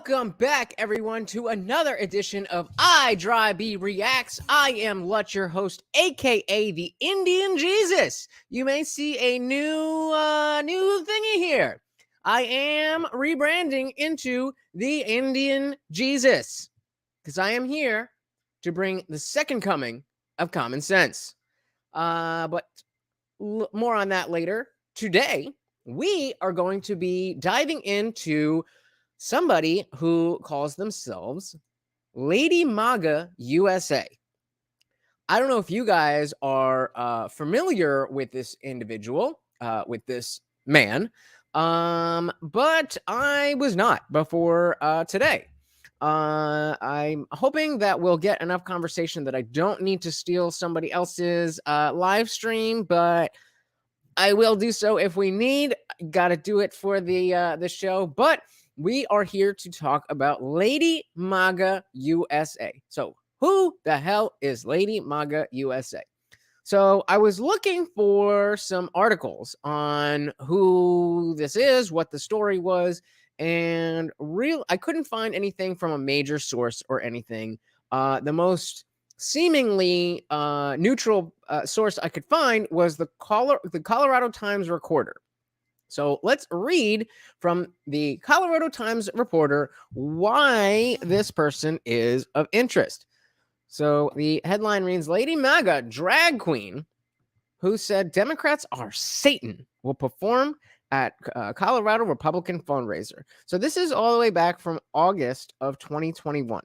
Welcome back, everyone, to another edition of IDRYB Reacts. I am Lutch, your host, aka the Indian Jesus. You may see a new thingy here. I am rebranding into the Indian Jesus because I am here to bring the second coming of common sense. But more on that later. Today, we are going to be diving into somebody who calls themselves Lady MAGA USA. I don't know if you guys are familiar with this individual, with this man, but I was not before today. I'm hoping that we'll get enough conversation that I don't need to steal somebody else's live stream, but I will do so if we need. Got to do it for the show, but we are here to talk about Lady MAGA USA. So, who the hell is Lady MAGA USA? So, I was looking for some articles on who this is, what the story was, and I couldn't find anything from a major source or anything. The most seemingly neutral source I could find was the Colorado Times Recorder. So let's read from the Colorado Times Reporter why this person is of interest. So the headline reads, Lady MAGA drag queen who said Democrats are Satan will perform at Colorado Republican fundraiser. So this is all the way back from August of 2021.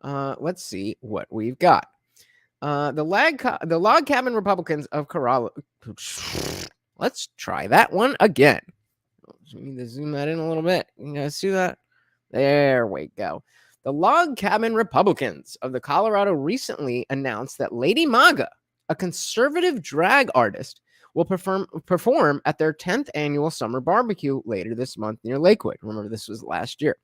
Let's see what we've got. The Log Cabin Republicans of Colorado. Let's try that one again. We need to zoom that in a little bit. You guys see that? There we go. The Log Cabin Republicans of the Colorado recently announced that Lady MAGA, a conservative drag artist, will perform at their 10th annual summer barbecue later this month near Lakewood. Remember, this was last year.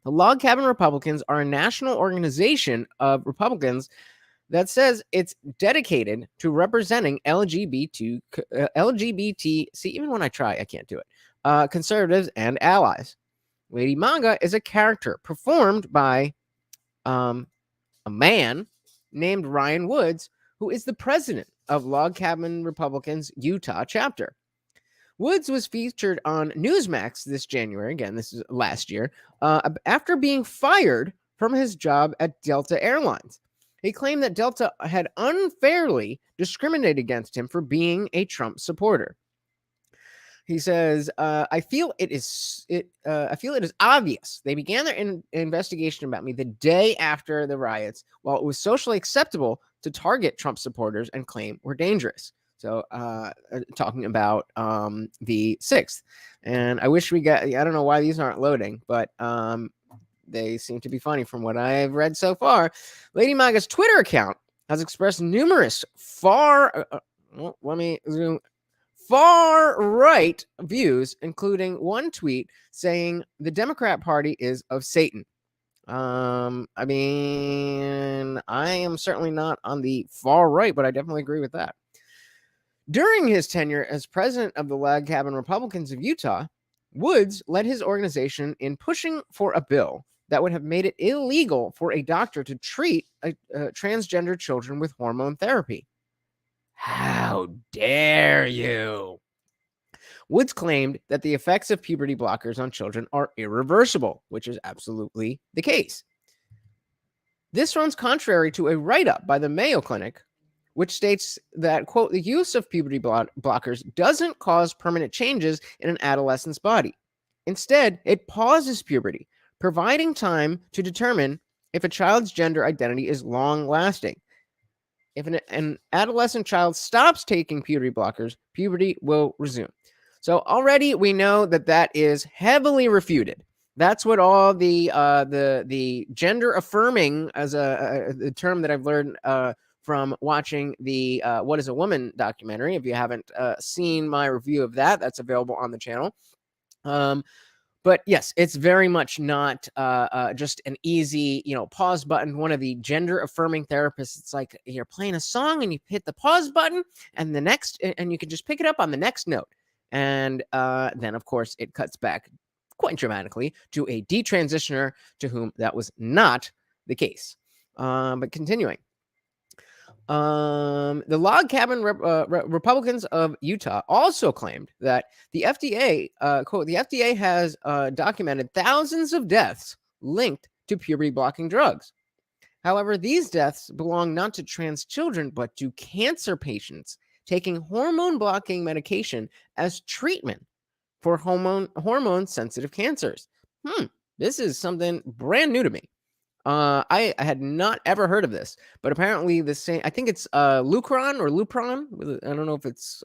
The Log Cabin Republicans are a national organization of Republicans that says it's dedicated to representing LGBT, see, even when I try, I can't do it, conservatives and allies. Lady MAGA is a character performed by a man named Ryan Woods, who is the president of Log Cabin Republicans Utah chapter. Woods was featured on Newsmax this January, again, this is last year, after being fired from his job at Delta Airlines. He claimed that Delta had unfairly discriminated against him for being a Trump supporter. He says, "I feel it is obvious. They began their investigation about me the day after the riots, while it was socially acceptable to target Trump supporters and claim we're dangerous." So, talking about the 6th, and I wish we got. I don't know why these aren't loading, but they seem to be funny from what I've read so far. Lady MAGA's Twitter account has expressed numerous far right views, including one tweet saying the Democrat Party is of Satan. I mean, I am certainly not on the far right, but I definitely agree with that. During his tenure as president of the Log Cabin Republicans of Utah, Woods led his organization in pushing for a bill that would have made it illegal for a doctor to treat transgender children with hormone therapy. How dare you? Woods claimed that the effects of puberty blockers on children are irreversible, which is absolutely the case. This runs contrary to a write-up by the Mayo Clinic, which states that, quote, the use of puberty blockers doesn't cause permanent changes in an adolescent's body. Instead, it pauses puberty, providing time to determine if a child's gender identity is long-lasting. If an adolescent child stops taking puberty blockers, puberty will resume. So already we know that is heavily refuted. That's what all the gender affirming, as a term that I've learned from watching the What is a Woman documentary. If you haven't seen my review of that, that's available on the channel. But yes, it's very much not just an easy, pause button. One of the gender affirming therapists, it's like you're playing a song and you hit the pause button and and you can just pick it up on the next note. And then, of course, it cuts back quite dramatically to a detransitioner to whom that was not the case. But continuing. The log cabin Republicans of Utah also claimed that the FDA, quote, the FDA has documented thousands of deaths linked to puberty blocking drugs. However, these deaths belong not to trans children, but to cancer patients taking hormone blocking medication as treatment for hormone sensitive cancers. This is something brand new to me. I had not ever heard of this, but apparently the same. I think it's Lucron or Lupron. I don't know if it's.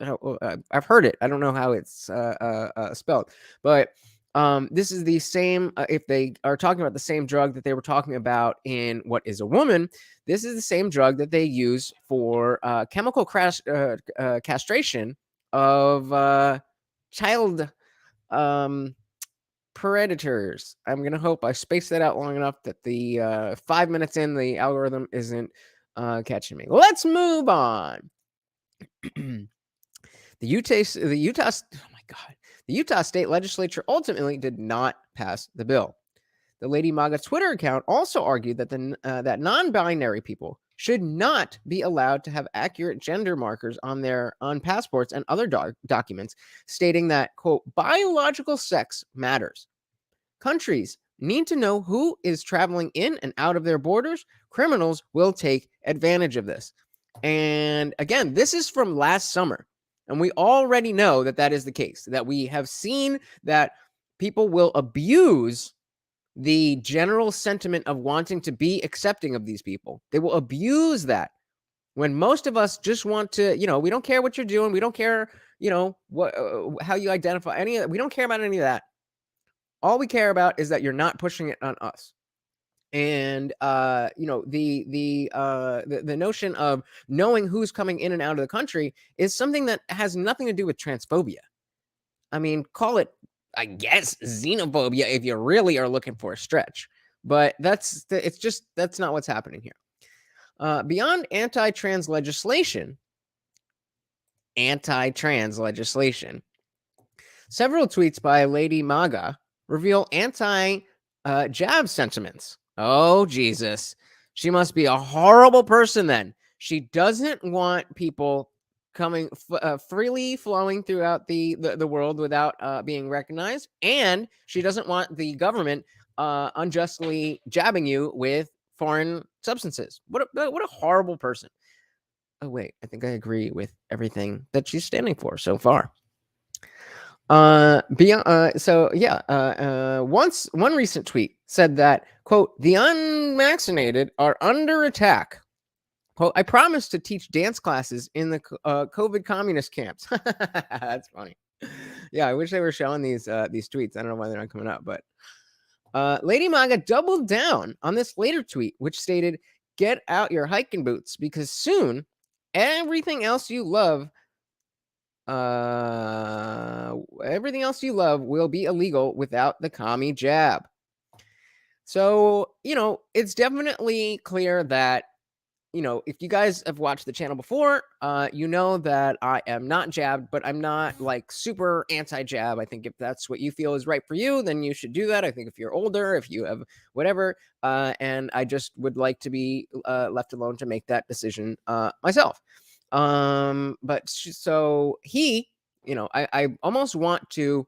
I've heard it. I don't know how it's spelled, but this is the same. If they are talking about the same drug that they were talking about in What Is a Woman, this is the same drug that they use for chemical castration of child predators. I'm gonna hope I spaced that out long enough that the 5 minutes in, the algorithm isn't catching me. Let's move on. the Utah, oh my God, the Utah State Legislature ultimately did not pass the bill. The Lady MAGA Twitter account also argued that that non-binary people should not be allowed to have accurate gender markers on passports and other documents, stating that, quote, biological sex matters. Countries need to know who is traveling in and out of their borders. Criminals will take advantage of this. And again, this is from last summer. And we already know that that is the case, that we have seen that people will abuse the general sentiment of wanting to be accepting of these people. They will abuse that when most of us just want to, we don't care what you're doing. We don't care, what how you identify any of that. We don't care about any of that. All we care about is that you're not pushing it on us. And the notion of knowing who's coming in and out of the country is something that has nothing to do with transphobia. I mean, call it, I guess, xenophobia if you really are looking for a stretch. But that's not what's happening here. Beyond anti-trans legislation, several tweets by Lady MAGA reveal anti-jab sentiments. Oh, Jesus. She must be a horrible person then. She doesn't want people coming freely flowing throughout the world without being recognized, and she doesn't want the government unjustly jabbing you with foreign substances. What a horrible person. Oh wait, I think I agree with everything that she's standing for so far. One recent tweet said that, quote, the unvaccinated are under attack. Quote, I promise to teach dance classes in the COVID communist camps. That's funny. Yeah, I wish they were showing these tweets. I don't know why they're not coming up, but Lady MAGA doubled down on this later tweet, which stated, get out your hiking boots because soon everything else you love will be illegal without the commie jab. So, it's definitely clear that, if you guys have watched the channel before, you know that I am not jabbed, but I'm not like super anti-jab. I think if that's what you feel is right for you, then you should do that. I think if you're older, if you have whatever, and I just would like to be left alone to make that decision myself. But so he, I almost want to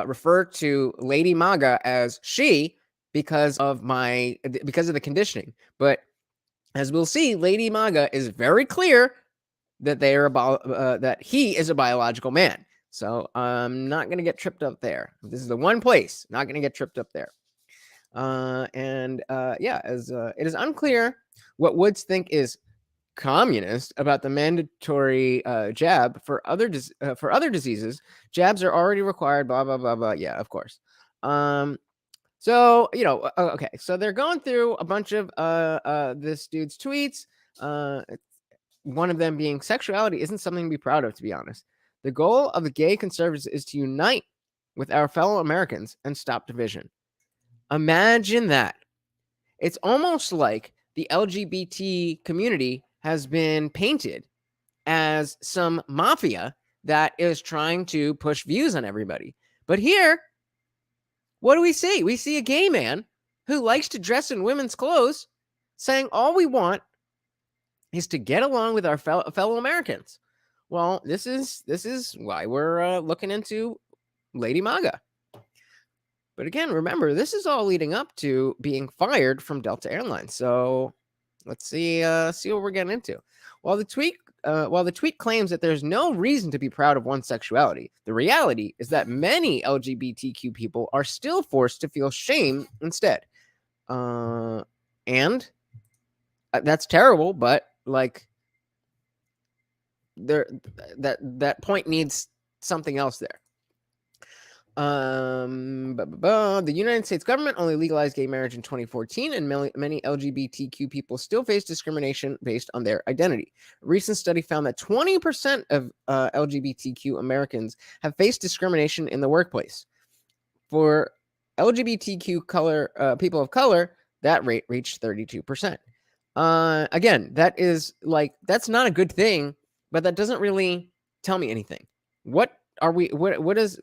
refer to Lady MAGA as she because of the conditioning. But as we'll see, Lady MAGA is very clear that they are that he is a biological man. So I'm not going to get tripped up there. This is the one place not going to get tripped up there. As it is unclear what Woods think is communist about the mandatory jab for other diseases. Jabs are already required. Blah blah blah blah. Yeah, of course. So okay. So they're going through a bunch of this dude's tweets. One of them being sexuality isn't something to be proud of, to be honest. The goal of the gay conservatives is to unite with our fellow Americans and stop division. Imagine that. It's almost like the LGBT community has been painted as some mafia that is trying to push views on everybody. But here, What do we see? We see a gay man who likes to dress in women's clothes saying all we want is to get along with our fellow Americans. Well, this is why we're looking into Lady MAGA. But again, remember, this is all leading up to being fired from Delta Airlines. So let's see what we're getting into. While the tweet claims that there's no reason to be proud of one's sexuality, the reality is that many LGBTQ people are still forced to feel shame instead. And that's terrible, but like that point needs something else there. The United States government only legalized gay marriage in 2014, and many LGBTQ people still face discrimination based on their identity. A recent study found that 20% of LGBTQ Americans have faced discrimination in the workplace. For LGBTQ people of color, that rate reached 32%. Again, that's not a good thing, but that doesn't really tell me anything. What is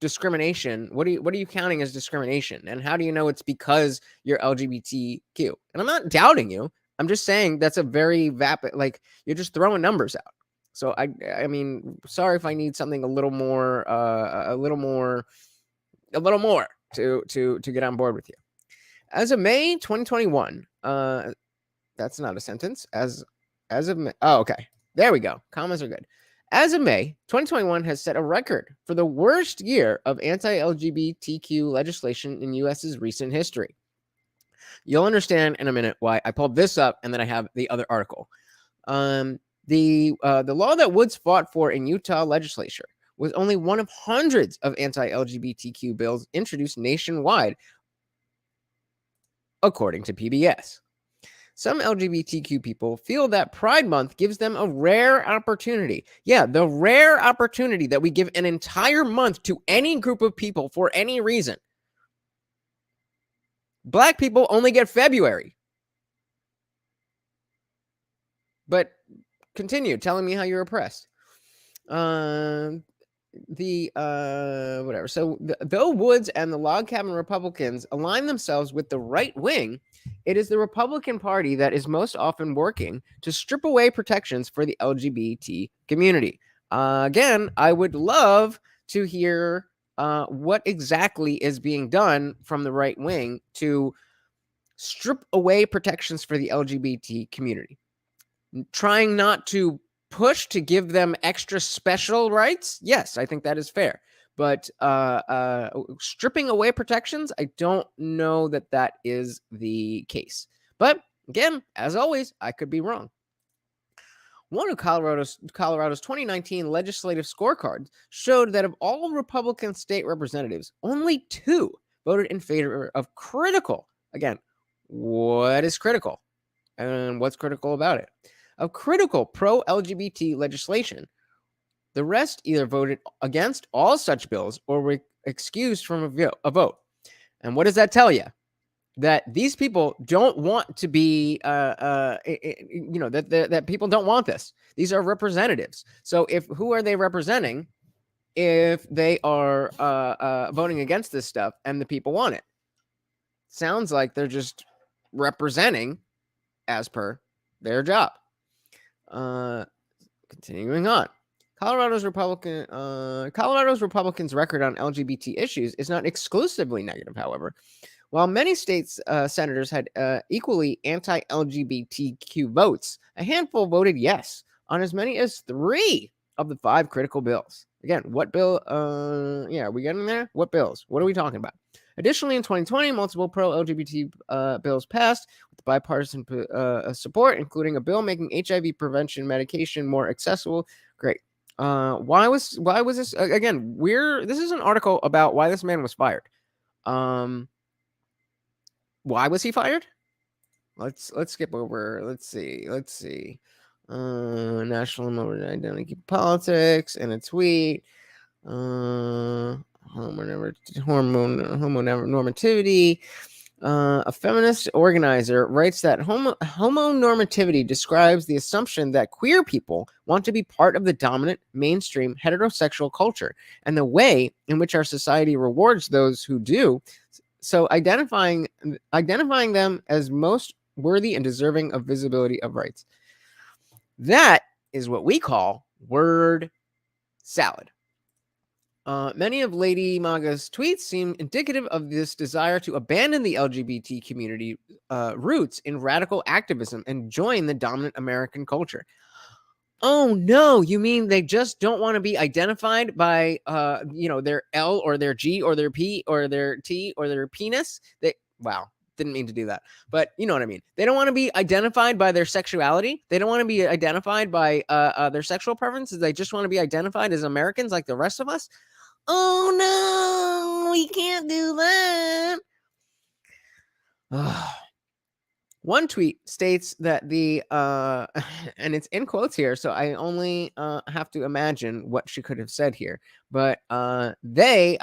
discrimination? What are you counting as discrimination? And how do you know it's because you're LGBTQ? And I'm not doubting you. I'm just saying that's a very vapid, like, you're just throwing numbers out. So I mean, sorry if I need something a little more to get on board with you. As of May 2021, that's not a sentence. As of May, oh, okay. There we go. Commas are good. As of May, 2021 has set a record for the worst year of anti-LGBTQ legislation in U.S.'s recent history. You'll understand in a minute why I pulled this up, and then I have the other article. The law that Woods fought for in Utah legislature was only one of hundreds of anti-LGBTQ bills introduced nationwide, according to PBS. Some LGBTQ people feel that Pride Month gives them a rare opportunity. Yeah, the rare opportunity that we give an entire month to any group of people for any reason. Black people only get February. But continue telling me how you're oppressed. Whatever. So though Woods and the log cabin Republicans align themselves with the right wing, it is the Republican Party that is most often working to strip away protections for the LGBT community. Again, I would love to hear what exactly is being done from the right wing to strip away protections for the LGBT community. Trying not to push to give them extra special rights, yes, I think that is fair. But stripping away protections, I don't know that is the case. But again, as always, I could be wrong. One of Colorado's 2019 legislative scorecards showed that of all Republican state representatives, only 2 voted in favor of critical. Again, what is critical? And what's critical about it? Of critical pro-LGBT legislation. The rest either voted against all such bills or were excused from a vote. And what does that tell you? That these people don't want to be, that people don't want this. These are representatives. So who are they representing if they are voting against this stuff and the people want it? Sounds like they're just representing as per their job. Continuing on. Colorado's Republicans' record on LGBT issues is not exclusively negative, however. While many states' senators had equally anti-LGBTQ votes, a handful voted yes on as many as 3 of the 5 critical bills. Again, what bill? Are we getting there? What bills? What are we talking about? Additionally, in 2020, multiple pro-LGBT bills passed with bipartisan support, including a bill making HIV prevention medication more accessible. Great. Why was this again? This is an article about why this man was fired. Why was he fired? Let's skip over. Let's see. National identity politics and a tweet. Homonormativity. A feminist organizer writes that homonormativity describes the assumption that queer people want to be part of the dominant mainstream heterosexual culture and the way in which our society rewards those who do. So identifying them as most worthy and deserving of visibility of rights. That is what we call word salad. Many of Lady Maga's tweets seem indicative of this desire to abandon the LGBT community roots in radical activism and join the dominant American culture. Oh no, you mean they just don't want to be identified by their L or their G or their P or their T or their penis? Wow, didn't mean to do that. But you know what I mean. They don't want to be identified by their sexuality. They don't want to be identified by their sexual preferences. They just want to be identified as Americans like the rest of us. Oh no, we can't do that. One tweet states that the and it's in quotes here, so I only have to imagine what she could have said here. But I'm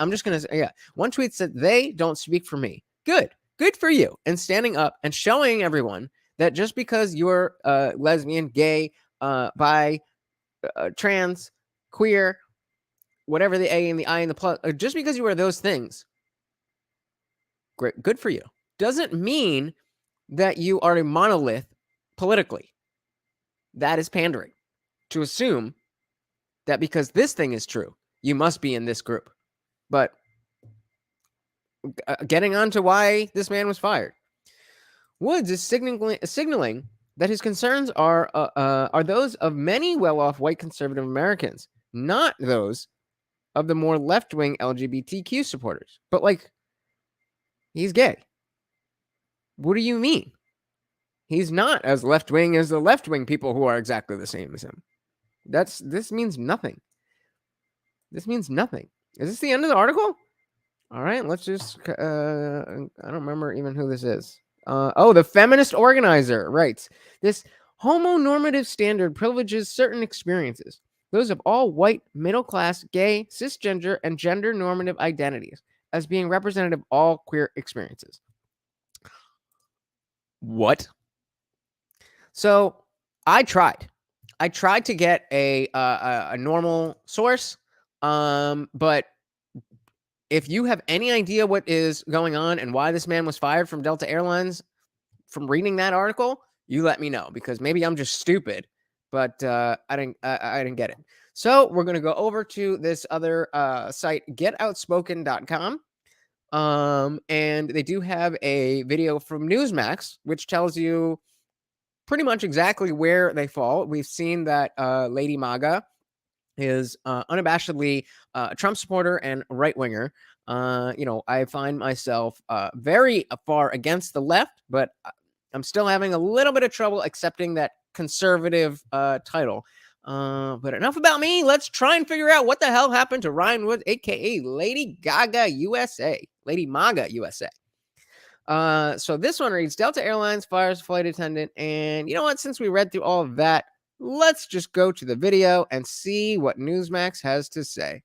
just gonna say, yeah. One tweet said they don't speak for me. Good for you. And standing up and showing everyone that just because you're lesbian, gay, bi, trans, queer, whatever the A and the I and the plus, just because you are those things, great, good for you. Doesn't mean that you are a monolith politically. That is pandering to assume that because this thing is true, you must be in this group. But getting on to why this man was fired, Woods is signaling that his concerns are those of many well-off white conservative Americans, not those of the more left-wing LGBTQ supporters. But like, he's gay. What do you mean? He's not as left-wing as the left-wing people who are exactly the same as him. This means nothing. This means nothing. Is this the end of the article? All right, let's just I don't remember even who this is. The feminist organizer writes, this homonormative standard privileges certain experiences, those of all white, middle-class, gay, cisgender, and gender normative identities, as being representative of all queer experiences. What? So I tried to get a normal source, but if you have any idea what is going on and why this man was fired from Delta Airlines from reading that article, you let me know, because maybe I'm just stupid, but I didn't get it. So we're going to go over to this other site, getoutspoken.com. And they do have a video from Newsmax, which tells you pretty much exactly where they fall. We've seen that Lady Maga is unabashedly a Trump supporter and right-winger. I find myself very far against the left, but I'm still having a little bit of trouble accepting that conservative title. But enough about me. Let's try and figure out what the hell happened to Ryan Woods, aka Lady Gaga USA, Lady Maga USA. So this one reads, Delta Airlines fires flight attendant. And you know what? Since we read through all of that, let's just go to the video and see what Newsmax has to say.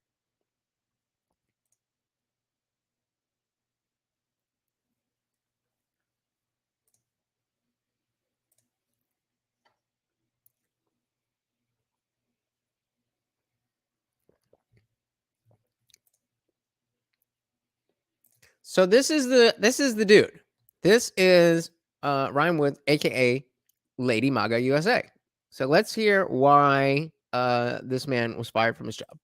So this is the dude. This is Ryan Woods, aka Lady Maga USA. So let's hear why this man was fired from his job.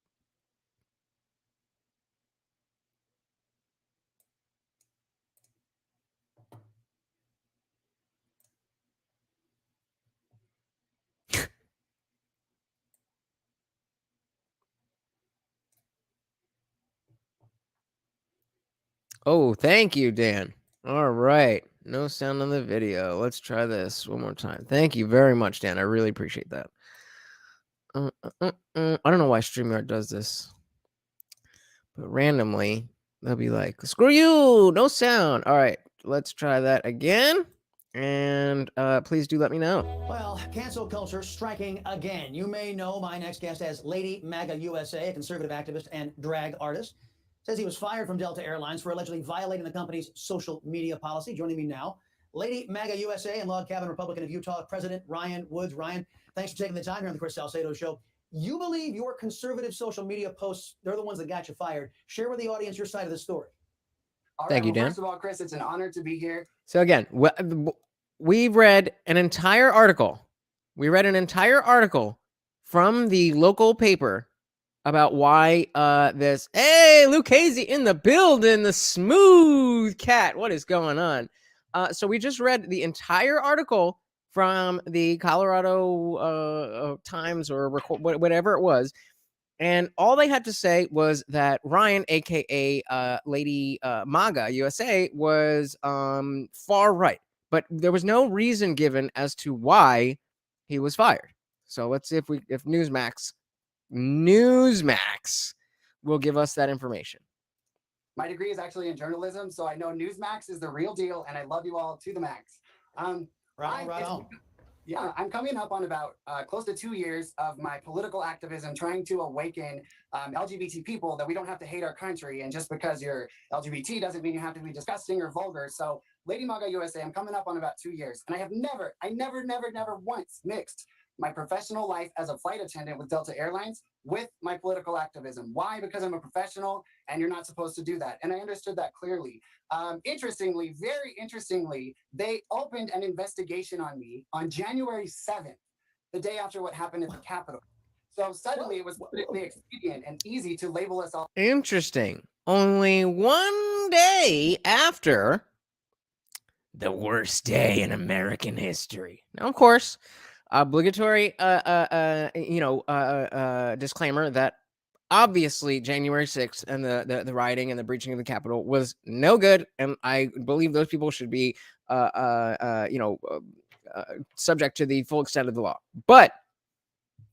Oh, thank you, Dan. All right. No sound on the video. Let's try this one more time. Thank you very much, Dan. I really appreciate that. I don't know why StreamYard does this, but randomly they'll be like, screw you, no sound. All right, let's try that again. And please do let me know. Well, cancel culture striking again. You may know my next guest as Lady Maga USA, a conservative activist and drag artist. says he was fired from Delta Airlines for allegedly violating the company's social media policy. Joining me now, Lady MAGA USA and Log Cabin Republican of Utah, President Ryan Woods. Ryan, thanks for taking the time here on the Chris Salcedo Show. You believe your conservative social media posts, they're the ones that got you fired. Share with the audience your side of the story. All Thank right, you, Dan. First of all, Chris, it's an honor to be here. So again, we've read an entire article. We read an entire article from the local paper about why this. Hey, Lucchese in the building, the smooth cat. What is going on? So we just read the entire article from the Colorado Times or whatever it was. And all they had to say was that Ryan, aka Lady MAGA USA, was far right, but there was no reason given as to why he was fired. So let's see if Newsmax will give us that information. My degree is actually in journalism, so I know Newsmax is the real deal, and I love you all to the max. Right on. Yeah, I'm coming up on about close to 2 years of my political activism, trying to awaken LGBT people that we don't have to hate our country, and just because you're LGBT doesn't mean you have to be disgusting or vulgar. So, Lady MAGA USA, I'm coming up on about 2 years, and I have never once mixed my professional life as a flight attendant with Delta Airlines with my political activism. Why? Because I'm a professional, and you're not supposed to do that. And I understood that clearly. Interestingly, very interestingly, they opened an investigation on me on January 7th, the day after what happened at the Capitol. So suddenly it was politically expedient and easy to label us all. Interesting. Only one day after the worst day in American history. Now, of course, obligatory, disclaimer that obviously January 6th and the rioting and the breaching of the Capitol was no good, and I believe those people should be, subject to the full extent of the law. But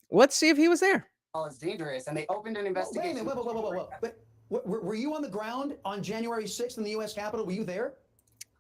let's see if he was there. It's dangerous, and they opened an investigation. Wait a minute, wait. Were you on the ground on January 6th in the U.S. Capitol? Were you there?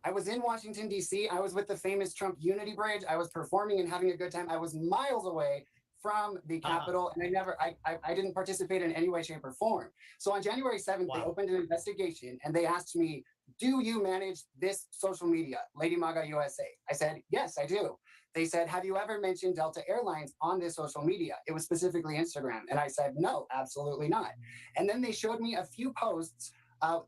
I was in Washington, D.C. I was with the famous Trump Unity Bridge. I was performing and having a good time. I was miles away from the Capitol, and I didn't participate in any way, shape, or form. So on January 7th, They opened an investigation, and they asked me, do you manage this social media, Lady MAGA USA? I said, yes, I do. They said, have you ever mentioned Delta Airlines on this social media? It was specifically Instagram. And I said, no, absolutely not. And then they showed me a few posts.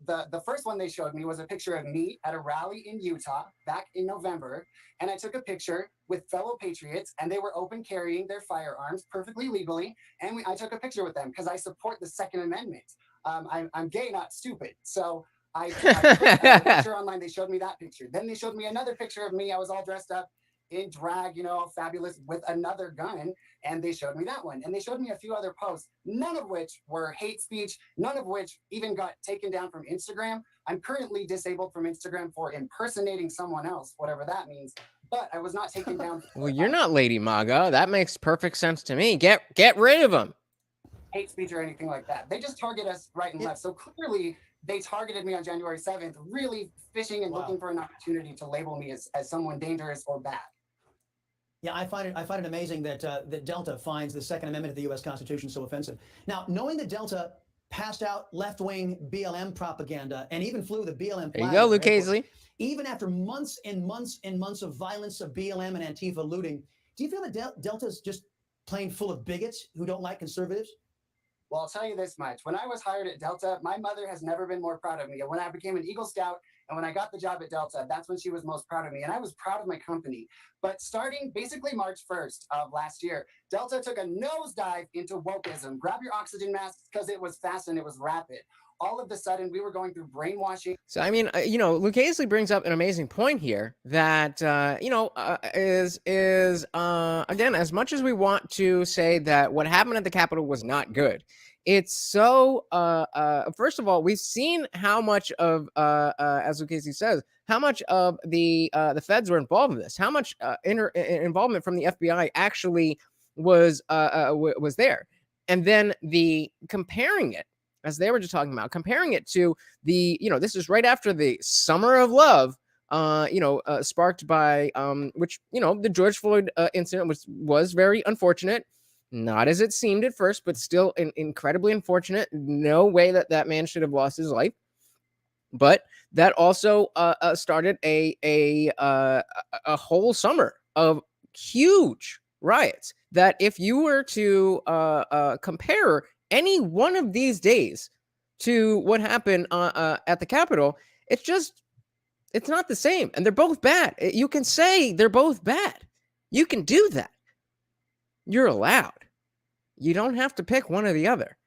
The first one they showed me was a picture of me at a rally in Utah back in November. And I took a picture with fellow patriots, and they were open carrying their firearms perfectly legally. And I took a picture with them because I support the Second Amendment. I'm gay, not stupid. So I put a picture online. They showed me that picture. Then they showed me another picture of me. I was all dressed up in drag, fabulous, with another gun, and they showed me that one. And they showed me a few other posts, none of which were hate speech, none of which even got taken down from Instagram. I'm currently disabled from Instagram for impersonating someone else, whatever that means, but I was not taken down. Well, you're not Lady MAGA. That makes perfect sense to me. Get rid of them. Hate speech or anything like that. They just target us right and left. So clearly, they targeted me on January 7th, really fishing and looking for an opportunity to label me as someone dangerous or bad. Yeah, I find it amazing that that Delta finds the Second Amendment of the U.S. Constitution so offensive. Now, knowing that Delta passed out left-wing BLM propaganda and even flew the BLM flag. There you go, Lucchese. Even after months and months and months of violence of BLM and Antifa looting, do you feel that Delta's just plain full of bigots who don't like conservatives? Well, I'll tell you this much. When I was hired at Delta, my mother has never been more proud of me. And when I became an Eagle Scout and when I got the job at Delta, that's when she was most proud of me. And I was proud of my company. But starting basically March 1st of last year, Delta took a nosedive into wokeism. Grab your oxygen masks because it was fast and it was rapid. All of a sudden, we were going through brainwashing. So, I mean, Lucchese brings up an amazing point here that, again, as much as we want to say that what happened at the Capitol was not good, it's so, first of all, we've seen how much of, as Lucchese says, how much of the feds were involved in this, how much involvement from the FBI actually was there. And then comparing it, as they were just talking about, comparing it to this is right after the Summer of Love, sparked by, which, the George Floyd incident was very unfortunate. Not as it seemed at first, but still incredibly unfortunate. No way that that man should have lost his life. But that also started a whole summer of huge riots. That if you were to compare any one of these days to what happened at the Capitol, it's not the same, and they're both bad. You can say they're both bad. You can do that. You're allowed. You don't have to pick one or the other.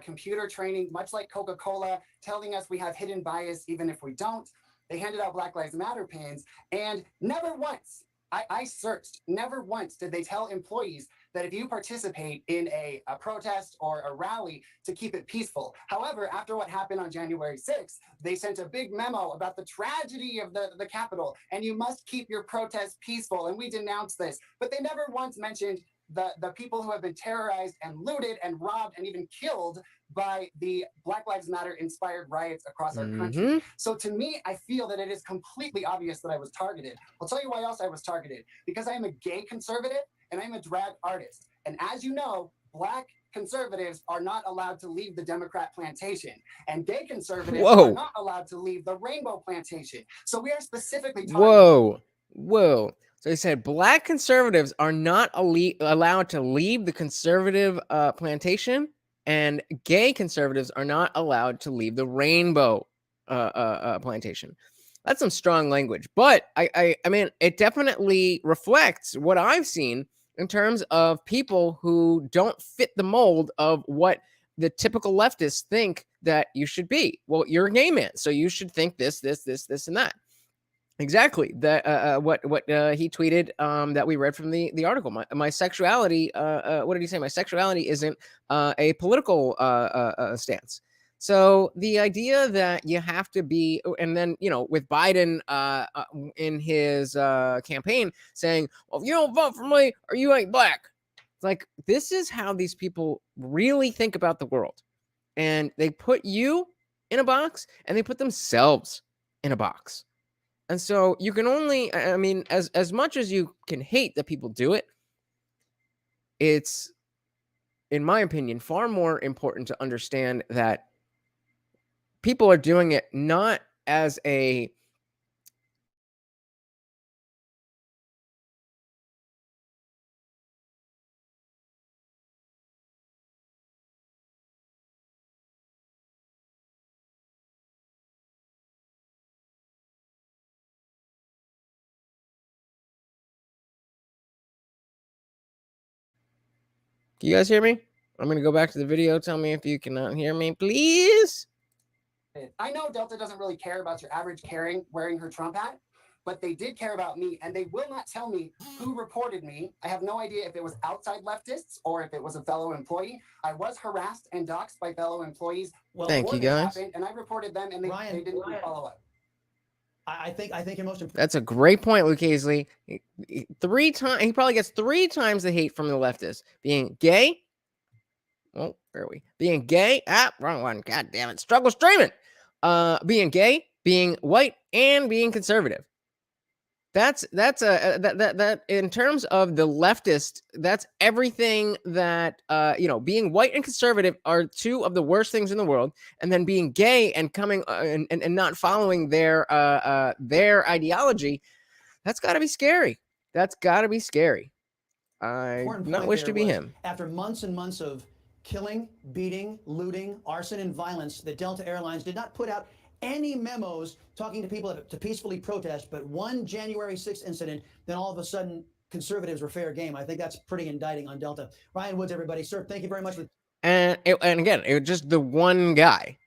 Computer training, much like Coca-Cola, telling us we have hidden bias even if we don't. They handed out Black Lives Matter pins, and never once, I searched, never once did they tell employees that if you participate in a protest or a rally to keep it peaceful. However, after what happened on January 6th, they sent a big memo about the tragedy of the Capitol, and you must keep your protest peaceful, and we denounce this. But they never once mentioned the people who have been terrorized and looted and robbed and even killed by the Black Lives Matter inspired riots across our country. So to me, I feel that it is completely obvious that I was targeted. I'll tell you why else I was targeted. Because I am a gay conservative and I'm a drag artist. And as you know, Black conservatives are not allowed to leave the Democrat plantation, and gay conservatives are not allowed to leave the Rainbow plantation. So we are specifically targeted. Whoa. So he said Black conservatives are not allowed to leave the conservative plantation, and gay conservatives are not allowed to leave the Rainbow plantation. That's some strong language, but I mean, it definitely reflects what I've seen in terms of people who don't fit the mold of what the typical leftists think that you should be. Well, you're a gay man, so you should think this, and that. Exactly. That what he tweeted that we read from the article. My sexuality. What did he say? My sexuality isn't a political stance. So the idea that you have to be, and then with Biden in his campaign saying, "Well, if you don't vote for me, or you ain't black." It's like, this is how these people really think about the world, and they put you in a box, and they put themselves in a box. And so you can only, I mean, as much as you can hate that people do it, it's, in my opinion, far more important to understand that people are doing it not as a Can you guys hear me? I'm going to go back to the video. Tell me if you cannot hear me, please. I know Delta doesn't really care about your average Karen wearing her Trump hat, but they did care about me, and they will not tell me who reported me. I have no idea if it was outside leftists or if it was a fellow employee. I was harassed and doxxed by fellow employees. Well, thank you, guys. And I reported them, and they didn't even follow up. I think your most important. That's a great point, Luke Hazley. 3 times he probably gets 3 times the hate from the leftists. Being gay. Oh, where are we? Being gay. Wrong one. God damn it. Struggle streaming. Being gay, being white, and being conservative. That's that in terms of the leftist, that's everything that being white and conservative are 2 of the worst things in the world, and then being gay and coming and not following their ideology, that's got to be scary. That's got to be scary. I not wish to be him. After months and months of killing, beating, looting, arson, and violence, the Delta Airlines did not put out any memos talking to people to peacefully protest, but one January 6th incident, then all of a sudden conservatives were fair game. I think that's pretty indicting on Delta. Ryan Woods, everybody. Sir, thank you very much. And again, it was just the one guy.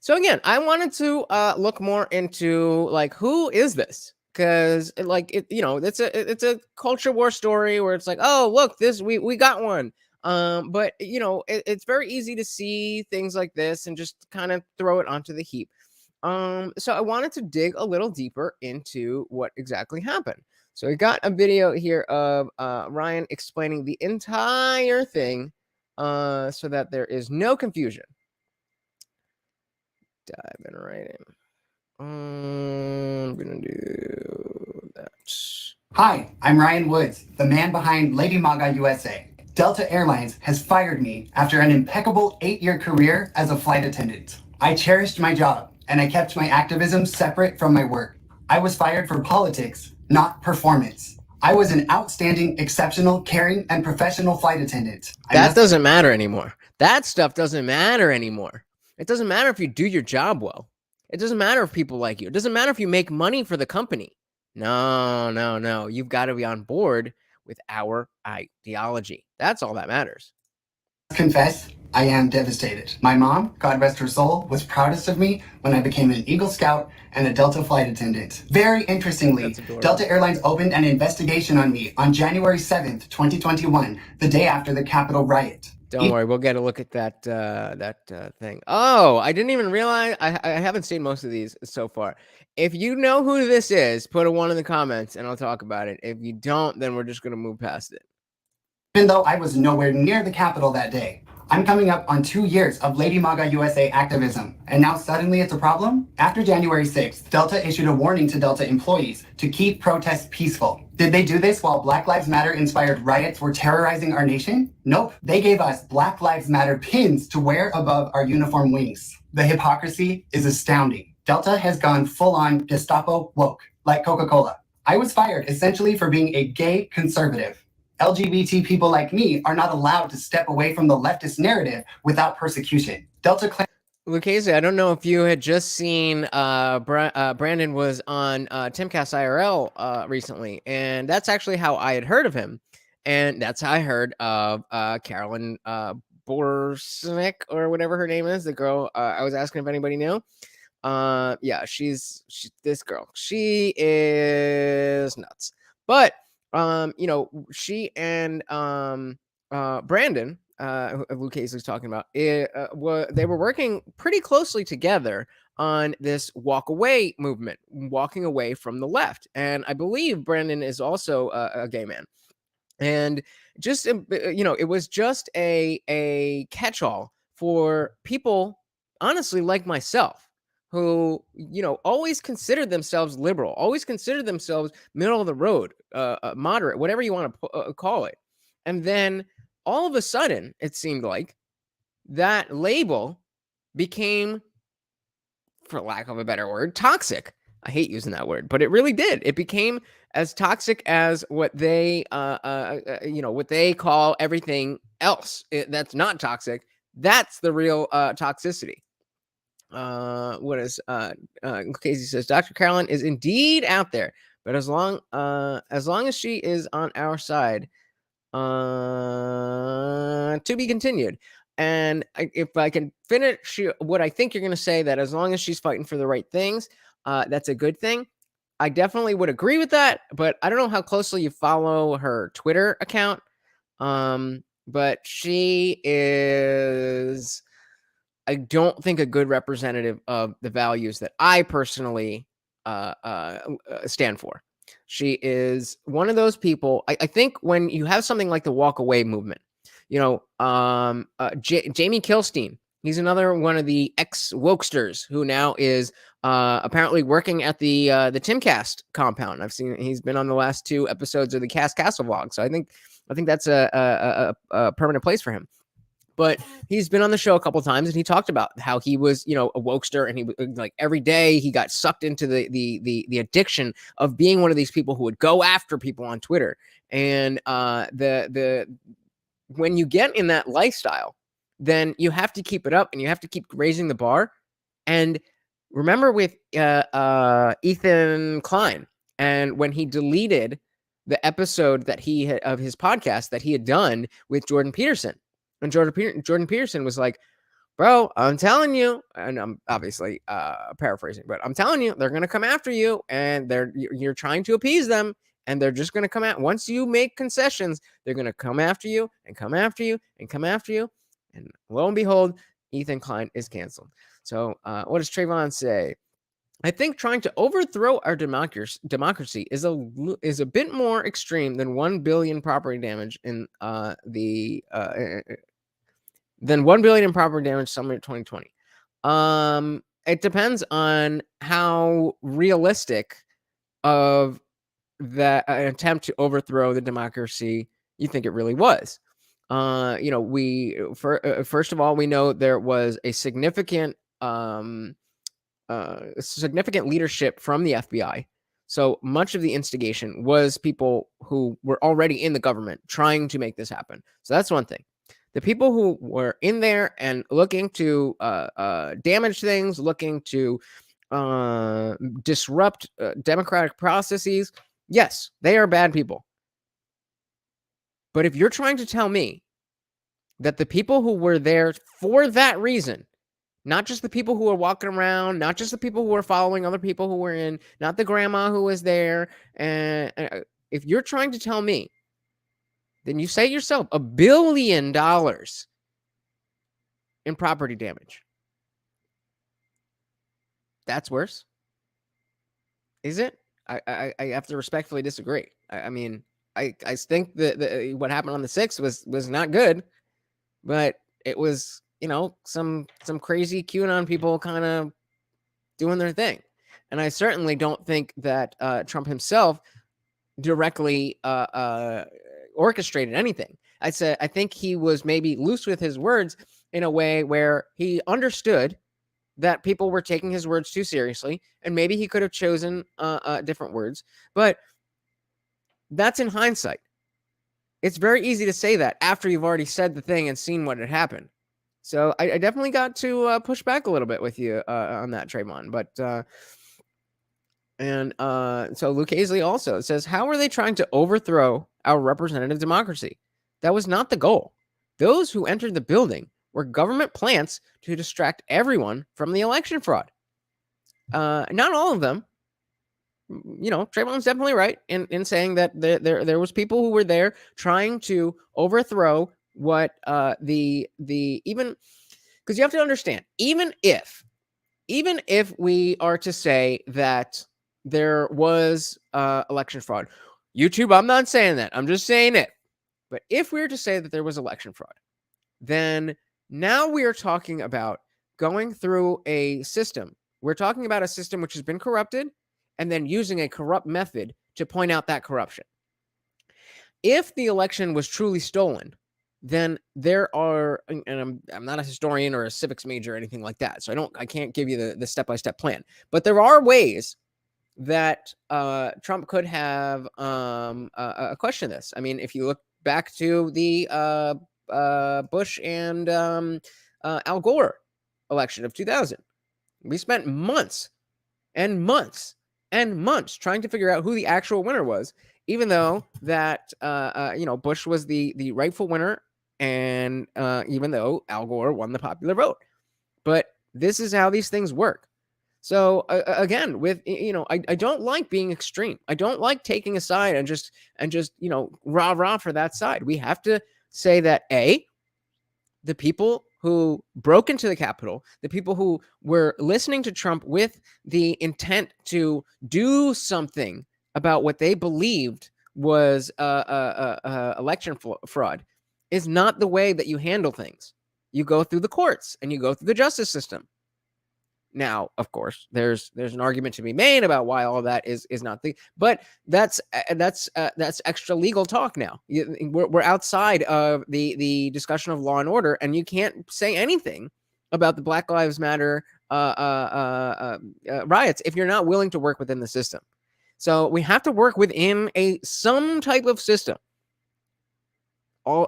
So again, I wanted to look more into, like, who is this? Because it's a culture war story where it's like, oh, look, this we got one. But it's very easy to see things like this and just kind of throw it onto the heap. So I wanted to dig a little deeper into what exactly happened. So we got a video here of Ryan explaining the entire thing, so that there is no confusion. Diving right in. I'm gonna do that. Hi, I'm Ryan Woods, the man behind Lady Maga USA. Delta Airlines has fired me after an impeccable 8-year career as a flight attendant. I cherished my job, and I kept my activism separate from my work. I was fired for politics, not performance. I was an outstanding, exceptional, caring, and professional flight attendant. That doesn't matter anymore. That stuff doesn't matter anymore. It doesn't matter if you do your job well. It doesn't matter if people like you. It doesn't matter if you make money for the company. No, no, no. You've got to be on board with our ideology. That's all that matters. Confess, I am devastated. My mom, God rest her soul, was proudest of me when I became an Eagle Scout and a Delta flight attendant. Very interestingly, Delta Airlines opened an investigation on me on January 7th, 2021, the day after the Capitol riot. Don't worry, we'll get a look at that thing. Oh, I didn't even realize. I haven't seen most of these so far. If you know who this is, put a 1 in the comments and I'll talk about it. If you don't, then we're just going to move past it. Even though I was nowhere near the Capitol that day. I'm coming up on 2 years of Lady Maga USA activism, and now suddenly it's a problem? After January 6th, Delta issued a warning to Delta employees to keep protests peaceful. Did they do this while Black Lives Matter inspired riots were terrorizing our nation? Nope. They gave us Black Lives Matter pins to wear above our uniform wings. The hypocrisy is astounding. Delta has gone full-on Gestapo woke, like Coca-Cola. I was fired essentially for being a gay conservative. LGBT people like me are not allowed to step away from the leftist narrative without persecution. Delta Lucchese, I don't know if you had just seen Brandon was on Timcast IRL recently, and that's actually how I had heard of him. And that's how I heard of Carolyn Borsnick, or whatever her name is, the girl I was asking if anybody knew. Yeah, she's this girl. She is nuts. But you know, she and Brandon, Lucchese was talking about, they were working pretty closely together on this walk away movement, walking away from the left. And I believe Brandon is also a gay man. And just, you know, it was just a catch-all for people, honestly, like myself, who, you know, always considered themselves liberal, always considered themselves middle of the road, moderate, whatever you want to call it. And then all of a sudden, it seemed like that label became, for lack of a better word, toxic. I hate using that word, but it really did. It became as toxic as what they, you know, what they call everything else that's not toxic. That's the real toxicity. What is Casey says? Dr. Carolyn is indeed out there, but as long as she is on our side, to be continued. And if I can finish what I think you're going to say, that as long as she's fighting for the right things, that's a good thing. I definitely would agree with that, but I don't know how closely you follow her Twitter account. But she is, I don't think, a good representative of the values that I personally stand for. She is one of those people. I think when you have something like the walk away movement, you know, Jamie Kilstein, he's another one of the ex-wokesters who now is apparently working at the Timcast compound. I've seen he's been on the last 2 episodes of the Cast Castle vlog, so I think that's a permanent place for him. But he's been on the show a couple of times, and he talked about how he was, you know, a wokester, and he, like, every day he got sucked into the addiction of being one of these people who would go after people on Twitter. And when you get in that lifestyle, then you have to keep it up, and you have to keep raising the bar. And remember with Ethan Klein, and when he deleted the episode that he had of his podcast that he had done with Jordan Peterson. And Jordan Peterson was like, bro, I'm telling you, and I'm obviously paraphrasing, but I'm telling you, they're going to come after you, and you're trying to appease them, and they're just going to come out. Once you make concessions, they're going to come after you and come after you and come after you. And lo and behold, Ethan Klein is canceled. So what does Trayvon say? I think trying to overthrow our democracy is a bit more extreme than 1 billion property damage in than 1 billion in property damage summit 2020. It depends on how realistic of that an attempt to overthrow the democracy you think it really was. First of all, we know there was a significant leadership from the FBI. So much of the instigation was people who were already in the government trying to make this happen. So that's one thing. The people who were in there and looking to damage things, looking to disrupt democratic processes, yes, they are bad people. But if you're trying to tell me that the people who were there for that reason, not just the people who are walking around, not just the people who are following other people who were in, not the grandma who was there, and if you're trying to tell me, then you say yourself $1 billion in property damage. That's worse. Is it? I have to respectfully disagree. I mean, I think that what happened on the 6th was not good, but it was, some crazy QAnon people kind of doing their thing. And I certainly don't think that Trump himself directly orchestrated anything. I think he was maybe loose with his words in a way where he understood that people were taking his words too seriously, and maybe he could have chosen different words. But that's in hindsight. It's very easy to say that after you've already said the thing and seen what had happened. So I definitely got to push back a little bit with you on that, Trayvon. But so Luke Hazley also says, how are they trying to overthrow our representative democracy? That was not the goal. Those who entered the building were government plants to distract everyone from the election fraud. Not all of them. Trayvon's definitely right in saying that there was people who were there trying to overthrow what even, because you have to understand, even if we are to say that there was election fraud, YouTube, I'm not saying that, I'm just saying it. But if we were to say that there was election fraud, then now we are talking about going through a system. We're talking about a system which has been corrupted and then using a corrupt method to point out that corruption. If the election was truly stolen, then there are, and I'm not a historian or a civics major or anything like that, so I can't give you the step-by-step plan, but there are ways that Trump could have questioned this. I mean, if you look back to the Bush and Al Gore election of 2000, we spent months and months and months trying to figure out who the actual winner was, even though that Bush was the rightful winner, and even though Al Gore won the popular vote. But this is how these things work. So again, with I don't like being extreme. I don't like taking a side and just rah for that side. We have to say that the people who broke into the Capitol, the people who were listening to Trump with the intent to do something about what they believed was election fraud, is not the way that you handle things. You go through the courts and you go through the justice system. Now, of course, there's an argument to be made about why all that is not but that's extra legal talk now. We're outside of the discussion of law and order, and you can't say anything about the Black Lives Matter riots if you're not willing to work within the system. So we have to work within some type of system.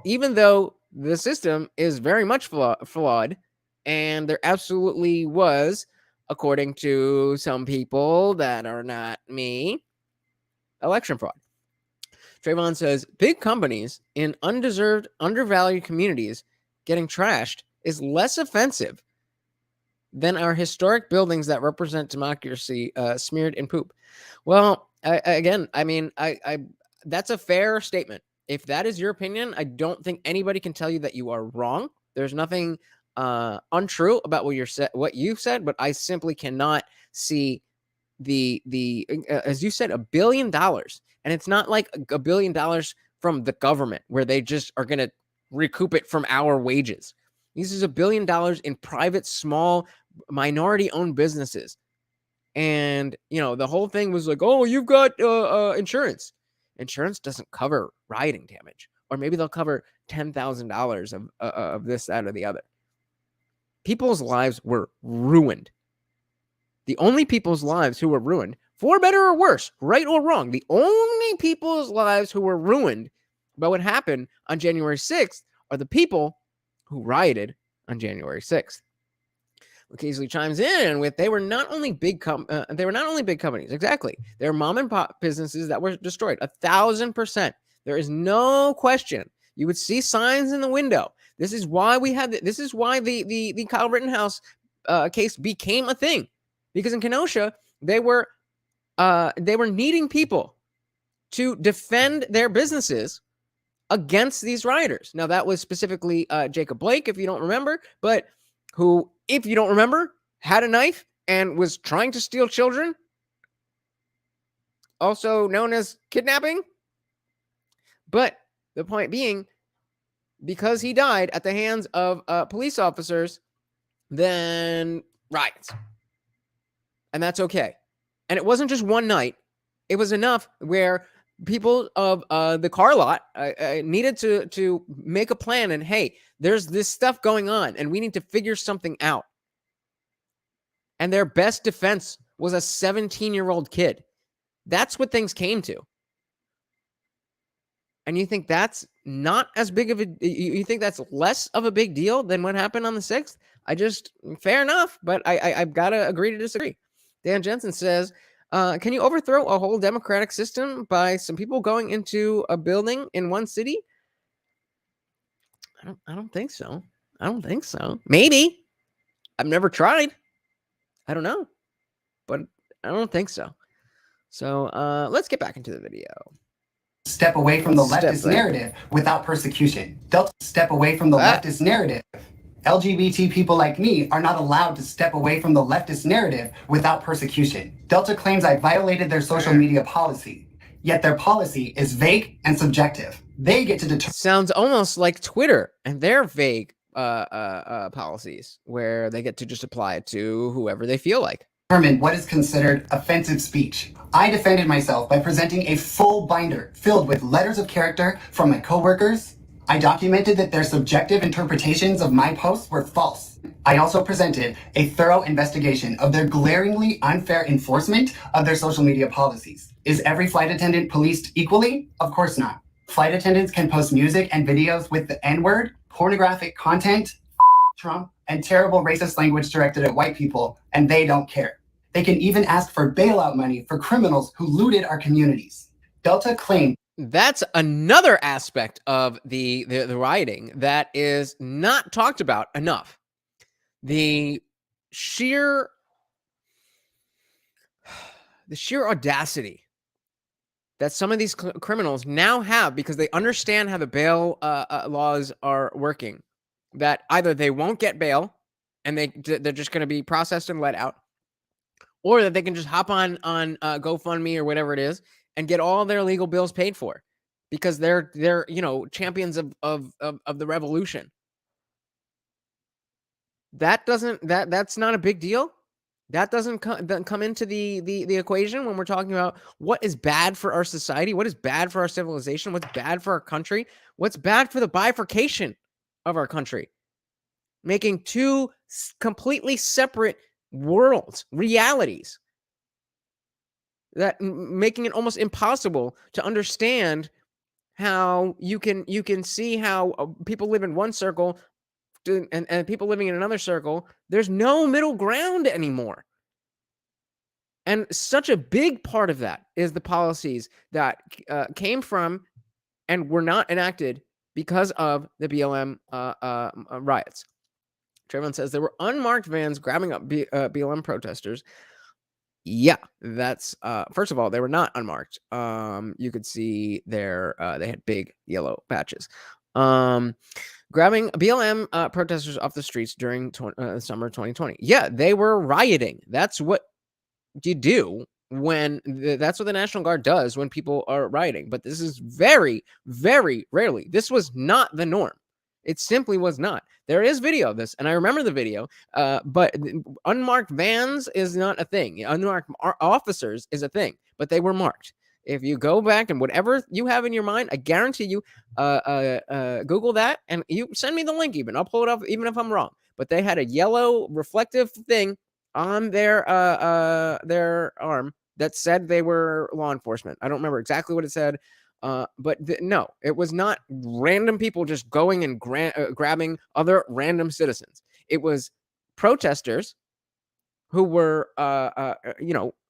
Even though the system is very much flawed, and there absolutely was, according to some people that are not me, election fraud. Trayvon says, big companies in undeserved, undervalued communities getting trashed is less offensive than our historic buildings that represent democracy smeared in poop. Well, that's a fair statement. If that is your opinion, I don't think anybody can tell you that you are wrong. There's nothing untrue about what you've said, but I simply cannot see the as you said, $1 billion, and it's not like $1 billion from the government where they just are going to recoup it from our wages. This is $1 billion in private, small, minority-owned businesses And, the whole thing was like, oh, you've got insurance. Insurance doesn't cover rioting damage. Or maybe they'll cover $10,000 of this, that, or the other. People's lives were ruined. The only people's lives who were ruined, for better or worse, right or wrong, the only people's lives who were ruined by what happened on January 6th are the people who rioted on January 6th. Occasionally chimes in with they were not only big companies. Exactly. They were mom and pop businesses that were destroyed 1,000%. There is no question. You would see signs in the window. This is why this is why the Kyle Rittenhouse case became a thing, because in Kenosha they were needing people to defend their businesses against these rioters. Now that was specifically Jacob Blake, if you don't remember, but who, if you don't remember, had a knife and was trying to steal children, also known as kidnapping. But the point being, because he died at the hands of police officers, then riots. And that's okay. And it wasn't just one night. It was enough where people of the car lot needed to make a plan, and hey, there's this stuff going on and we need to figure something out. And their best defense was a 17-year-old kid. That's what things came to. And you think that's not as big of a, you think that's less of a big deal than what happened on the 6th? Fair enough, but I've got to agree to disagree. Dan Jensen says, can you overthrow a whole democratic system by some people going into a building in one city? I don't think so. I don't think so. Maybe. I've never tried. I don't know. But I don't think so. So let's get back into the video. Step away from the leftist narrative without persecution. They'll step away from the leftist narrative. LGBT people like me are not allowed to step away from the leftist narrative without persecution. Delta claims I violated their social media policy, yet their policy is vague and subjective. They get to determine. Sounds almost like Twitter and their vague policies, where they get to just apply it to whoever they feel like. Determine what is considered offensive speech. I defended myself by presenting a full binder filled with letters of character from my coworkers. I documented that their subjective interpretations of my posts were false. I also presented a thorough investigation of their glaringly unfair enforcement of their social media policies. Is every flight attendant policed equally? Of course not. Flight attendants can post music and videos with the N-word, pornographic content, Trump, and terrible racist language directed at white people, and they don't care. They can even ask for bailout money for criminals who looted our communities. Delta claimed. That's another aspect of the rioting that is not talked about enough. The sheer audacity that some of these criminals now have, because they understand how the bail laws are working, that either they won't get bail and they're just going to be processed and let out, or that they can just hop on GoFundMe or whatever it is and get all their legal bills paid for, because they're champions of the revolution. That's not a big deal. That doesn't come into the equation when we're talking about what is bad for our society, what is bad for our civilization, what's bad for our country, what's bad for the bifurcation of our country, making two completely separate worlds, realities, that making it almost impossible to understand how you can see how people live in one circle and people living in another circle. There's no middle ground anymore. And such a big part of that is the policies that came from and were not enacted because of the BLM riots. Trayvon says there were unmarked vans grabbing up BLM protesters. Yeah, that's first of all, they were not unmarked. You could see they had big yellow patches. Grabbing BLM protesters off the streets during summer 2020. Yeah, they were rioting. That's what you do that's what the National Guard does when people are rioting. But this is very, very rarely. This was not the norm. It simply was not. There is video of this, and I remember the video, but unmarked vans is not a thing. Unmarked officers is a thing, but they were marked. If you go back and whatever you have in your mind, I guarantee you, Google that, and you send me the link even. I'll pull it up even if I'm wrong. But they had a yellow reflective thing on their arm that said they were law enforcement. I don't remember exactly what it said. But no, it was not random people just going and grabbing other random citizens. It was protesters who were,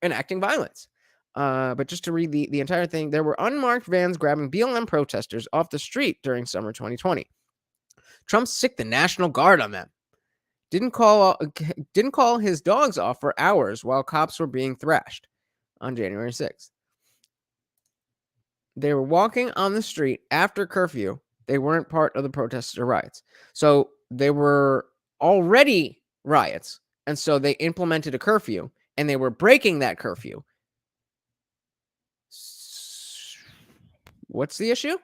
enacting violence. But just to read the entire thing, there were unmarked vans grabbing BLM protesters off the street during summer 2020. Trump sicked the National Guard on them. Didn't call his dogs off for hours while cops were being thrashed on January 6th. They were walking on the street after curfew. They weren't part of the protester riots. So they were already riots. And so they implemented a curfew and they were breaking that curfew. What's the issue?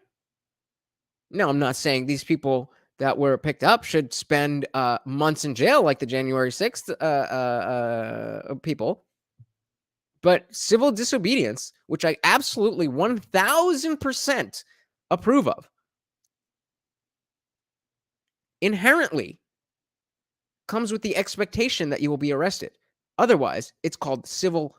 No, I'm not saying these people that were picked up should spend months in jail like the January 6th people. But civil disobedience, which I absolutely 1000% approve of, inherently comes with the expectation that you will be arrested. Otherwise, it's called civil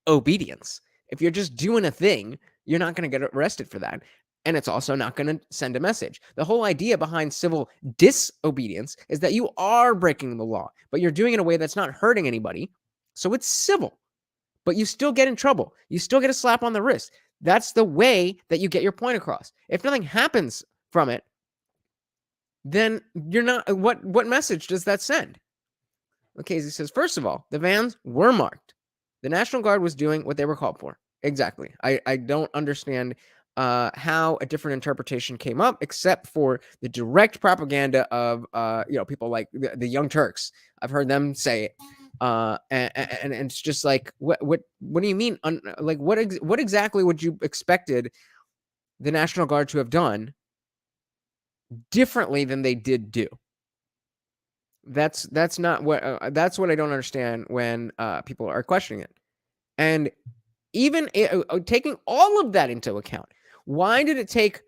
obedience. If you're just doing a thing, you're not going to get arrested for that. And it's also not going to send a message. The whole idea behind civil disobedience is that you are breaking the law, but you're doing it in a way that's not hurting anybody. So it's civil, but you still get in trouble. You still get a slap on the wrist. That's the way that you get your point across. If nothing happens from it, then you're not, what message does that send? Okay, he says, first of all, the vans were marked. The National Guard was doing what they were called for. Exactly. I don't understand how a different interpretation came up, except for the direct propaganda of people like the Young Turks. I've heard them say it, and it's just like, what do you mean? What exactly would you expected the National Guard to have done differently than they did do? That's not what that's what I don't understand when people are questioning it. And even taking all of that into account, why did it take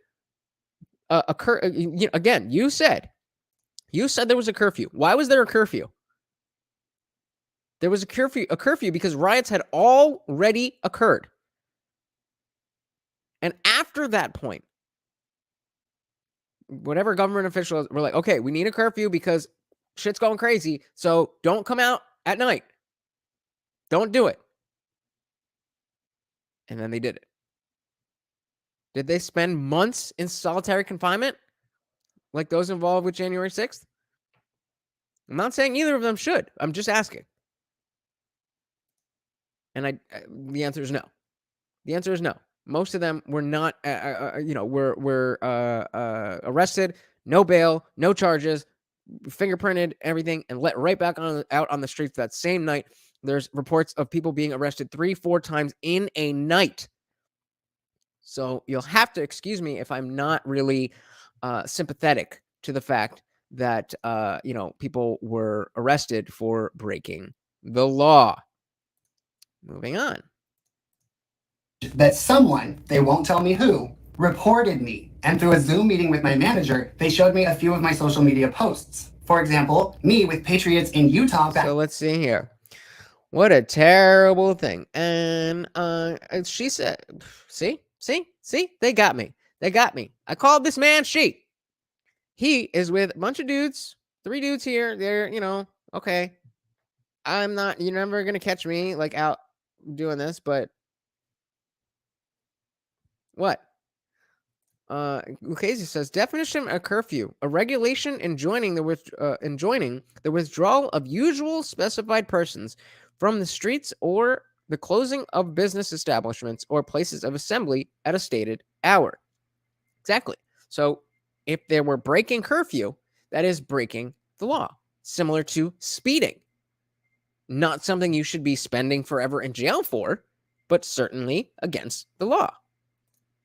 again, you said there was a curfew. Why was there a curfew? There was a curfew because riots had already occurred. And after that point, whatever government officials were like, okay, we need a curfew because shit's going crazy, so don't come out at night. Don't do it. And then they did it. Did they spend months in solitary confinement like those involved with January 6th? I'm not saying either of them should. I'm just asking. And the answer is no. The answer is no. Most of them were not, were arrested, no bail, no charges, fingerprinted, everything, and let right back out on the streets that same night. There's reports of people being arrested 3-4 times in a night. So you'll have to excuse me if I'm not really sympathetic to the fact that, people were arrested for breaking the law. Moving on. That someone, they won't tell me who, reported me. And through a Zoom meeting with my manager, they showed me a few of my social media posts. For example, me with Patriots in Utah. So let's see here. What a terrible thing. And she said, see, they got me. I called this man she. He is with a bunch of dudes, 3 dudes here. They're, okay. You're never going to catch me like out doing this, but what? Lucchese says, definition of curfew, a regulation enjoining the withdrawal of usual specified persons from the streets or the closing of business establishments or places of assembly at a stated hour. Exactly. So if they were breaking curfew, that is breaking the law, similar to speeding. Not something you should be spending forever in jail for, but certainly against the law.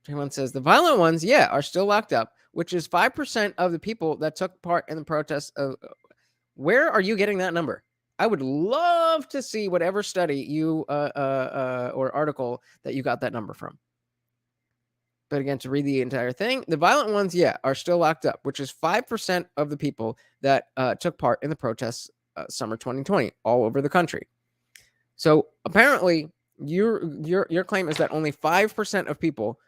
Jaylen says the violent ones, yeah, are still locked up, which is 5% of the people that took part in the protests. Where are you getting that number? I would love to see whatever study you or article that you got that number from. But again, to read the entire thing, the violent ones, yeah, are still locked up, which is 5% of the people that took part in the protests summer 2020 all over the country. So apparently, your claim is that only 5% of people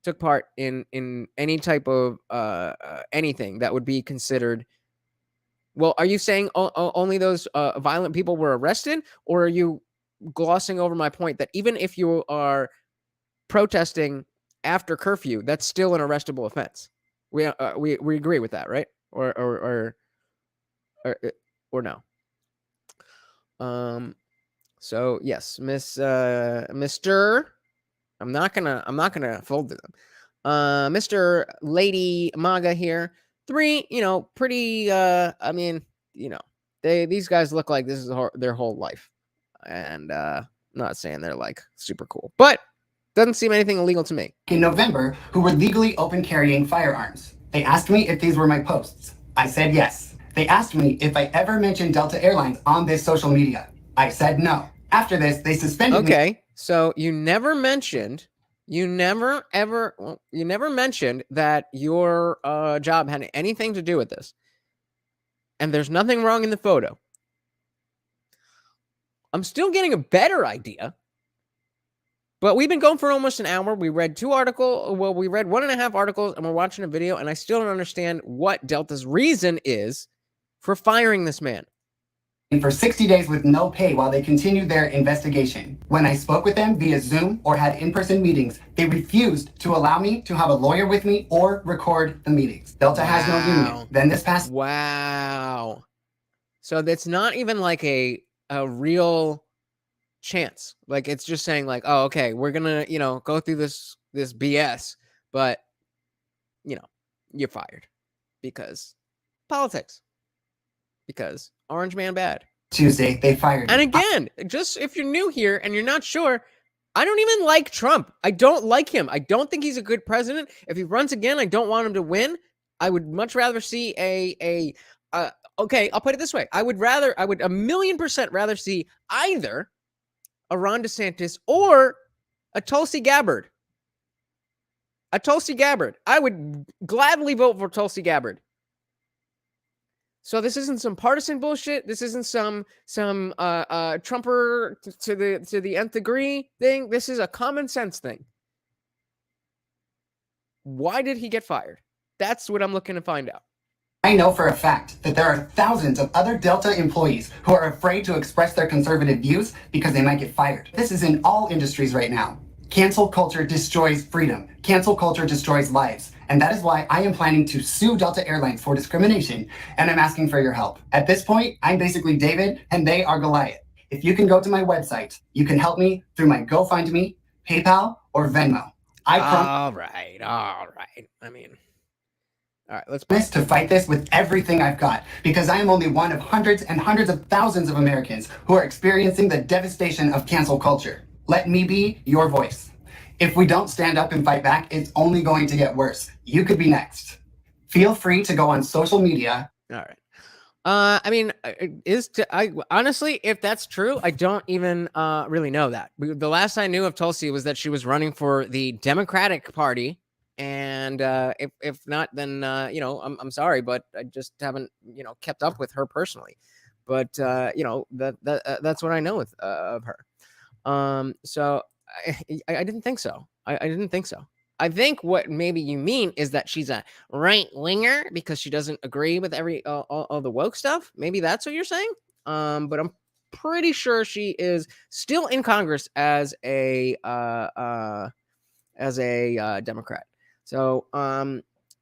took part in any type of anything that would be considered. Well, are you saying only those violent people were arrested, or are you glossing over my point that even if you are protesting after curfew, that's still an arrestable offense? We agree with that, right? Or no? So yes, Mr. I'm not gonna fold to them. Mr. Lady MAGA here. 3, pretty. I mean, these guys look like this is their whole life, and I'm not saying they're like super cool, but doesn't seem anything illegal to me. In November, who were legally open carrying firearms. They asked me if these were my posts. I said yes. They asked me if I ever mentioned Delta Airlines on this social media. I said no. After this, they suspended me. Okay, so you never mentioned that your job had anything to do with this, and there's nothing wrong in the photo. I'm still getting a better idea, but we've been going for almost an hour. We read 2 articles. Well, we read 1.5 articles, and we're watching a video, and I still don't understand what Delta's reason is for firing this man. For 60 days with no pay while they continued their investigation. When I spoke with them via Zoom or had in-person meetings, they refused to allow me to have a lawyer with me or record the meetings. Delta has no union. Then this past... Wow. So that's not even like a real chance. Like, it's just saying like, oh, okay, we're gonna, go through this BS, but, you're fired because politics. Because Orange Man bad. Tuesday, they fired me. And again, just if you're new here and you're not sure, I don't even like Trump. I don't like him. I don't think he's a good president. If he runs again, I don't want him to win. I would much rather see okay, I'll put it this way. I would 1,000,000% rather see either a Ron DeSantis or a Tulsi Gabbard. A Tulsi Gabbard. I would gladly vote for Tulsi Gabbard. So this isn't some partisan bullshit. This isn't some Trumper to the nth degree thing. This is a common sense thing. Why did he get fired? That's what I'm looking to find out. I know for a fact that there are thousands of other Delta employees who are afraid to express their conservative views because they might get fired. This is in all industries right now. Cancel culture destroys freedom. Cancel culture destroys lives. And that is why I am planning to sue Delta Airlines for discrimination, and I'm asking for your help. At this point, I'm basically David, and they are Goliath. If you can go to my website, you can help me through my GoFundMe, PayPal, or Venmo. All right. I mean, all right, let's promise to fight this with everything I've got, because I am only one of hundreds and hundreds of thousands of Americans who are experiencing the devastation of cancel culture. Let me be your voice. If we don't stand up and fight back, it's only going to get worse. You could be next. Feel free to go on social media. All right. I mean, honestly, if that's true, I don't even really know that. The last I knew of Tulsi was that she was running for the Democratic Party, and if not, then I'm sorry, but I just haven't kept up with her personally. But that's what I know of her. So I didn't think so. I didn't think so. I think what maybe you mean is that she's a right winger because she doesn't agree with all the woke stuff. Maybe that's what you're saying. But I'm pretty sure she is still in Congress as a Democrat. So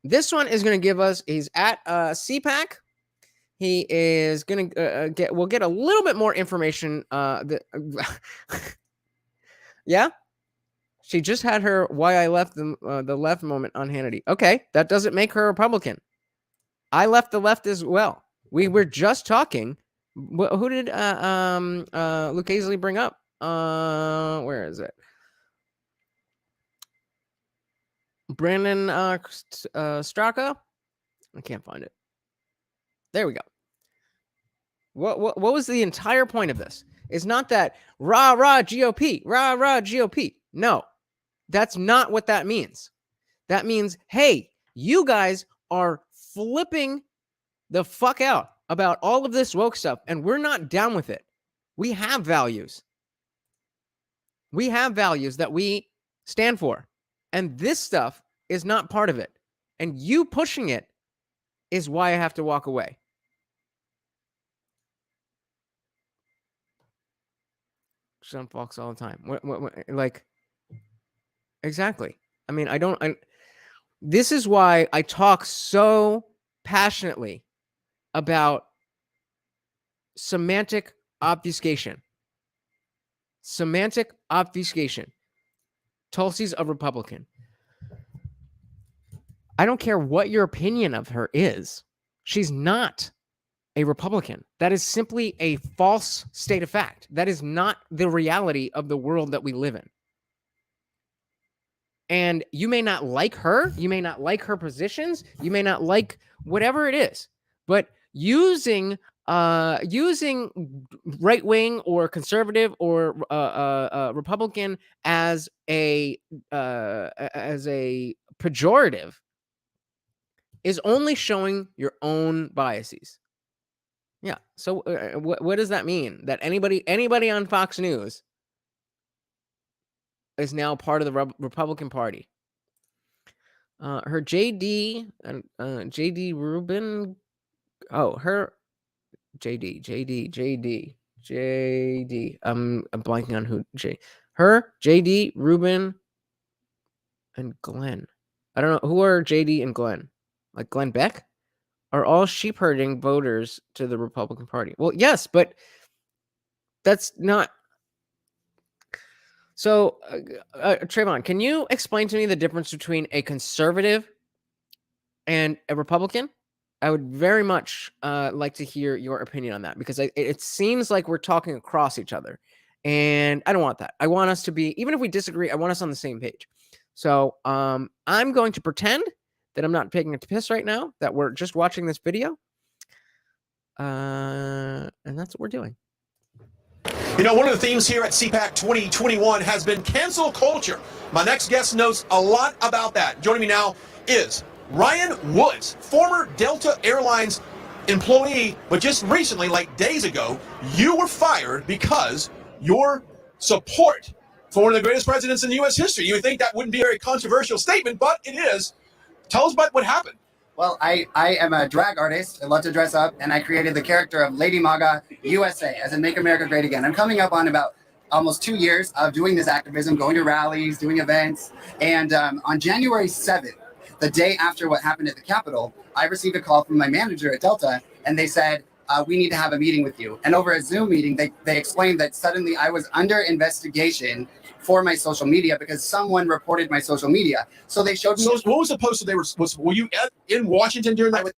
this one is going to give us. He's at CPAC. He is going to we'll get a little bit more information. Yeah. She just had her "Why I Left the Left" moment on Hannity. Okay, that doesn't make her a Republican. I left the left as well. We were just talking. Who did Luke Hazley bring up? Where is it? Brandon Straka. I can't find it. There we go. What was the entire point of this? It's not that rah GOP, rah GOP. No, that's not what that means. That means, hey, you guys are flipping the fuck out about all of this woke stuff, and we're not down with it. We have values. We have values that we stand for, and this stuff is not part of it. And you pushing it is why I have to walk away. Some folks all the time. What, like, exactly. I mean, this is why I talk so passionately about semantic obfuscation. Semantic obfuscation. Tulsi's a Republican. I don't care what your opinion of her is. She's not a Republican. That is simply a false state of fact. That is not the reality of the world that we live in. And you may not like her. You may not like her positions. You may not like whatever it is. But using right wing or conservative or Republican as a pejorative is only showing your own biases. Yeah. So what does that mean? That anybody on Fox News is now part of the Republican Party. Her JD and JD Rubin. Oh, her JD. I'm blanking on who her JD Rubin and Glenn. I don't know who are JD and Glenn. Like Glenn Beck are all sheep herding voters to the Republican Party. Well, yes, but that's not. So, Trayvon, can you explain to me the difference between a conservative and a Republican? I would very much like to hear your opinion on that, because it seems like we're talking across each other, and I don't want that. I want us to be, even if we disagree, I want us on the same page. So I'm going to pretend that I'm not taking a piss right now, that we're just watching this video, and that's what we're doing. You know, one of the themes here at CPAC 2021 has been cancel culture. My next guest knows a lot about that. Joining me now is Ryan Woods, former Delta Airlines employee, but just recently, like days ago, you were fired because your support for one of the greatest presidents in U.S. history. You would think that wouldn't be a very controversial statement, but it is. Tell us about what happened. Well, I am a drag artist. I love to dress up, and I created the character of Lady MAGA USA, as in Make America Great Again. I'm coming up on about almost 2 years of doing this activism, going to rallies, doing events. And on January 7th, the day after what happened at the Capitol, I received a call from my manager at Delta, and they said, we need to have a meeting with you. And over a Zoom meeting, they explained that suddenly I was under investigation for my social media because someone reported my social media. So they showed me. So what was the post that they were you in Washington during that?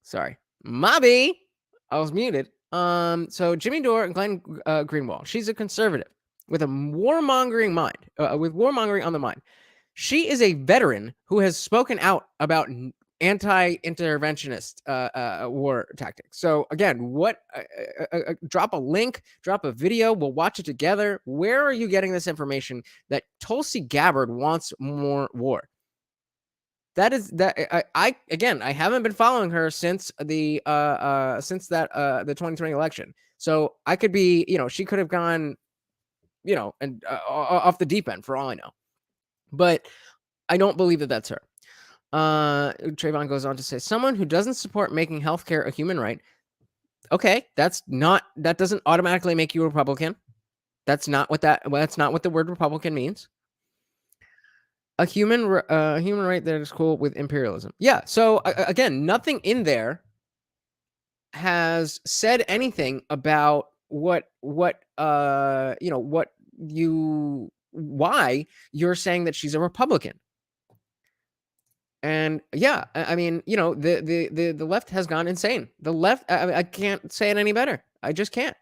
Sorry, Mobby. I was muted. So Jimmy Dore and Glenn Greenwald. She's a conservative with a warmongering mind, with warmongering on the mind. She is a veteran who has spoken out about anti-interventionist war tactics. So again, drop a link, drop a video. We'll watch it together. Where are you getting this information that Tulsi Gabbard wants more war? That is that I again, I haven't been following her since the 2020 election. So I could be, she could have gone, and off the deep end for all I know. But I don't believe that that's her. Trayvon goes on to say, someone who doesn't support making healthcare a human right. Okay, that doesn't automatically make you a Republican. That's not what the word Republican means. A human right that is cool with imperialism. Yeah. So again, nothing in there has said anything about why you're saying that she's a Republican. And yeah, I mean, the left has gone insane. The left, I can't say it any better. I just can't.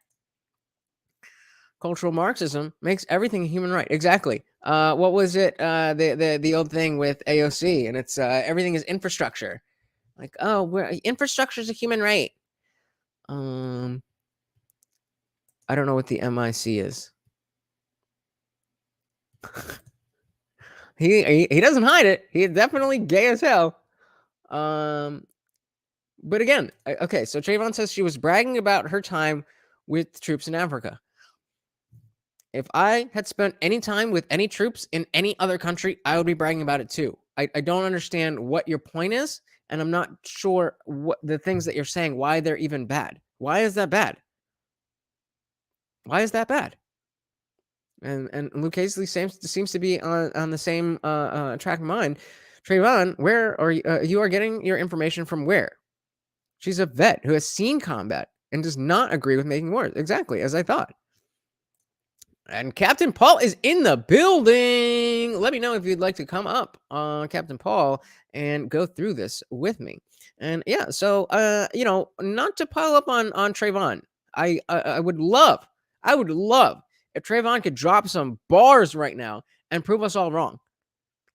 Cultural Marxism makes everything a human right. Exactly. What was it? The old thing with AOC, and it's everything is infrastructure. Like, infrastructure is a human right. I don't know what the MIC is. He doesn't hide it. He's definitely gay as hell. But again, okay, so Trayvon says she was bragging about her time with troops in Africa. If I had spent any time with any troops in any other country, I would be bragging about it too. I don't understand what your point is, and I'm not sure what the things that you're saying, why they're even bad. Why is that bad? Why is that bad? And Lucchese seems to be on the same track of mind. Trayvon, where are you are getting your information from where? She's a vet who has seen combat and does not agree with making wars. Exactly, as I thought. And Captain Paul is in the building. Let me know if you'd like to come up, Captain Paul, and go through this with me. And yeah, so not to pile up on Trayvon. I would love if Trayvon could drop some bars right now and prove us all wrong.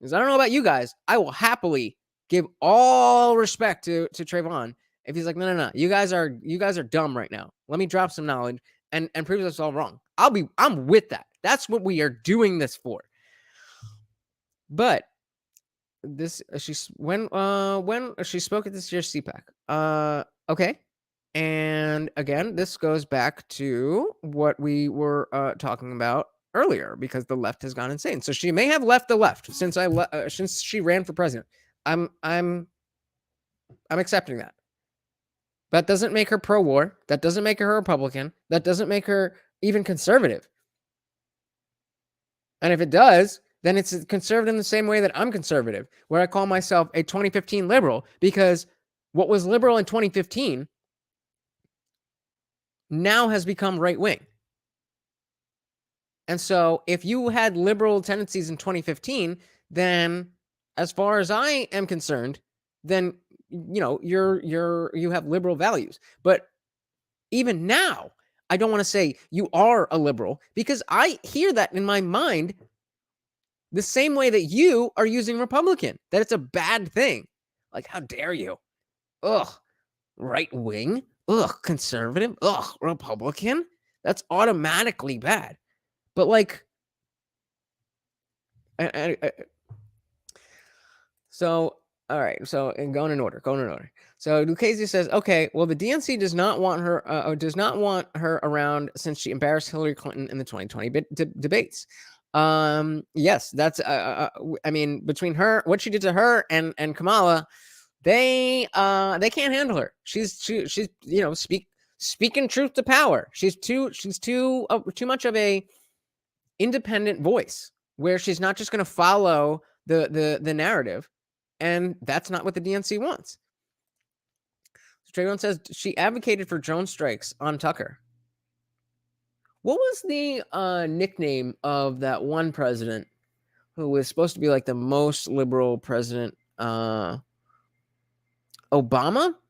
Because I don't know about you guys, I will happily give all respect to Trayvon if he's like, no, you guys are dumb right now. Let me drop some knowledge and prove us all wrong. I'm with that. That's what we are doing this for. But this when she spoke at this year's CPAC. Okay. And again, this goes back to what we were talking about earlier, because the left has gone insane. So she may have left the left since since she ran for president. I'm accepting that. That doesn't make her pro-war. That doesn't make her a Republican. That doesn't make her even conservative. And if it does, then it's conservative in the same way that I'm conservative, where I call myself a 2015 liberal, because what was liberal in 2015 now has become right-wing. And so if you had liberal tendencies in 2015, then as far as I am concerned, then you have liberal values. But even now, I don't want to say you are a liberal, because I hear that in my mind the same way that you are using Republican, that it's a bad thing. Like, how dare you? Ugh, right wing. Ugh, conservative. Ugh, Republican. That's automatically bad. But like, so all right. So and going in order. So Lucchese says, okay, well, the DNC does not want her around since she embarrassed Hillary Clinton in the 2020 debates. Yes, that's I mean, between her, what she did to her and Kamala, they can't handle her. She's speaking truth to power. She's too much of a independent voice, where she's not just going to follow the narrative, and that's not what the DNC wants. Trayvon says she advocated for drone strikes on Tucker. What was the nickname of that one president who was supposed to be like the most liberal president? Obama?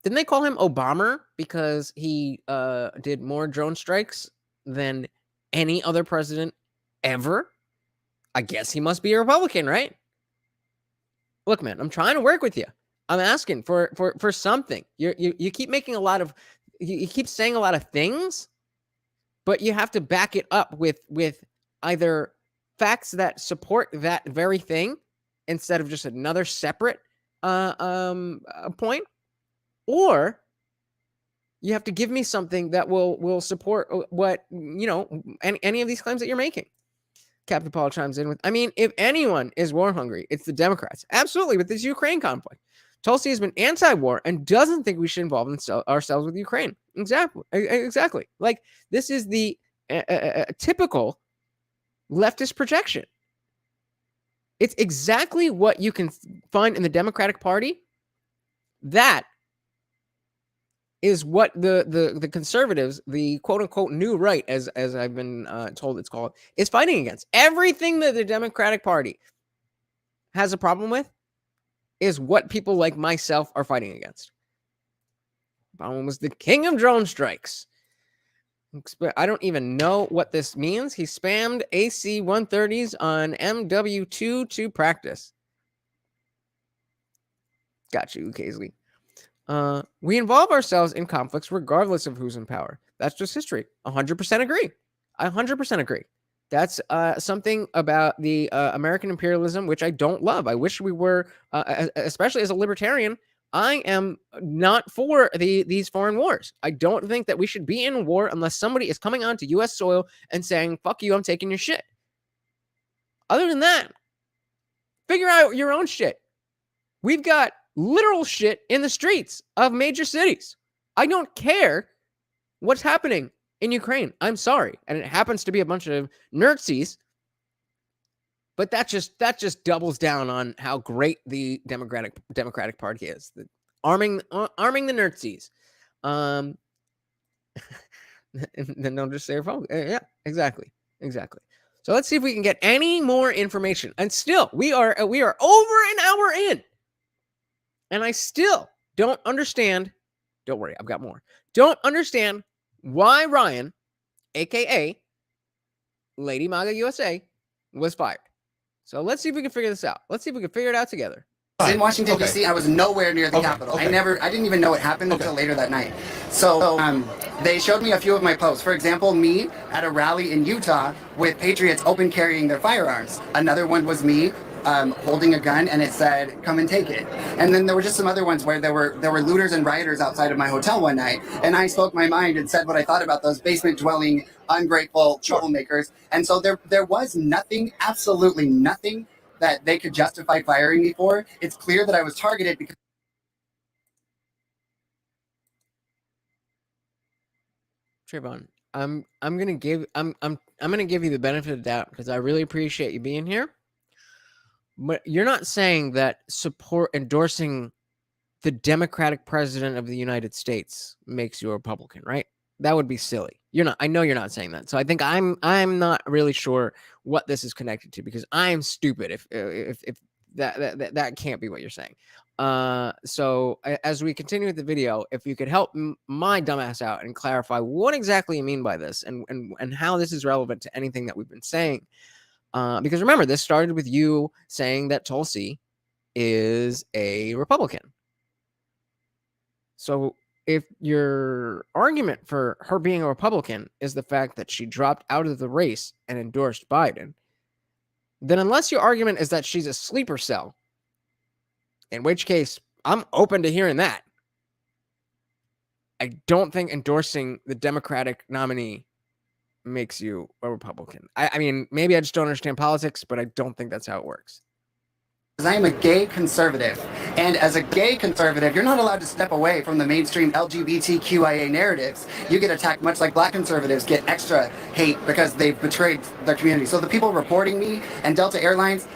Didn't they call him Obama because he did more drone strikes than any other president ever? I guess he must be a Republican, right? Look, man, I'm trying to work with you. I'm asking for something. You keep making a lot of, you keep saying a lot of things, but you have to back it up with either facts that support that very thing instead of just another separate point, or you have to give me something that will support what any of these claims that you're making. Captain Paul chimes in with, I mean, if anyone is war hungry, it's the Democrats. Absolutely, with this Ukraine conflict. Tulsi has been anti-war and doesn't think we should involve ourselves with Ukraine. Exactly. Like, this is the typical leftist projection. It's exactly what you can find in the Democratic Party. That is what the conservatives, the quote unquote new right, as I've been told it's called, is fighting against. Everything that the Democratic Party has a problem with is what people like myself are fighting against. The problem was the king of drone strikes. I don't even know what this means. He spammed AC 130s on MW2 to practice. Got you, Kaisley. We involve ourselves in conflicts regardless of who's in power. That's just history. 100% agree. I 100% agree. That's something about the American imperialism, which I don't love. I wish we were, especially as a libertarian, I am not for these foreign wars. I don't think that we should be in war unless somebody is coming onto U.S. soil and saying, fuck you, I'm taking your shit. Other than that, figure out your own shit. We've got literal shit in the streets of major cities. I don't care what's happening in Ukraine. I'm sorry. And it happens to be a bunch of Nazis. But that just doubles down on how great the Democratic Party is. Arming the Nazis. Then they'll just say, "Oh, yeah, exactly." So let's see if we can get any more information. And still, we are over an hour in, and I still don't understand. Don't worry, I've got more. Don't understand why Ryan, aka Lady MAGA USA, was fired. So let's see if we can figure this out. Let's see if we can figure it out together. In Washington, D.C., I was nowhere near the Capitol. I didn't even know it happened until later that night. So they showed me a few of my posts. For example, me at a rally in Utah with patriots open carrying their firearms. Another one was me holding a gun, and it said, "Come and take it." And then there were just some other ones where there were looters and rioters outside of my hotel one night, and I spoke my mind and said what I thought about those basement-dwelling, ungrateful troublemakers. And so there was nothing, absolutely nothing, that they could justify firing me for. It's clear that I was targeted because Trayvon, I'm gonna give you the benefit of the doubt because I really appreciate you being here. But you're not saying that endorsing the Democratic president of the United States makes you a Republican, right? That would be silly. You're not. I know you're not saying that. So I think I'm not really sure what this is connected to because I'm stupid if that can't be what you're saying. So as we continue with the video, if you could help my dumbass out and clarify what exactly you mean by this and how this is relevant to anything that we've been saying. Because remember, this started with you saying that Tulsi is a Republican. So if your argument for her being a Republican is the fact that she dropped out of the race and endorsed Biden, then unless your argument is that she's a sleeper cell, in which case I'm open to hearing that, I don't think endorsing the Democratic nominee makes you a Republican. I mean, maybe I just don't understand politics, but I don't think that's how it works. I am a gay conservative, and as a gay conservative, you're not allowed to step away from the mainstream LGBTQIA narratives. You get attacked much like black conservatives get extra hate because they've betrayed their community. So the people reporting me and Delta Airlines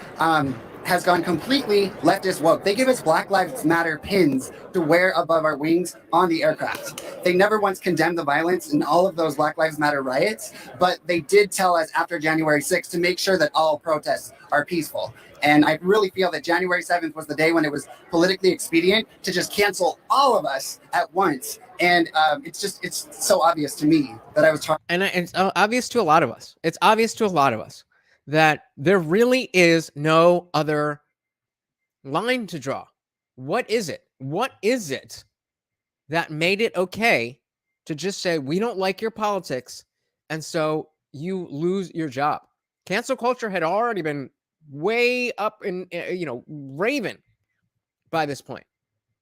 has gone completely leftist woke. They give us Black Lives Matter pins to wear above our wings on the aircraft. They never once condemned the violence in all of those Black Lives Matter riots, but they did tell us after January 6th to make sure that all protests are peaceful. And I really feel that January 7th was the day when it was politically expedient to just cancel all of us at once. And it's so obvious to me that I was trying. And it's obvious to a lot of us. It's obvious to a lot of us that there really is no other line to draw. What is it? What is it that made it okay to just say, we don't like your politics, and so you lose your job? Cancel culture had already been way up in, raving by this point.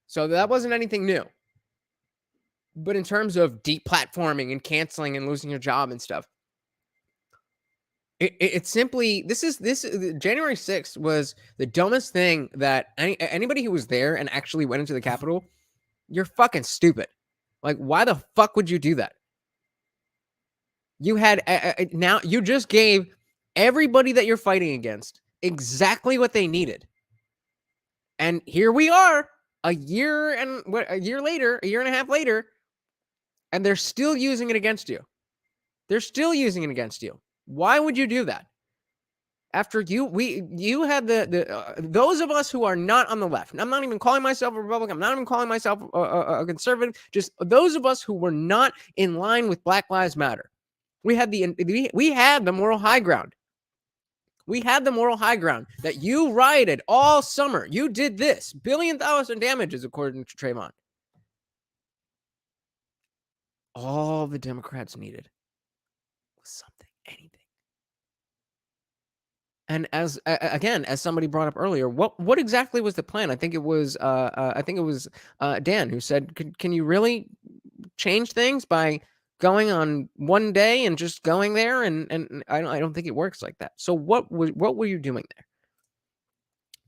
So that wasn't anything new. But in terms of deplatforming and canceling and losing your job and stuff, it's simply, this January 6th was the dumbest thing that anybody who was there and actually went into the Capitol, you're fucking stupid. Like, why the fuck would you do that? You had, now you just gave everybody that you're fighting against exactly what they needed. And here we are a year and a half later, And they're still using it against you. They're still using it against you. Why would you do that? After you had those of us who are not on the left. I'm not even calling myself a Republican. I'm not even calling myself a conservative. Just those of us who were not in line with Black Lives Matter. We had the moral high ground. We had the moral high ground that you rioted all summer. You did this. $1 billion in damages, according to Trayvon. All the Democrats needed was something, anything. And as somebody brought up earlier, what exactly was the plan? I think it was Dan who said, "Can you really change things by going on one day and just going there?" And I don't think it works like that. So what were you doing there?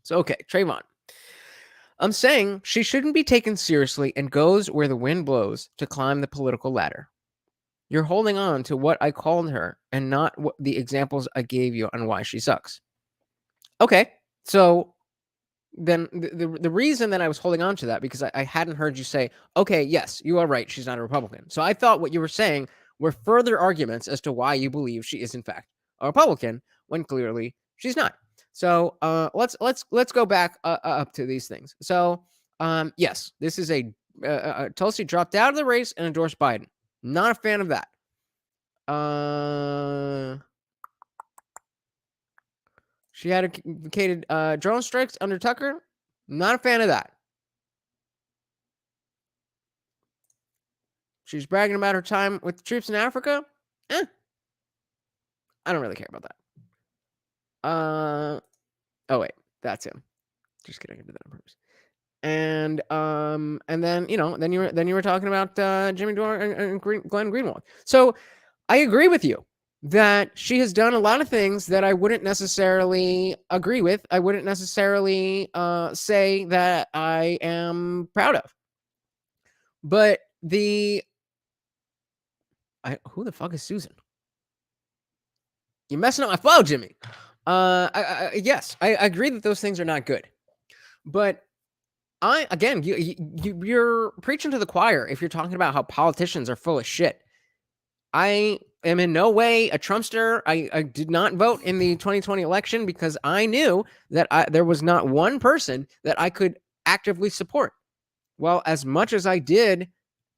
So okay, Trayvon, I'm saying she shouldn't be taken seriously and goes where the wind blows to climb the political ladder. You're holding on to what I called her and not the examples I gave you on why she sucks. Okay, so then the reason that I was holding on to that, because I hadn't heard you say, okay, yes, you are right, she's not a Republican. So I thought what you were saying were further arguments as to why you believe she is in fact a Republican, when clearly she's not. So let's go back up to these things. So yes, this is Tulsi dropped out of the race and endorsed Biden. Not a fan of that. She advocated drone strikes under Tucker. Not a fan of that. She's bragging about her time with the troops in Africa. I don't really care about that. Oh wait, that's him. Just kidding, I did that on purpose. And then you were talking about Jimmy Dore and Glenn Greenwald. So I agree with you that she has done a lot of things that I wouldn't necessarily agree with. I wouldn't necessarily say that I am proud of. But who the fuck is Susan? You're messing up my flow, Jimmy. Yes, I agree that those things are not good. But you're preaching to the choir if you're talking about how politicians are full of shit. I am in no way a Trumpster. I did not vote in the 2020 election because I knew that there was not one person that I could actively support. Well, as much as I did,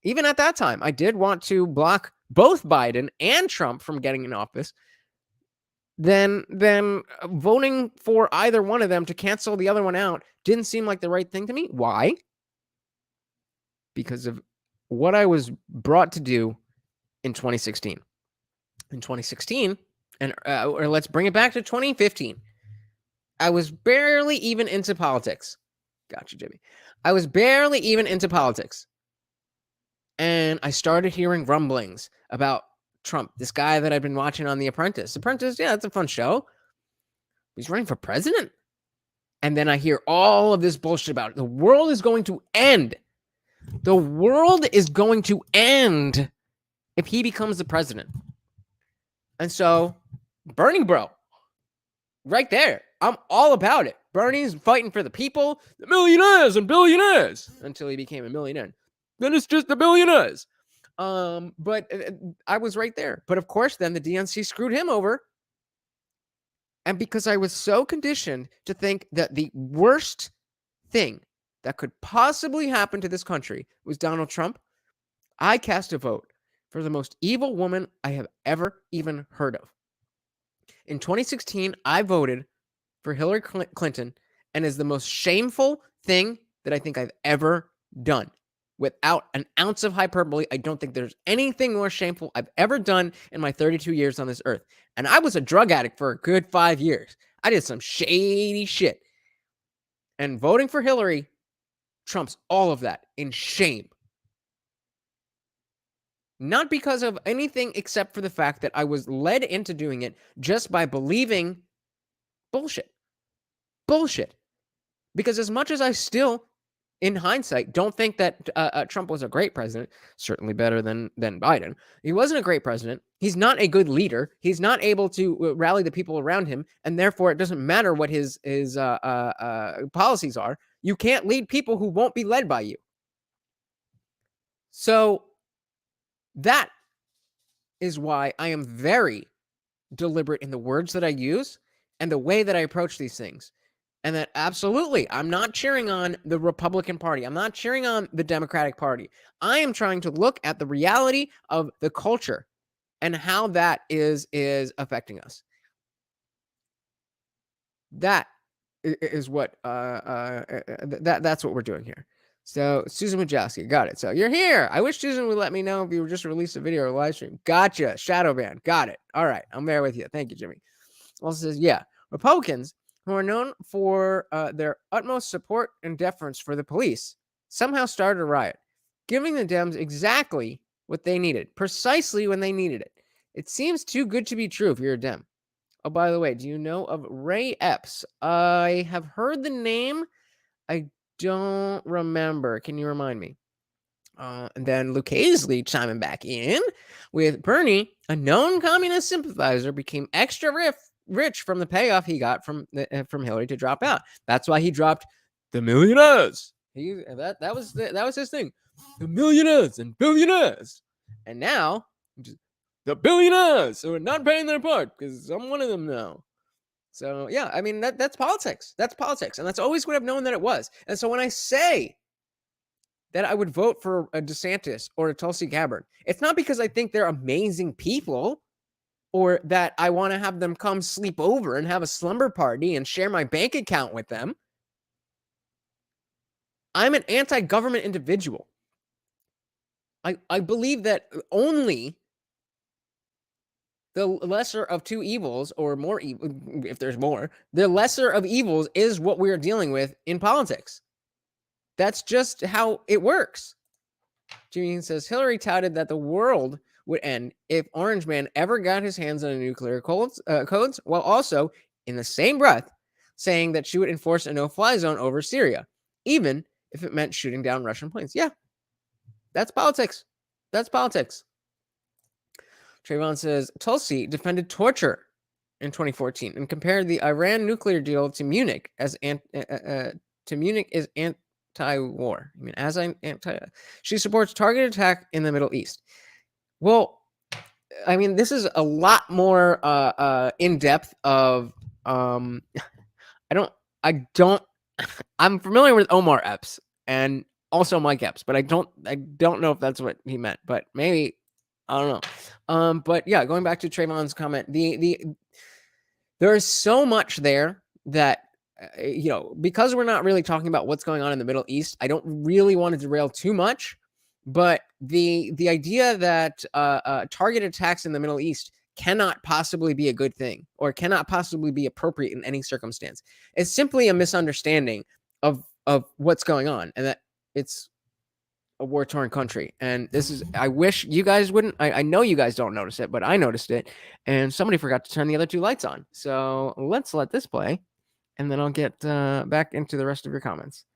even at that time, I did want to block both Biden and Trump from getting in office. Then voting for either one of them to cancel the other one out didn't seem like the right thing to me. Why? Because of what I was brought to do in 2016. In 2016, or let's bring it back to 2015, I was barely even into politics. Gotcha, Jimmy. I was barely even into politics. And I started hearing rumblings about Trump, this guy that I've been watching on The Apprentice. Apprentice, yeah, it's a fun show. He's running for president. And then I hear all of this bullshit about it. The world is going to end. The world is going to end if he becomes the president. And so, Bernie, bro, right there. I'm all about it. Bernie's fighting for the people, the millionaires and billionaires, until he became a millionaire. Then it's just the billionaires. But I was right there. But of course, then the DNC screwed him over. And because I was so conditioned to think that the worst thing that could possibly happen to this country was Donald Trump, I cast a vote for the most evil woman I have ever even heard of. In 2016, I voted for Hillary Clinton, and is the most shameful thing that I think I've ever done. Without an ounce of hyperbole, I don't think there's anything more shameful I've ever done in my 32 years on this earth. And I was a drug addict for a good 5 years. I did some shady shit. And voting for Hillary trumps all of that in shame. Not because of anything except for the fact that I was led into doing it just by believing bullshit. Bullshit. Because as much as I still, in hindsight, don't think that Trump was a great president, certainly better than Biden. He wasn't a great president. He's not a good leader. He's not able to rally the people around him, and therefore it doesn't matter what his policies are. You can't lead people who won't be led by you. So That is why I am very deliberate in the words that I use and the way that I approach these things. And that absolutely, I'm not cheering on the Republican Party. I'm not cheering on the Democratic Party. I am trying to look at the reality of the culture and how that is affecting us. That is what that's what we're doing here. So Susan Majowski, got it. So you're here. I wish Susan would let me know if you just released a video or a live stream. Gotcha. Shadow ban. Got it. All right. I'm there with you. Thank you, Jimmy. Also says, yeah, Republicans who are known for their utmost support and deference for the police somehow started a riot, giving the Dems exactly what they needed, precisely when they needed it. It seems too good to be true if you're a Dem. Oh, by the way, do you know of Ray Epps? I have heard the name. I don't remember. Can you remind me? And then Luke Hazley chiming back in with Bernie, a known communist sympathizer, became extra rich from the payoff he got from Hillary to drop out. That's why he dropped the millionaires. That was his thing, the millionaires and billionaires, and now the billionaires who are not paying their part because I'm one of them now. So yeah, I mean that's politics. That's politics, and that's always what I've known that it was. And so when I say that I would vote for a DeSantis or a Tulsi Gabbard, it's not because I think they're amazing people or that I want to have them come sleep over and have a slumber party and share my bank account with them. I'm an anti-government individual. I believe that only the lesser of two evils, or more evil, if there's more, the lesser of evils is what we're dealing with in politics. That's just how it works. Jimmy says, Hillary touted that the world would end if Orange Man ever got his hands on a nuclear codes, while also, in the same breath, saying that she would enforce a no-fly zone over Syria, even if it meant shooting down Russian planes. Yeah, that's politics. That's politics. Trayvon says, Tulsi defended torture in 2014 and compared the Iran nuclear deal to Munich as Munich is anti-war. I mean, as anti. She supports targeted attack in the Middle East. Well, I mean, this is a lot more in depth of. I'm familiar with Omar Epps and also Mike Epps, but I don't know if that's what he meant. But maybe. I don't know. But yeah, going back to Trayvon's comment, there is so much there that, because we're not really talking about what's going on in the Middle East, I don't really want to derail too much. But the idea that targeted attacks in the Middle East cannot possibly be a good thing or cannot possibly be appropriate in any circumstance. It's simply a misunderstanding of what's going on, and that it's a war-torn country. And this is, I wish you guys wouldn't, I know you guys don't notice it, but I noticed it, and somebody forgot to turn the other two lights on. So let's let this play, and then I'll get back into the rest of your comments.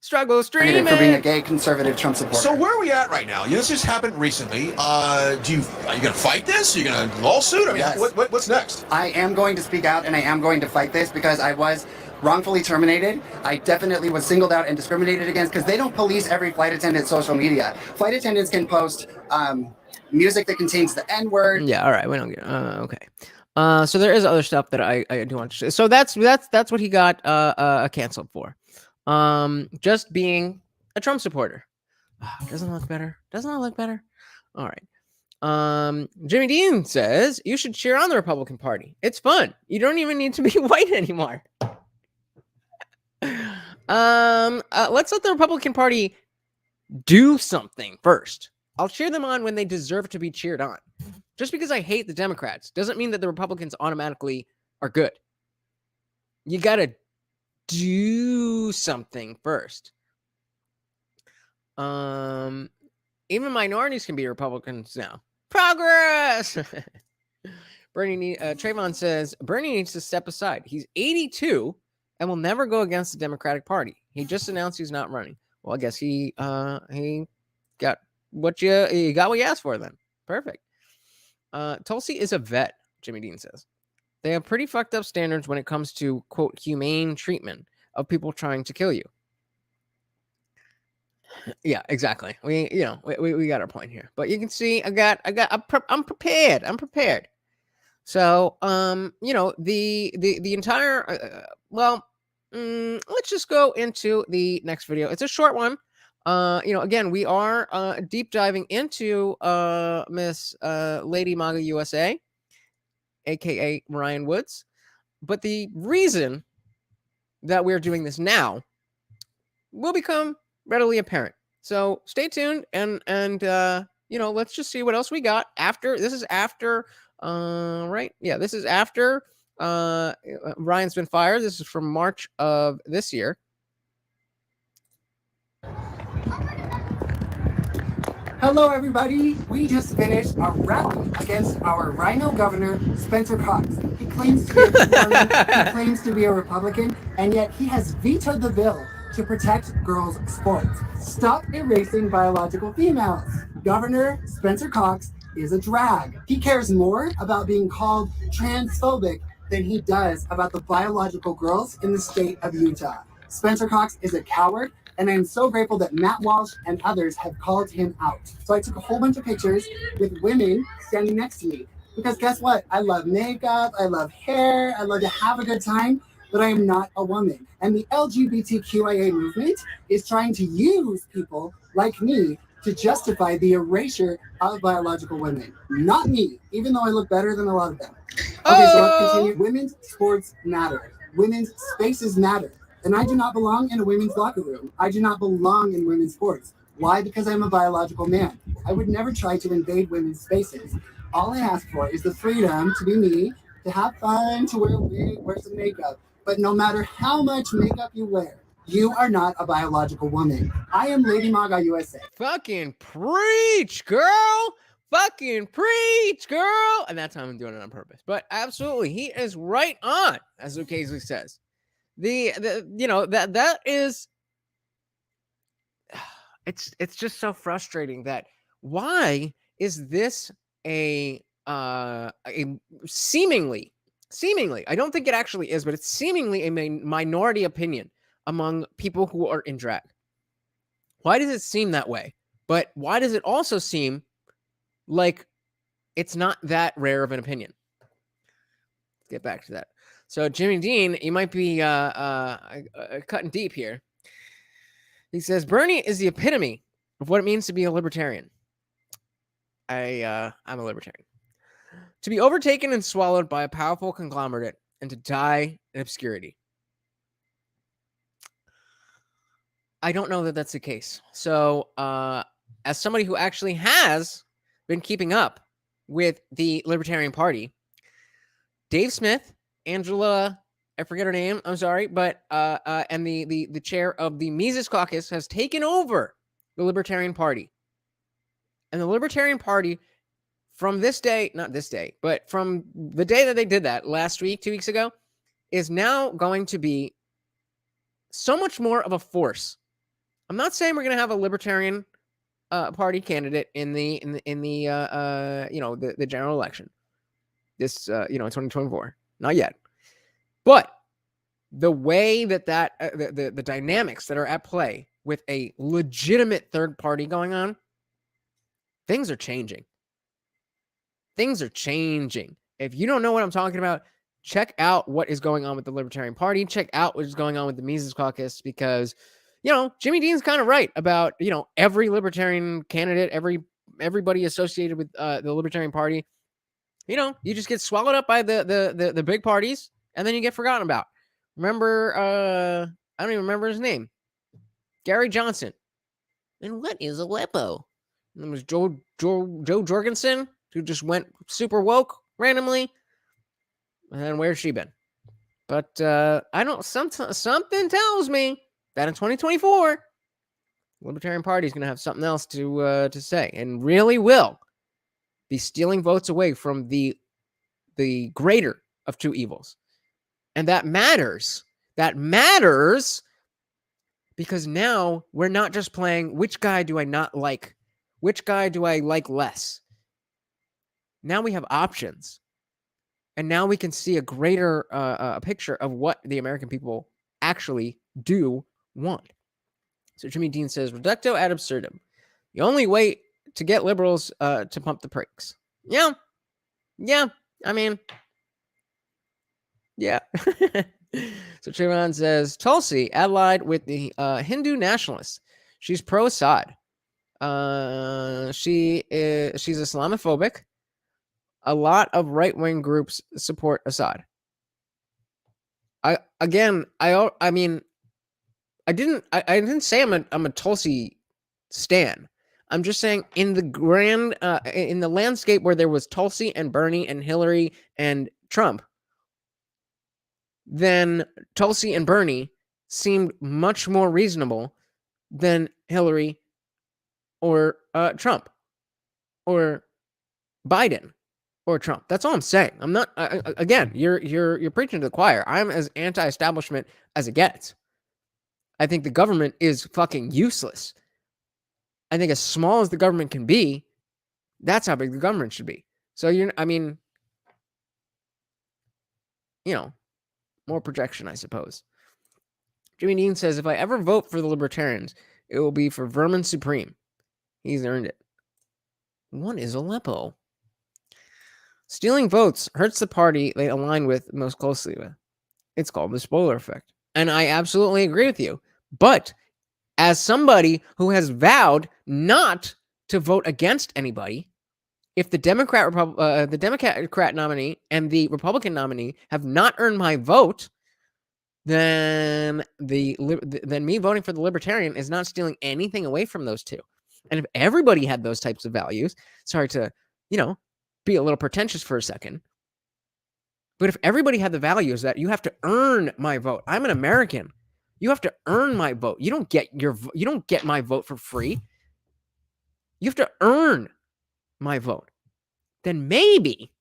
Struggle streaming for being a gay conservative Trump supporter. So where are we at right now? This just happened recently. Are you gonna fight this? Are you gonna lawsuit? I mean, yes. What's next? I am going to speak out, and I am going to fight this because I was wrongfully terminated. I definitely was singled out and discriminated against because they don't police every flight attendant's social media. Flight attendants can post music that contains the N-word. Yeah, all right, we don't get okay. So there is other stuff that I do want to say. So that's what he got canceled for. Just being a Trump supporter. Doesn't look better. Doesn't that look better? All right. Jimmy Dean says you should cheer on the Republican Party. It's fun. You don't even need to be white anymore. Let's let the Republican Party do something first. I'll cheer them on when they deserve to be cheered on. Just because I hate the Democrats doesn't mean that the Republicans automatically are good. You gotta do something first. Even minorities can be Republicans now. Progress. Trayvon says Bernie needs to step aside. He's 82 and will never go against the Democratic Party. He just announced he's not running. Well, I guess he got what you asked for then. Perfect. Tulsi is a vet, Jimmy Dean says. They have pretty fucked up standards when it comes to, quote, humane treatment of people trying to kill you. Yeah, exactly. We got our point here, but you can see I'm prepared. I'm prepared. So, the entire, let's just go into the next video. It's a short one. Again, we are deep diving into Miss Lady MAGA USA, aka Ryan Woods. But the reason that we're doing this now will become readily apparent. So stay tuned and let's just see what else we got after. This is after right? Yeah, this is after Ryan's been fired. This is from March of this year. Hello, everybody. We just finished a rally against our Rhino governor, Spencer Cox. He claims to be a conservative, he claims to be a Republican, and yet he has vetoed the bill to protect girls' sports. Stop erasing biological females. Governor Spencer Cox is a drag. He cares more about being called transphobic than he does about the biological girls in the state of Utah. Spencer Cox is a coward, and I am so grateful that Matt Walsh and others have called him out. So I took a whole bunch of pictures with women standing next to me. Because guess what? I love makeup, I love hair, I love to have a good time, but I am not a woman. And the LGBTQIA movement is trying to use people like me to justify the erasure of biological women. Not me, even though I look better than a lot of them. Okay, so let's continue. Women's sports matter. Women's spaces matter. And I do not belong in a women's locker room. I do not belong in women's sports. Why? Because I'm a biological man. I would never try to invade women's spaces. All I ask for is the freedom to be me, to have fun, to wear a wig, wear some makeup. But no matter how much makeup you wear, you are not a biological woman. I am Lady MAGA USA. Fucking preach, girl. Fucking preach, girl. And that's how I'm doing it on purpose. But absolutely, he is right on, as Lucchese says. That is, it's just so frustrating that why is this a seemingly, I don't think it actually is, but it's seemingly a minority opinion among people who are in drag. Why does it seem that way? But why does it also seem like it's not that rare of an opinion? Let's get back to that. So Jimmy Dean, you might be cutting deep here. He says Bernie is the epitome of what it means to be a libertarian. I'm a libertarian. To be overtaken and swallowed by a powerful conglomerate and to die in obscurity. I don't know that that's the case. So as somebody who actually has been keeping up with the Libertarian Party, Dave Smith, Angela, I forget her name, I'm sorry, but and the chair of the Mises Caucus has taken over the Libertarian Party. And the Libertarian Party, from this day, not this day, but from the day that they did that last week, 2 weeks ago, is now going to be so much more of a force. I'm not saying we're going to have a Libertarian Party candidate in the general election. This, 2024. Not yet. But the way that the dynamics that are at play with a legitimate third party going on, things are changing. Things are changing. If you don't know what I'm talking about, check out what is going on with the Libertarian Party. Check out what is going on with the Mises Caucus, because, Jimmy Dean's kind of right about, every Libertarian candidate, everybody associated with the Libertarian Party. You just get swallowed up by the big parties, and then you get forgotten about. Remember, I don't even remember his name. Gary Johnson. And what is Aleppo? And there was Joe Jorgensen, who just went super woke randomly. And where's she been? But I don't. Something tells me that in 2024, the Libertarian Party is going to have something else to say, and really will be stealing votes away from the greater of two evils. And that matters. That matters because now we're not just playing which guy do I not like, which guy do I like less. Now we have options. And now we can see a greater picture of what the American people actually do want. So Jimmy Dean says, reducto ad absurdum. The only way to get liberals to pump the brakes. Yeah. Yeah. I mean, yeah. So Trayvon says, Tulsi allied with the Hindu nationalists. She's pro-Assad. She's Islamophobic. A lot of right-wing groups support Assad. I mean, I didn't say I'm a Tulsi stan. I'm just saying in the landscape where there was Tulsi and Bernie and Hillary and Trump, then Tulsi and Bernie seemed much more reasonable than Hillary or Trump or Biden or Trump. That's all I'm saying. I'm not. Again, you're preaching to the choir. I'm as anti-establishment as it gets. I think the government is fucking useless. I think as small as the government can be, that's how big the government should be. So more projection, I suppose. Jimmy Dean says, if I ever vote for the Libertarians, it will be for Vermin Supreme. He's earned it. What is Aleppo? Stealing votes hurts the party they align with most closely with. It's called the spoiler effect. And I absolutely agree with you. But as somebody who has vowed not to vote against anybody, if the Democrat nominee and the Republican nominee have not earned my vote, then me voting for the Libertarian is not stealing anything away from those two. And if everybody had those types of values, sorry to, be a little pretentious for a second, but if everybody had the values that you have to earn my vote, I'm an American. You have to earn my vote. You don't get my vote for free. You have to earn my vote. Then maybe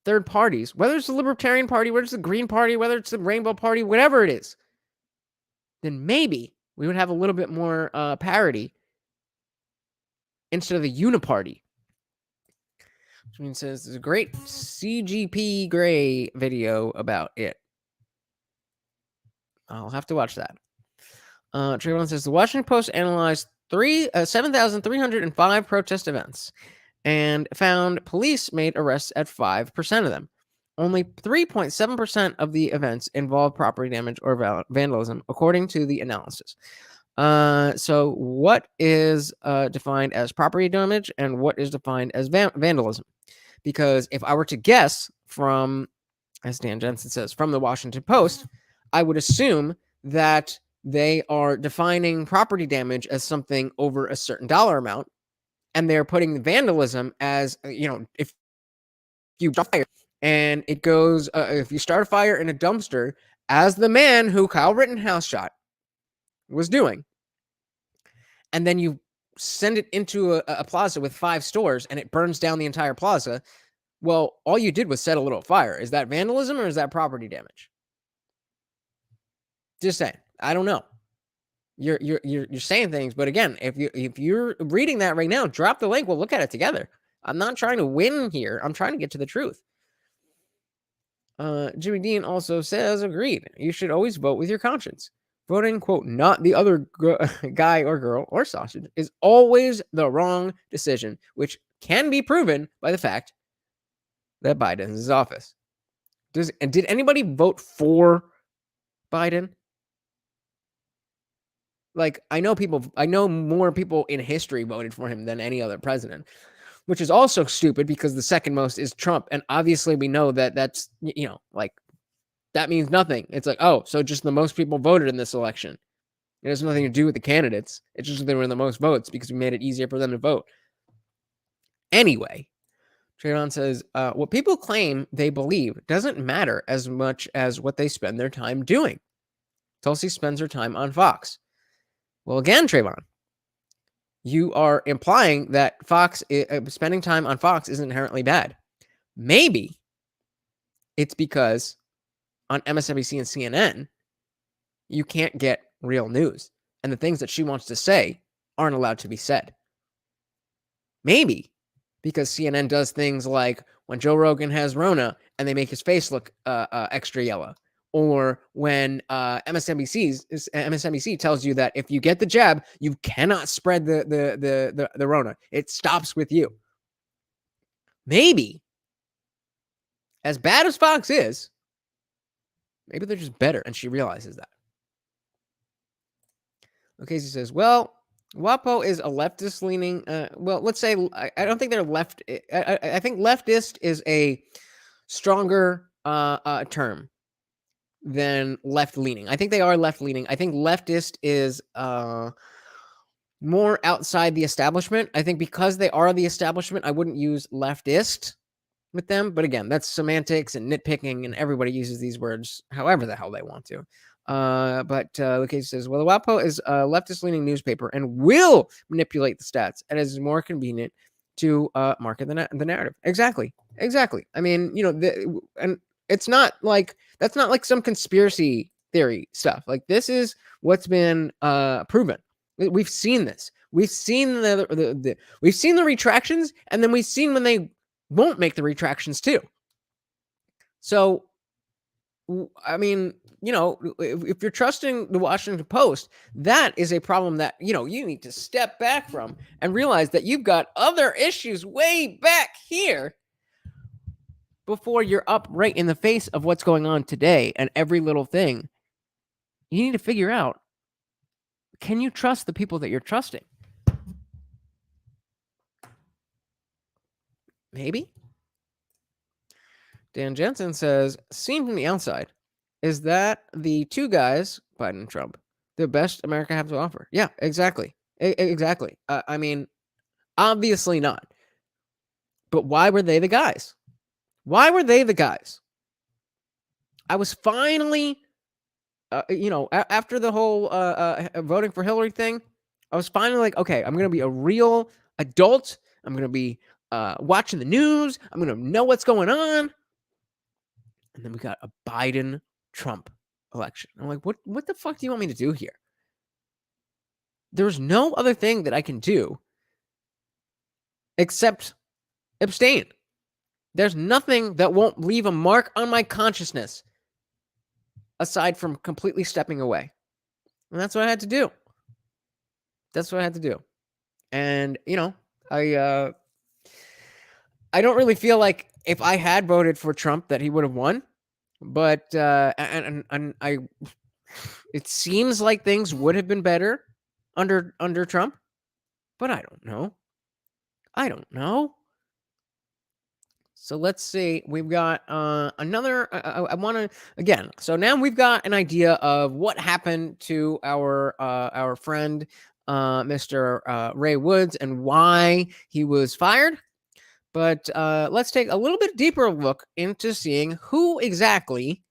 third parties, whether it's the Libertarian Party, whether it's the Green Party, whether it's the Rainbow Party, whatever it is, then maybe we would have a little bit more parity instead of the uniparty. Which means says there's a great CGP Grey video about it. I'll have to watch that. Trayvon says the Washington Post analyzed 7,305 protest events and found police made arrests at 5% of them. Only 3.7% of the events involved property damage or vandalism, according to the analysis. So what is defined as property damage and what is defined as vandalism? Because if I were to guess from, as Dan Jensen says, from the Washington Post, I would assume that they are defining property damage as something over a certain dollar amount, and they're putting the vandalism as, if you fire and it goes, if you start a fire in a dumpster, as the man who Kyle Rittenhouse shot was doing, and then you send it into a plaza with 5 stores and it burns down the entire plaza, well, all you did was set a little fire. Is that vandalism or is that property damage? Just saying. I don't know. You're saying things, but again, if you're reading that right now, drop the link. We'll look at it together. I'm not trying to win here. I'm trying to get to the truth. Jimmy Dean also says, agreed. You should always vote with your conscience. Voting, quote, not the other guy or girl or sausage is always the wrong decision, which can be proven by the fact that Biden is in his office. Did anybody vote for Biden? Like, I know more people in history voted for him than any other president, which is also stupid because the second most is Trump. And obviously we know that that's, that means nothing. It's like, oh, so just the most people voted in this election. It has nothing to do with the candidates. It's just they were the most votes because we made it easier for them to vote. Anyway, Trayvon says, what people claim they believe doesn't matter as much as what they spend their time doing. Tulsi spends her time on Fox. Well, again, Trayvon, you are implying that Fox spending time on Fox is inherently bad. Maybe it's because on MSNBC and CNN, you can't get real news. And the things that she wants to say aren't allowed to be said. Maybe because CNN does things like when Joe Rogan has Rona and they make his face look extra yellow. or when MSNBC tells you that if you get the jab, you cannot spread the Rona. It stops with you. Maybe, as bad as Fox is, maybe they're just better, and she realizes that. Okay, she says, well, WAPO is a leftist-leaning, well, let's say, I don't think they're left, I think leftist is a stronger term than left-leaning. I think they are left-leaning. I think leftist is more outside the establishment. I think because they are the establishment, I wouldn't use leftist with them. But again, that's semantics and nitpicking, and everybody uses these words however the hell they want to. But Lucas says, well, the WAPO is a leftist-leaning newspaper and will manipulate the stats, and it is more convenient to market the narrative. Exactly. I mean, and it's not like that's not like some conspiracy theory stuff. Like, this is what's been proven. We've seen this. We've seen we've seen the retractions, and then we've seen when they won't make the retractions too. So, I mean, if you're trusting the Washington Post, that is a problem that, you need to step back from and realize that you've got other issues way back here before you're up right in the face of what's going on today and every little thing. You need to figure out, can you trust the people that you're trusting? Maybe. Dan Jensen says, seen from the outside, is that the two guys, Biden and Trump, the best America has to offer? Yeah, exactly. Exactly. I mean, obviously not. But why were they the guys? Why were they the guys? I was finally, after the whole voting for Hillary thing, I was finally like, okay, I'm going to be a real adult. I'm going to be watching the news. I'm going to know what's going on. And then we got a Biden-Trump election. I'm like, what the fuck do you want me to do here? There's no other thing that I can do except abstain. There's nothing that won't leave a mark on my consciousness aside from completely stepping away. And that's what I had to do. And, I don't really feel like if I had voted for Trump that he would have won. But it seems like things would have been better under Trump. But I don't know. So let's see. We've got another. I want to again. So now we've got an idea of what happened to our friend, Mr. Ray Woods, and why he was fired. But let's take a little bit deeper look into seeing who exactly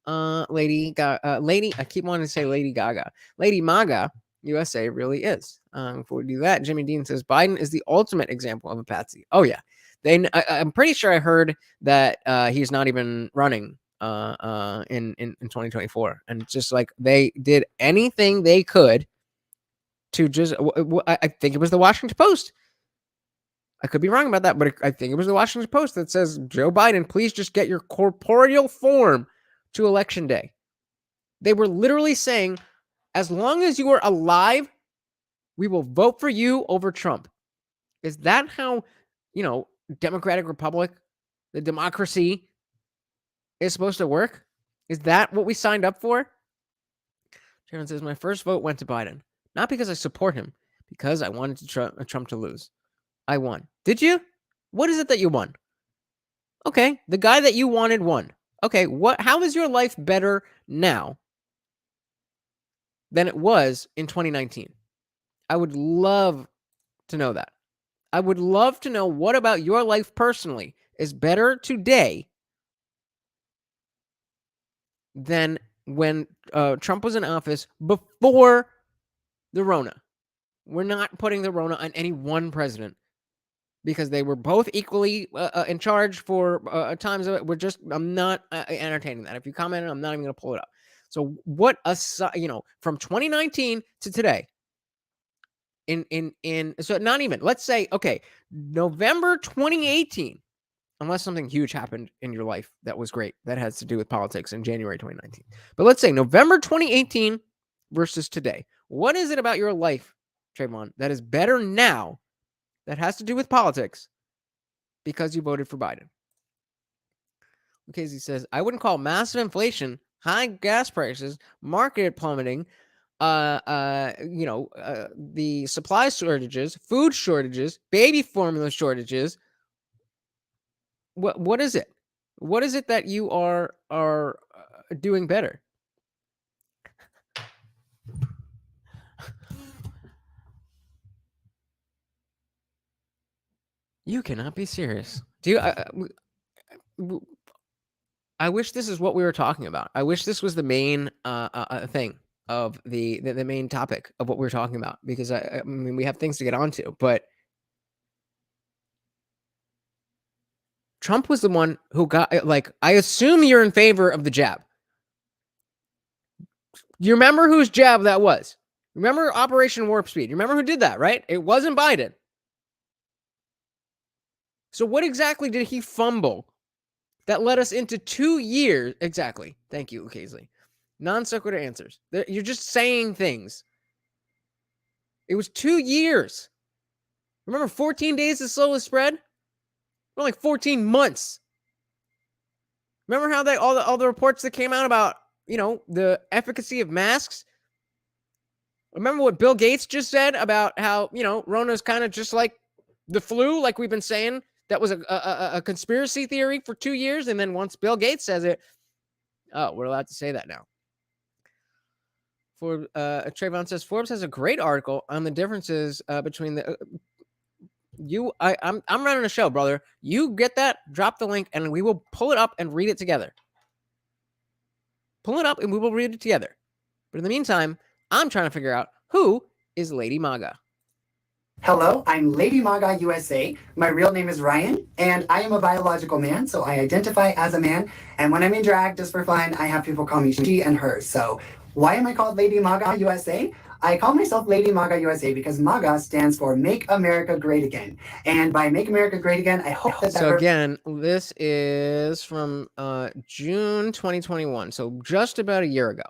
Lady I keep wanting to say Lady Gaga, Lady MAGA USA really is. Before we do that, Jimmy Dean says Biden is the ultimate example of a patsy. Oh yeah, I'm pretty sure I heard that he's not even running in 2024, and just like they did anything they could to just. I think it was the Washington Post. I could be wrong about that, but I think it was the Washington Post that says, Joe Biden, please just get your corporeal form to Election Day. They were literally saying, as long as you are alive, we will vote for you over Trump. Is that how, Democratic Republic, the democracy is supposed to work? Is that what we signed up for? Sharon says, my first vote went to Biden. Not because I support him, because I wanted Trump to lose. I won. Did you? What is it that you won? Okay, the guy that you wanted won. Okay, how is your life better now than it was in 2019? I would love to know that. I would love to know what about your life personally is better today than when Trump was in office before the Rona. We're not putting the Rona on any one president, because they were both equally in charge for times of it. I'm not entertaining that. If you comment, I'm not even going to pull it up. So from 2019 to today, so not even, let's say, okay, November 2018 unless something huge happened in your life that was great, that has to do with politics in January 2019. But let's say November 2018 versus today. What is it about your life, Trayvon, that is better now that has to do with politics because you voted for Biden? Lucchese says, I wouldn't call massive inflation, high gas prices, market plummeting, the supply shortages, food shortages, baby formula shortages. What is it? What is it that you are doing better? You cannot be serious. Do you? I wish this is what we were talking about. I wish this was the main thing of the main topic of what we were talking about, because I mean, we have things to get onto, but Trump was the one who got, like, I assume you're in favor of the jab. You remember whose jab that was? Remember Operation Warp Speed? You remember who did that, right? It wasn't Biden. So what exactly did he fumble that led us into 2 years? Exactly. Thank you, Lucchese. Non sequitur answers. You're just saying things. It was 2 years. Remember 14 days to slow the spread? More like 14 months. Remember how all the reports that came out about, the efficacy of masks? Remember what Bill Gates just said about how, Rona's kind of just like the flu, like we've been saying? That was a conspiracy theory for 2 years, and then once Bill Gates says it, oh, we're allowed to say that now. Trayvon says, Forbes has a great article on the differences between the... I'm running a show, brother. You get that, drop the link, and we will pull it up and read it together. Pull it up, and we will read it together. But in the meantime, I'm trying to figure out who is Lady MAGA. Hello, I'm Lady MAGA USA. My real name is Ryan, and I am a biological man, so I identify as a man. And when I'm in drag, just for fun, I have people call me she and her. So why am I called Lady MAGA USA? I call myself Lady MAGA USA because MAGA stands for Make America Great Again. And by Make America Great Again, I hope that... So again, this is from June 2021, so just about a year ago.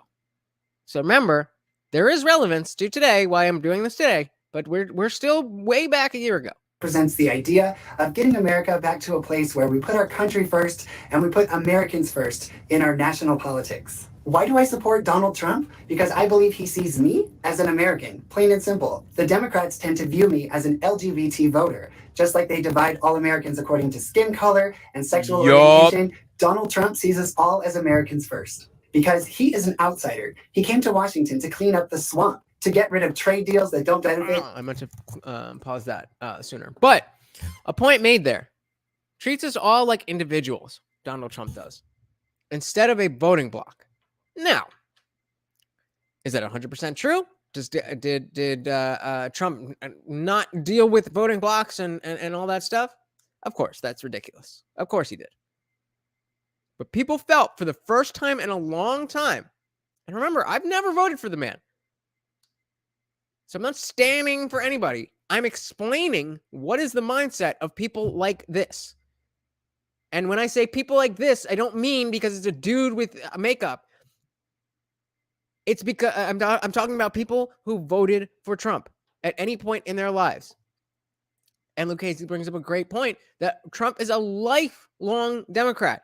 So remember, there is relevance to today, why I'm doing this today, but we're still way back a year ago. Presents the idea of getting America back to a place where we put our country first and we put Americans first in our national politics. Why do I support Donald Trump? Because I believe he sees me as an American, plain and simple. The Democrats tend to view me as an LGBT voter, just like they divide all Americans according to skin color and sexual orientation. Donald Trump sees us all as Americans first because he is an outsider. He came to Washington to clean up the swamp, to get rid of trade deals that don't benefit. I meant to pause that sooner. But a point made there. Treats us all like individuals, Donald Trump does, instead of a voting bloc. Now, is that 100% true? Did Trump not deal with voting blocs and all that stuff? Of course, that's ridiculous. Of course he did. But people felt for the first time in a long time, and remember, I've never voted for the man. So I'm not standing for anybody. I'm explaining what is the mindset of people like this. And when I say people like this, I don't mean because it's a dude with makeup. It's because I'm talking about people who voted for Trump at any point in their lives. And Lucchese brings up a great point that Trump is a lifelong Democrat.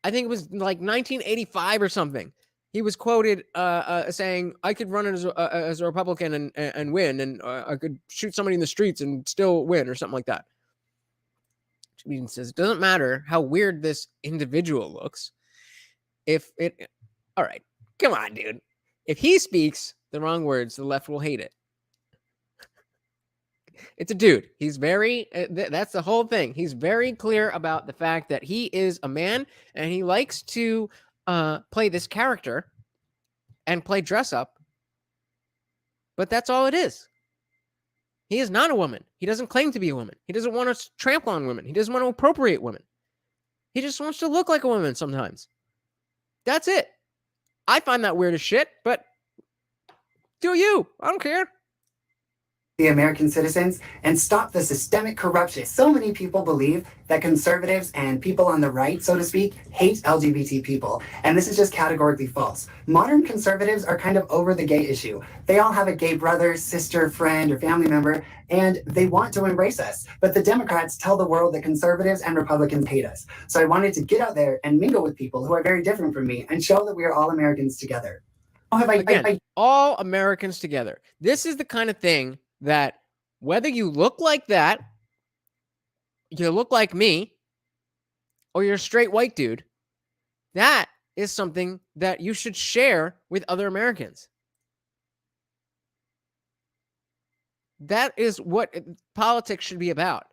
I think it was like 1985 or something. He was quoted saying, I could run as a Republican and win, and I could shoot somebody in the streets and still win, or something like that. Which means it doesn't matter how weird this individual looks. All right, come on, dude. If he speaks the wrong words, the left will hate it. It's a dude. He's very, that's the whole thing. He's very clear about the fact that he is a man, and he likes to play this character and play dress up, but that's all it is. He is not a woman. He doesn't claim to be a woman. He doesn't want to trample on women. He doesn't want to appropriate women. He just wants to look like a woman sometimes. That's it. I find that weird as shit, but do you? I don't care. the American citizens and stop the systemic corruption. So many people believe that conservatives and people on the right, so to speak, hate LGBT people. And this is just categorically false. Modern conservatives are kind of over the gay issue. They all have a gay brother, sister, friend, or family member, and they want to embrace us. But the Democrats tell the world that conservatives and Republicans hate us. So I wanted to get out there and mingle with people who are very different from me and show that we are all Americans together. Again, all Americans together. This is the kind of thing that whether you look like that, you look like me, or you're a straight white dude, that is something that you should share with other Americans. That is what politics should be about.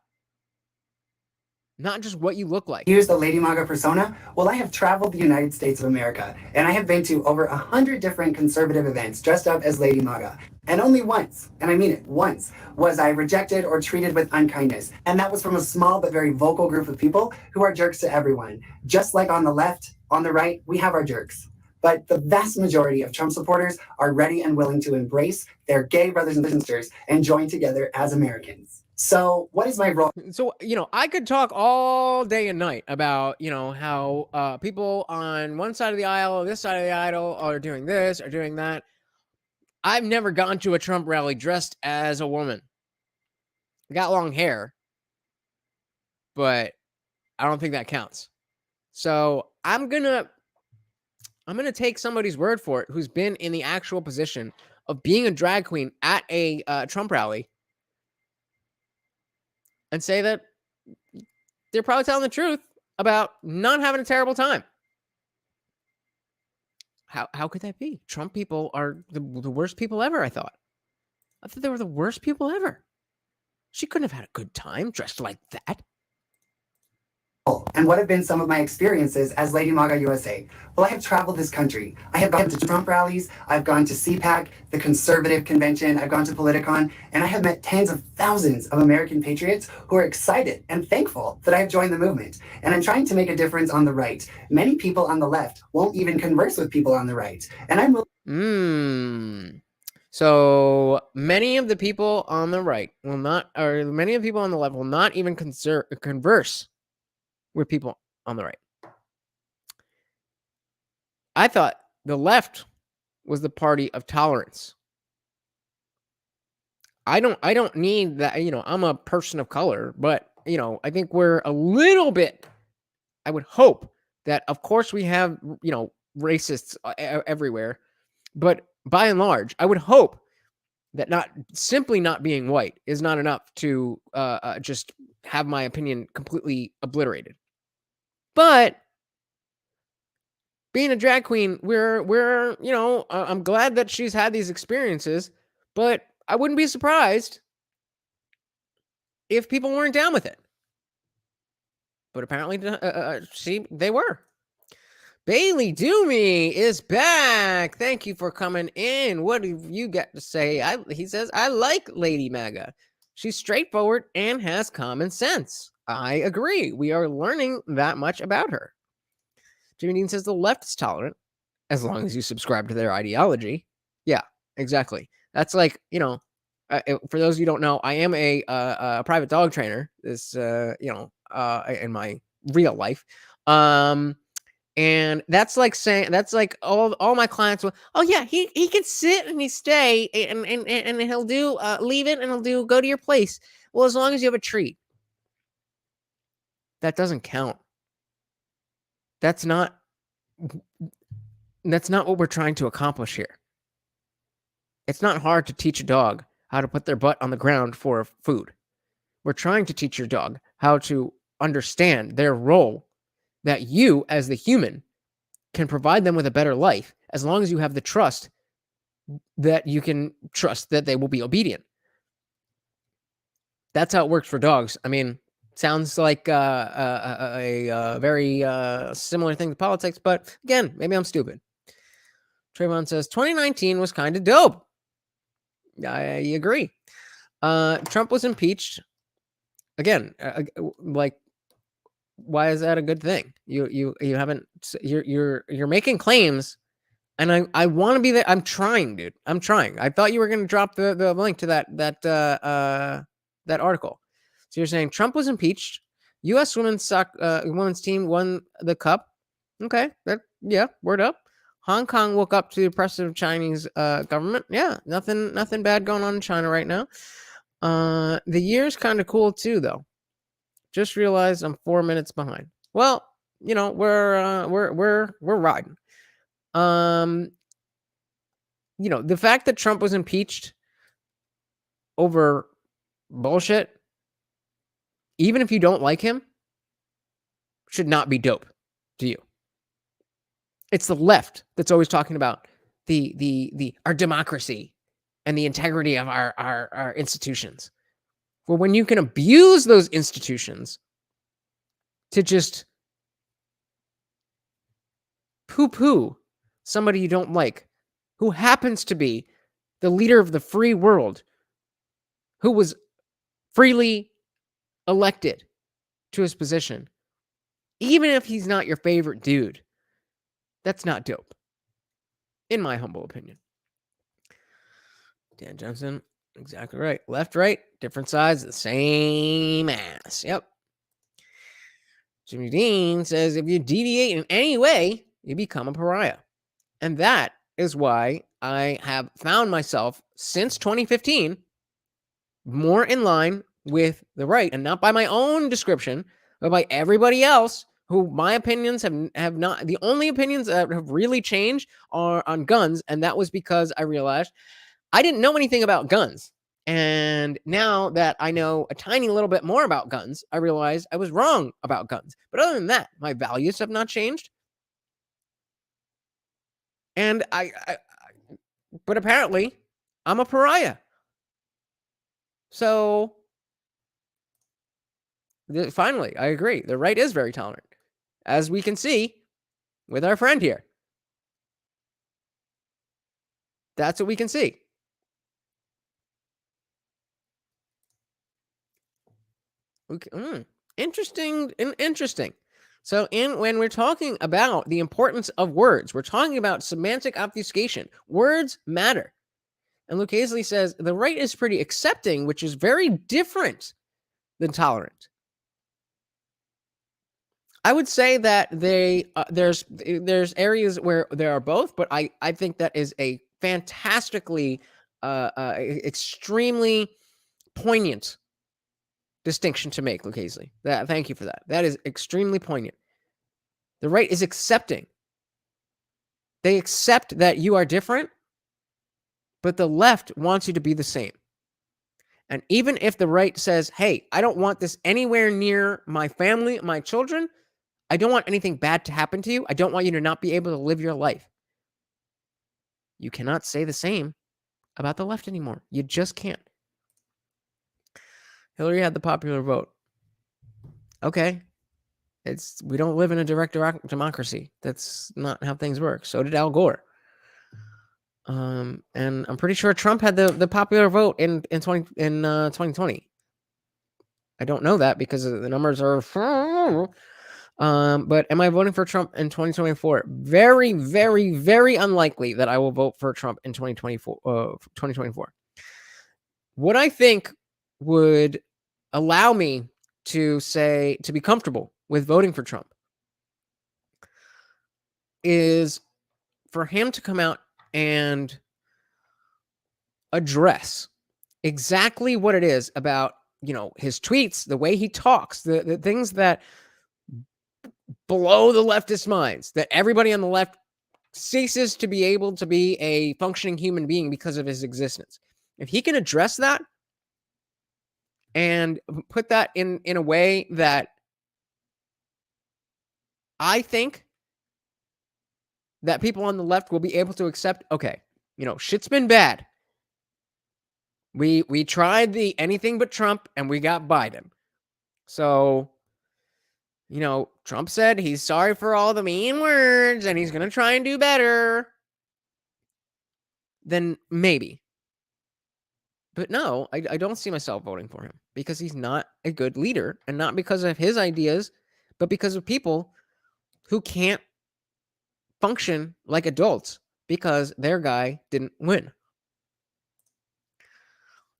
Not just what you look like. Here's the Lady MAGA persona. Well, I have traveled the United States of America, and I have been to over 100 different conservative events dressed up as Lady MAGA. And only once, and I mean it, once, was I rejected or treated with unkindness. And that was from a small but very vocal group of people who are jerks to everyone. Just like on the left, on the right, we have our jerks. But the vast majority of Trump supporters are ready and willing to embrace their gay brothers and sisters and join together as Americans. So what is my role? So, I could talk all day and night about, how people on one side of the aisle or this side of the aisle are doing this or doing that. I've never gone to a Trump rally dressed as a woman. I got long hair, but I don't think that counts. So I'm gonna take somebody's word for it who's been in the actual position of being a drag queen at a Trump rally and say that they're probably telling the truth about not having a terrible time. How could that be? Trump people are the worst people ever, I thought. I thought they were the worst people ever. She couldn't have had a good time dressed like that. And what have been some of my experiences as Lady MAGA USA? Well, I have traveled this country. I have gone to Trump rallies, I've gone to CPAC, the conservative convention, I've gone to Politicon, and I have met tens of thousands of American patriots who are excited and thankful that I have joined the movement. And I'm trying to make a difference on the right. Many people on the left won't even converse with people on the right. And I'm So many of the people on the right will not, or many of the people on the left will not even converse with people on the right. I thought the left was the party of tolerance. I don't need that, I'm a person of color, but I think we're a little bit, I would hope that of course we have, racists everywhere, but by and large, I would hope that not being white is not enough to just have my opinion completely obliterated. But being a drag queen, we're I'm glad that she's had these experiences, but I wouldn't be surprised if people weren't down with it. But apparently, they were. Bailey Doomy is back. Thank you for coming in. What do you got to say? He says, I like Lady MAGA. She's straightforward and has common sense. I agree. We are learning that much about her. Jimmy Dean says the left is tolerant as long as you subscribe to their ideology. Yeah, exactly. That's like, for those of you who don't know, I am a private dog trainer. This, in my real life. And that's like saying, that's like all my clients will, oh yeah, he can sit and he stay and he'll do, leave it and he'll do, go to your place. Well, as long as you have a treat. That doesn't count. That's not what we're trying to accomplish here. It's not hard to teach a dog how to put their butt on the ground for food. We're trying to teach your dog how to understand their role, that you, as the human, can provide them with a better life as long as you have the trust that you can trust that they will be obedient. That's how it works for dogs. I mean, sounds like a very similar thing to politics, but again, maybe I'm stupid. Trayvon says 2019 was kind of dope. I agree. Trump was impeached. Again, like, why is that a good thing? You haven't. You're making claims And I want to be there. I'm trying, dude. I'm trying. I thought you were going to drop the link to that article. So you're saying Trump was impeached. U.S. women's team won the cup. Okay, yeah, word up. Hong Kong woke up to the oppressive Chinese government. Yeah, nothing bad going on in China right now. The year's kind of cool too, though. Just realized I'm 4 minutes behind. Well, you know, we're riding. You know, the fact that Trump was impeached over bullshit, even if you don't like him, should not be dope to you. It's the left that's always talking about our democracy and the integrity of our institutions. Well, when you can abuse those institutions to just poo-poo somebody you don't like, who happens to be the leader of the free world, who was freely elected to his position, even if he's not your favorite dude, that's not dope, in my humble opinion. Dan Johnson, exactly right. Left, right, different sides, the same ass. Yep. Jimmy Dean says, if you deviate in any way, you become a pariah. And that is why I have found myself, since 2015, more in line with the right, and not by my own description, but by everybody else who my opinions have not. The only opinions that have really changed are on guns, and that was because I realized I didn't know anything about guns. And now that I know a tiny little bit more about guns, I realized I was wrong about guns. But other than that, my values have not changed. And but apparently, I'm a pariah. So, finally, I agree. The right is very tolerant, as we can see with our friend here. That's what we can see. Okay. Interesting. So, when we're talking about the importance of words, we're talking about semantic obfuscation. Words matter. And Lucchese says the right is pretty accepting, which is very different than tolerant. I would say that there's areas where there are both, but I think that is a fantastically, extremely poignant distinction to make, Lucchese. Thank you for that. That is extremely poignant. The right is accepting. They accept that you are different, but the left wants you to be the same. And even if the right says, hey, I don't want this anywhere near my family, my children, I don't want anything bad to happen to you, I don't want you to not be able to live your life, you cannot say the same about the left anymore. You just can't. Hillary had the popular vote. Okay. We don't live in a direct democracy. That's not how things work. So did Al Gore. And I'm pretty sure Trump had the popular vote in 2020. I don't know that because the numbers are. But am I voting for Trump in 2024? Very, very, very unlikely that I will vote for Trump in 2024. What I think would allow me to be comfortable with voting for Trump is for him to come out and address exactly what it is about, his tweets, the way he talks, the things that blow the leftist minds, that everybody on the left ceases to be able to be a functioning human being because of his existence. If he can address that and put that in a way that I think that people on the left will be able to accept, okay, shit's been bad. We tried the anything but Trump and we got Biden. So, Trump said he's sorry for all the mean words and he's going to try and do better. Then maybe. But no, I don't see myself voting for him because he's not a good leader, and not because of his ideas, but because of people who can't function like adults because their guy didn't win.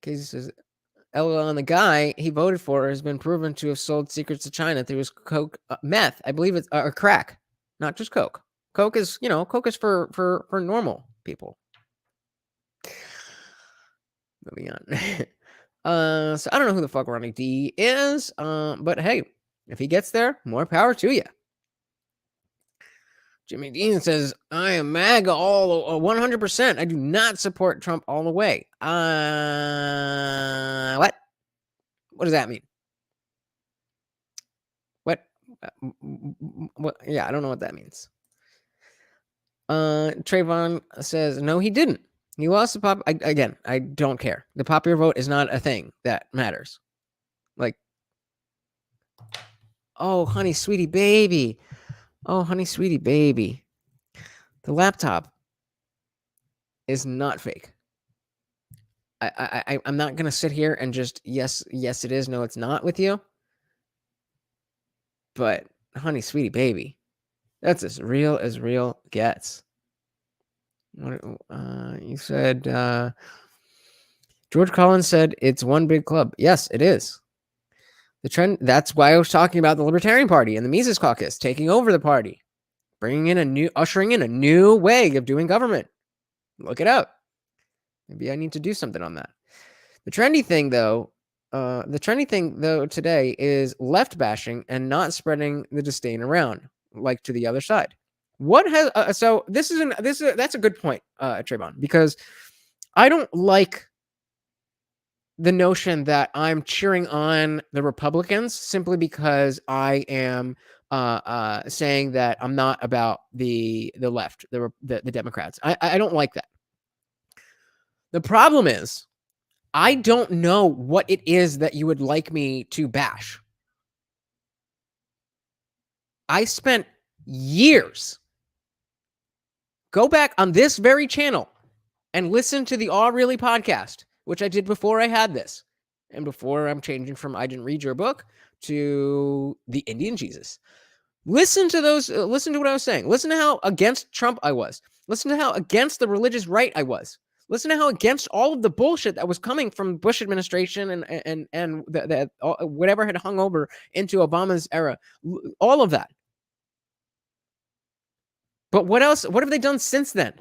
Casey says, LOL, and the guy he voted for has been proven to have sold secrets to China through his coke, meth. I believe it's or crack, not just coke. Coke is, coke is for normal people. Moving on. So I don't know who the fuck Ronnie D is, but hey, if he gets there, more power to you. Jimmy Dean says, I am MAGA all 100%. I do not support Trump all the way. What? What does that mean? What? What? Yeah, I don't know what that means. Trayvon says, no, he didn't. He lost the again, I don't care. The popular vote is not a thing that matters. Like, oh, honey, sweetie baby. Oh, honey, sweetie baby. The laptop is not fake. I'm not going to sit here and just, yes, it is. No, it's not with you. But, honey, sweetie baby, that's as real gets. What you said, George Collins said it's one big club. Yes, it is. The trend, that's why I was talking about the Libertarian Party and the Mises Caucus taking over the party, ushering in a new way of doing government. Look it up. Maybe I need to do something on that. The trendy thing though today is left bashing and not spreading the disdain around, like to the other side. What has so that's a good point, Trayvon, because I don't like the notion that I'm cheering on the Republicans simply because I am saying that I'm not about the left, the Democrats. I don't like that. The problem is, I don't know what it is that you would like me to bash. I spent years. Go back on this very channel and listen to the Aw Really podcast, which I did before I had this. And before I'm changing from I Didn't Read Your Book to the Indian Jesus. Listen to those. Listen to what I was saying. Listen to how against Trump I was. Listen to how against the religious right I was. Listen to how against all of the bullshit that was coming from Bush administration and whatever had hung over into Obama's era. All of that. But what else? What have they done since then?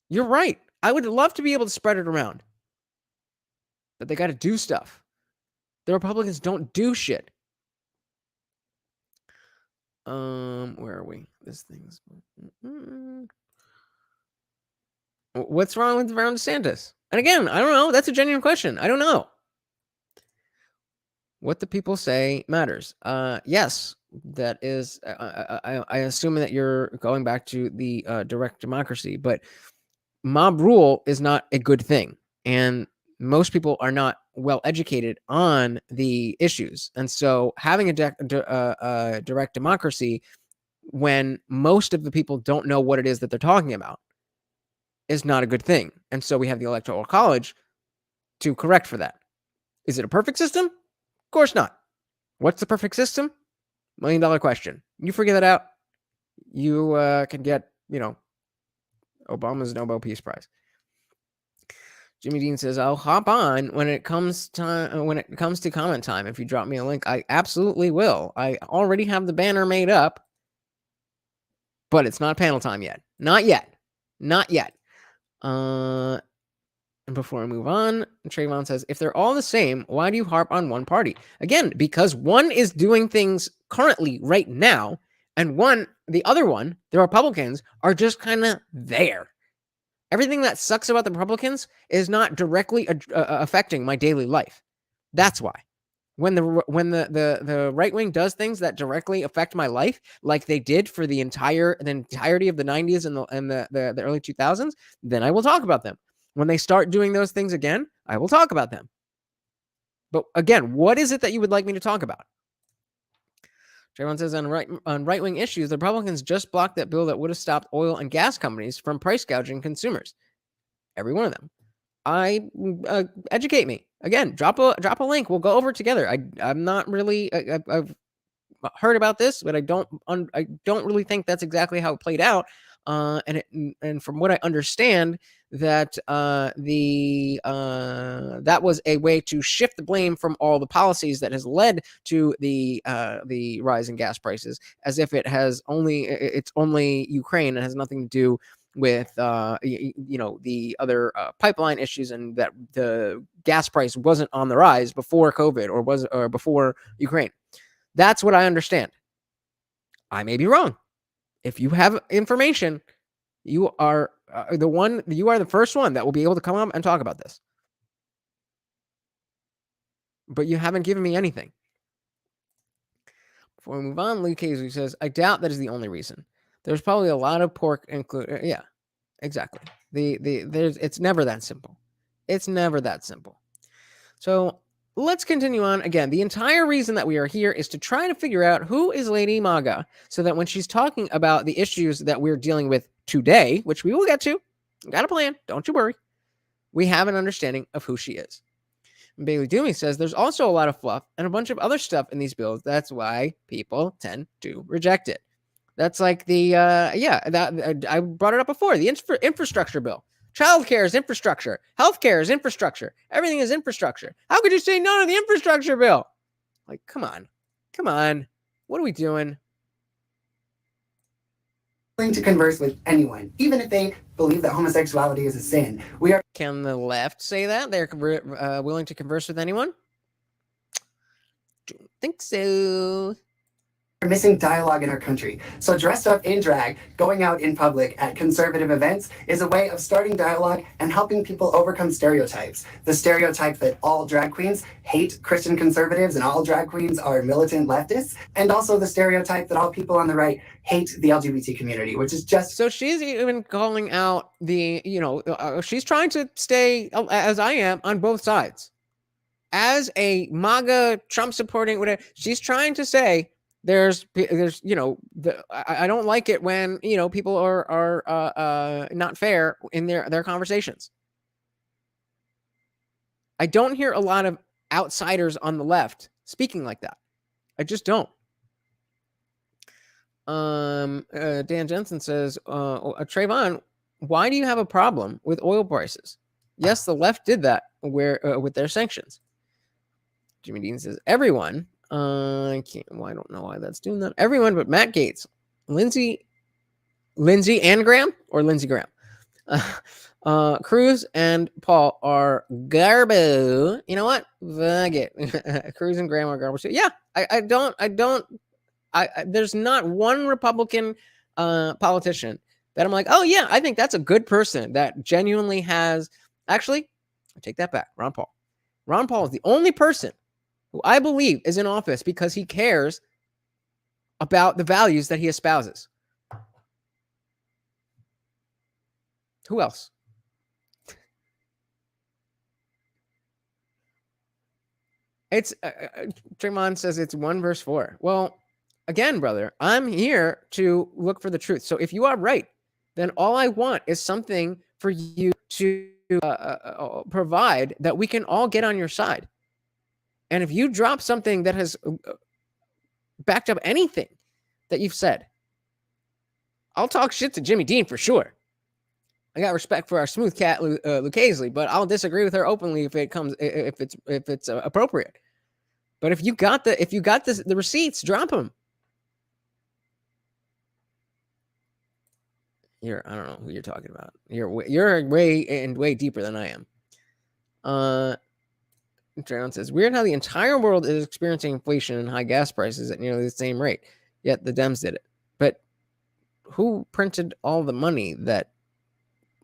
You're right. I would love to be able to spread it around. But they got to do stuff. The Republicans don't do shit. Where are we? This thing's... What's wrong with Ron DeSantis? And again, I don't know. That's a genuine question. I don't know. What the people say matters. Yes, that is... I assume that you're going back to the direct democracy, but mob rule is not a good thing. And most people are not well educated on the issues. And so having a direct democracy when most of the people don't know what it is that they're talking about is not a good thing. And so we have the Electoral College to correct for that. Is it a perfect system? Of course not. What's the perfect system? $1 million question. You figure that out, you can get, Obama's Nobel Peace Prize. Jimmy Dean says, I'll hop on when it comes to comment time. If you drop me a link, I absolutely will. I already have the banner made up, but it's not panel time yet. Not yet. And before I move on, Trayvon says, if they're all the same, why do you harp on one party? Again, because one is doing things currently right now, and the other one, the Republicans, are just kind of there. Everything that sucks about the Republicans is not directly affecting my daily life. That's why. When the right wing does things that directly affect my life, like they did for the entirety of the 90s and the early 2000s, then I will talk about them. When they start doing those things again, I will talk about them. But again, what is it that you would like me to talk about? Trayvon says on right-wing issues, the Republicans just blocked that bill that would have stopped oil and gas companies from price gouging consumers. Every one of them. Educate me. Again, drop a link. We'll go over it together. I'm not really... I've heard about this, but I don't really think that's exactly how it played out. And from what I understand, that that was a way to shift the blame from all the policies that has led to the rise in gas prices, as if it's only Ukraine and has nothing to do with the other pipeline issues, and that the gas price wasn't on the rise before COVID or before Ukraine. That's what I understand. I may be wrong. If you have information, you are the first one that will be able to come up and talk about this. But you haven't given me anything. Before we move on, Luke Casey says, I doubt that is the only reason. There's probably a lot of pork included. Yeah, exactly. It's never that simple. It's never that simple. So let's continue on. Again, the entire reason that we are here is to try to figure out who is Lady MAGA, so that when she's talking about the issues that we're dealing with today, which we will get to, got a plan, don't you worry, we have an understanding of who she is. And Bailey Doomy says there's also a lot of fluff and a bunch of other stuff in these bills. That's why people tend to reject it. That's like I brought it up before, the infrastructure bill. Childcare is infrastructure. Healthcare is infrastructure. Everything is infrastructure. How could you say no to the infrastructure bill? Like, come on. What are we doing? Willing to converse with anyone, even if they believe that homosexuality is a sin. Can the left say that they're willing to converse with anyone? Don't think so. Missing dialogue in our country. So dressed up in drag, going out in public at conservative events is a way of starting dialogue and helping people overcome stereotypes. The stereotype that all drag queens hate Christian conservatives and all drag queens are militant leftists, and also the stereotype that all people on the right hate the LGBT community, which is just... So she's even calling out she's trying to stay, as I am, on both sides. As a MAGA, Trump supporting, whatever, she's trying to say, There's I don't like it when people are not fair in their conversations. I don't hear a lot of outsiders on the left speaking like that. I just don't. Dan Jensen says, Trayvon, why do you have a problem with oil prices? Yes, the left did that with their sanctions. Jimmy Dean says, everyone. I don't know why that's doing that. Everyone but Matt Gaetz, Lindsey and Graham, or Lindsey Graham, Cruz and Paul are garbo. You know what? Fuck it. Cruz and Graham are garbage. Yeah, there's not one Republican politician that I'm like, oh yeah, I think that's a good person that genuinely has. Actually, I take that back. Ron Paul. Ron Paul is the only person who I believe is in office because he cares about the values that he espouses. Who else? It's Tremont says it's 1 verse 4. Well, again, brother, I'm here to look for the truth. So if you are right, then all I want is something for you to provide that we can all get on your side. And if you drop something that has backed up anything that you've said, I'll talk shit to Jimmy Dean for sure. I got respect for our smooth cat, Lucchese, but I'll disagree with her openly if it's appropriate. But if you got the receipts, drop them. I don't know who you're talking about. You're way deeper than I am. Drown says, weird how the entire world is experiencing inflation and high gas prices at nearly the same rate, yet the Dems did it. But who printed all the money that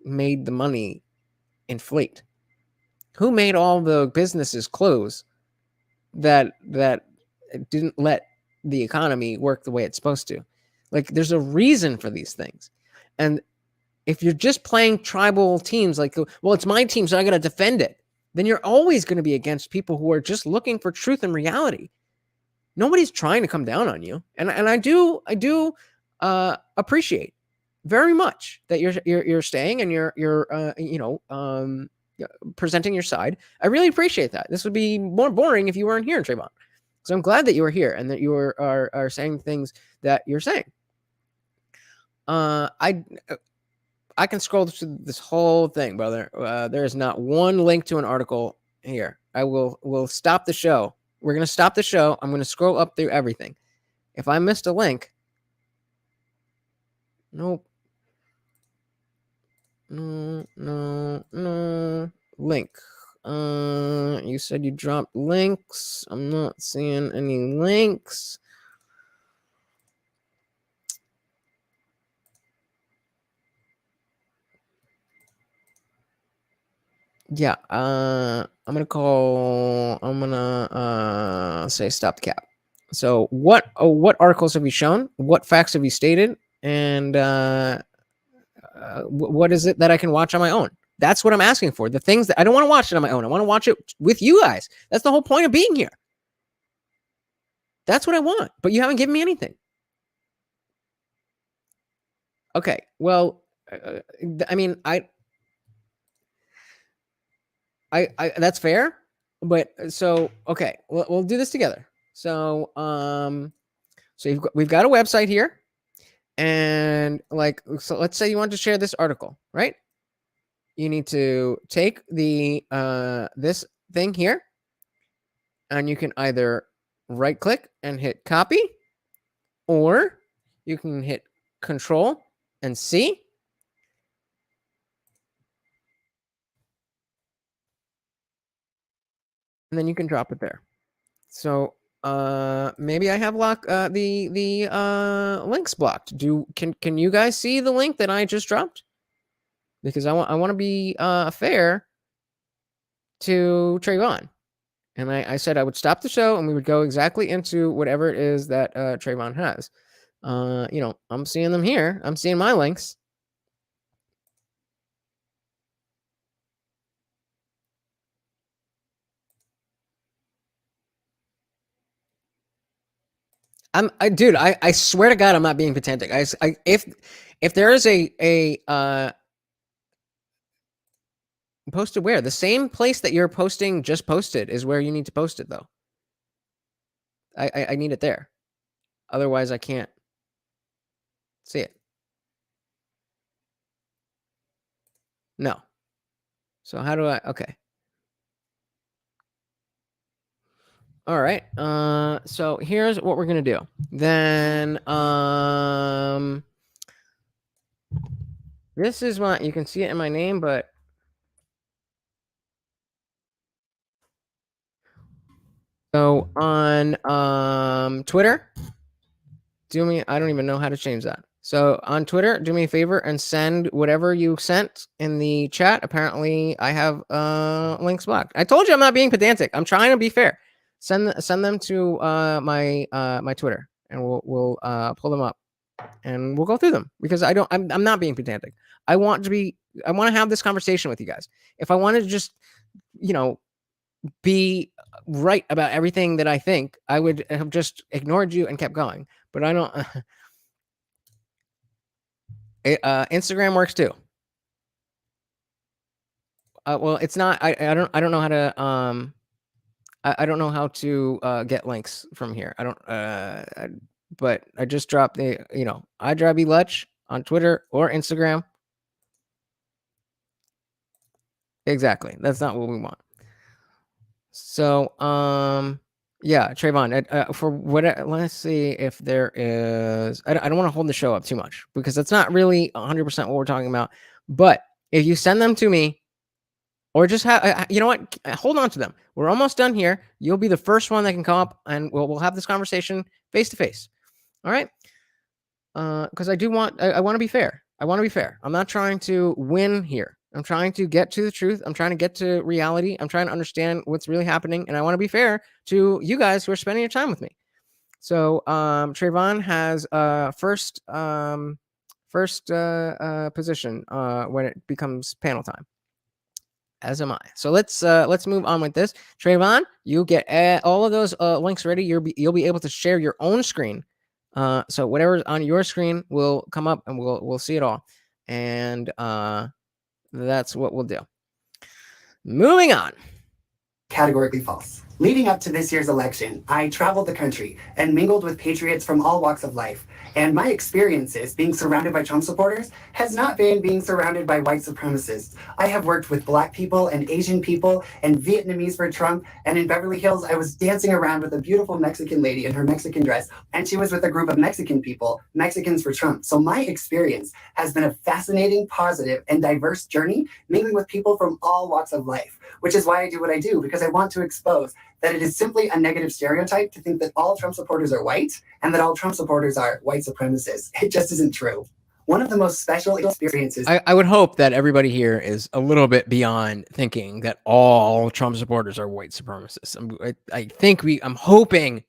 made the money inflate? Who made all the businesses close that didn't let the economy work the way it's supposed to? Like, there's a reason for these things. And if you're just playing tribal teams, like, well, it's my team, so I got to defend it, then you're always going to be against people who are just looking for truth and reality. Nobody's trying to come down on you. And I do appreciate very much that you're staying and you're presenting your side. I really appreciate that. This would be more boring if you weren't here, Trayvon. So I'm glad that you are here and that you are saying things that you're saying. I can scroll through this whole thing, brother. There is not one link to an article here. We'll stop the show. We're gonna stop the show. I'm gonna scroll up through everything. If I missed a link, nope. No link. You said you dropped links. I'm not seeing any links. Yeah, I'm gonna say stop the cap. So what articles have you shown? What facts have you stated? And what is it that I can watch on my own? That's what I'm asking for. The things that I don't want to watch it on my own. I want to watch it with you guys. That's the whole point of being here. That's what I want. But you haven't given me anything. Okay. Well, I mean, I that's fair. But so okay, we'll do this together. So so we've got a website here, and like, so let's say you want to share this article, right? You need to take the this thing here, and you can either right click and hit copy, or you can hit Control and C. And then you can drop it there. So maybe I have the links blocked. Can you guys see the link that I just dropped? Because I want to be fair to Trayvon. And I said I would stop the show and we would go exactly into whatever it is that Trayvon has. You know, I'm seeing them here. I'm seeing my links. Dude, I swear to God, I'm not being pedantic. If there is a posted where? The same place that you're posting just posted is where you need to post it, though. I need it there. Otherwise, I can't see it. No. So how do I? Okay. All right. So here's what we're gonna do. Then this is what you can see it in my name, but so on Twitter, I don't even know how to change that. So on Twitter, do me a favor and send whatever you sent in the chat. Apparently, I have links blocked. I told you I'm not being pedantic. I'm trying to be fair. Send them to my Twitter, and we'll pull them up, and we'll go through them because I'm not being pedantic. I want to have this conversation with you guys. If I wanted to just, you know, be right about everything that I think, I would have just ignored you and kept going. But I don't. Instagram works too. Well, it's not. I don't know how to. I don't know how to get links from here. I don't. But I just dropped the IDRYBlutch on Twitter or Instagram. Exactly. That's not what we want. So yeah, Trayvon, for what? Let's see if there is. I don't want to hold the show up too much because that's not really 100% what we're talking about. But if you send them to me, or just have, you know what? Hold on to them. We're almost done here. You'll be the first one that can come up, and we'll have this conversation face to face. All right? Because I want to be fair. I want to be fair. I'm not trying to win here. I'm trying to get to the truth. I'm trying to get to reality. I'm trying to understand what's really happening, and I want to be fair to you guys who are spending your time with me. So Trayvon has first position when it becomes panel time. As am I. So let's move on with this. Trayvon, you get all of those links ready. You'll be able to share your own screen. So whatever's on your screen will come up, and we'll see it all. And that's what we'll do. Moving on. Categorically false. Leading up to this year's election, I traveled the country and mingled with patriots from all walks of life. And my experiences being surrounded by Trump supporters has not been being surrounded by white supremacists. I have worked with Black people and Asian people and Vietnamese for Trump. And in Beverly Hills, I was dancing around with a beautiful Mexican lady in her Mexican dress. And she was with a group of Mexican people, Mexicans for Trump. So my experience has been a fascinating, positive, and diverse journey, mingling with people from all walks of life, which is why I do what I do, because I want to expose that it is simply a negative stereotype to think that all Trump supporters are white and that all Trump supporters are white supremacists. It just isn't true. One of the most special experiences. I would hope that everybody here is a little bit beyond thinking that all Trump supporters are white supremacists. I'm hoping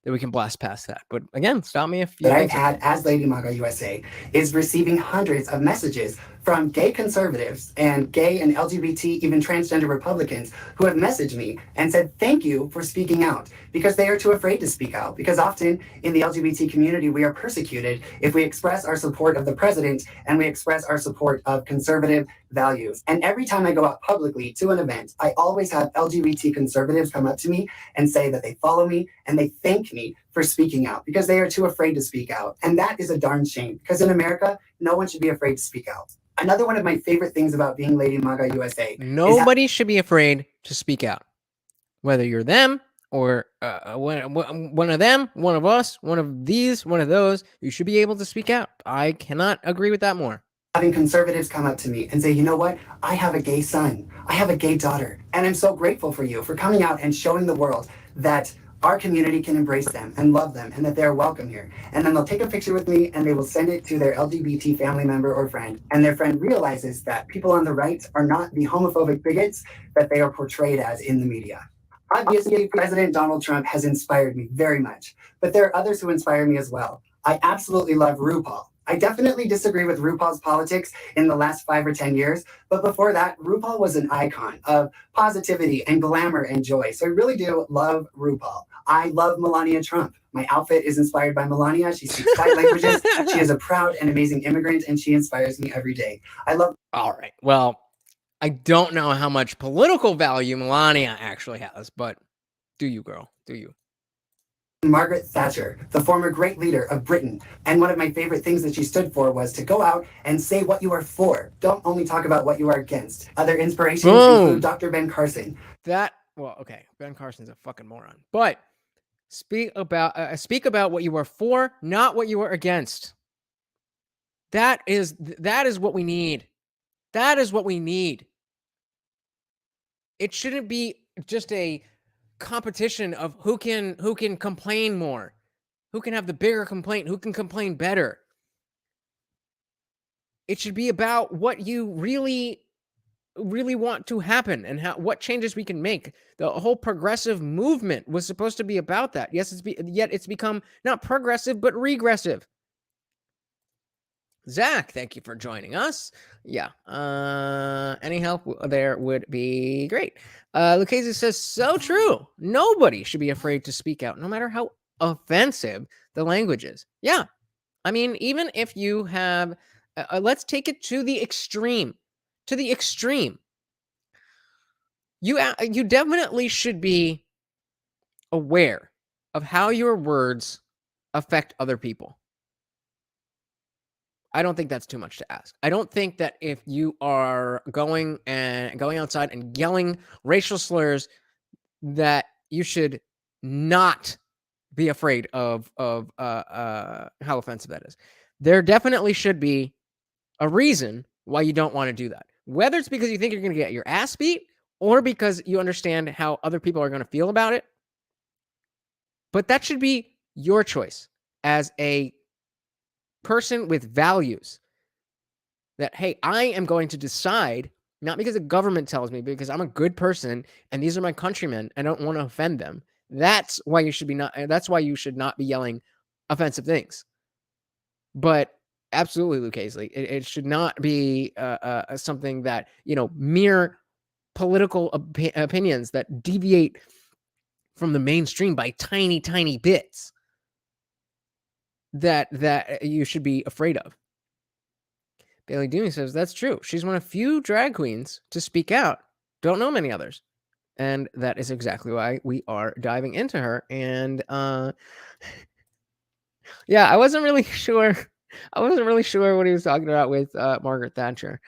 that we can blast past that. But again, stop me if you that I've think had as Lady MAGA USA is receiving hundreds of messages from gay conservatives and gay and LGBT, even transgender Republicans who have messaged me and said, thank you for speaking out, because they are too afraid to speak out. Because often in the LGBT community, we are persecuted if we express our support of the president and we express our support of conservative values. And every time I go out publicly to an event, I always have LGBT conservatives come up to me and say that they follow me and they thank me for speaking out because they are too afraid to speak out. And that is a darn shame, because in America, no one should be afraid to speak out. Another one of my favorite things about being Lady MAGA USA. Nobody should be afraid to speak out, whether you're them or one of them, one of us, one of these, one of those. You should be able to speak out. I cannot agree with that more. Having conservatives come up to me and say, you know what? I have a gay son. I have a gay daughter. And I'm so grateful for you for coming out and showing the world that our community can embrace them and love them and that they're welcome here. And then they'll take a picture with me and they will send it to their LGBT family member or friend. And their friend realizes that people on the right are not the homophobic bigots that they are portrayed as in the media. Obviously, President Donald Trump has inspired me very much, but there are others who inspire me as well. I absolutely love RuPaul. I definitely disagree with RuPaul's politics in the last 5 or 10 years, but before that, RuPaul was an icon of positivity and glamour and joy. So I really do love RuPaul. I love Melania Trump. My outfit is inspired by Melania. She speaks 5 languages. She is a proud and amazing immigrant, and she inspires me every day. I love. All right. Well, I don't know how much political value Melania actually has, but do you, girl? Do you? Margaret Thatcher, the former great leader of Britain. And one of my favorite things that she stood for was to go out and say what you are for. Don't only talk about what you are against. Other inspirations include Dr. Ben Carson. Well, okay, Ben Carson's a fucking moron. But speak about what you are for, not what you are against. That is what we need. That is what we need. It shouldn't be just a competition of who can complain more, who can have the bigger complaint, who can complain better. It should be about what you really want to happen and what changes we can make. The whole progressive movement was supposed to be about that. Yes, yet it's become not progressive but regressive. Zach, thank you for joining us. Yeah. Any help there would be great. Lucchese says, so true. Nobody should be afraid to speak out, no matter how offensive the language is. Yeah. I mean, even if you have, let's take it to the extreme. To the extreme. You definitely should be aware of how your words affect other people. I don't think that's too much to ask. I don't think that if you are going outside and yelling racial slurs, that you should not be afraid of how offensive that is. There definitely should be a reason why you don't want to do that. Whether it's because you think you're going to get your ass beat or because you understand how other people are going to feel about it. But that should be your choice as a person with values, that, hey, I am going to decide, not because the government tells me, because I'm a good person and these are my countrymen, I don't want to offend them. That's why you should not be yelling offensive things. But absolutely, Lucchese, it should not be something that, mere political opinions that deviate from the mainstream by tiny, tiny bits that you should be afraid of. Bailey Dooney says, that's true. She's one of few drag queens to speak out. Don't know many others. And that is exactly why we are diving into her. And yeah, I wasn't really sure. I wasn't really sure what he was talking about with Margaret Thatcher.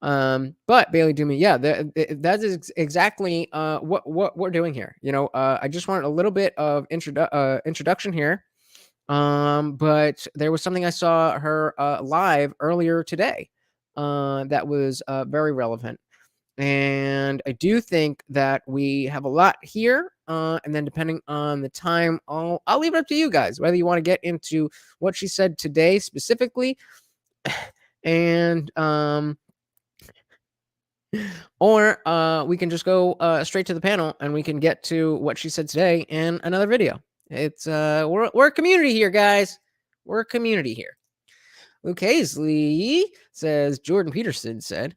But Bailey Doomy, yeah, that is exactly what we're doing here. You know, I just wanted a little bit of introduction here. But there was something I saw her live earlier today that was very relevant. And I do think that we have a lot here. And then depending on the time, I'll leave it up to you guys, whether you want to get into what she said today specifically. And or we can just go straight to the panel and we can get to what she said today in another video. It's we're a community here, guys. We're a community here. Luke Hazley says Jordan Peterson said,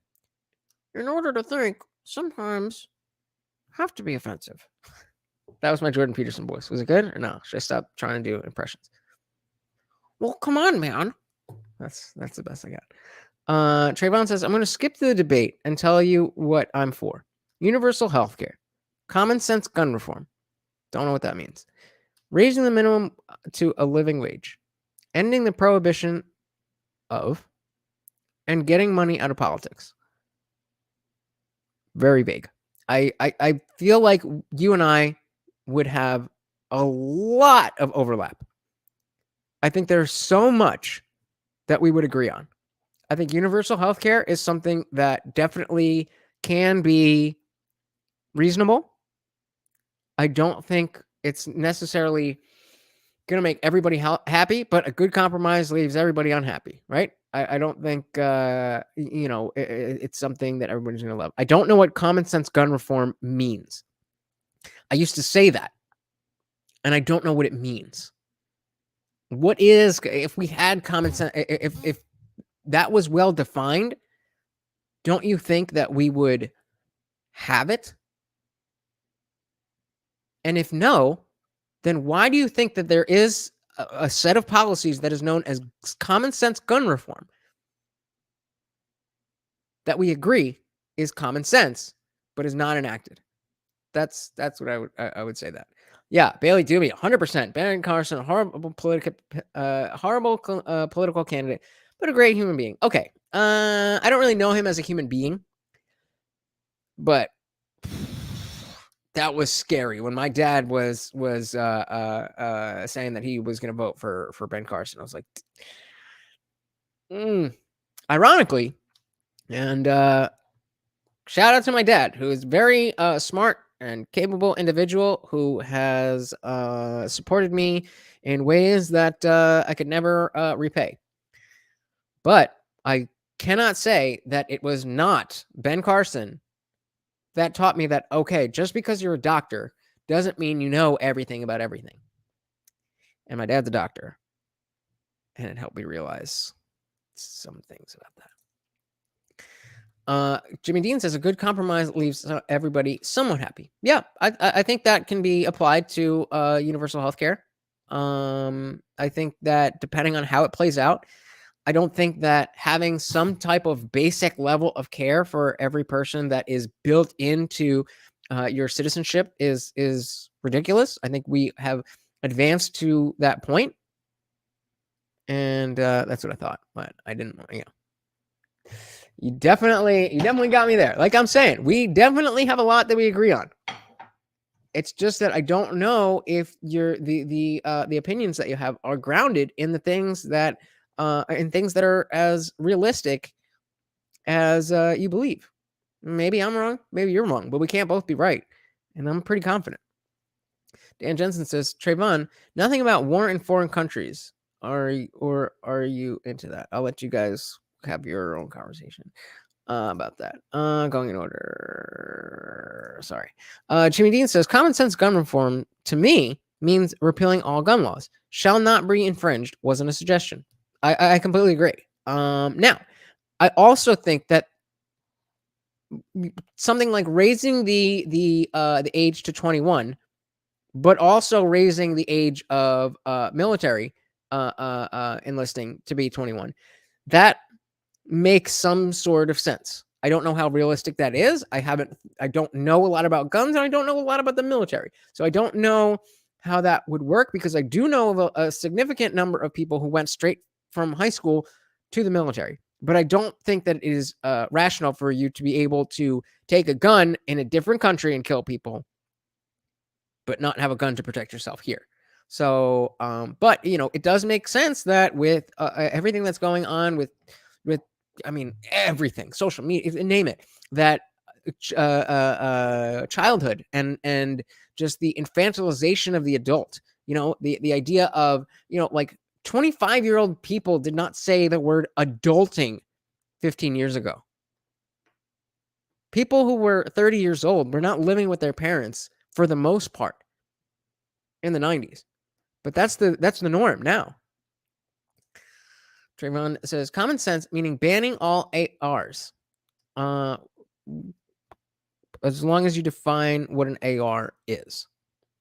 in order to think, sometimes have to be offensive. That was my Jordan Peterson voice. Was it good or no? Should I stop trying to do impressions? Well, come on, man. That's the best I got. Trayvon says, I'm going to skip the debate and tell you what I'm for. Universal health care. Common sense gun reform. Don't know what that means. Raising the minimum to a living wage. Ending the prohibition of. And getting money out of politics. Very vague. I feel like you and I would have a lot of overlap. I think there's so much that we would agree on. I think universal healthcare is something that definitely can be reasonable. I don't think it's necessarily going to make everybody happy, but a good compromise leaves everybody unhappy, right? I don't think, it's something that everybody's going to love. I don't know what common sense gun reform means. I used to say that, and I don't know what it means. What is, if we had common sense, if that was well defined, don't you think that we would have it? And if no, then why do you think that there is a set of policies that is known as common sense gun reform that we agree is common sense, but is not enacted? That's what I would say that. Yeah, Bailey Doomy, 100%. Ben Carson, horrible political candidate, but a great human being. Okay, I don't really know him as a human being, but that was scary when my dad was saying that he was going to vote for Ben Carson. I was like, ironically, and shout out to my dad, who is very smart and capable individual who has supported me in ways that I could never repay. But I cannot say that it was not Ben Carson that taught me that, okay, just because you're a doctor doesn't mean you know everything about everything. And my dad's a doctor. And it helped me realize some things about that. Jimmy Dean says a good compromise leaves everybody somewhat happy. Yeah, I think that can be applied to universal health care. I think that depending on how it plays out, I don't think that having some type of basic level of care for every person that is built into your citizenship is ridiculous. I think we have advanced to that point, and that's what I thought. But I didn't. You definitely got me there. Like I'm saying, we definitely have a lot that we agree on. It's just that I don't know if the opinions that you have are grounded in the things that. And things that are as realistic as you believe. Maybe I'm wrong, maybe you're wrong, but we can't both be right. And I'm pretty confident. Dan Jensen says, Trayvon, nothing about war in foreign countries. Are you into that? I'll let you guys have your own conversation about that. Going in order. Sorry. Jimmy Dean says, common sense gun reform to me means repealing all gun laws. Shall not be infringed wasn't a suggestion. I completely agree. Now, I also think that something like raising the age to 21, but also raising the age of military enlisting to be 21, that makes some sort of sense. I don't know how realistic that is. I don't know a lot about guns, and I don't know a lot about the military. So I don't know how that would work, because I do know of a significant number of people who went straight from high school to the military. But I don't think that it is rational for you to be able to take a gun in a different country and kill people, but not have a gun to protect yourself here. So, but it does make sense that with everything that's going on with, I mean, everything, social media, name it, that childhood and just the infantilization of the adult. The idea of like 25-year-old people did not say the word adulting 15 years ago. People who were 30 years old were not living with their parents for the most part in the 90s. But that's the norm now. Trayvon says common sense, meaning banning all ARs. As long as you define what an AR is.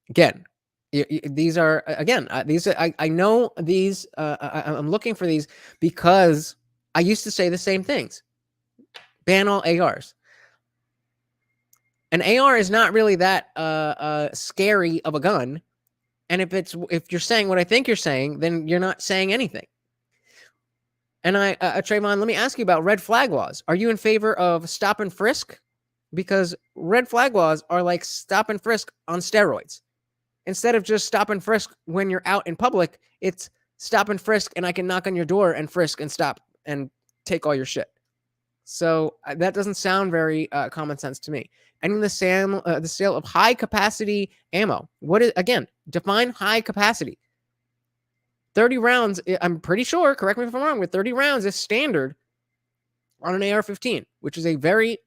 Again, these are I know these. I'm looking for these because I used to say the same things. Ban all ARs. An AR is not really that scary of a gun. And if you're saying what I think you're saying, then you're not saying anything. And Trayvon, let me ask you about red flag laws. Are you in favor of stop and frisk? Because red flag laws are like stop and frisk on steroids. Instead of just stop and frisk when you're out in public, it's stop and frisk, and I can knock on your door and frisk and stop and take all your shit. So that doesn't sound very common sense to me. And the sale of high capacity ammo. What is, again, define high capacity. 30 rounds, I'm pretty sure, correct me if I'm wrong, with 30 rounds is standard on an AR-15, which is a very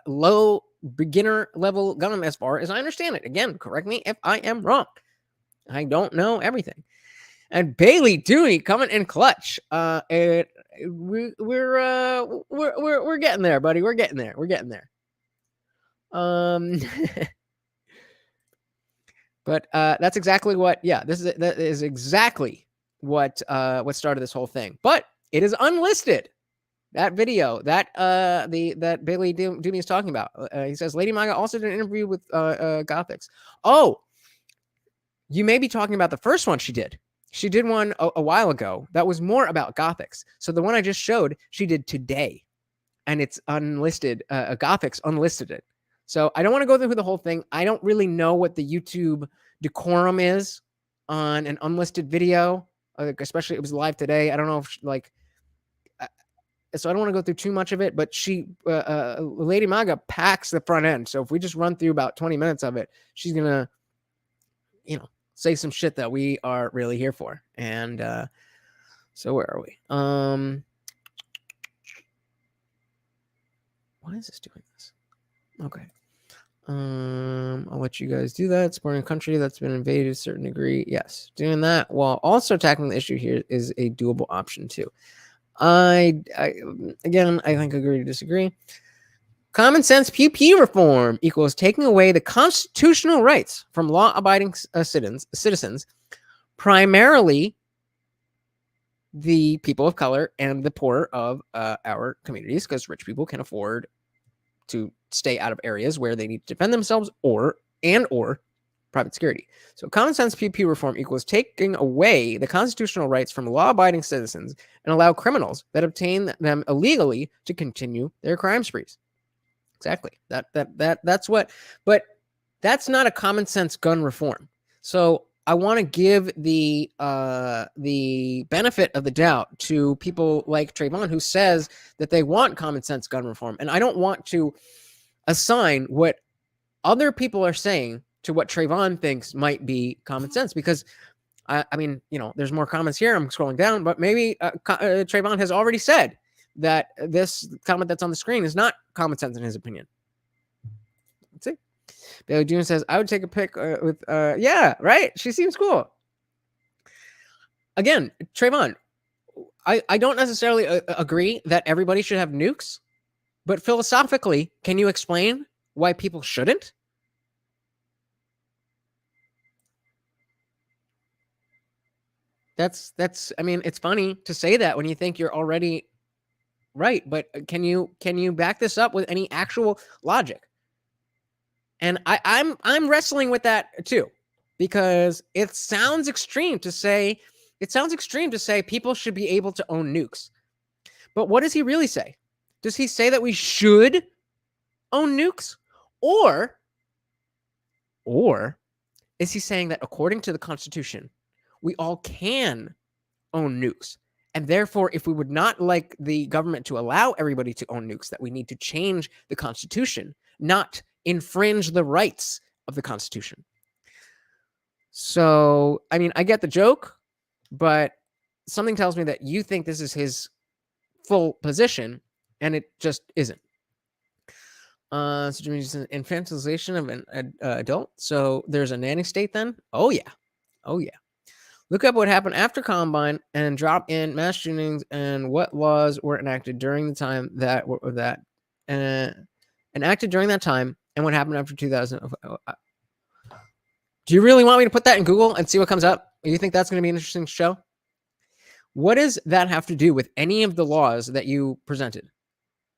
low beginner level gun as far as I understand it. Again, correct me if I am wrong. I don't know everything. And Bailey Dooney coming in clutch. We're getting there, buddy. We're getting there. But that's exactly what. Yeah, that is exactly what started this whole thing. But it is unlisted. That video that that Bailey Dooney is talking about. He says Lady Maga also did an interview with Gothics. Oh, you may be talking about the first one she did. She did one a while ago that was more about Gothics. So the one I just showed, she did today, and it's unlisted. Gothics unlisted it. So I don't want to go through the whole thing. I don't really know what the YouTube decorum is on an unlisted video, especially it was live today. I don't know if so I don't want to go through too much of it, but she, Lady Maga packs the front end. So if we just run through about 20 minutes of it, she's going to, say some shit that we are really here for. And so where are we? Why is this doing this? Okay. I'll let you guys do that. Supporting a country that's been invaded to a certain degree. Yes. Doing that while also tackling the issue here is a doable option too. I think agree to disagree. Common sense PP reform equals taking away the constitutional rights from law-abiding citizens, primarily the people of color and the poor of our communities, because rich people can afford to stay out of areas where they need to defend themselves or private security. So common sense PP reform equals taking away the constitutional rights from law-abiding citizens and allow criminals that obtain them illegally to continue their crime sprees. Exactly. That's what, but that's not a common sense gun reform. So I want to give the benefit of the doubt to people like Trayvon, who says that they want common sense gun reform. And I don't want to assign what other people are saying to what Trayvon thinks might be common sense, because I mean, there's more comments here. I'm scrolling down, but maybe Trayvon has already said that this comment that's on the screen is not common sense in his opinion. Let's see. Bailey June says, I would take a pic with, yeah, right. She seems cool. Again, Trayvon, I don't necessarily agree that everybody should have nukes, but philosophically, can you explain why people shouldn't? That's, I mean, it's funny to say that when you think you're already right, but can you back this up with any actual logic? And I'm wrestling with that too, because it sounds extreme to say people should be able to own nukes. But what does he really say? Does he say that we should own nukes? Or is he saying that according to the Constitution, we all can own nukes? And therefore, if we would not like the government to allow everybody to own nukes, that we need to change the Constitution, not infringe the rights of the Constitution. So, I mean, I get the joke, but something tells me that you think this is his full position, and it just isn't. So Jimmy's an infantilization of an adult. So there's a nanny state then? Oh yeah. Look up what happened after Columbine and drop in mass shootings and what laws were enacted during the time enacted during that time and what happened after 2000. Do you really want me to put that in Google and see what comes up? You think that's going to be an interesting show? What does that have to do with any of the laws that you presented?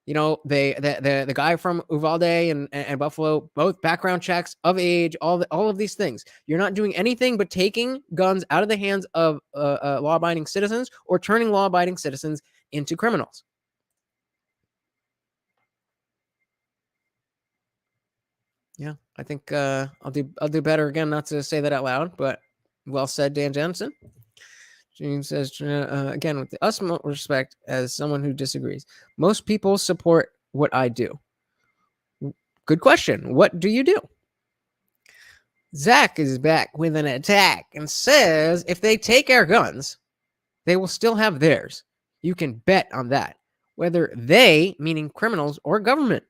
You know, the guy from Uvalde and Buffalo, both background checks, of age, all of these things. You're not doing anything but taking guns out of the hands of law-abiding citizens or turning law-abiding citizens into criminals. Yeah, I think I'll do better again not to say that out loud, but well said, Dan Jensen. James says, again, with the utmost respect as someone who disagrees, most people support what I do. Good question. What do you do? Zach is back with an attack and says, if they take our guns, they will still have theirs. You can bet on that. Whether they, meaning criminals, or government.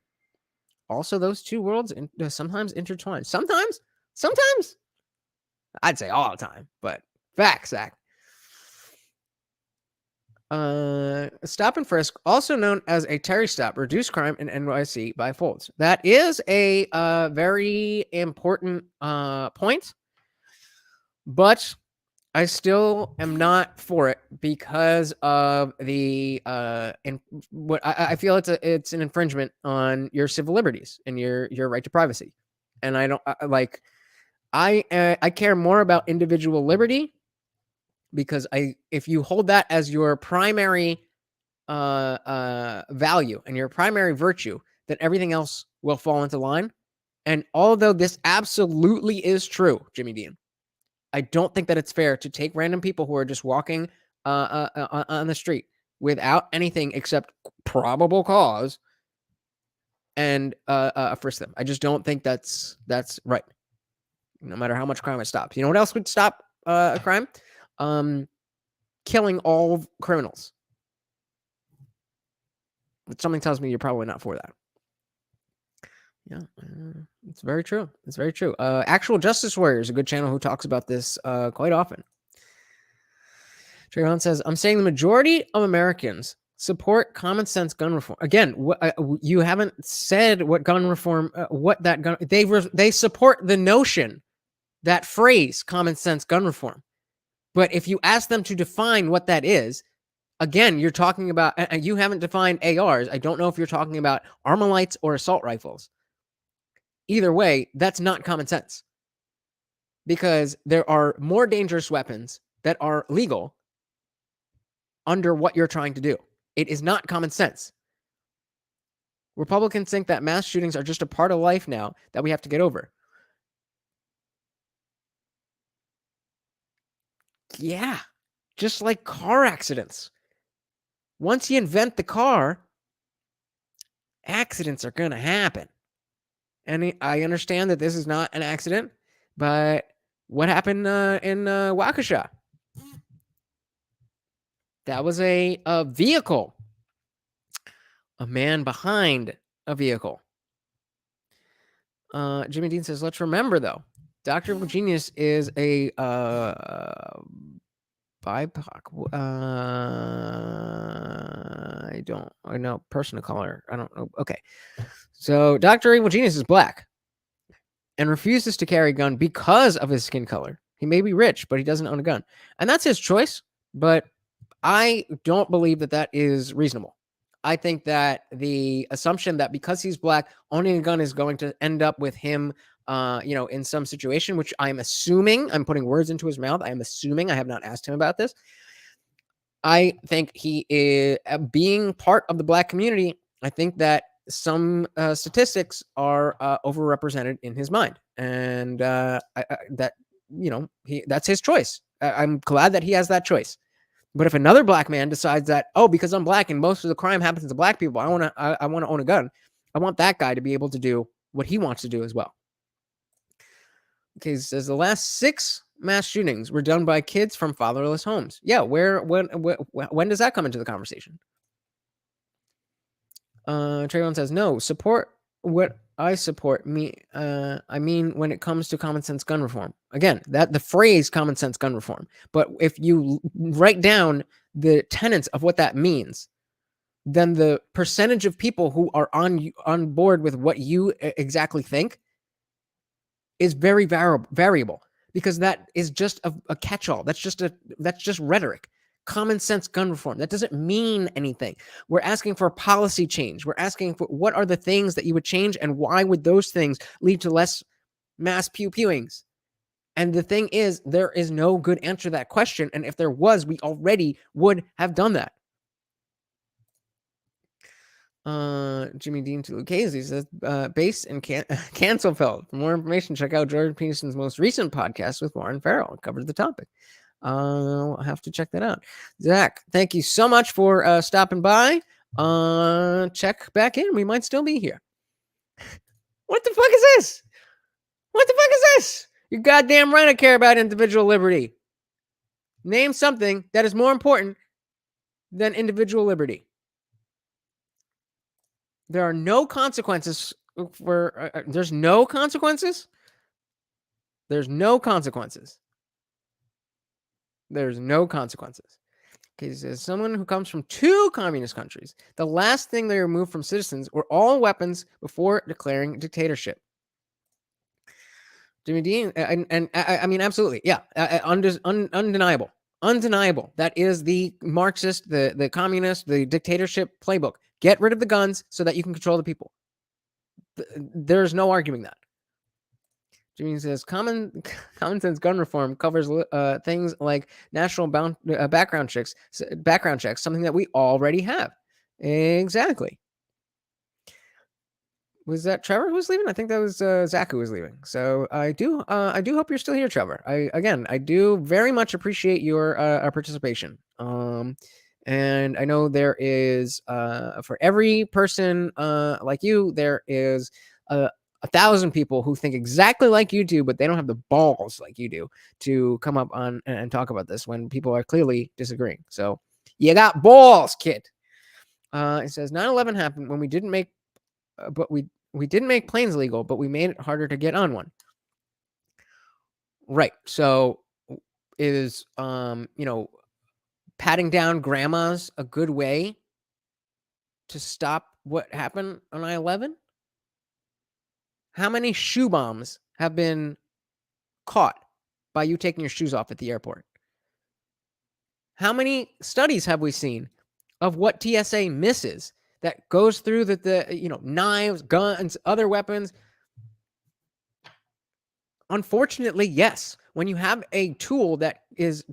Also, those two worlds sometimes intertwine. Sometimes. I'd say all the time, but facts, Zach. Stop and frisk, also known as a Terry stop, reduce crime in NYC by folds. That is a very important point, but I still am not for it because of the what I feel it's an infringement on your civil liberties and your right to privacy, and I don't like. I care more about individual liberty. Because if you hold that as your primary value and your primary virtue, then everything else will fall into line. And although this absolutely is true, Jimmy Dean, I don't think that it's fair to take random people who are just walking on the street without anything except probable cause and frisk them. I just don't think that's right. No matter how much crime it stops. You know what else would stop a crime? Killing all criminals. But something tells me you're probably not for that. Yeah, it's very true. It's very true. Actual Justice Warrior is a good channel who talks about this quite often. Trayvon says, I'm saying the majority of Americans support common sense gun reform. Again, you haven't said what gun reform, what that gun, they support the notion, that phrase, common sense gun reform. But if you ask them to define what that is, again, you're talking about, and you haven't defined ARs. I don't know if you're talking about Armalites or assault rifles. Either way, that's not common sense. Because there are more dangerous weapons that are legal under what you're trying to do. It is not common sense. Republicans think that mass shootings are just a part of life now that we have to get over. Yeah, just like car accidents. Once you invent the car, accidents are going to happen. And I understand that this is not an accident, but what happened in Waukesha? That was a vehicle. A man behind a vehicle. Jimmy Dean says, let's remember, though, Dr. Genius is a BIPOC. I know person of color. I don't know. Okay. So Dr. Evil Genius is black and refuses to carry a gun because of his skin color. He may be rich, but he doesn't own a gun. And that's his choice. But I don't believe that that is reasonable. I think that the assumption that because he's black, owning a gun is going to end up with him, in some situation, which I'm assuming, I'm putting words into his mouth. I am assuming, I have not asked him about this. I think he is being part of the black community. I think that some statistics are overrepresented in his mind, and that's his choice. I'm glad that he has that choice. But if another black man decides that, oh, because I'm black and most of the crime happens to black people, I want to own a gun. I want that guy to be able to do what he wants to do as well. Okay, it says the last 6 mass shootings were done by kids from fatherless homes. Yeah, when does that come into the conversation? Trayvon says no. Support what I support. I mean, when it comes to common sense gun reform. Again, that the phrase common sense gun reform. But if you write down the tenets of what that means, then the percentage of people who are on board with what you exactly think is very variable, because that is just a catch-all. That's just rhetoric. Common sense gun reform, that doesn't mean anything. We're asking for a policy change. We're asking for what are the things that you would change, and why would those things lead to less mass pew-pewings? And the thing is, there is no good answer to that question, and if there was, we already would have done that. Jimmy Dean to Lucchese says, based in Cancelfeld. For more information, check out Jordan Peterson's most recent podcast with Warren Farrell. It covers the topic. I'll have to check that out. Zach, thank you so much for stopping by. Check back in. We might still be here. What the fuck is this? What the fuck is this? You're goddamn right I care about individual liberty. Name something that is more important than individual liberty. There are no consequences for... there's no consequences? There's no consequences. There's no consequences. Okay, as someone who comes from 2 communist countries, the last thing they removed from citizens were all weapons before declaring dictatorship. Jimmy Dean, and I mean, absolutely, yeah, undeniable. Undeniable. That is the Marxist, the communist, the dictatorship playbook. Get rid of the guns so that you can control the people. There's no arguing that. Jimmy says common sense gun reform covers things like national background checks, something that we already have. Exactly. Was that Trevor who was leaving? I think that was Zach who was leaving. So I do hope you're still here, Trevor. I do very much appreciate your participation. And I know there is for every person like you, there is 1,000 people who think exactly like you do, but they don't have the balls like you do to come up on and talk about this when people are clearly disagreeing. So you got balls, kid. It says 9/11 happened when we didn't make, but we didn't make planes legal, but we made it harder to get on one. Right. So is patting down grandmas a good way to stop what happened on 9/11? How many shoe bombs have been caught by you taking your shoes off at the airport? How many studies have we seen of what TSA misses that goes through the knives, guns, other weapons? Unfortunately, yes. When you have a tool that is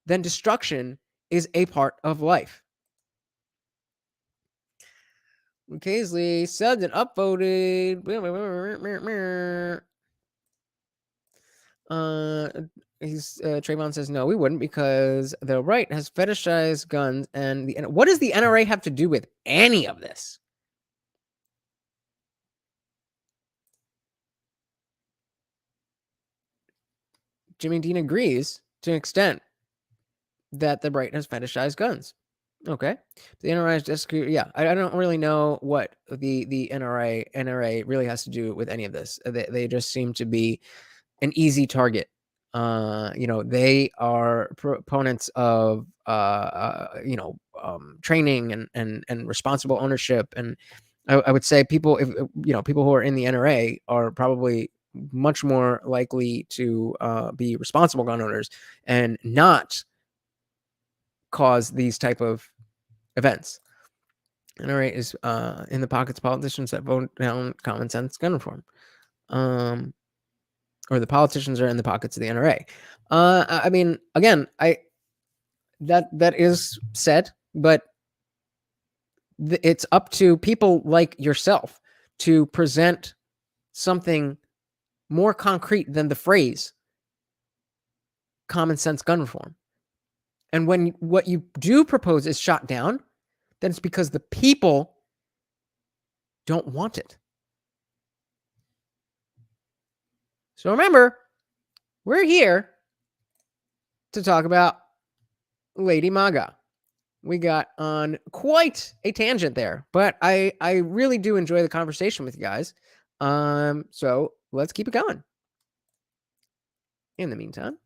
then destruction is a part of life. Casely subbed and upvoted. Trayvon says no, we wouldn't, because the right has fetishized guns, and what does the NRA have to do with any of this? Jimmy Dean agrees to an extent that the right has fetishized guns. Okay. The NRA is just, yeah, I don't really know what the NRA really has to do with any of this. They just seem to be an easy target. They are proponents of training and responsible ownership, and I would say people who are in the NRA are probably much more likely to be responsible gun owners and not cause these type of events. NRA is in the pockets of politicians that vote down common sense gun reform. Or the politicians are in the pockets of the NRA. I mean, again, that is said, but it's up to people like yourself to present something more concrete than the phrase common sense gun reform. And when what you do propose is shot down, then it's because the people don't want it. So remember, we're here to talk about Lady MAGA. We got on quite a tangent there, but I really do enjoy the conversation with you guys. So let's keep it going. In the meantime,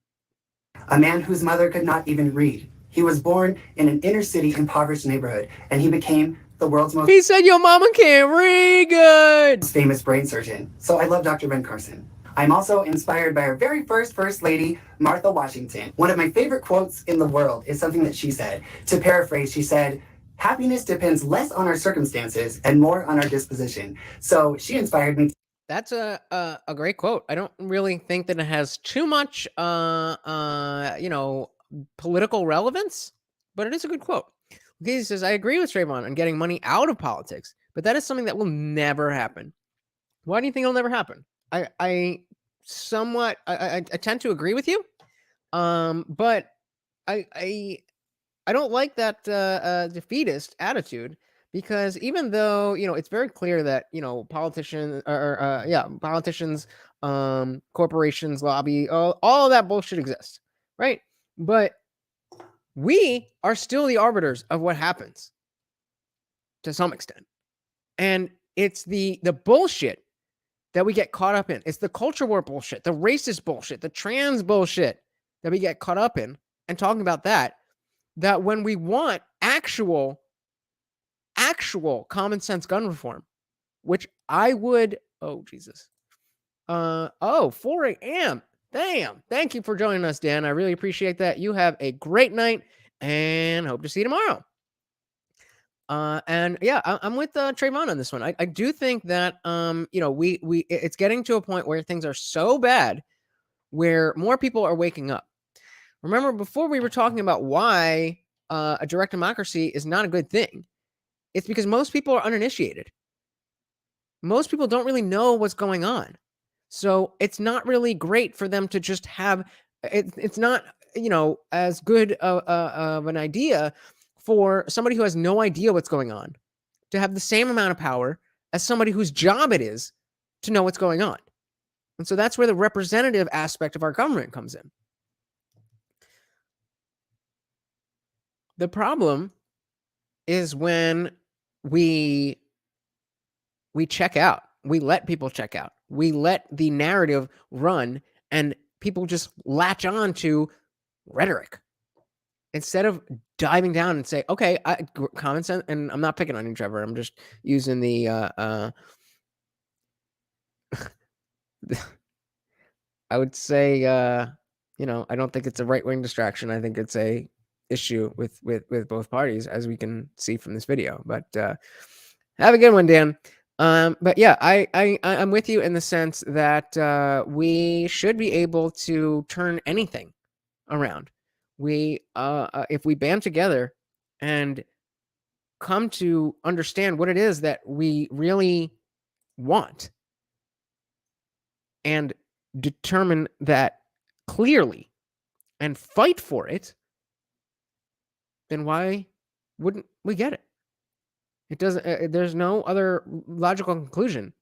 a man whose mother could not even read. He was born in an inner city impoverished neighborhood, and he became the world's most he said your mama can't read good. famous brain surgeon. So I love Dr. Ben Carson. I'm also inspired by our very First Lady, Martha Washington. One of my favorite quotes in the world is something that she said. To paraphrase, she said, "Happiness depends less on our circumstances and more on our disposition." So she inspired me. That's a great quote. I don't really think that it has too much, political relevance, but it is a good quote. Okay, he says, I agree with Trayvon on getting money out of politics, but that is something that will never happen. Why do you think it'll never happen? I tend to agree with you, but I don't like that defeatist attitude, because even though it's very clear that politicians, corporations, lobby, all of that bullshit exists, right? But we are still the arbiters of what happens to some extent, and it's the bullshit that we get caught up in. It's the culture war bullshit, the racist bullshit, the trans bullshit that we get caught up in, and talking about that when we want actual common sense gun reform, which I would, 4 a.m. Damn. Thank you for joining us, Dan. I really appreciate that. You have a great night and hope to see you tomorrow. And yeah, I'm with Trayvon on this one. I do think that it's getting to a point where things are so bad where more people are waking up. Remember, before we were talking about why a direct democracy is not a good thing. It's because most people are uninitiated. Most people don't really know what's going on. So it's not really great for them to just have it's not, as good of an idea for somebody who has no idea what's going on to have the same amount of power as somebody whose job it is to know what's going on. And so that's where the representative aspect of our government comes in. The problem is when we check out. We let people check out. We let the narrative run, and people just latch on to rhetoric instead of diving down and say, okay, common sense. And I'm not picking on you, Trevor. I'm just using the I would say I don't think it's a right-wing distraction. I think it's a issue with both parties, as we can see from this video. But have a good one, Dan. But yeah, I'm with you in the sense that we should be able to turn anything around. We if we band together and come to understand what it is that we really want and determine that clearly and fight for it, then why wouldn't we get it? It doesn't. There's no other logical conclusion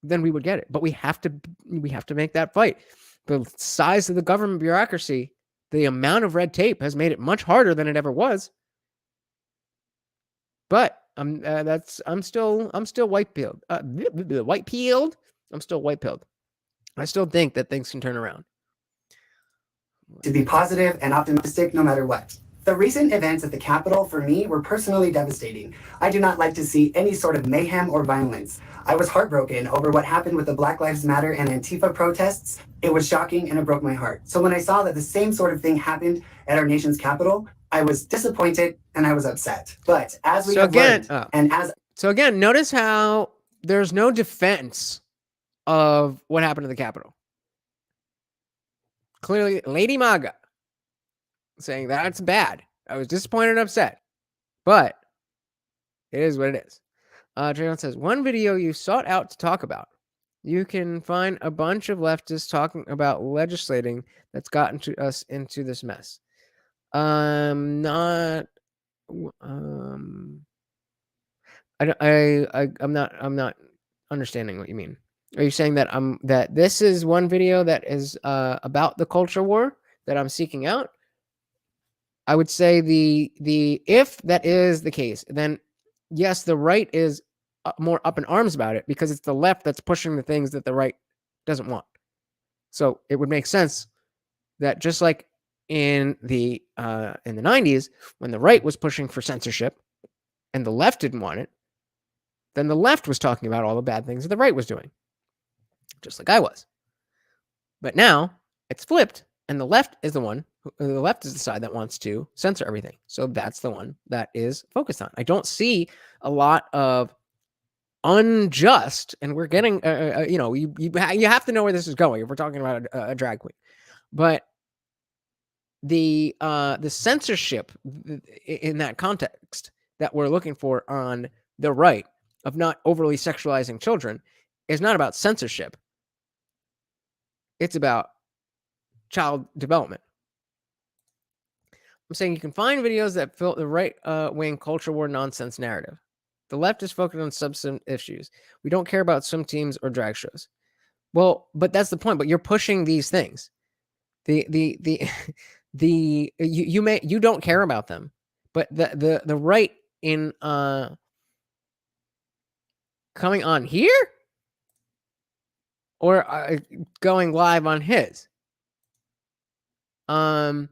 than we would get it. But we have to make that fight. The size of the government bureaucracy, the amount of red tape has made it much harder than it ever was. But I'm still white pilled. White peeled. I'm still white pilled. I still think that things can turn around. To be positive and optimistic no matter what. The recent events at the Capitol for me were personally devastating. I do not like to see any sort of mayhem or violence. I was heartbroken over what happened with the Black Lives Matter and Antifa protests. It was shocking and it broke my heart. So when I saw that the same sort of thing happened at our nation's Capitol, I was disappointed and I was upset. But as we have learned, so again, notice how there's no defense of what happened to the Capitol. Clearly, Lady MAGA saying that's bad. I was disappointed and upset, but it is what it is. Trayvon says, one video you sought out to talk about. You can find a bunch of leftists talking about legislating that's gotten to us into this mess. I'm not understanding what you mean. Are you saying that that this is one video that is about the culture war that I'm seeking out? I would say if that is the case, then yes, the right is more up in arms about it because it's the left that's pushing the things that the right doesn't want. So it would make sense that just like in the 90s, when the right was pushing for censorship and the left didn't want it, then the left was talking about all the bad things that the right was doing, just like I was. But now it's flipped, and the left is the side that wants to censor everything. So that's the one that is focused on. I don't see a lot of unjust, and we're getting, you have to know where this is going if we're talking about a drag queen. But the censorship in that context that we're looking for on the right of not overly sexualizing children is not about censorship. It's about child development. I'm saying you can find videos that fill the right-wing culture war nonsense narrative. The left is focused on substantive issues. We don't care about swim teams or drag shows. Well, but that's the point. But you're pushing these things. You don't care about them, but the right in coming on here or going live on his. What?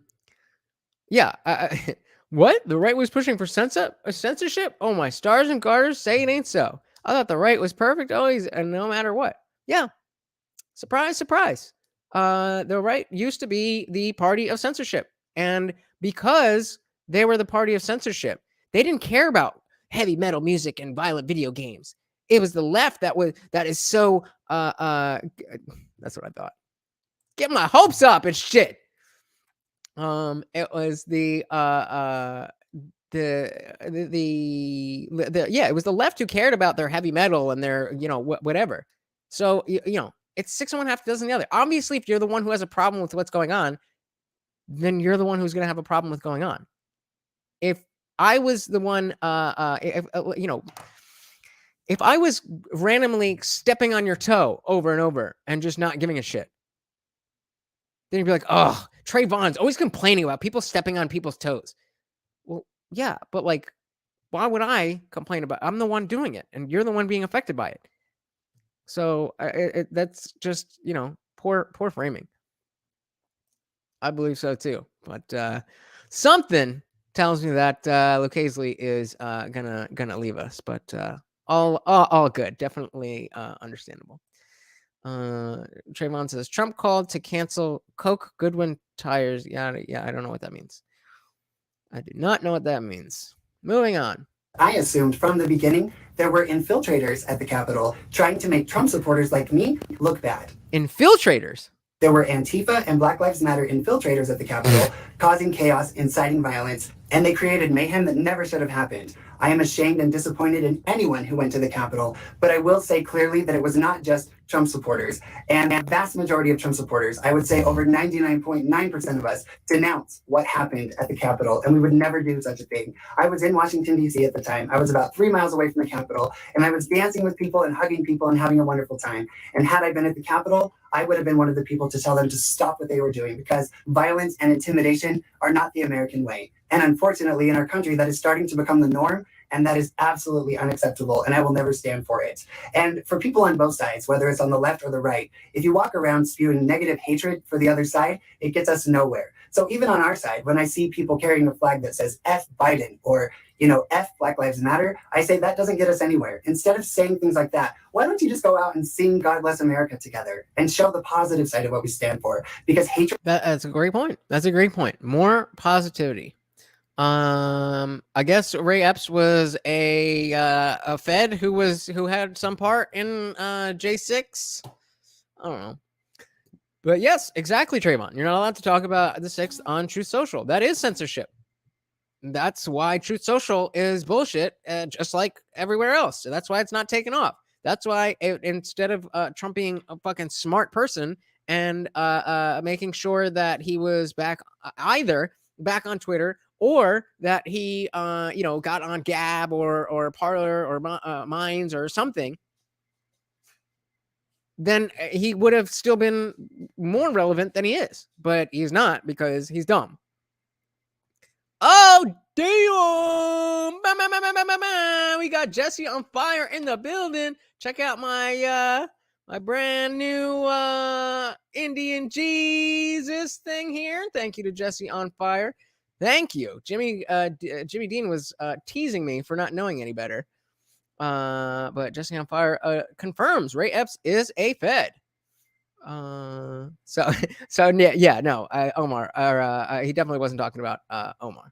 The right was pushing for censorship? Oh, my stars and garters say it ain't so. I thought the right was perfect always and no matter what. Yeah. Surprise, surprise. The right used to be the party of censorship. And because they were the party of censorship, they didn't care about heavy metal music and violent video games. It was the left that is so that's what I thought. Get my hopes up and shit. It was it was the left who cared about their heavy metal and their, whatever. So, it's 6 and 1/2 dozen the other. Obviously, if you're the one who has a problem with what's going on, then you're the one who's going to have a problem with going on. If I was the one, if I was randomly stepping on your toe over and over and just not giving a shit, then you'd be like, oh, Trayvon's always complaining about people stepping on people's toes. Well, yeah, but why would I complain about it? I'm the one doing it, and you're the one being affected by it. So that's just, poor framing. I believe so too. But something tells me that Lucchese is gonna leave us. But all good. Definitely understandable. Trayvon says Trump called to cancel Coke Goodwin tires. Yeah, I don't know what that means. I do not know what that means. Moving on. I assumed from the beginning there were infiltrators at the Capitol trying to make Trump supporters like me look bad. Infiltrators? There were Antifa and Black Lives Matter infiltrators at the Capitol causing chaos, inciting violence, and they created mayhem that never should have happened. I am ashamed and disappointed in anyone who went to the Capitol, but I will say clearly that it was not just Trump supporters. And the vast majority of Trump supporters, I would say over 99.9% of us, denounce what happened at the Capitol, and we would never do such a thing. I was in Washington, D.C. at the time. I was about 3 miles away from the Capitol, and I was dancing with people and hugging people and having a wonderful time. And had I been at the Capitol, I would have been one of the people to tell them to stop what they were doing, because violence and intimidation are not the American way. And unfortunately, in our country, that is starting to become the norm, and that is absolutely unacceptable, and I will never stand for it. And for people on both sides, whether it's on the left or the right, if you walk around spewing negative hatred for the other side, it gets us nowhere. So even on our side, when I see people carrying a flag that says F Biden or, F Black Lives Matter, I say that doesn't get us anywhere. Instead of saying things like that, why don't you just go out and sing God Bless America together and show the positive side of what we stand for? Because hatred. That's a great point. That's a great point. More positivity. I guess Ray Epps was a Fed who had some part in J6. I don't know. But yes, exactly, Trayvon. You're not allowed to talk about the 6th on Truth Social. That is censorship. That's why Truth Social is bullshit, just like everywhere else. So that's why it's not taken off. That's why instead of Trump being a fucking smart person and making sure that he was either back on Twitter or that he got on Gab or Parler or Minds or something, then he would have still been more relevant than he is. But he's not because he's dumb. Oh, damn. We got Jesse on fire in the building. Check out my my brand new Indian Jesus thing here. Thank you to Jesse on fire. Thank you. Jimmy Dean was teasing me for not knowing any better. But Jesse on fire confirms Ray Epps is a Fed. Omar, he definitely wasn't talking about Omar.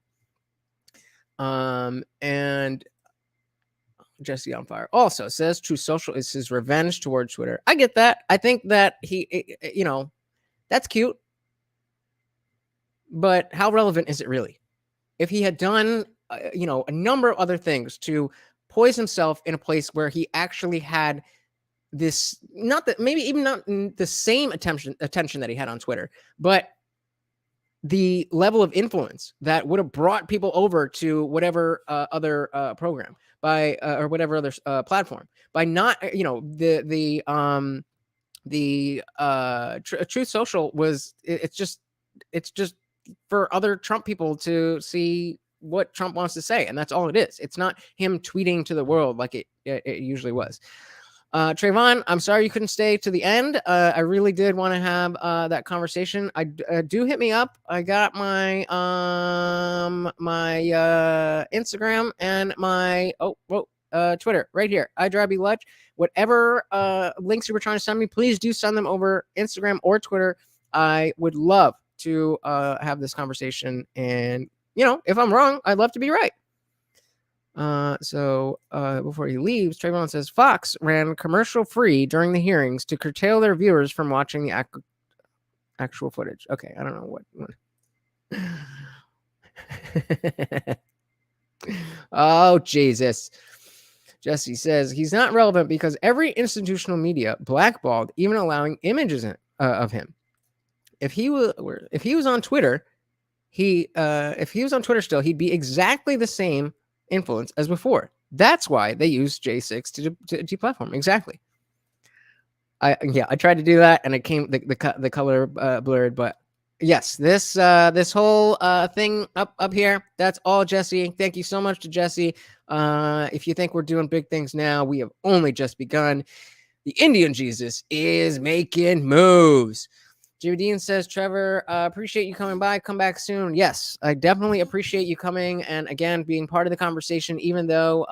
And Jesse on fire also says Truth Social is his revenge towards Twitter. I get that. I think that that's cute. But how relevant is it really? If he had done, a number of other things to poise himself in a place where he actually had this, not the same attention that he had on Twitter, but the level of influence that would have brought people over to whatever other program or whatever other platform by not, Truth Social was, it's just for other Trump people to see what Trump wants to say. And that's all it is. It's not him tweeting to the world like it usually was. Trayvon, I'm sorry you couldn't stay to the end. I really did want to have that conversation. Do hit me up. I got my Instagram and my Twitter right here. IDRYBlutch. Whatever links you were trying to send me, please do send them over Instagram or Twitter. I would love to have this conversation. And if I'm wrong, I'd love to be right. So before he leaves, Trayvon says Fox ran commercial free during the hearings to curtail their viewers from watching the actual footage. Okay, I don't know what. Oh, Jesus. Jesse says he's not relevant because every institutional media blackballed, even allowing images of him. If he was on Twitter, if he was on Twitter still, he'd be exactly the same influence as before. That's why they use J6 to deplatform. Exactly. I tried to do that and it came the color blurred, but yes, this whole thing up here, that's all Jesse. Thank you so much to Jesse. If you think we're doing big things now, we have only just begun. The Indian Jesus is making moves. Jimmy Dean says, Trevor, appreciate you coming by. Come back soon. Yes, I definitely appreciate you coming and again being part of the conversation, even though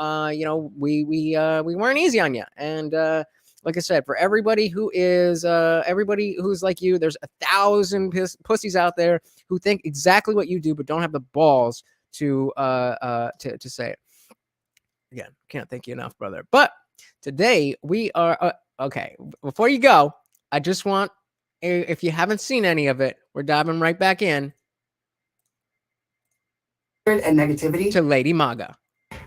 we weren't easy on you. And like I said, for everybody who's like you, there's 1,000 pussies out there who think exactly what you do, but don't have the balls to say it. Again, can't thank you enough, brother. But today we are okay. Before you go, I just want, if you haven't seen any of it, we're diving right back in. And negativity to Lady MAGA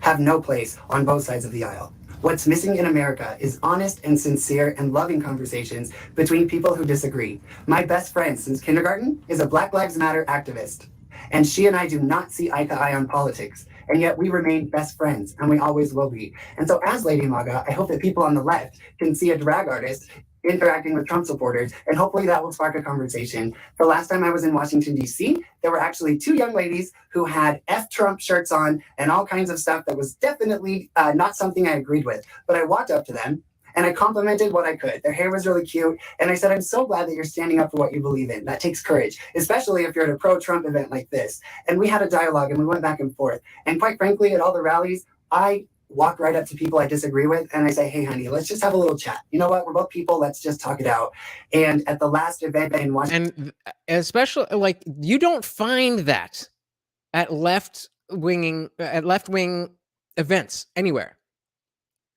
have no place on both sides of the aisle. What's missing in America is honest and sincere and loving conversations between people who disagree. My best friend since kindergarten is a Black Lives Matter activist, and she and I do not see eye to eye on politics, and yet we remain best friends, and we always will be. And so as Lady MAGA, I hope that people on the left can see a drag artist interacting with Trump supporters, and hopefully that will spark a conversation. The last time I was in Washington, D.C., there were actually 2 young ladies who had F Trump shirts on and all kinds of stuff that was definitely not something I agreed with. But I walked up to them And I complimented what I could. Their hair was really cute. And I said, I'm so glad that you're standing up for what you believe in. That takes courage, especially if you're at a pro-Trump event like this. And we had a dialogue and we went back and forth. And quite frankly, at all the rallies, I walk right up to people I disagree with and I say, hey, honey, let's just have a little chat. You know what? We're both people. Let's just talk it out. And at the last event in Washington. And especially, like, you don't find that at left-wing events anywhere.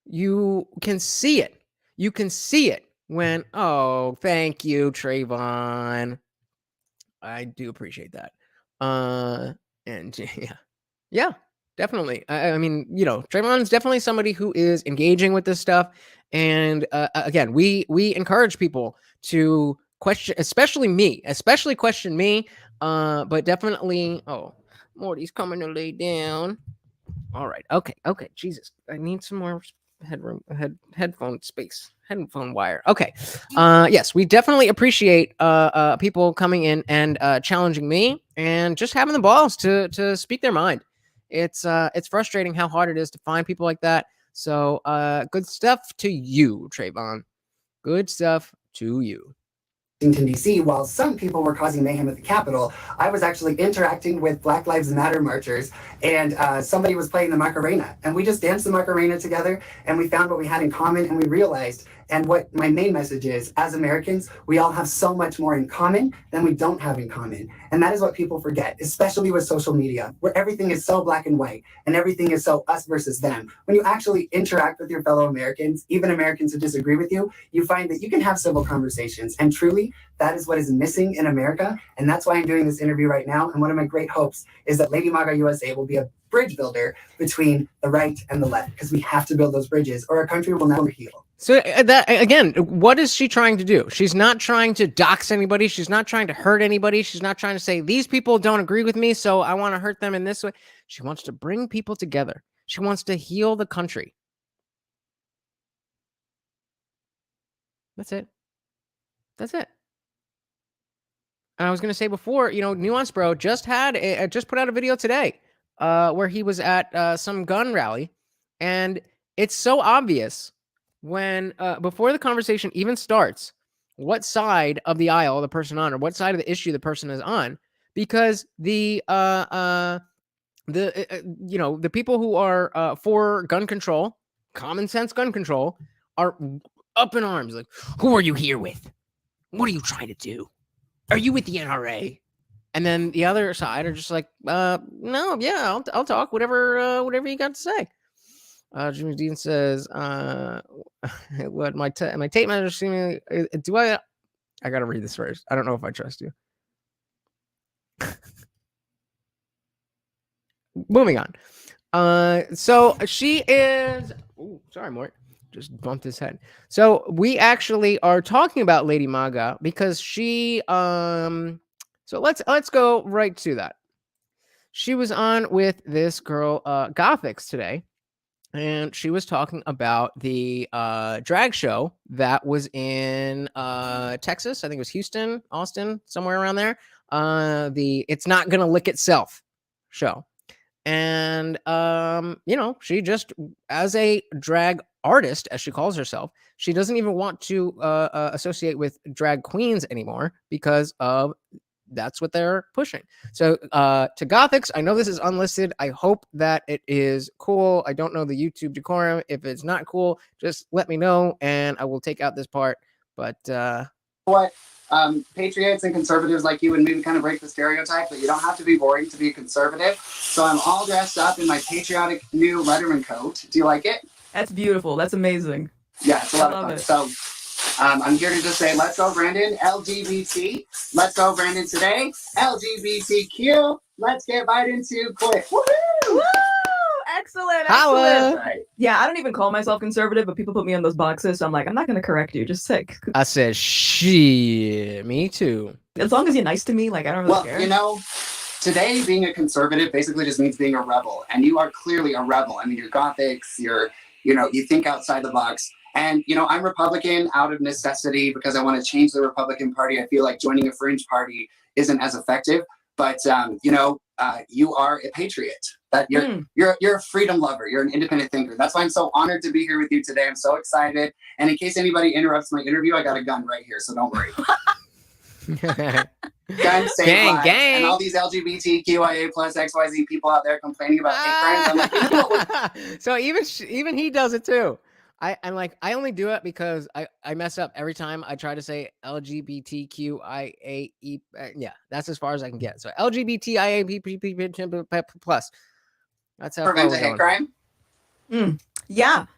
You can see it. You can see it when, oh, thank you, Trayvon. I do appreciate that. And yeah, definitely. I mean, you know, Trayvon's definitely somebody who is engaging with this stuff. And again, we encourage people to question, especially question me. But definitely, oh, Morty's coming to lay down. All right. Okay. Jesus, I need some more headphone space, headphone wire. Okay. Yes, we definitely appreciate people coming in and challenging me and just having the balls to speak their mind. It's frustrating how hard it is to find people like that. So good stuff to you, Trayvon. Good stuff to you. Washington, D.C., while some people were causing mayhem at the Capitol, I was actually interacting with Black Lives Matter marchers, and somebody was playing the Macarena, and we just danced the Macarena together, and we found what we had in common, and we realized, and what my main message is, as Americans, we all have so much more in common than we don't have in common, and that is what people forget, especially with social media, where everything is so black and white, and everything is so us versus them. When you actually interact with your fellow Americans, even Americans who disagree with you, you find that you can have civil conversations, and truly, that is what is missing in America, and that's why I'm doing this interview right now. And one of my great hopes is that Lady MAGA USA will be a bridge builder between the right and the left, because we have to build those bridges, or our country will never heal. So that, again, what is she trying to do? She's not trying to dox anybody. She's not trying to hurt anybody. She's not trying to say, these people don't agree with me, so I want to hurt them in this way. She wants to bring people together. She wants to heal the country. That's it. That's it. And I was going to say before, you know, Nuance Bro just put out a video today where he was at some gun rally. And it's so obvious when before the conversation even starts, what side of the aisle the person on, or what side of the issue the person is on, because the people who are for gun control, common sense gun control, are up in arms. Like, who are you here with? What are you trying to do? Are you with the NRA? And then the other side are just like, no, yeah, I'll talk, whatever you got to say. Jimmy Dean says, what my tape manager seemingly, I got to read this first. I don't know if I trust you. Moving on. So she is, sorry, Mort. Just bumped his head. So we actually are talking about Lady MAGA because she so let's go right to that. She was on with this girl Gothix today, and she was talking about the drag show that was in Texas. I think it was Houston, Austin, somewhere around there. The It's Not Gonna Lick Itself show. And she just, as a drag artist, as she calls herself, she doesn't even want to associate with drag queens anymore because of that's what they're pushing. So to Gothix, I know this is unlisted. I hope that it is cool. I don't know the YouTube decorum. If it's not cool, just let me know and I will take out this part. But what patriots and conservatives like you and me kind of break the stereotype that you don't have to be boring to be a conservative. So I'm all dressed up in my patriotic new Letterman coat. Do you like it? That's beautiful. That's amazing. Yeah, it's a lot of fun. So I'm here to just say, let's go, Brandon. LGBT. Let's go, Brandon. Today, LGBTQ. Let's get right into quit. Woo! Woo! Excellent. Right. Yeah, I don't even call myself conservative, but people put me in those boxes. So I'm like, I'm not going to correct you. Just sick. I said, shit, me too. As long as you're nice to me, like, I don't really care. You know, today being a conservative basically just means being a rebel. And you are clearly a rebel. I mean, you're Gothics, you think outside the box. And, I'm Republican out of necessity because I want to change the Republican Party. I feel like joining a fringe party isn't as effective. But, you are a patriot. That you're a freedom lover. You're an independent thinker. That's why I'm so honored to be here with you today. I'm so excited. And in case anybody interrupts my interview, I got a gun right here, so don't worry. Gun save lives. Gang. And all these LGBTQIA plus XYZ people out there complaining about hate crimes. I'm like, you know what so even he does it too. I'm like, I only do it because I mess up every time I try to say LGBTQIA. Yeah, that's as far as I can get. So LGBTIA plus. That's how prevent far a we're hate going. crime?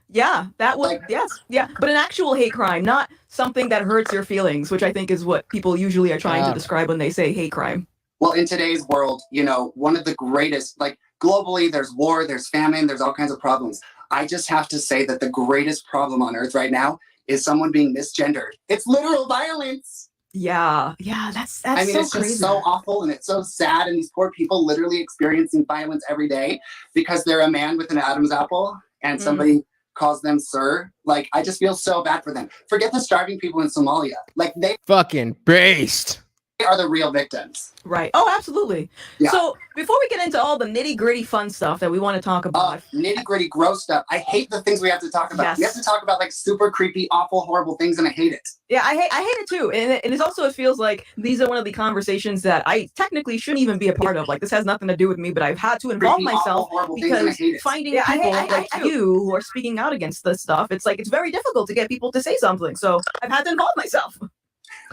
Yeah, that would, yes, but an actual hate crime, not something that hurts your feelings, which I think is what people usually are trying to describe when they say hate crime. Well, in today's world, you know, one of the greatest, like globally, there's war, there's famine, there's all kinds of problems. I just have to say that the greatest problem on earth right now is someone being misgendered. It's literal violence. Yeah, that's I mean, so it's crazy. just so awful and it's so sad. And these poor people literally experiencing violence every day because they're a man with an Adam's apple and somebody calls them sir. Like, I just feel so bad for them. Forget the starving people in Somalia. Like, they fucking based. are the real victims. Right. Oh, absolutely. Yeah. So before we get into all the nitty gritty fun stuff that we want to talk about, nitty gritty gross stuff. I hate the things we have to talk about. Yes. We have to talk about like super creepy, awful, horrible things, and I hate it. Yeah, I hate it too. And it also, it feels like these are one of the conversations that I technically shouldn't even be a part of. Like, this has nothing to do with me, but I've had to involve Creepy, myself awful, horrible because finding people like you who are speaking out against this stuff, it's like, it's very difficult to get people to say something. So I've had to involve myself.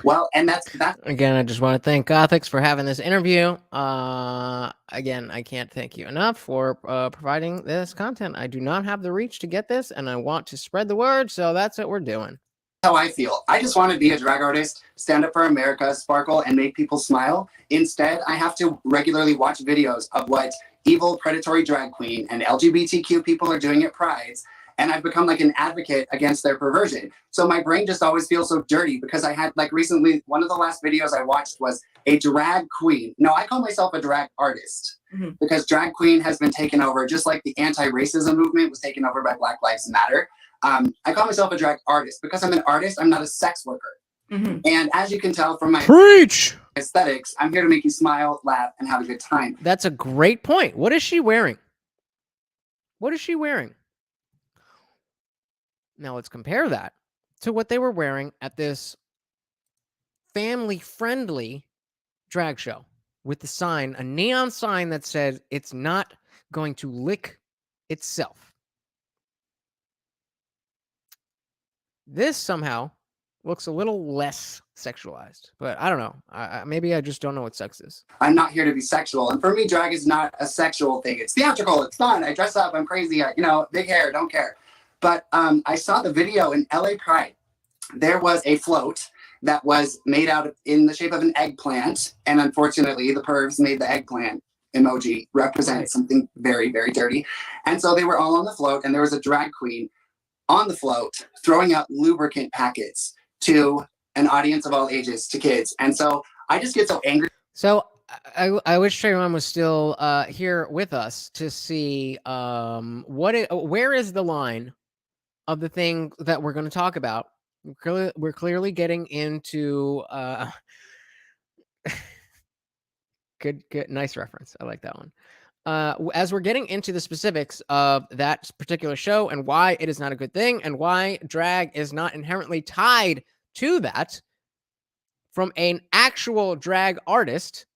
Well, and that's again, I just want to thank Gothics for having this interview. Again, I can't thank you enough for providing this content. I do not have the reach to get this, and I want to spread the word, so that's what we're doing. how I feel. I just want to be a drag artist, stand up for America, sparkle, and make people smile. Instead, I have to regularly watch videos of what evil, predatory drag queen and LGBTQ people are doing at prides. And I've become like an advocate against their perversion. So my brain just always feels so dirty because I had like recently, one of the last videos I watched was a drag queen. No, I call myself a drag artist because drag queen has been taken over, just like the anti-racism movement was taken over by Black Lives Matter. I call myself a drag artist because I'm an artist. I'm not a sex worker. And as you can tell from my aesthetics, I'm here to make you smile, laugh, and have a good time. That's a great point. What is she wearing? What is she wearing? Now let's compare that to what they were wearing at this family-friendly drag show with the sign, a neon sign that said it's not going to lick itself. This somehow looks a little less sexualized, but I don't know. Maybe I just don't know what sex is. I'm not here to be sexual. And for me, drag is not a sexual thing. It's theatrical. It's fun. I dress up. I'm crazy. Big hair. Don't care. But I saw the video in LA Pride. There was a float that was made in the shape of an eggplant. And unfortunately, the pervs made the eggplant emoji represent something very, very dirty. And so they were all on the float. And there was a drag queen on the float throwing out lubricant packets to an audience of all ages, to kids. And so I just get so angry. So I wish Trayvon was still here with us to see where is the line of the thing that we're going to talk about. We're clearly getting into good, nice reference. I like that one. As we're getting into the specifics of that particular show and why it is not a good thing and why drag is not inherently tied to that from an actual drag artist,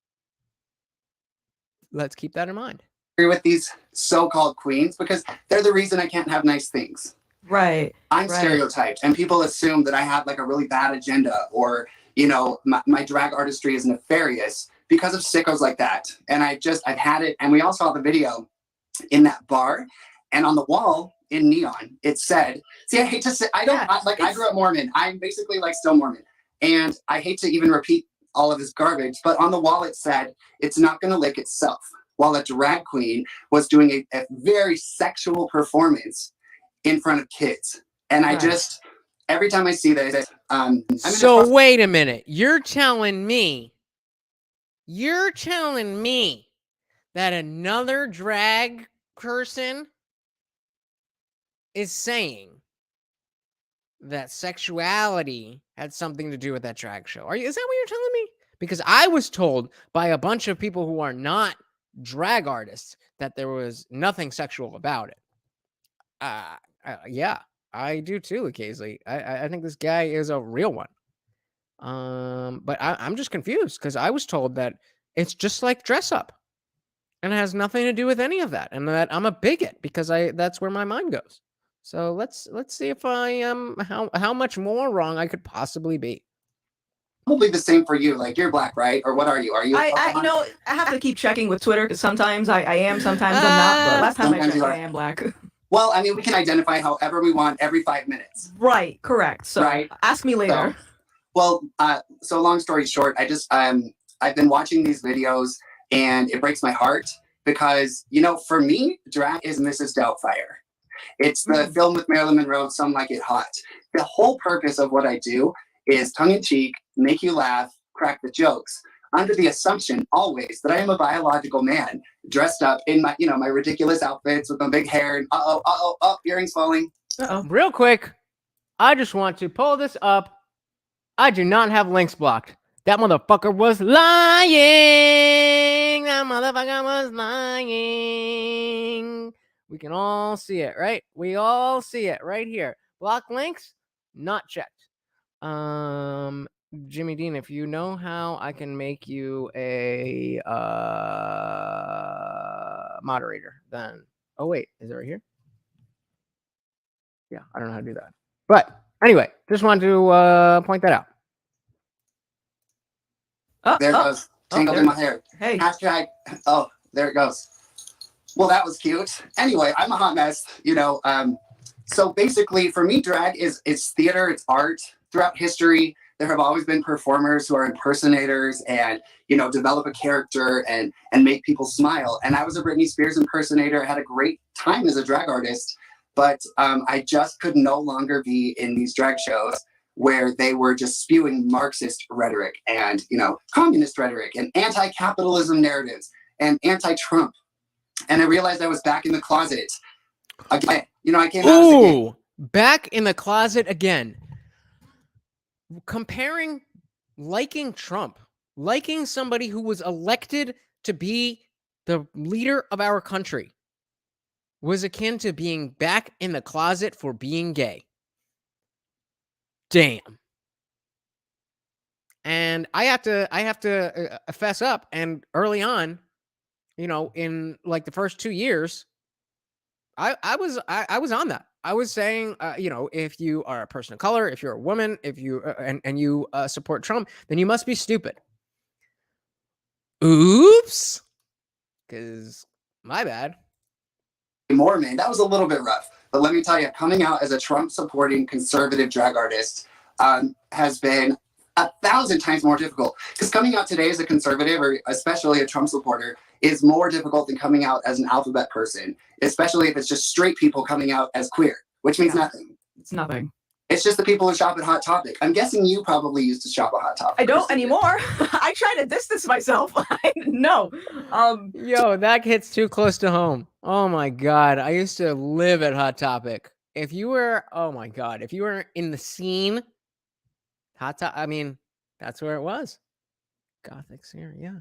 let's keep that in mind. With these so-called queens because they're the reason I can't have nice things. Right. I'm stereotyped and people assume that I have like a really bad agenda or, my drag artistry is nefarious because of sickos like that. And I've had it. And we all saw the video in that bar and on the wall in neon, it said, see, I hate to say, I grew up Mormon. I'm basically like still Mormon. And I hate to even repeat all of this garbage, but on the wall it said, it's not going to lick itself. While a drag queen was doing a very sexual performance in front of kids. And I just, every time I see this, so wait a minute. You're telling me that another drag person is saying that sexuality had something to do with that drag show. Is that what you're telling me? Because I was told by a bunch of people who are not drag artists that there was nothing sexual about it. Yeah, I do too occasionally. I think this guy is a real one. But I'm just confused because I was told that it's just like dress up and it has nothing to do with any of that, and that I'm a bigot because that's where my mind goes. So let's see if I am how much more wrong I could possibly be. Probably the same for you. Like, you're black, right? Or what are you? Are you? I you know, I have to keep checking with Twitter because sometimes I am, sometimes I'm not. But last time I Sometimes checked, you are. I am black. Well, I mean, we can identify however we want every 5 minutes. Right, correct. So Right. ask me later. So long story short, I've been watching these videos and it breaks my heart because, you know, for me, drag is Mrs. Doubtfire. It's the film with Marilyn Monroe, Some Like It Hot. The whole purpose of what I do is tongue-in-cheek, make you laugh, crack the jokes, under the assumption always that I am a biological man dressed up in my, you know, my ridiculous outfits with my big hair and earrings falling. Real quick, I just want to pull this up. I do not have links blocked. That motherfucker was lying. That motherfucker was lying. We can all see it, right? We all see it right here. Block links, not checked. Jimmy Dean, if you know how I can make you a moderator, then oh wait, is it right here? Yeah, I don't know how to do that. But anyway, just wanted to point that out. There it goes. Tangled in my hair. Hey. Hashtag. Oh, there it goes. Well, that was cute. Anyway, I'm a hot mess, you know. So basically, for me, drag is theater, it's art. Throughout history, there have always been performers who are impersonators and, you know, develop a character and make people smile. And I was a Britney Spears impersonator. I had a great time as a drag artist, but I just could no longer be in these drag shows where they were just spewing Marxist rhetoric and, you know, communist rhetoric and anti-capitalism narratives and anti-Trump. And I realized I was back in the closet again. You know, I came out as a gay. Back in the closet again. Comparing liking Trump, liking somebody who was elected to be the leader of our country, was akin to being back in the closet for being gay. Damn. And I have to fess up. And early on, you know, in like the first 2 years, I was on that. I was saying, you know, if you are a person of color, if you're a woman, if you and you support Trump, then you must be stupid. Oops, because my bad. More, man, that was a little bit rough. But let me tell you, coming out as a Trump-supporting conservative drag artist has been 1,000 times more difficult. Because coming out today as a conservative, or especially a Trump supporter, is more difficult than coming out as an alphabet person, especially if it's just straight people coming out as queer, which means nothing. It's nothing. It's just the people who shop at Hot Topic. I'm guessing you probably used to shop at Hot Topic. I don't anymore. I try to distance myself. No. Yo, that hits too close to home. Oh my God. I used to live at Hot Topic. If you were, oh my God, if you were in the scene, I mean, that's where it was. Gothic scene, yeah.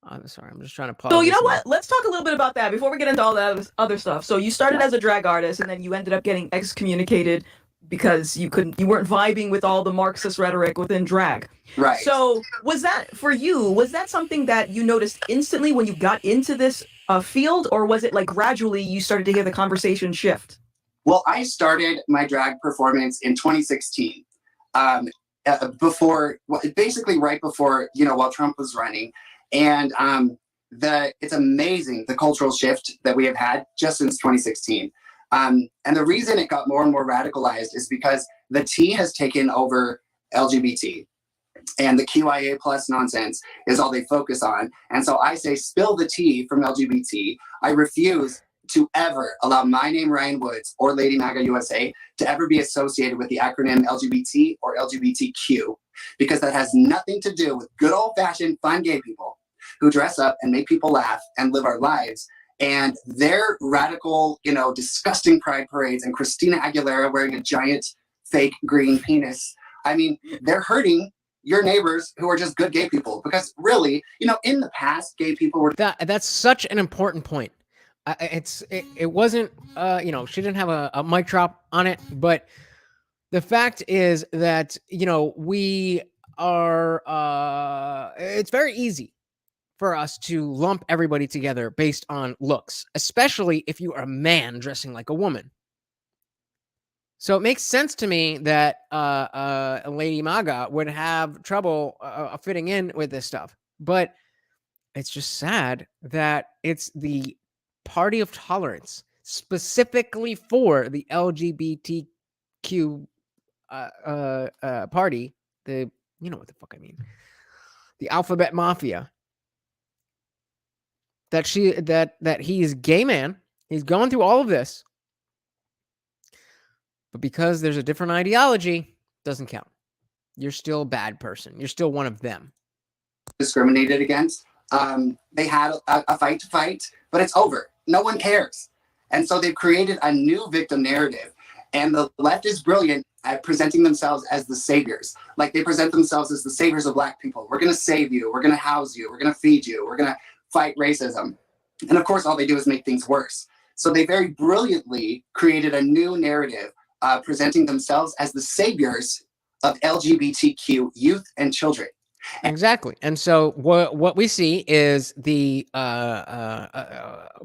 I'm sorry, I'm just trying to pause. So you know what? Let's talk a little bit about that before we get into all that other stuff. So you started as a drag artist, and then you ended up getting excommunicated because you weren't vibing with all the Marxist rhetoric within drag. Right. So was that for you? Was that something that you noticed instantly when you got into this field, or was it like gradually you started to hear the conversation shift? Well, I started my drag performance in 2016. Basically right before, you know, while Trump was running. And it's amazing the cultural shift that we have had just since 2016. And the reason it got more and more radicalized is because the T has taken over LGBT, and the QIA plus nonsense is all they focus on. And so I say, spill the tea from LGBT. I refuse to ever allow my name, Ryan Woods, or Lady MAGA USA to ever be associated with the acronym LGBT or LGBTQ, because that has nothing to do with good old-fashioned fun gay people who dress up and make people laugh and live our lives. And their radical, you know, disgusting pride parades and Christina Aguilera wearing a giant fake green penis. I mean, they're hurting your neighbors who are just good gay people, because really, you know, in the past, gay people were. That's such an important point. It wasn't you know, she didn't have a mic drop on it, but the fact is that, you know, we are it's very easy for us to lump everybody together based on looks, especially if you are a man dressing like a woman. So it makes sense to me that Lady Maga would have trouble fitting in with this stuff. But it's just sad that it's the party of tolerance specifically for the LGBTQ party, the, you know what the fuck I mean, the alphabet mafia, that he is gay man, he's going through all of this, but because there's a different ideology, doesn't count. You're still a bad person. You're still one of them. Discriminated against. They had a fight to fight, but it's over. No one cares. And so they've created a new victim narrative. And the left is brilliant at presenting themselves as the saviors. Like, they present themselves as the saviors of Black people. We're going to save you. We're going to house you. We're going to feed you. We're going to fight racism. And of course, all they do is make things worse. So they very brilliantly created a new narrative, presenting themselves as the saviors of LGBTQ youth and children. Exactly. And so what we see is the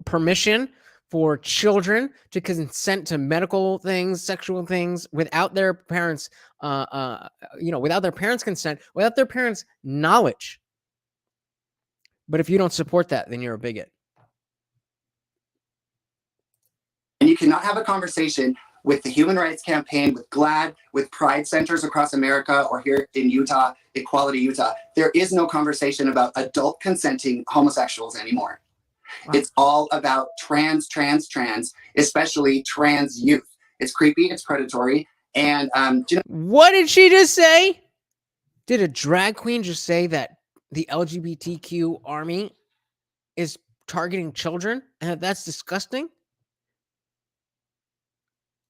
permission for children to consent to medical things, sexual things, without their parents, without their parents' consent, without their parents' knowledge. But if you don't support that, then you're a bigot. And you cannot have a conversation with the Human Rights Campaign, with GLAAD, with Pride centers across America, or here in Utah, Equality Utah. There is no conversation about adult consenting homosexuals anymore. Wow. It's all about trans, especially trans youth. It's creepy, it's predatory. And what did she just say? Did a drag queen just say that the LGBTQ army is targeting children and that's disgusting?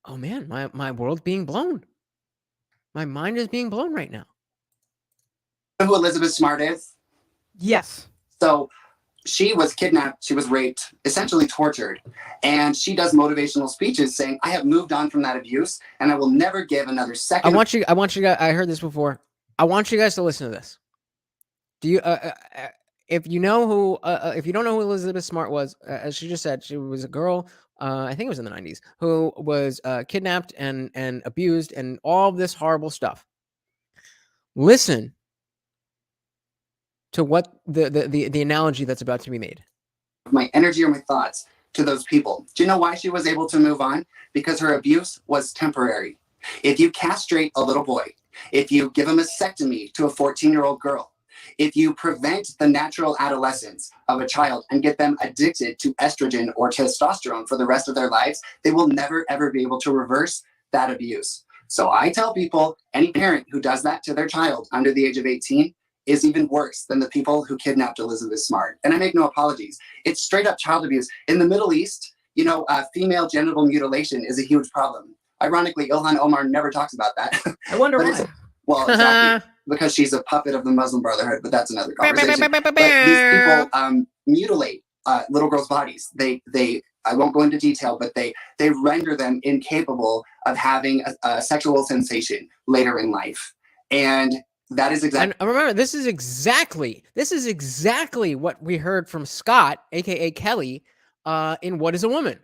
Oh man, my world's being blown. My mind is being blown right now. You know who Elizabeth Smart is? Yes. So she was kidnapped, she was raped, essentially tortured. And she does motivational speeches saying, I have moved on from that abuse and I will never give another second. I want you guys, I heard this before. I want you guys to listen to this. Do you, if you know who, if you don't know who Elizabeth Smart was, as she just said, she was a girl, I think it was in the 90s, who was kidnapped and abused and all of this horrible stuff. Listen to what the analogy that's about to be made. My energy or my thoughts to those people. Do you know why she was able to move on? Because her abuse was temporary. If you castrate a little boy, if you give a mastectomy to a 14-year-old girl, if you prevent the natural adolescence of a child and get them addicted to estrogen or testosterone for the rest of their lives, they will never, ever be able to reverse that abuse. So I tell people, any parent who does that to their child under the age of 18 is even worse than the people who kidnapped Elizabeth Smart. And I make no apologies. It's straight up child abuse. In the Middle East, you know, female genital mutilation is a huge problem. Ironically, Ilhan Omar never talks about that. I wonder why. Well, exactly. Because she's a puppet of the Muslim Brotherhood, but that's another conversation. But these people mutilate little girls' bodies. They I won't go into detail, but they render them incapable of having a sexual sensation later in life. And that is exactly. And remember, this is exactly what we heard from Scott, aka Kelly, in What Is a Woman?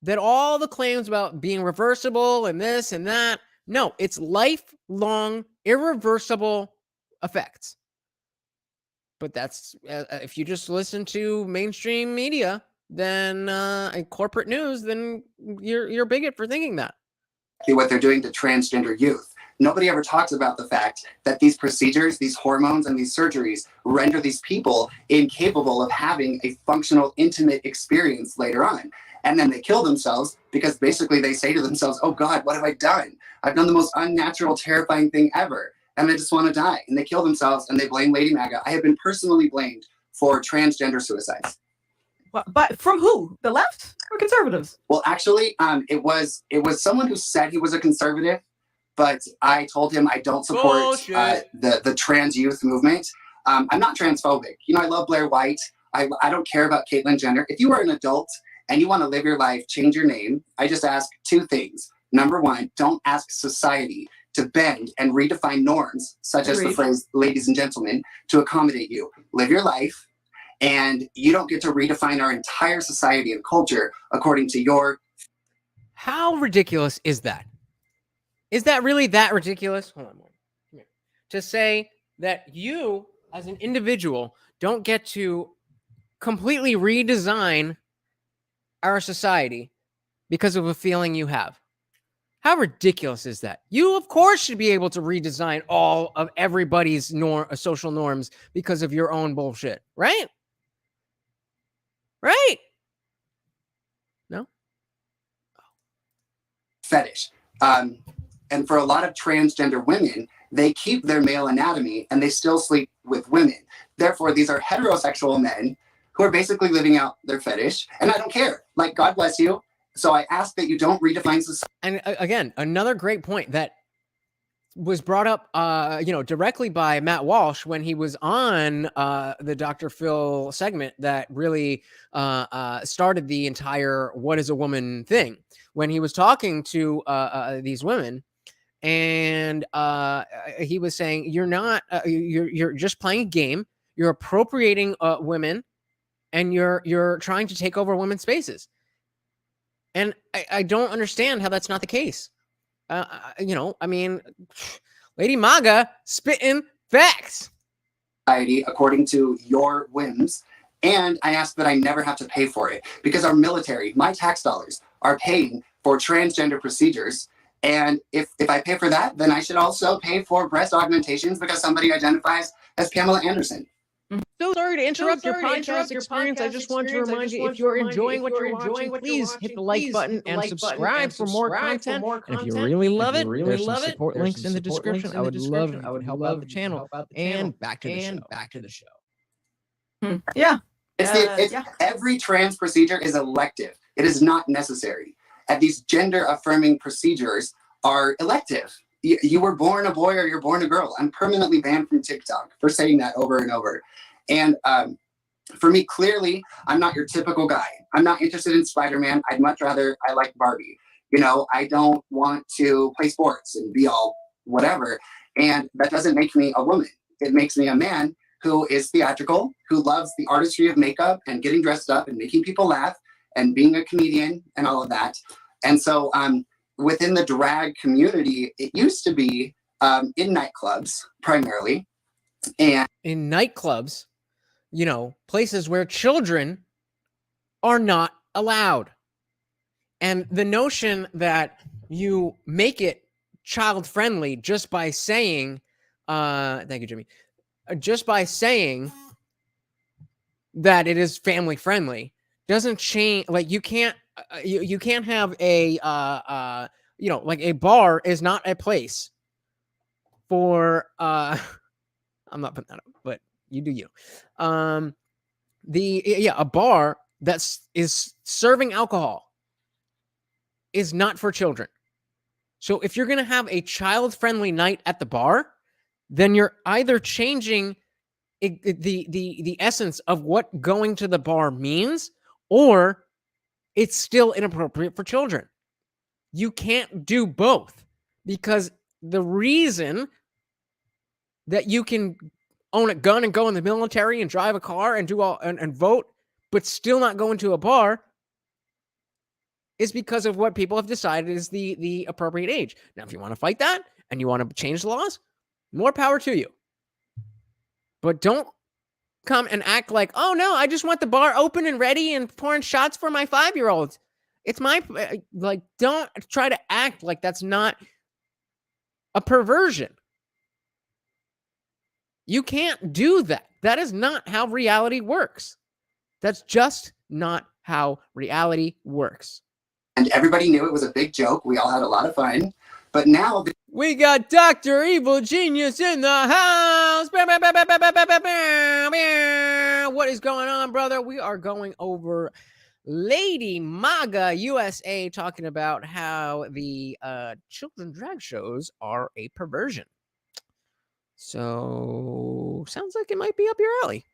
That all the claims about being reversible and this and that, no, it's lifelong, irreversible effects. But that's if you just listen to mainstream media, then and corporate news, then you're a bigot for thinking that. What they're doing to transgender youth. Nobody ever talks about the fact that these procedures, these hormones, and these surgeries render these people incapable of having a functional, intimate experience later on. And then they kill themselves because basically they say to themselves, oh God, what have I done? I've done the most unnatural, terrifying thing ever. And I just want to die. And they kill themselves and they blame Lady MAGA. I have been personally blamed for transgender suicides. But from who? The left or conservatives? Well, actually, it was someone who said he was a conservative. but I told him I don't support the trans youth movement. I'm not transphobic. You know, I love Blair White. I don't care about Caitlyn Jenner. If you are an adult and you want to live your life, change your name, I just ask two things. Number one, don't ask society to bend and redefine norms, such as the phrase, ladies and gentlemen, to accommodate you. Live your life, and you don't get to redefine our entire society and culture according to your... How ridiculous is that? Is that really that ridiculous? Hold on. Come here. To say that you, as an individual, don't get to completely redesign our society because of a feeling you have. How ridiculous is that? You, of course, should be able to redesign all of everybody's social norms because of your own bullshit, right? Right? No? Fetish. And for a lot of transgender women, they keep their male anatomy and they still sleep with women. Therefore, these are heterosexual men who are basically living out their fetish. And I don't care. Like, God bless you. So I ask that you don't redefine society. And again, another great point that was brought up, directly by Matt Walsh when he was on the Dr. Phil segment that really started the entire "What is a woman" thing. When he was talking to these women, and he was saying, "You're not, you're just playing a game. You're appropriating women, and you're trying to take over women's spaces." And I don't understand how that's not the case. I mean, Lady Maga spitting facts. According to your whims. And I ask that I never have to pay for it because our military, my tax dollars, are paying for transgender procedures. And if I pay for that, then I should also pay for breast augmentations because somebody identifies as Pamela Anderson. So sorry to interrupt your podcast experience. I just want to remind you, if you're enjoying what you're watching, please hit the like button and subscribe for more content. And if you really love it, there's some support links in the description. I would love if you would help out the channel. And back to the show. Yeah. Every trans procedure is elective. It is not necessary. And these gender-affirming procedures are elective. You were born a boy or you're born a girl. I'm permanently banned from TikTok for saying that over and over. And for me, clearly, I'm not your typical guy. I'm not interested in Spider-Man. I'd much rather, I like Barbie. You know, I don't want to play sports and be all whatever. And that doesn't make me a woman. It makes me a man who is theatrical, who loves the artistry of makeup and getting dressed up and making people laugh and being a comedian and all of that. And so within the drag community, it used to be in nightclubs primarily. And in nightclubs, places where children are not allowed. And the notion that you make it child friendly just by saying, thank you, Jimmy, just by saying that it is family friendly doesn't change. Like, you can't have a, like a bar is not a place for, I'm not putting that up, but you do you. A bar that is serving alcohol is not for children. So if you're going to have a child-friendly night at the bar, then you're either changing the essence of what going to the bar means, or it's still inappropriate for children. You can't do both, because the reason that you can own a gun and go in the military and drive a car and do all and vote, but still not go into a bar, is because of what people have decided is the appropriate age. Now, if you want to fight that and you want to change the laws, more power to you. But don't come and act like, oh no, I just want the bar open and ready and pouring shots for my 5-year-olds. It's my, don't try to act like that's not a perversion. You can't do that. That is not how reality works. That's just not how reality works. And everybody knew it was a big joke. We all had a lot of fun. But now we got Dr. Evil Genius in the house. What is going on, brother? We are going over Lady MAGA USA talking about how the children drag shows are a perversion. So sounds like it might be up your alley.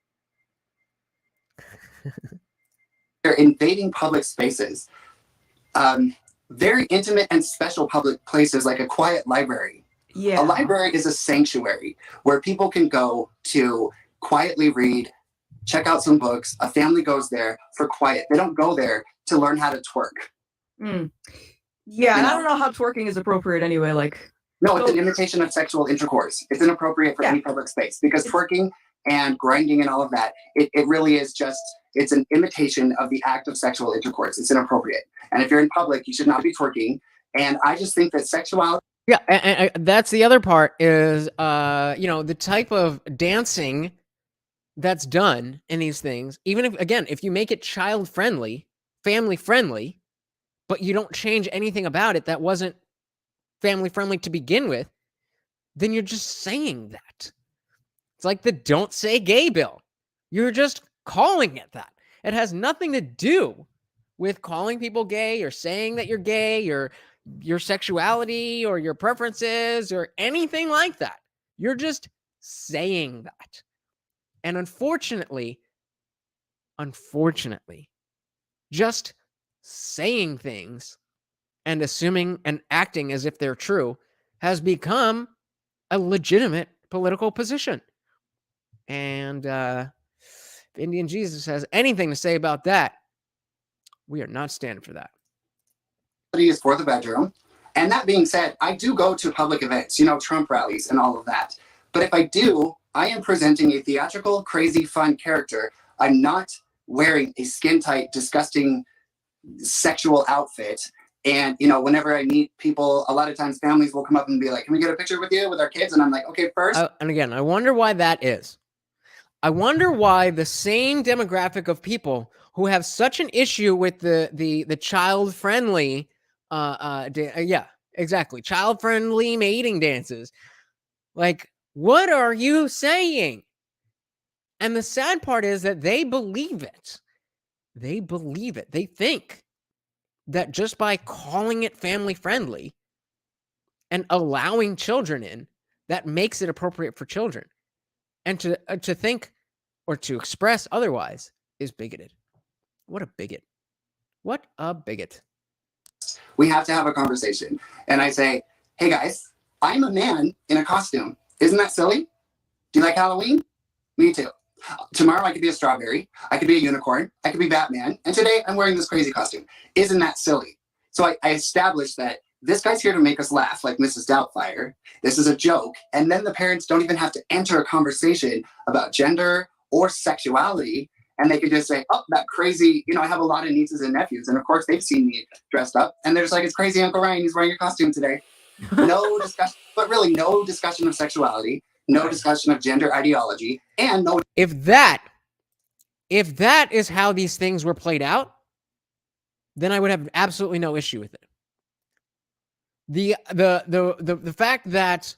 They're invading public spaces, very intimate and special public places like a quiet library. Yeah. A library is a sanctuary where people can go to quietly read, check out some books. A family goes there for quiet. They don't go there to learn how to twerk. Mm. Yeah, and I don't know how twerking is appropriate anyway. Like, no, it's an imitation of sexual intercourse. It's inappropriate for any public space because twerking and grinding and all of that, it really is just, it's an imitation of the act of sexual intercourse. It's inappropriate. And if you're in public, you should not be twerking. And I just think that sexuality. Yeah, and that's the other part is, you know, the type of dancing that's done in these things, even if, again, if you make it child-friendly, family-friendly, but you don't change anything about it that wasn't family-friendly to begin with, then you're just saying that. It's like the Don't Say Gay bill. You're just calling it that. It has nothing to do with calling people gay or saying that you're gay or your sexuality or your preferences or anything like that. You're just saying that. And unfortunately, just saying things and assuming and acting as if they're true has become a legitimate political position. And if Indian Jesus has anything to say about that, we are not standing for that. Is for the bedroom. And that being said, I do go to public events, you know, Trump rallies and all of that. But if I do, I am presenting a theatrical, crazy, fun character. I'm not wearing a skin-tight, disgusting, sexual outfit. And, you know, whenever I meet people, a lot of times families will come up and be like, can we get a picture with you, with our kids? And I'm like, okay, first. And again, I wonder why that is. I wonder why the same demographic of people who have such an issue with the child-friendly, yeah, exactly, child-friendly mating dances. Like, what are you saying? And the sad part is that they believe it. They believe it. They think that just by calling it family-friendly and allowing children in, that makes it appropriate for children. And to think or to express otherwise is bigoted. What a bigot. What a bigot. We have to have a conversation. And I say, hey guys, I'm a man in a costume. Isn't that silly? Do you like Halloween? Me too. Tomorrow I could be a strawberry. I could be a unicorn. I could be Batman. And today I'm wearing this crazy costume. Isn't that silly? So I established that this guy's here to make us laugh, like Mrs. Doubtfire. This is a joke. And then the parents don't even have to enter a conversation about gender or sexuality. And they could just say, oh, that crazy, you know, I have a lot of nieces and nephews. And of course, they've seen me dressed up. And they're just like, it's crazy, Uncle Ryan, he's wearing a costume today. No discussion, but really no discussion of sexuality, no discussion of gender ideology, and no. If that is how these things were played out, then I would have absolutely no issue with it. The fact that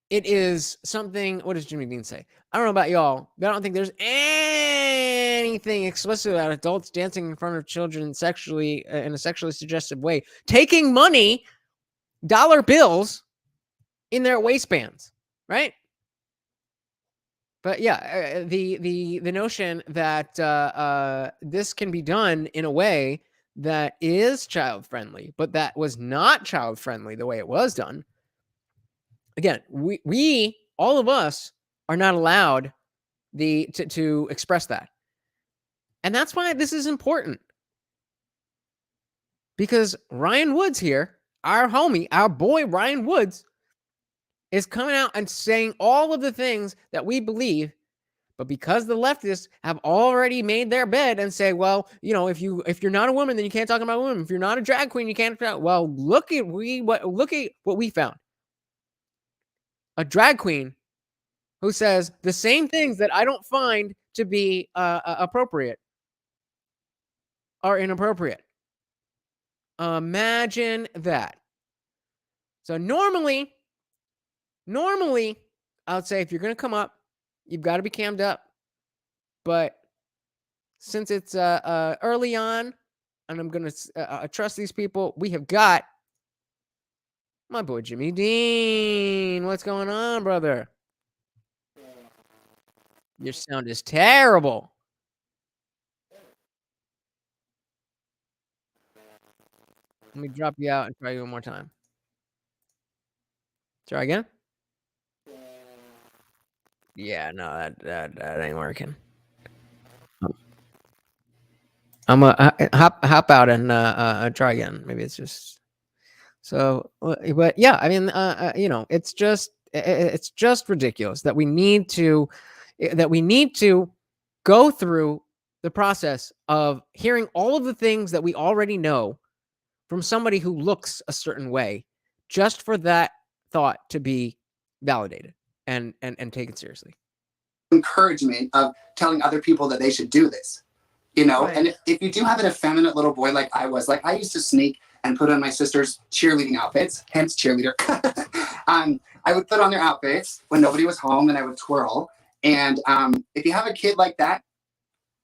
it is something, what does Jimmy Dean say? I don't know about y'all, but I don't think there's anything explicit about adults dancing in front of children sexually in a sexually suggestive way, taking money, dollar bills in their waistbands, right? But yeah, the notion that this can be done in a way that is child friendly, but that was not child friendly the way it was done. Again, we all of us are not allowed to express that, and that's why this is important. Because Ryan Woods here, our homie, our boy Ryan Woods, is coming out and saying all of the things that we believe, but because the leftists have already made their bed and say, well, you know, if you're not a woman, then you can't talk about women. If you're not a drag queen, you can't. Well, look at what we found. A drag queen who says the same things that I don't find to be appropriate are inappropriate. Imagine that. So normally, I would say if you're going to come up, you've got to be cammed up. But since it's early on, and I'm gonna trust these people, we have got my boy Jimmy Dean. What's going on, brother? Your sound is terrible. Let me drop you out and try you one more time. Try again. Yeah, no, that ain't working. I'm gonna hop out and try again. Maybe it's just so. But yeah, I mean, you know, it's just ridiculous that we need to go through the process of hearing all of the things that we already know from somebody who looks a certain way, just for that thought to be validated and taken seriously. Encouragement of telling other people that they should do this, you know. Right. And if you do have an effeminate little boy like I was, like I used to sneak and put on my sister's cheerleading outfits, hence cheerleader. I would put on their outfits when nobody was home and I would twirl. And if you have a kid like that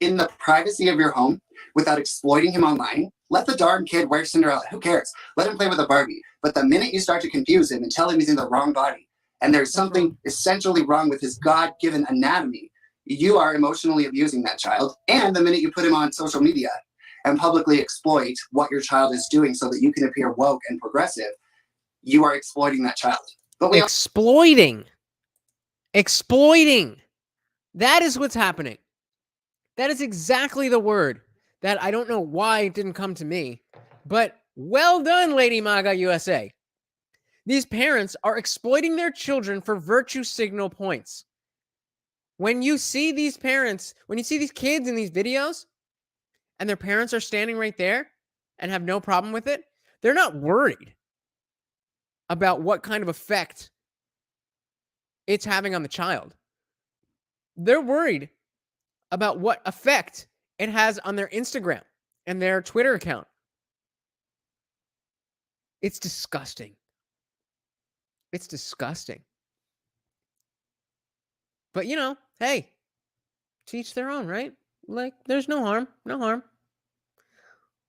in the privacy of your home without exploiting him online, let the darn kid wear Cinderella. Who cares? Let him play with a Barbie. But the minute you start to confuse him and tell him he's in the wrong body and there's something essentially wrong with his God-given anatomy, you are emotionally abusing that child. And the minute you put him on social media and publicly exploit what your child is doing so that you can appear woke and progressive, you are exploiting that child. But we Exploiting. That is what's happening. That is exactly the word that I don't know why it didn't come to me, but well done, Lady MAGA USA. These parents are exploiting their children for virtue signal points. When you see these parents, when you see these kids in these videos, and their parents are standing right there and have no problem with it, they're not worried about what kind of effect it's having on the child. They're worried about what effect it has on their Instagram and their Twitter account. It's disgusting. It's disgusting. But, you know, hey, teach their own, right? Like, there's no harm.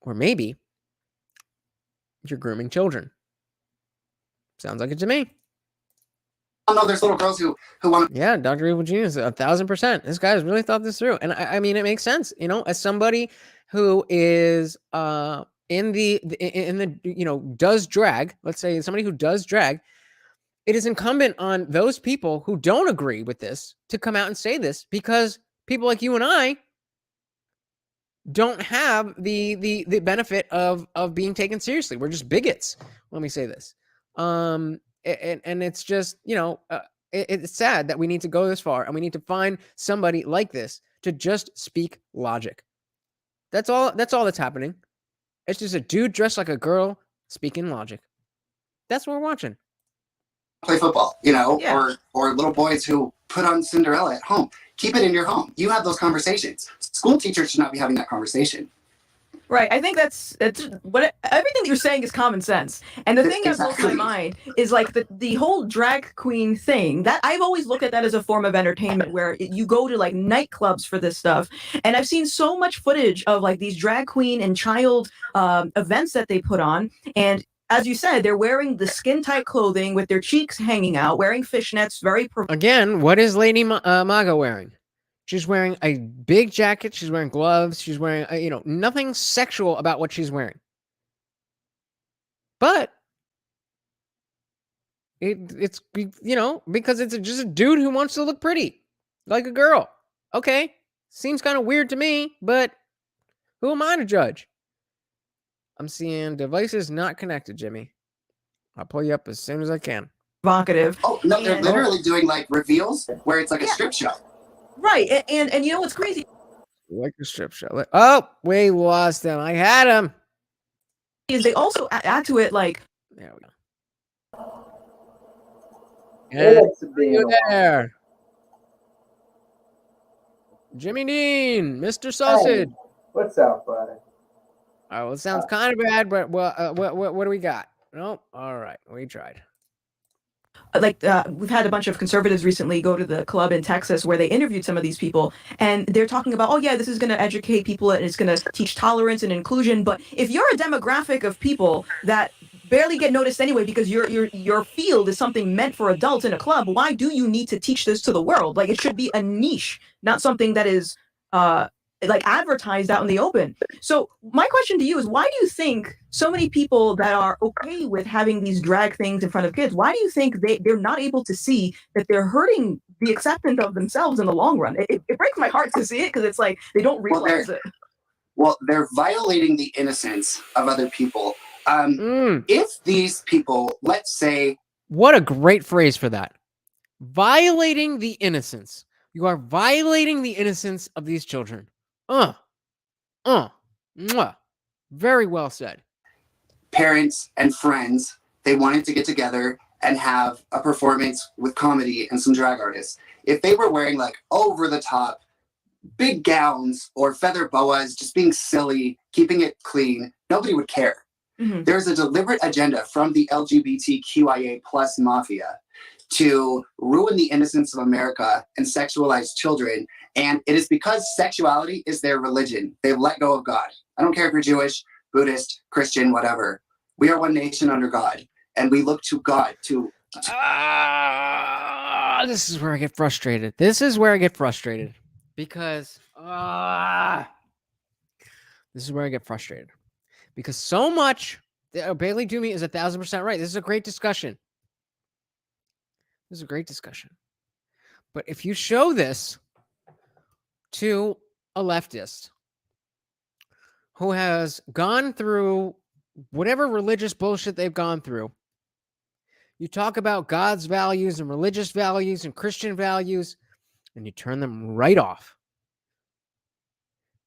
Or maybe you're grooming children. Sounds like it to me. know there's little girls who want to. Yeah, Dr. Evil Genius, 1,000%. This guy's really thought this through. And I mean, it makes sense, you know, as somebody who is in the you know, does drag, let's say somebody who does drag, it is incumbent on those people who don't agree with this to come out and say this, because people like you and I don't have the benefit of being taken seriously. We're just bigots. Let me say this. And it's just, you know, it's sad that we need to go this far and we need to find somebody like this to just speak logic. That's all that's happening. It's just a dude dressed like a girl speaking logic. That's what we're watching. Play football, you know, Yeah. or little boys who put on Cinderella at home. Keep it in your home. You have those conversations. School teachers should not be having that conversation. Right. I think that's what everything that you're saying is common sense. And the thing that blows my mind is like the whole drag queen thing. That I've always looked at that as a form of entertainment where you go to like nightclubs for this stuff. And I've seen so much footage of like these drag queen and child events that they put on. And as you said, they're wearing the skin tight clothing with their cheeks hanging out, wearing fishnets, Again, what is Lady MAGA wearing? She's wearing a big jacket. She's wearing gloves. She's wearing, you know, nothing sexual about what she's wearing. But it's, you know, because it's just a dude who wants to look pretty, like a girl. Okay, seems kind of weird to me, but who am I to judge? I'm seeing devices not connected, Jimmy. I'll pull you up as soon as I can. provocative. Oh no, they're literally doing like reveals where it's like a strip show. Right. And you know what's crazy? Like a strip show. Oh, we lost him. I had him. Is they also add to it like, there we go. And you there, Jimmy Dean, Mr. Sausage. Hey, what's up, buddy? Oh, well, it sounds kind of bad, but what do we got? Nope. All right, we tried. we've had a bunch of conservatives recently go to the club in Texas where they interviewed some of these people, and they're talking about, oh yeah, this is going to educate people and it's going to teach tolerance and inclusion. But if you're a demographic of people that barely get noticed anyway because your field is something meant for adults in a club, why do you need to teach this to the world? Like, it should be a niche, not something that is like advertised out in the open. So my question to you is, why do you think so many people that are okay with having these drag things in front of kids, why do you think they're not able to see that they're hurting the acceptance of themselves in the long run? It breaks my heart to see it, because it's like they don't realize it. Well, they're violating the innocence of other people. If these people, let's say... What a great phrase for that. Violating the innocence. You are violating the innocence of these children. Very well said. Parents and friends, they wanted to get together and have a performance with comedy and some drag artists. If they were wearing like over the top big gowns or feather boas, just being silly, keeping it clean, nobody would care. Mm-hmm. There's a deliberate agenda from the LGBTQIA plus mafia to ruin the innocence of America and sexualize children. And it is because sexuality is their religion. They've let go of God. I don't care if you're Jewish, Buddhist, Christian, whatever. We are one nation under God, and we look to God to... This is where I get frustrated. Because this is where I get frustrated. Because so much... Bailey Toomey is 1,000% right. This is a great discussion. But if you show this to a leftist who has gone through whatever religious bullshit they've gone through, you talk about God's values and religious values and Christian values, and you turn them right off.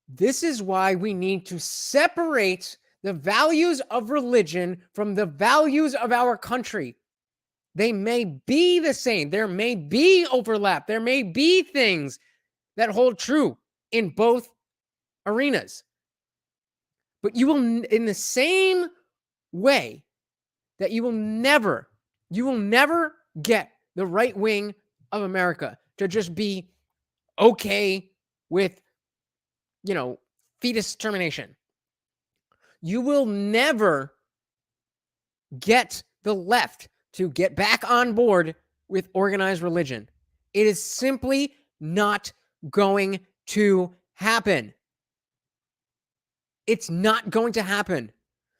This is why we need to separate the values of religion from the values of our country. They may be the same. There may be overlap. There may be things that hold true in both arenas. But you will, in the same way that you will never get the right wing of America to just be okay with, fetus termination. You will never get the left to get back on board with organized religion. It is simply not going to happen. It's not going to happen.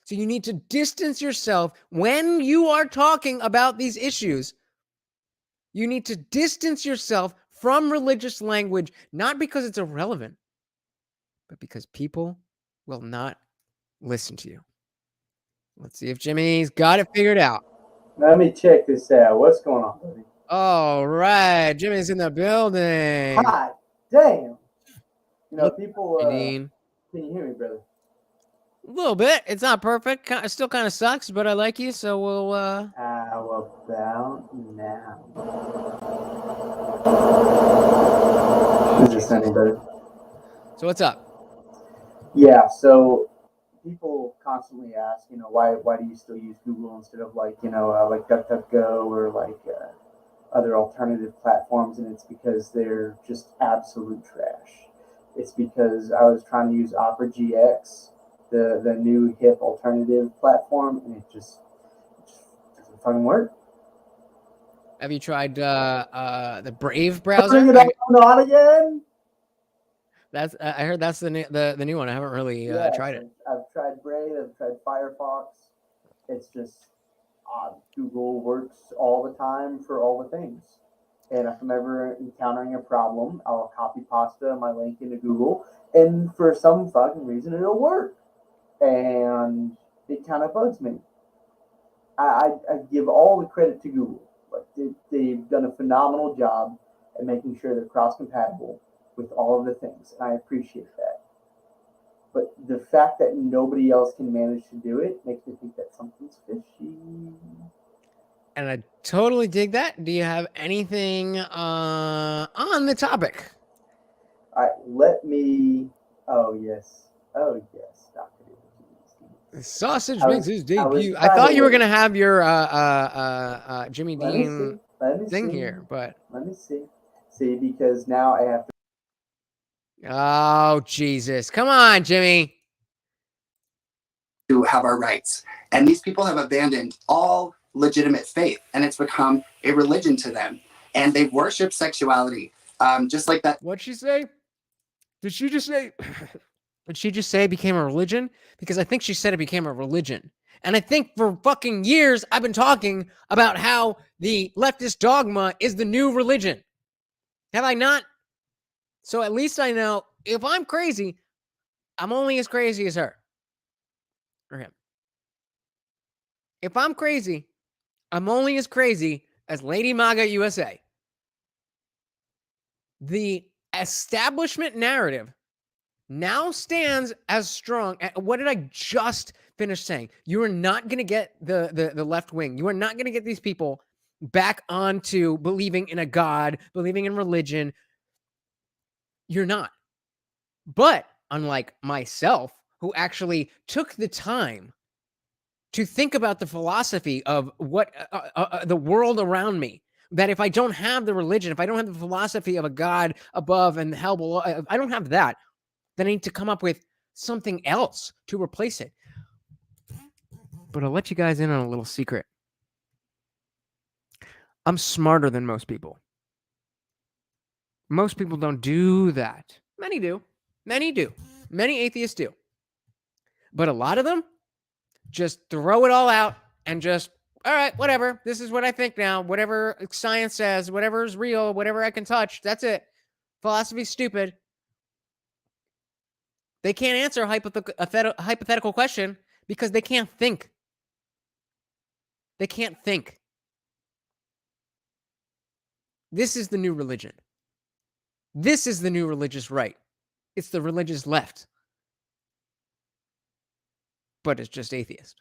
So you need to distance yourself when you are talking about these issues. You need to distance yourself from religious language, not because it's irrelevant, but because people will not listen to you. Let's see if Jimmy's got it figured out. Let me check this out. What's going on, buddy? All right. Jimmy's in the building. Hot damn. People... Can you hear me, brother? A little bit. It's not perfect. It still kind of sucks, but I like you, so we'll... How about now? Is this any better? So what's up? Yeah, so... people constantly ask, why do you still use Google instead of like DuckDuckGo or other alternative platforms? And it's because they're just absolute trash. It's because I was trying to use Opera GX, the new hip alternative platform, and it just doesn't fucking work. Have you tried the Brave browser? Turning it on again? That's I heard that's the new one. I haven't really tried it. I've tried Brave. I've tried Firefox. It's just odd. Google works all the time for all the things. And if I'm ever encountering a problem, I'll copy pasta my link into Google, and for some fucking reason it'll work. And it kind of bugs me. I give all the credit to Google. They've done a phenomenal job at making sure they're cross-compatible with all of the things, and I appreciate that. But the fact that nobody else can manage to do it makes me think that something's fishy. And I totally dig that. Do you have anything on the topic? All right, let me... Oh, yes, Dr. Sausage I makes was- his I was debut. I thought you were trying to- gonna have your Jimmy Let me Dean see. Let me thing see. here, but Let me see. See, because now I have to. oh Jesus, come on, Jimmy. To have our rights. And these people have abandoned all legitimate faith, and it's become a religion to them. And they worship sexuality, just like that. What'd she say? Did she just say? Did she just say it became a religion? Because I think she said it became a religion. And I think for fucking years I've been talking about how the leftist dogma is the new religion. Have I not? So at least I know if I'm crazy, I'm only as crazy as her or him. If I'm crazy, I'm only as crazy as Lady MAGA USA. The establishment narrative now stands as strong. What did I just finish saying? You are not going to get the left wing. You are not going to get these people back onto believing in a God, believing in religion. You're not. But unlike myself, who actually took the time to think about the philosophy of what the world around me, that if I don't have the religion, if I don't have the philosophy of a God above and hell below, if I don't have that, then I need to come up with something else to replace it. But I'll let you guys in on a little secret. I'm smarter than most people. Most people don't do that. Many do. Many do. Many atheists do. But a lot of them just throw it all out and just, all right, whatever. This is what I think now. Whatever science says, whatever is real, whatever I can touch, that's it. Philosophy's stupid. They can't answer a hypothetical question because they can't think. They can't think. This is the new religion. This is the new religious right. It's the religious left. But it's just atheist.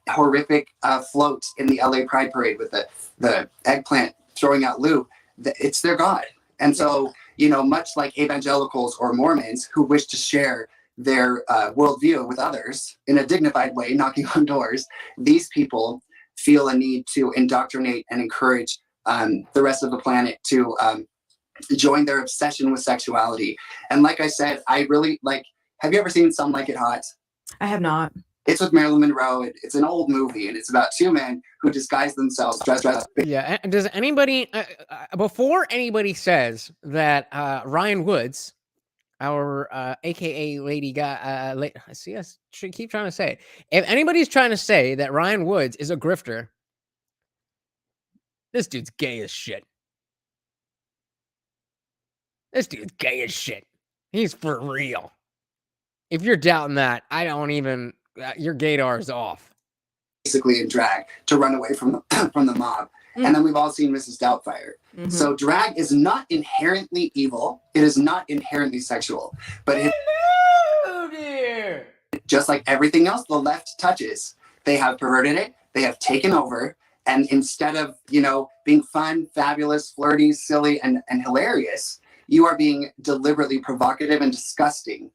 Horrific float in the LA Pride Parade with the eggplant throwing out lube. It's their God. And so, much like evangelicals or Mormons who wish to share their worldview with others in a dignified way, knocking on doors, these people feel a need to indoctrinate and encourage the rest of the planet to join their obsession with sexuality. And like I said, I really have you ever seen Some Like It Hot? I have not. It's with Marilyn Monroe. It's an old movie, and it's about two men who disguise themselves dressed up. Yeah. Does anybody, before anybody says that Ryan Woods, our AKA lady guy, I see us keep trying to say it. If anybody's trying to say that Ryan Woods is a grifter, this dude's gay as shit. This dude's gay as shit. He's for real. If you're doubting that, I don't even, your gaydar is off. Basically in drag to run away from the mob. And then we've all seen Mrs. Doubtfire. Mm-hmm. So drag is not inherently evil. It is not inherently sexual. But just like everything else the left touches, they have perverted it. They have taken over. And instead of, being fun, fabulous, flirty, silly, and hilarious, you are being deliberately provocative and disgusting.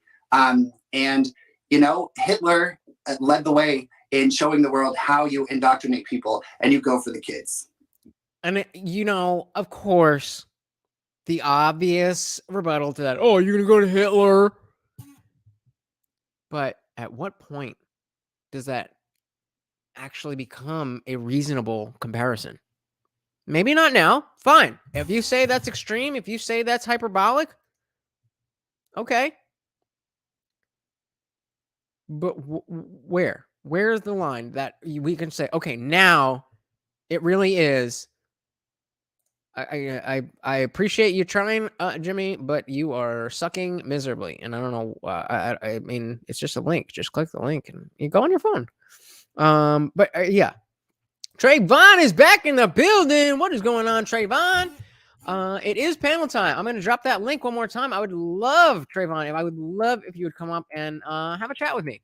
Hitler led the way in showing the world how you indoctrinate people, and you go for the kids. And, of course, the obvious rebuttal to that, oh, you're going to go to Hitler. But at what point does that actually become a reasonable comparison? Maybe not now. Fine. If you say that's extreme, if you say that's hyperbolic, okay. But where? Where's the line that we can say, okay, now it really is. I appreciate you trying, Jimmy, but you are sucking miserably. And I don't know. I mean, it's just a link. Just click the link and you go on your phone. Yeah. Trayvon is back in the building. What is going on, Trayvon? It is panel time. I'm going to drop that link one more time. I would love, Trayvon, I would love if you would come up and have a chat with me.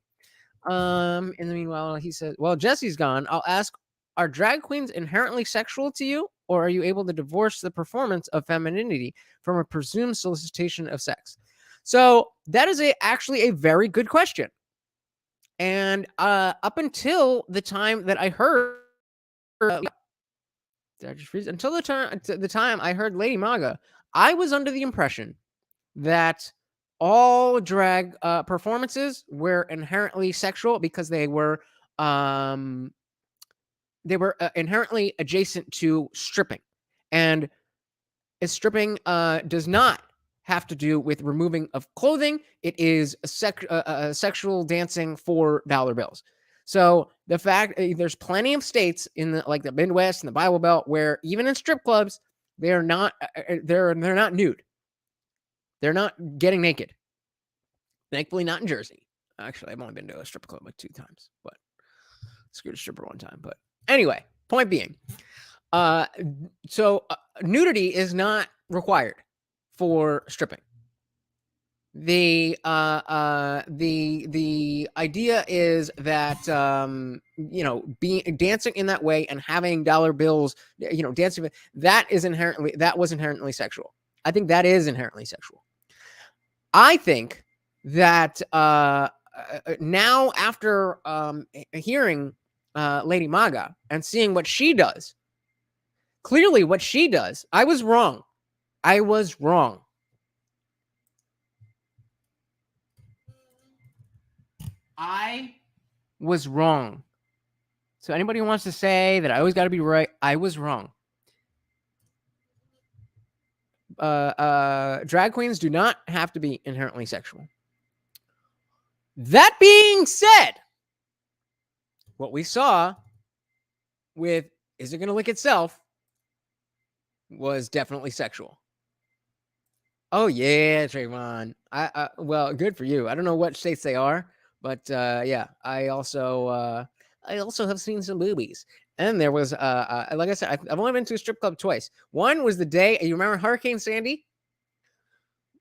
In the meanwhile, he says, well, Jesse's gone. I'll ask, are drag queens inherently sexual to you, or are you able to divorce the performance of femininity from a presumed solicitation of sex? So that is actually a very good question. And up until the time that I heard, did I just freeze? Until the time I heard Lady Maga, I was under the impression that all drag performances were inherently sexual because they were inherently adjacent to stripping, and stripping does not have to do with removing of clothing. It is a sexual dancing for dollar bills. So the fact there's plenty of states in the Midwest and the Bible Belt where even in strip clubs they're not not nude. They're not getting naked. Thankfully, not in Jersey. Actually, I've only been to a strip club like 2 times, but screwed a stripper 1 time. But anyway, point being, so nudity is not required for stripping. The idea is that being dancing in that way and having dollar bills, dancing, that was inherently sexual. I think that is inherently sexual. I think that now after hearing Lady Maga and seeing what she does, clearly what she does, I was wrong. I was wrong. I was wrong. So anybody who wants to say that I always got to be right, I was wrong. Drag queens do not have to be inherently sexual. That being said, what we saw with Is It Gonna Lick Itself was definitely sexual. Oh yeah, Trayvon. Well, good for you. I don't know what states they are, but yeah, I also have seen some boobies. And there was like I said, I've only been to a strip club twice. One was the day, you remember Hurricane Sandy?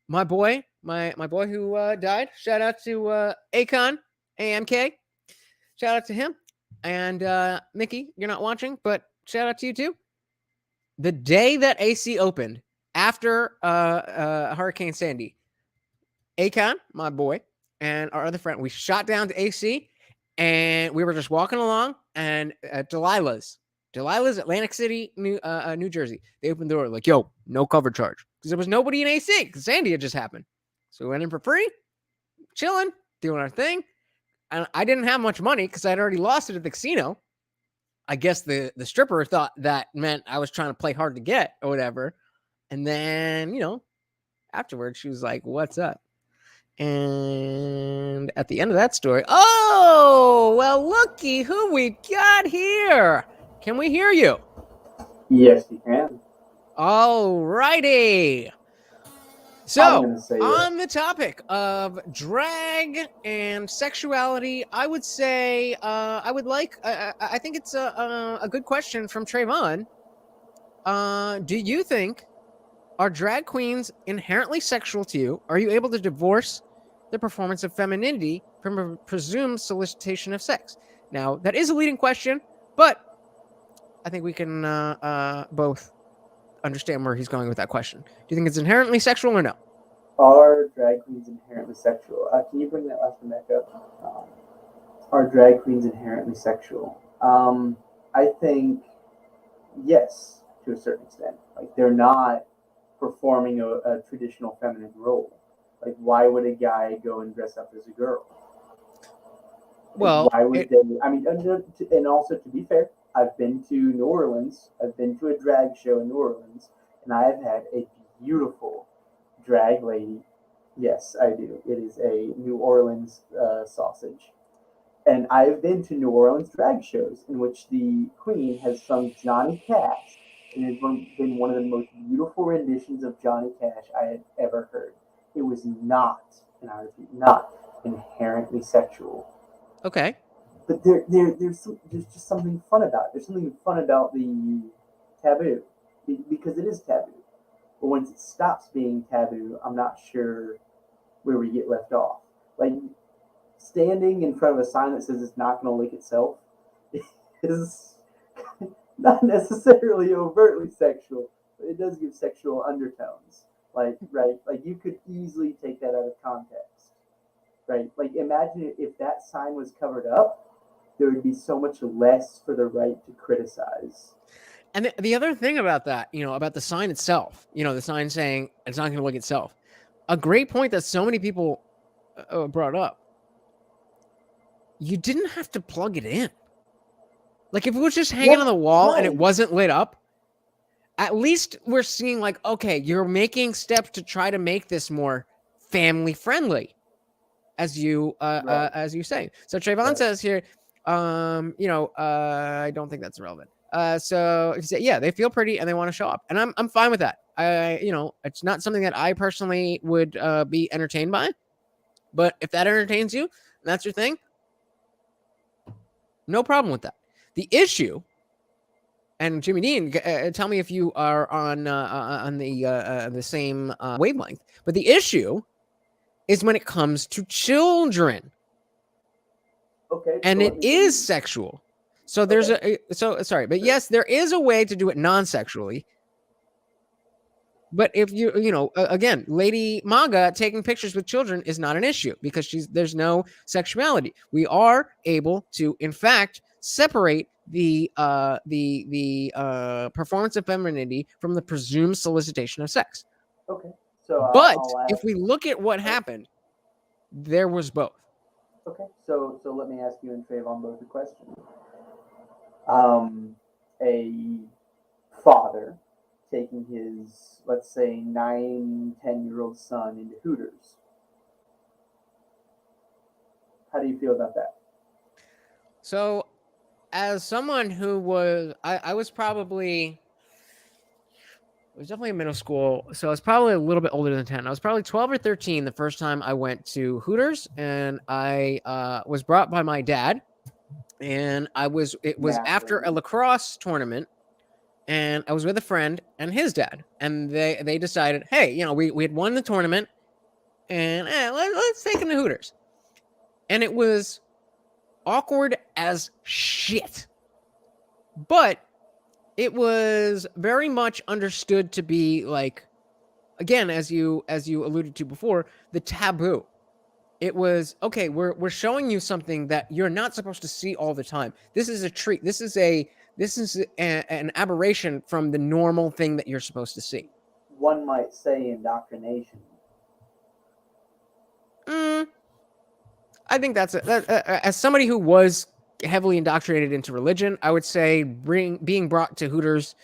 My boy who died. Shout out to Akon, AMK. Shout out to him. And Mickey, you're not watching, but shout out to you too. The day that AC opened after Hurricane Sandy, Akon, my boy, and our other friend, we shot down to AC, and we were just walking along, and Delilah's Atlantic City, New Jersey. They opened the door like, yo, no cover charge. Because there was nobody in AC, because Sandy had just happened. So we went in for free, chilling, doing our thing. And I didn't have much money because I'd already lost it at the casino. I guess the stripper thought that meant I was trying to play hard to get or whatever. And then, afterwards, she was like, what's up? And at the end of that story, oh, well, looky who we got here. Can we hear you? Yes, you can. All righty. So, on the topic of drag and sexuality, I would say I think it's a good question from Trayvon. Do you think are drag queens inherently sexual to you? Are you able to divorce the performance of femininity from a presumed solicitation of sex? Now, that is a leading question, but I think we can both understand where he's going with that question. Do you think it's inherently sexual or no? Are drag queens inherently sexual? Can you bring that last one back up? Are drag queens inherently sexual? I think yes, to a certain extent. Like, they're not performing a traditional feminine role. Like, why would a guy go and dress up as a girl? Well, why would they? I mean, and also, to be fair, I've been to New Orleans. I've been to a drag show in New Orleans, and I have had a beautiful drag lady. Yes, I do. It is a New Orleans sausage. And I've been to New Orleans drag shows in which the queen has sung Johnny Cash, and it's been one of the most beautiful renditions of Johnny Cash I had ever heard. It was not, and I repeat, not inherently sexual. Okay. But there's just something fun about it. There's something fun about the taboo, because it is taboo. But once it stops being taboo, I'm not sure where we get left off. Like, standing in front of a sign that says it's not going to lick itself is not necessarily overtly sexual, but it does give sexual undertones. Like, right? Like, you could easily take that out of context, right? Like, imagine if that sign was covered up, there would be so much less for the right to criticize. And the other thing about that, about the sign itself, the sign saying it's not going to look itself. A great point that so many people brought up. You didn't have to plug it in. Like, if it was just hanging on the wall and it wasn't lit up, at least we're seeing like, okay, you're making steps to try to make this more family friendly, as you say. So Trayvon says here, I don't think that's relevant. So if you say, yeah, they feel pretty and they want to show up, and I'm fine with that. It's not something that I personally would be entertained by, but if that entertains you and that's your thing, no problem with that. The issue, and Jimmy Dean, tell me if you are on the same wavelength. But the issue is when it comes to children. Okay. And it is sexual. So there's but yes, there is a way to do it non-sexually. But if again, Lady MAGA taking pictures with children is not an issue because there's no sexuality. We are able to, in fact, separate the performance of femininity from the presumed solicitation of sex. Okay. So, but if we look at what happened, there was both. Okay. So let me ask you and Trayvon both a question. A father taking his, let's say, 9-10-year-old son into Hooters. How do you feel about that? So, as someone who was, I was probably, it was definitely in middle school, so I was probably a little bit older than 10. I was probably 12 or 13 the first time I went to Hooters, and I was brought by my dad, and it was after a lacrosse tournament, and I was with a friend and his dad, and they decided, hey, we had won the tournament, and let's take him to Hooters. And it was awkward as shit. But it was very much understood to be like, again, as you alluded to before, the taboo. It was, okay, we're showing you something that you're not supposed to see all the time. This is a treat. This is an aberration from the normal thing that you're supposed to see. One might say indoctrination. I think that's as somebody who was heavily indoctrinated into religion, I would say being brought to Hooters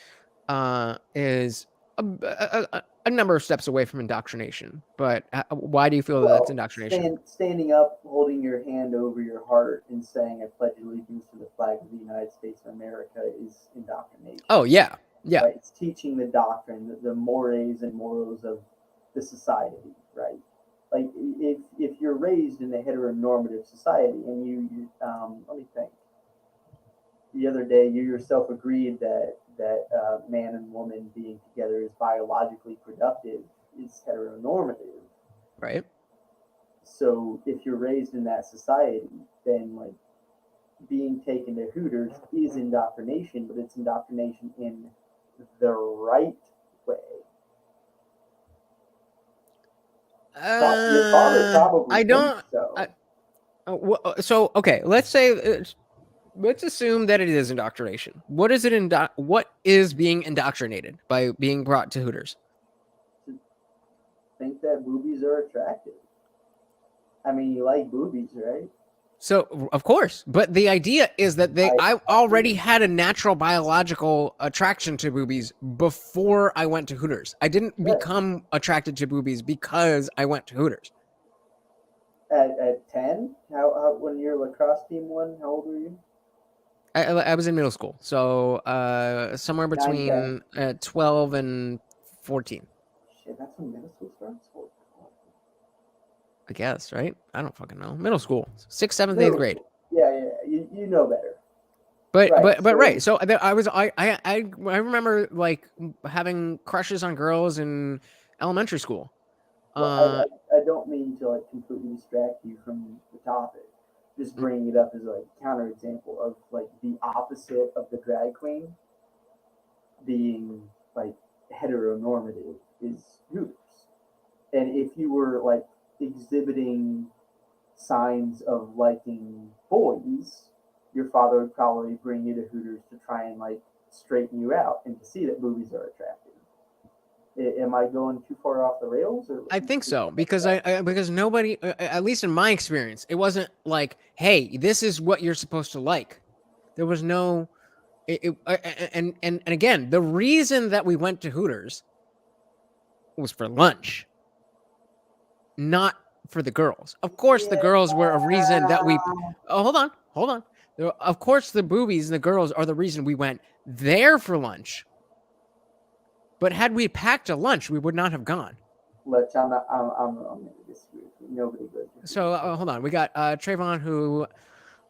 is a number of steps away from indoctrination. But why do you feel that's indoctrination? Standing up, holding your hand over your heart, and saying "I pledge allegiance to the flag of the United States of America" is indoctrination. Oh yeah, yeah. Right? It's teaching the doctrine, the mores and morals of the society, right? Like if you're raised in a heteronormative society, and you let me think. The other day, you yourself agreed that man and woman being together is biologically productive, is heteronormative. Right. So if you're raised in that society, then like being taken to Hooters is indoctrination, but it's indoctrination in the right way. Your father probably I don't. so. So okay, let's assume that it is indoctrination. What is it? What is being indoctrinated by being brought to Hooters? Think that boobies are attractive. I mean, you like boobies, right? So of course, but the idea is that I already had a natural biological attraction to boobies before I went to Hooters. I didn't become attracted to boobies because I went to Hooters. At 10? How when your lacrosse team won? How old were you? I was in middle school, so somewhere between 12 and 14. Shit, that's when middle school starts. I guess, right? I don't fucking know. Middle school, 6th, 7th, 8th grade. Yeah, you know better. But right. So I remember like having crushes on girls in elementary school. Well, I don't mean to like completely distract you from the topic. Just bringing it up as like a counterexample of like the opposite of the drag queen being like heteronormative is Hooters. And if you were like exhibiting signs of liking boys, your father would probably bring you to Hooters to try and like straighten you out and to see that boobies are attractive. Am I going too far off the rails? Or I think so, because because nobody, at least in my experience, it wasn't like, hey, this is what you're supposed to like. There was no, and again, the reason that we went to Hooters was for lunch, not for the girls. Of course, the girls were a reason that we. Oh, hold on. Of course, the boobies and the girls are the reason we went there for lunch. But had we packed a lunch, we would not have gone. Lutch, I'm going to disagree with you. Nobody goes. So hold on, we got Trayvon, who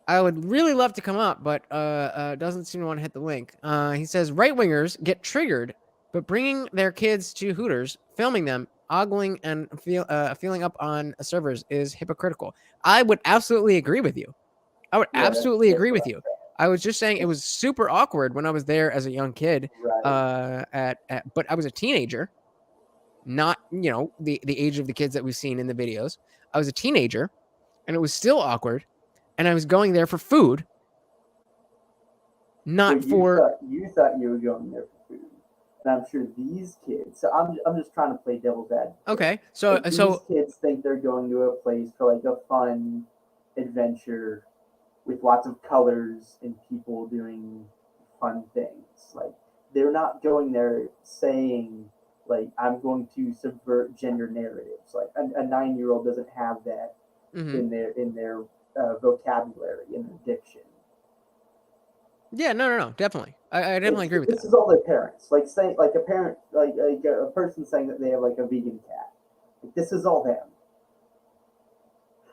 I would really love to come up, but doesn't seem to want to hit the link. He says right wingers get triggered, but bringing their kids to Hooters, filming them, ogling, and feeling up on servers is hypocritical. I would absolutely agree with you. I would absolutely agree with you. I was just saying it was super awkward when I was there as a young kid. Right. But I was a teenager, not the age of the kids that we've seen in the videos. I was a teenager, and it was still awkward. And I was going there for food, not for. You thought you were going there for food, and I'm sure these kids. So I'm just trying to play devil's advocate. Okay, so these kids think they're going to a place for like a fun adventure with lots of colors and people doing fun things. Like they're not going there saying like I'm going to subvert gender narratives. Like a 9-year-old doesn't have that in their vocabulary and their diction. Yeah, no, definitely. I definitely agree with that. This is all their parents. Like saying, like a parent, like a person saying that they have like a vegan cat. Like, this is all them.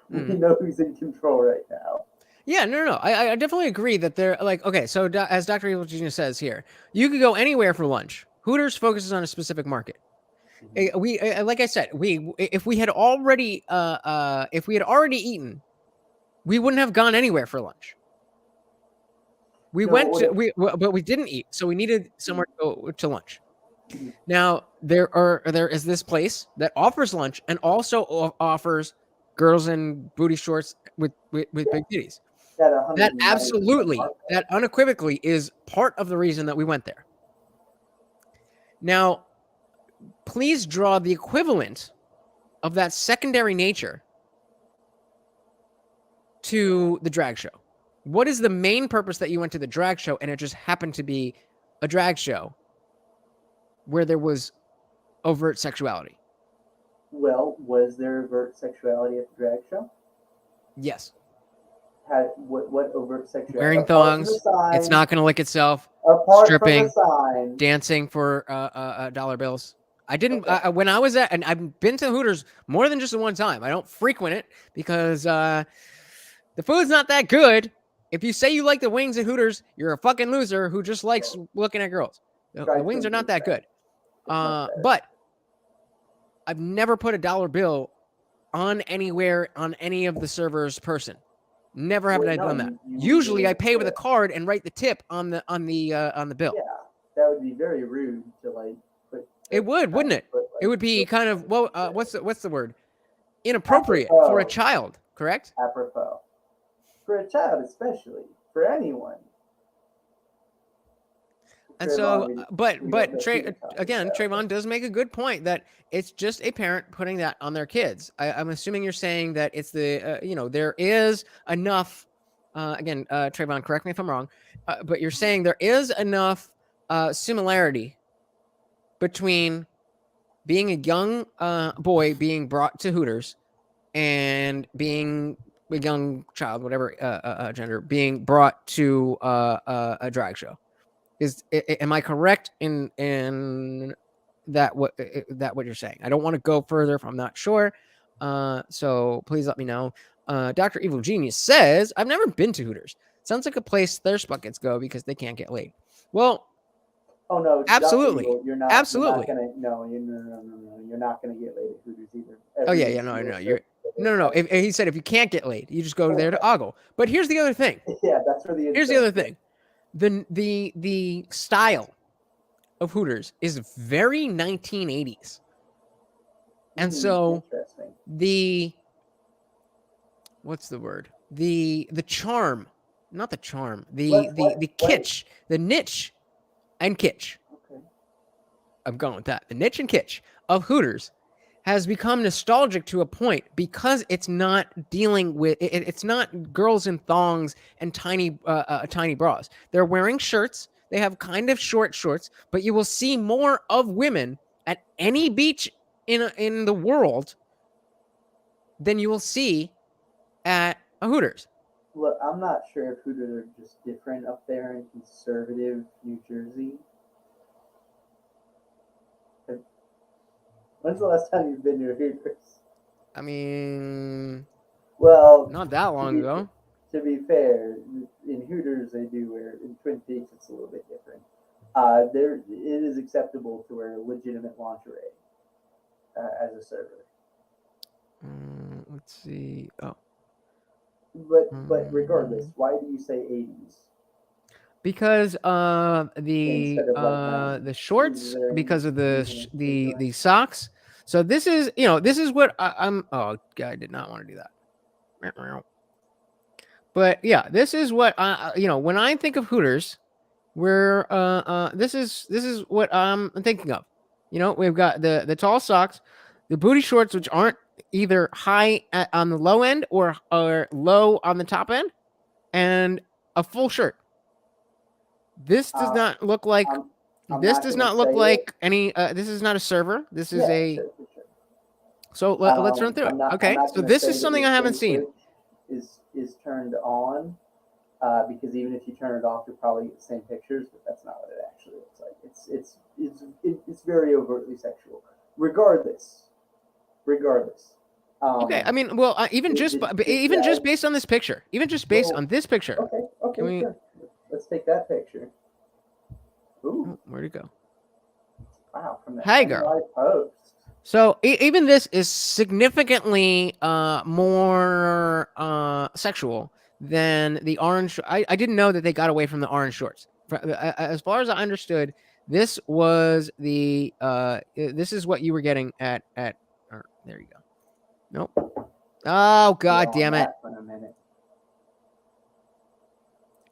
We know who's in control right now. Yeah, no. I definitely agree that they're like, okay, so as Dr. Evil Genius says here, you could go anywhere for lunch. Hooters focuses on a specific market. We like I said, if we had already eaten, we wouldn't have gone anywhere for lunch. But we didn't eat, so we needed somewhere to go to lunch. Now there is this place that offers lunch and also offers girls in booty shorts with big titties. That absolutely, that unequivocally is part of the reason that we went there. Now, please draw the equivalent of that secondary nature to the drag show. What is the main purpose that you went to the drag show and it just happened to be a drag show where there was overt sexuality? Well, was there overt sexuality at the drag show? Yes. What overt sexuality? Wearing thongs. It's not going to lick itself. Stripping. Dancing for dollar bills. I didn't when I was at, and I've been to Hooters more than just the one time. I don't frequent it because the food's not that good. If you say you like the wings at Hooters, you're a fucking loser who just likes looking at girls. The wings are not that good. But I've never put a dollar bill on anywhere on any of the servers' person. Never have I done that. Usually I pay with a card and write the tip on the bill. Yeah, that would be very rude to like put. It would, wouldn't it? It would be kind of what's the word? Inappropriate for a child, correct? Apropos. For a child, especially for anyone. And so, but Trayvon does make a good point that it's just a parent putting that on their kids. I'm assuming you're saying that it's the there is enough. Again, Trayvon, correct me if I'm wrong, but you're saying there is enough similarity between being a young boy being brought to Hooters and being a young child, whatever gender, being brought to a drag show. Am I correct in that what you're saying? I don't want to go further if I'm not sure. So please let me know. Dr. Evil Genius says, I've never been to Hooters. Sounds like a place thirst buckets go because they can't get laid. Well, oh no, absolutely. You're not, absolutely. You're not gonna get laid at Hooters either. No. If he said if you can't get laid, you just go there to ogle. But here's the other thing. Yeah, that's where the. Here's the other thing. The style of Hooters is very 1980s. And so Interesting. what's the word? The charm, not the charm, What- the kitsch, the niche and kitsch. Okay. I'm going with that. The niche and kitsch of Hooters has become nostalgic to a point because it's not dealing with it's not girls in thongs and tiny bras. They're wearing shirts. They have kind of short shorts, but you will see more of women at any beach in the world than you will see at a Hooters. Look, I'm not sure if Hooters are just different up there in conservative New Jersey. When's the last time you've been to a Hooters? I mean, Well, not that long ago. To be fair, in Hooters they do wear. In Twin Peaks, it's a little bit different. There, it is acceptable to wear legitimate lingerie as a server. Let's see. Oh, But regardless, why do you say 80s? because Instead of, like, the shorts, is there because of any reason the socks. So this is this is what I'm. Oh, God, I did not want to do that. But yeah, this is what when I think of Hooters, this is what I'm thinking of. We've got the tall socks, the booty shorts, which aren't either high on the low end or low on the top end, and a full shirt. This does not look like. This does not look like any. This is not a server. This is a. Sure. So let's run through it. Okay, so this is something I haven't seen. Is turned on, because even if you turn it off, you'll probably get the same pictures, but that's not what it actually looks like. It's very overtly sexual. Regardless. Okay, I mean, well, even just based on this picture, on this picture. Okay, sure. Let's take that picture. Ooh, where'd it go? Wow, from the Hey, girl. post. So even this is significantly more sexual than the orange. I didn't know that they got away from the orange shorts. As far as I understood, this was the this is what you were getting at. Or, there you go. Nope. Oh, God damn it.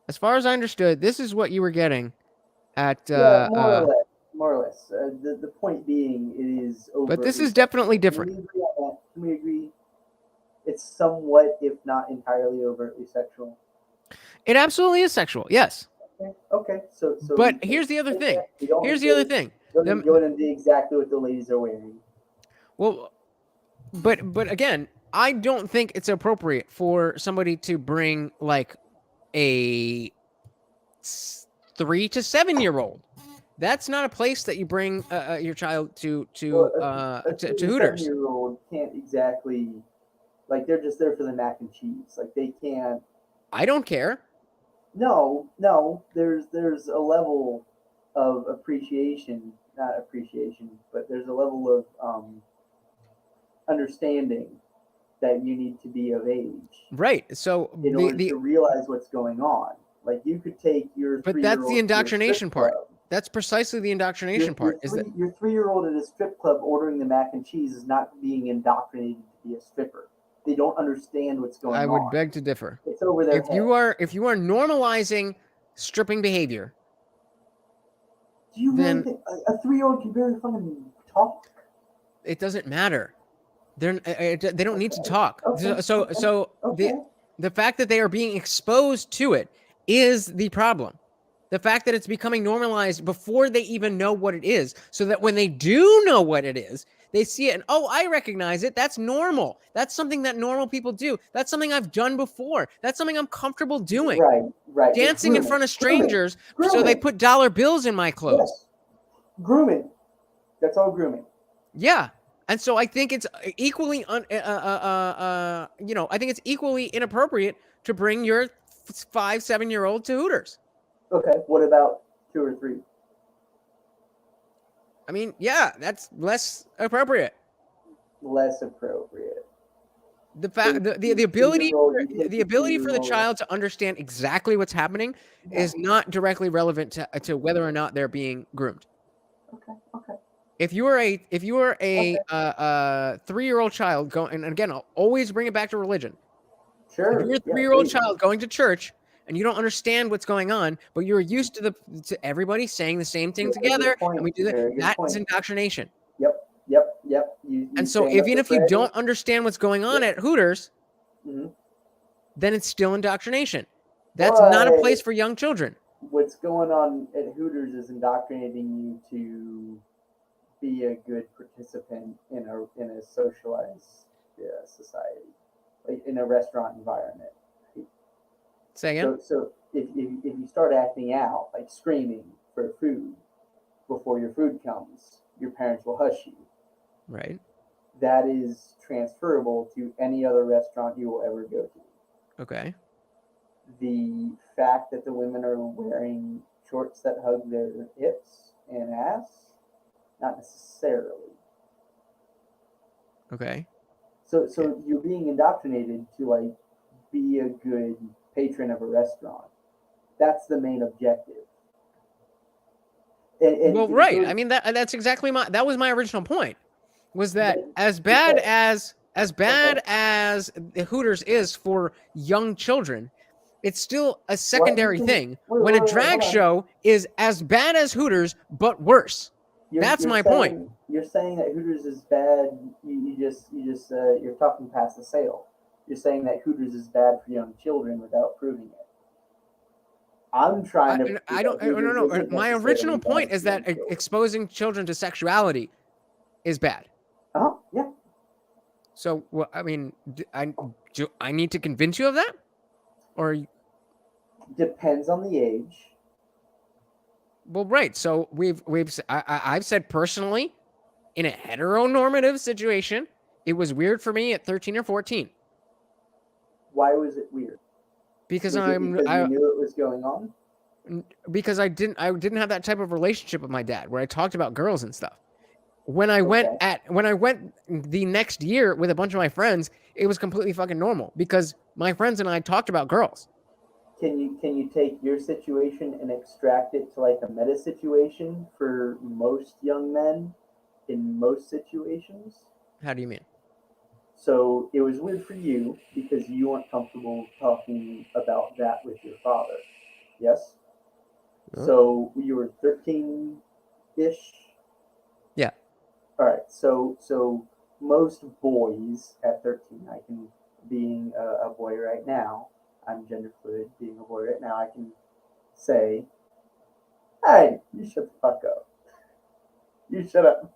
As far as I understood, this is what you were getting at. More or less. The point being, it is over. But this is definitely different. Can we agree? It's somewhat, if not entirely, overtly sexual. It absolutely is sexual. Yes. Okay. So. But here's the other thing. Here's the other thing. Go into exactly what the ladies are wearing. Well, but again, I don't think it's appropriate for somebody to bring like a 3 to 7 year old. That's not a place that you bring your child to Hooters. 7-year-old can't exactly, like, they're just there for the mac and cheese. Like, they can't. I don't care. No. There's a level of appreciation, not appreciation, but there's a level of understanding that you need to be of age. Right. So in order to realize what's going on. Like, you could take your. But that's the indoctrination part. That's precisely the indoctrination part. Your 3-year-old at a strip club ordering the mac and cheese is not being indoctrinated to be a stripper. They don't understand what's going on. I would beg to differ. It's over their head. If you are normalizing stripping behavior, do you really think a 3-year-old can barely fucking talk? It doesn't matter. They don't need to talk. Okay. So the fact that they are being exposed to it is the problem. The fact that it's becoming normalized before they even know what it is, so that when they do know what it is, they see it and, oh, I recognize it. That's normal. That's something that normal people do. That's something I've done before. That's something I'm comfortable doing. Right. Dancing in front of strangers, so they put dollar bills in my clothes. Yes. Grooming. That's all grooming. Yeah. And so I think it's equally I think it's equally inappropriate to bring your 5-7-year-old to Hooters. Okay, what about 2 or 3? I mean, yeah, that's less appropriate. Less appropriate. The fact, the ability for the child to understand exactly what's happening is not directly relevant to whether or not they're being groomed. Okay. if you are a 3-year-old child going, and again, I'll always bring it back to religion. Sure. If you're a yeah, 3-year-old please. child going to church and you don't understand what's going on, but you're used to everybody saying the same thing Very good together, point, and we do that. very good That is point. indoctrination. Yep. And so, stand up even for if you Fred. don't understand what's going on at Hooters, Mhm. then it's still indoctrination. That's not a place for young children. What's going on at Hooters is indoctrinating you to be a good participant in a socialized society, like in a restaurant environment. Say again? So if you start acting out, like screaming for food before your food comes, your parents will hush you. Right. That is transferable to any other restaurant you will ever go to. Okay. The fact that the women are wearing shorts that hug their hips and ass, not necessarily. Okay. So you're being indoctrinated to like be a good patron of a restaurant. That's the main objective. And Well, right. I mean, that's exactly that was my original point. Was that as bad as the Hooters is for young children, it's still a secondary thing when a drag show is as bad as Hooters but worse. That's my point. You're saying that Hooters is bad. You're talking past the sale. You're saying that Hooters is bad for young children without proving it. I'm trying to. I don't know. My original point is that exposing children to sexuality is bad. Oh yeah. So, well, I mean, do I need to convince you of that, or? Depends on the age. Well, right. So I've said personally, in a heteronormative situation, it was weird for me at 13 or 14. Why was it weird? Because you knew it was going on. Because I didn't have that type of relationship with my dad where I talked about girls and stuff. When I went the next year with a bunch of my friends, it was completely fucking normal because my friends and I talked about girls. Can you take your situation and extract it to like a meta situation for most young men in most situations? How do you mean? So it was weird for you because you weren't comfortable talking about that with your father. Yes? Huh? So you were 13-ish? Yeah. All right. So most boys at 13, being a boy right now, I'm gender fluid, being a boy right now, I can say, hey, you shut the fuck up. You shut up.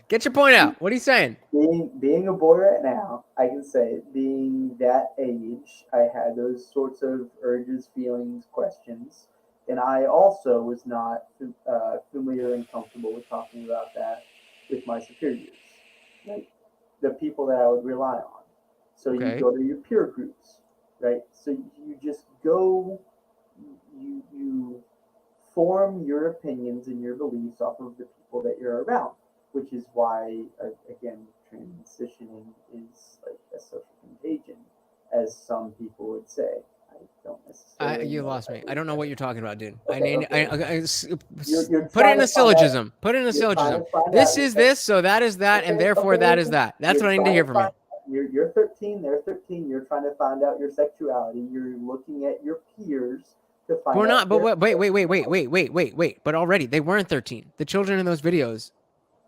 Get your point out. What are you saying? Being a boy right now, I can say, being that age, I had those sorts of urges, feelings, questions, and I also was not familiar and comfortable with talking about that with my superiors, like the people that I would rely on. So you go to your peer groups, right? So you just go, you form your opinions and your beliefs off of the people that you're around, which is why, again, transitioning is like a social contagion, as some people would say. I don't necessarily. You lost me. I don't know what you're talking about, dude. Okay, put it in a syllogism. Put it in a syllogism. This is this, so that is that, and therefore that is that. That's what I need to hear from you. You're 13, they're 13. You're trying to find out your sexuality. You're looking at your peers to find out. We're not, but wait. But already, they weren't 13. The children in those videos,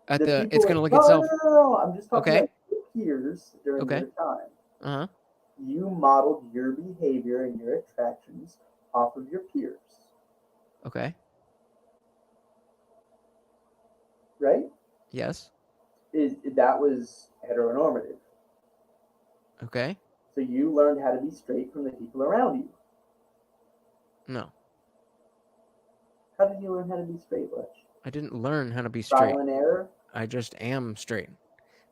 it's going to look itself. No. I'm just talking about your peers during their time. Uh-huh. You modeled your behavior and your attractions off of your peers. Okay. Right? Yes. That was heteronormative. Okay. So you learned how to be straight from the people around you. No. How did you learn how to be straight, Lutch? I didn't learn how to be straight. Trial and error? I just am straight.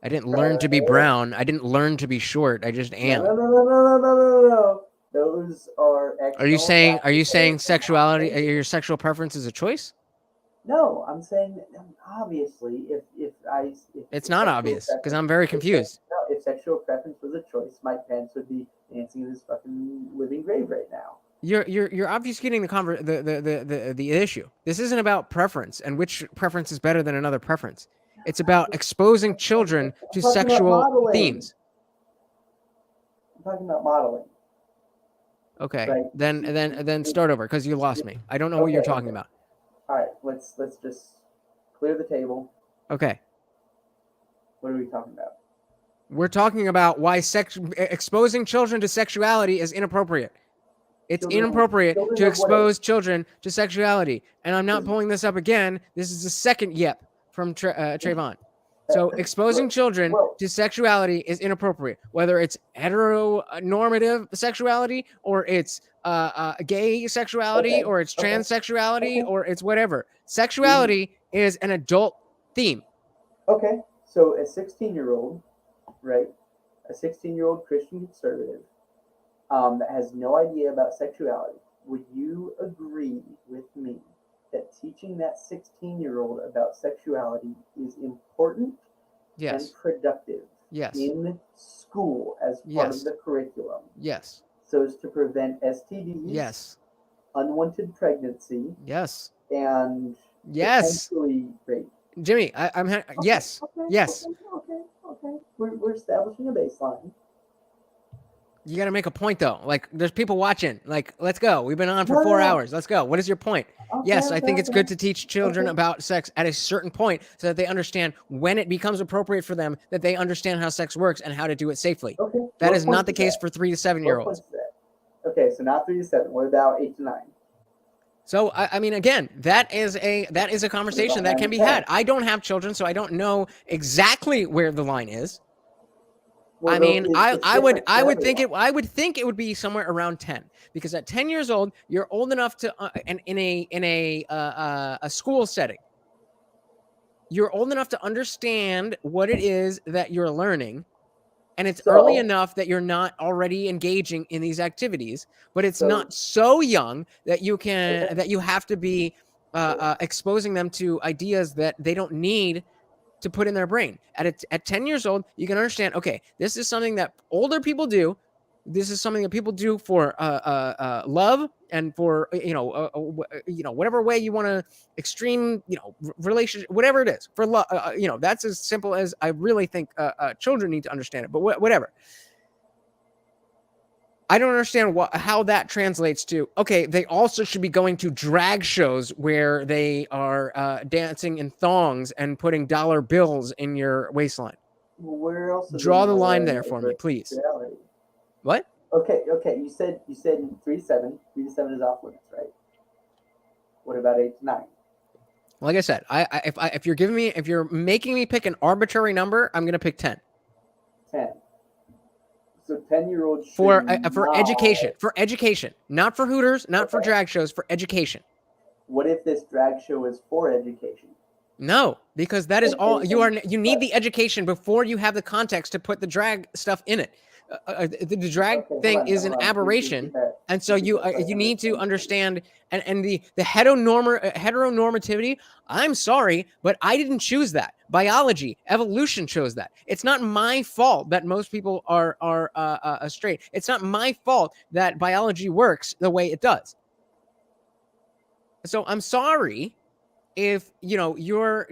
I didn't learn to be brown. I didn't learn to be short. I just am. No. Those are. Are you saying sexuality? Your sexual preference is a choice? No, I'm saying obviously it's not obvious because I'm very confused. If sexual preference was a choice, Mike Pence would be dancing in his fucking living grave right now. You're obfuscating the issue. This isn't about preference and which preference is better than another preference. It's about exposing children to I'm talking about sexual modeling. themes. I'm talking about modeling. Okay, Right. then start over because you lost me. I don't know what you're talking about. All right, let's just clear the table. Okay, What are we talking about? we're talking about why exposing children to sexuality is inappropriate. It's inappropriate to expose children to sexuality. And I'm not pulling this up again. This is the second yep from Trayvon. So exposing children to sexuality is inappropriate, whether it's heteronormative sexuality or it's gay sexuality or it's transsexuality or it's whatever. Sexuality is an adult theme. Okay, so a 16-year-old, right? A 16-year-old Christian conservative that has no idea about sexuality, would you agree with me that teaching that 16-year-old about sexuality is important and productive in school as part of the curriculum? Yes. So as to prevent STDs, Yes. unwanted pregnancy, yes, and yes, potentially rape. Jimmy, I'm yes, yes. Okay. We're establishing a baseline. You got to make a point though. Like, there's people watching. Like, let's go. We've been on for 4 hours. Let's go. What is your point? Yes, I think it's good to teach children about sex at a certain point so that they understand when it becomes appropriate for them, that they understand how sex works and how to do it safely. Okay. That is not the case for 3 to 7-year-olds. Okay, so not 3 to 7. What about 8 to 9? So I mean, again, that is a conversation that can be had. I don't have children, so I don't know exactly where the line is. Well, I mean, I would think it would be somewhere around 10, because at 10 years old, you're old enough to in a school setting, you're old enough to understand what it is that you're learning, and it's early enough that you're not already engaging in these activities, but it's not so young that you can that you have to be exposing them to ideas that they don't need to put in their brain. At 10 years old, you can understand, okay, this is something that older people do. This is something that people do for love and for, whatever way you want to extreme, relationship, whatever it is for love, that's as simple as I really think children need to understand it, but whatever. I don't understand how that translates to, okay, they also should be going to drag shows where they are dancing in thongs and putting dollar bills in your waistline. Well, where else? Draw the line there for me, please. Reality. What? Okay. You said 3 to 7. 3 to 7 is off limits, right? What about 8 to 9? Like I said, if you're making me pick an arbitrary number, I'm gonna pick 10. 10. So 10-year-olds for education, not for Hooters, not for drag shows, for education. What if this drag show is for education? No, because that is all you need the education before you have the context to put the drag stuff in it. The drag thing is an aberration, and so you need to understand and the heteronormativity. I'm sorry, but I didn't choose that. Biology, evolution chose that. It's not my fault that most people are straight. It's not my fault that biology works the way it does. So I'm sorry if your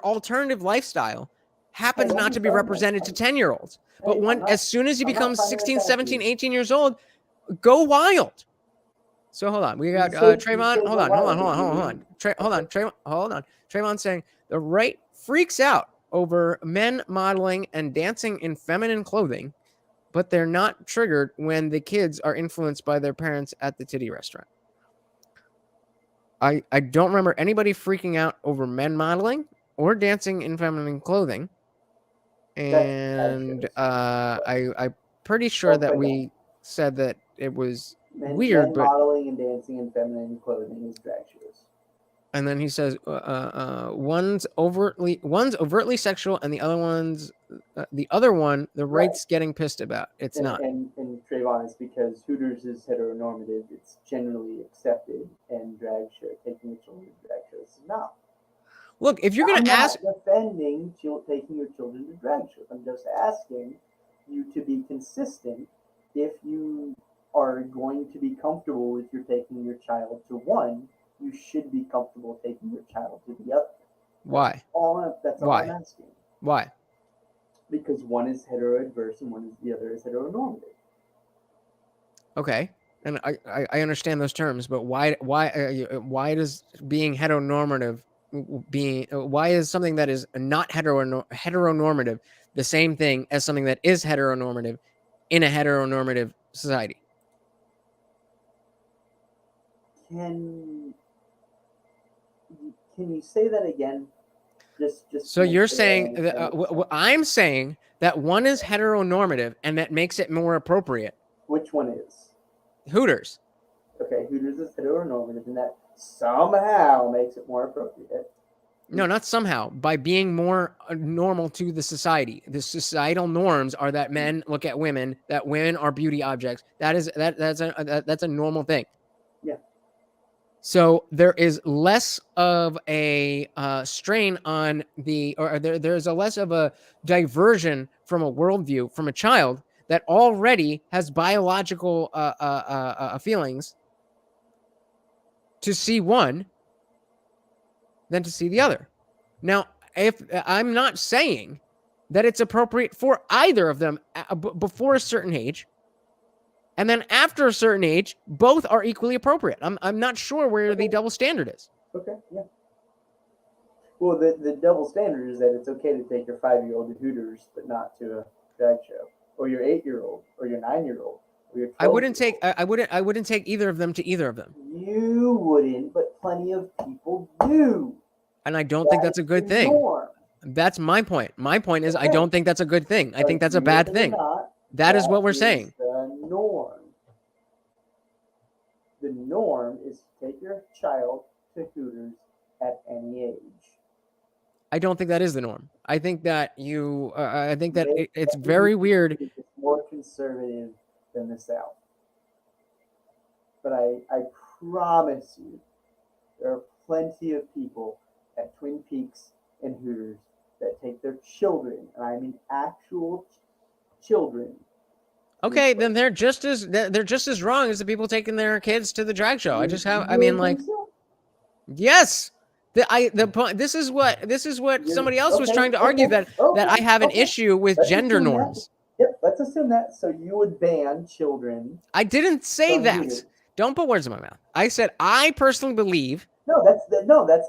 alternative lifestyle happens not to be represented to 10-year-olds. But as soon as you become 16, 17, 18 years old, go wild. So hold on. We got Trayvon. Hold on. Trayvon saying the right freaks out over men modeling and dancing in feminine clothing, but they're not triggered when the kids are influenced by their parents at the titty restaurant. I don't remember anybody freaking out over men modeling or dancing in feminine clothing. And I'm pretty sure that we said that it was weird, but modeling and dancing in feminine clothing is drag shows. And then he says one's overtly sexual, and the other one, the right's getting pissed about. It's not. And Trayvon, is because Hooters is heteronormative. It's generally accepted, and drag show, taking your children to drag shows is not. Look, if you're going to ask... I'm not defending taking your children to drag shows. I'm just asking you to be consistent if you are going to be comfortable if you're taking your child to one, you should be comfortable taking your child to the other. Why? That's all Why? I'm asking. Why? Because one is heteroadverse and the other is heteronormative. Okay. And I understand those terms, but why does being heteronormative why is something that is not heteronormative the same thing as something that is heteronormative in a heteronormative society? Can you say that again? Just so you're saying I'm saying that one is heteronormative and that makes it more appropriate. Which one is? Hooters. Okay, Hooters is heteronormative, and that somehow makes it more appropriate. No, not somehow. By being more normal to the society. The societal norms are that men look at women, that women are beauty objects. That's a normal thing. Yeah. So there is less of a strain on there's a less of a diversion from a worldview from a child that already has biological feelings to see one than to see the other. Now, if I'm not saying that it's appropriate for either of them before a certain age, and then after a certain age, both are equally appropriate. I'm not sure where the double standard is. Okay, yeah. Well, the double standard is that it's okay to take your 5-year-old to Hooters, but not to a drag show, or your 8-year-old, or your 9-year-old. I wouldn't take either of them to either of them. You wouldn't, but plenty of people do. And I don't think that's a good thing. Norm. That's my point. My point is I don't think that's a good thing. I think that's a bad thing. That is what we're saying. The norm. The norm is to take your child to Hooters at any age. I don't think that is the norm. I think that it's very weird. It's more conservative than the South. But I promise you, there are plenty of people at Twin Peaks and Hooters that take their children, and I mean actual children. Okay, then they're just as wrong as the people taking their kids to the drag show. Yes. This is what somebody else was trying to argue that I have an issue with gender norms. Yep, let's assume that. So you would ban children. I didn't say that. Hooters. Don't put words in my mouth. I said I personally believe. No, that's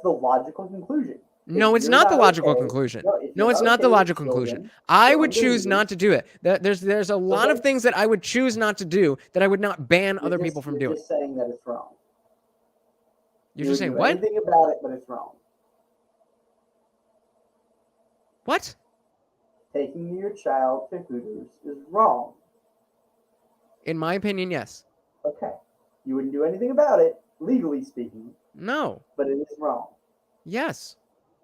the logical conclusion. No, it's not the logical conclusion. No, it's not the logical conclusion. I would choose not to do it. There's a lot of things that I would choose not to do that I would not ban other people from doing. You're just saying that it's wrong. You're just saying what? Anything about it, but it's wrong. What? Taking your child to Hooters is wrong. In my opinion, yes. Okay. You wouldn't do anything about it, legally speaking. No. But it is wrong. Yes.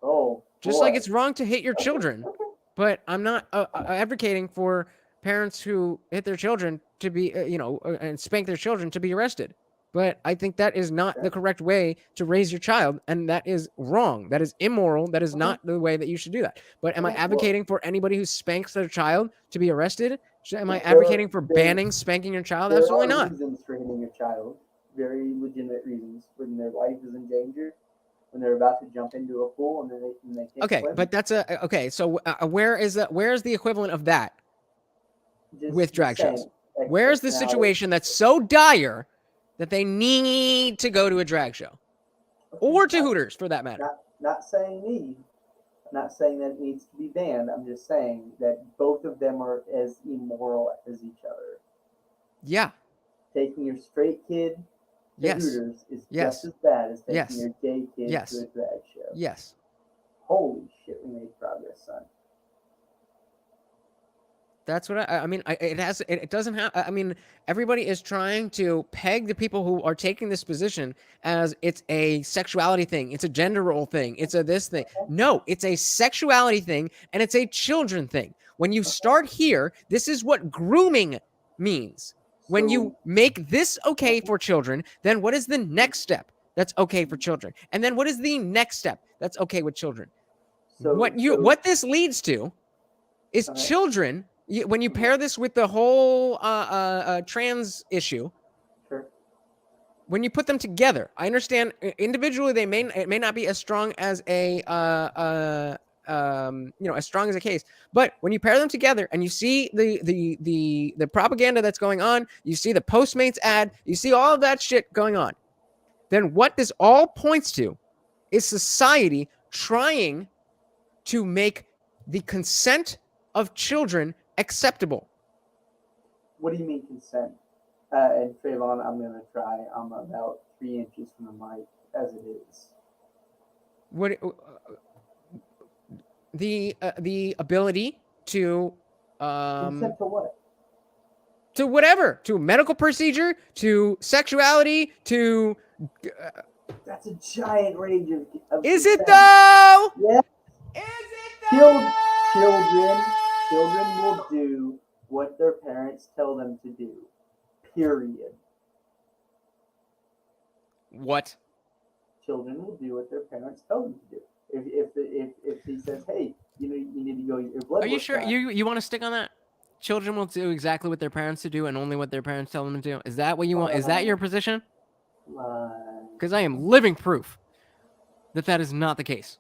Oh. Just boy. like it's wrong to hit your children. Okay. But I'm not advocating for parents who hit their children to be, and spank their children to be arrested. But I think that is not the correct way to raise your child, and that is wrong. That is immoral. That is not the way that you should do that. But am I advocating for anybody who spanks their child to be arrested? Am I advocating for banning spanking your child? Absolutely not. There are reasons for hitting your child. Very legitimate reasons. When their life is in danger, when they're about to jump into a pool and they can't swim. But that's okay. So where is the equivalent of that with drag shows? Where's the situation that's so dire that they need to go to a drag show or to Hooters for that matter? Not saying need. Not saying that it needs to be banned. I'm just saying that both of them are as immoral as each other. Yeah. Taking your straight kid to Hooters is just as bad as taking your gay kid to a drag show. Yes. Holy shit, we made progress, son. That's what I mean. It doesn't have. I mean, everybody is trying to peg the people who are taking this position as it's a sexuality thing, it's a gender role thing, it's a this thing. No, it's a sexuality thing, and it's a children thing. When you start here, this is what grooming means. When you make this okay for children, then what is the next step that's okay for children? And then what is the next step that's okay with children? What this leads to is children When you pair this with the whole trans issue, Sure. when you put them together, I understand individually it may not be as strong as a as strong as a case, but when you pair them together and you see the propaganda that's going on, you see the Postmates ad, you see all of that shit going on, then what this all points to is society trying to make the consent of children acceptable. What do you mean consent? And Trayvon, I'm gonna try. I'm about 3 inches from the mic as it is. What the ability to Consent to what? to whatever, to medical procedure, to sexuality, to That's a giant range of is it consent. though? Yeah. Is it though? Children will do what their parents tell them to do. Period. What? Children will do what their parents tell them to do. If he says, hey, you need to go get your blood. Are you work sure done. you want to stick on that? Children will do exactly what their parents to do and only what their parents tell them to do. Is that what you want? Is that your position? Because I am living proof that is not the case.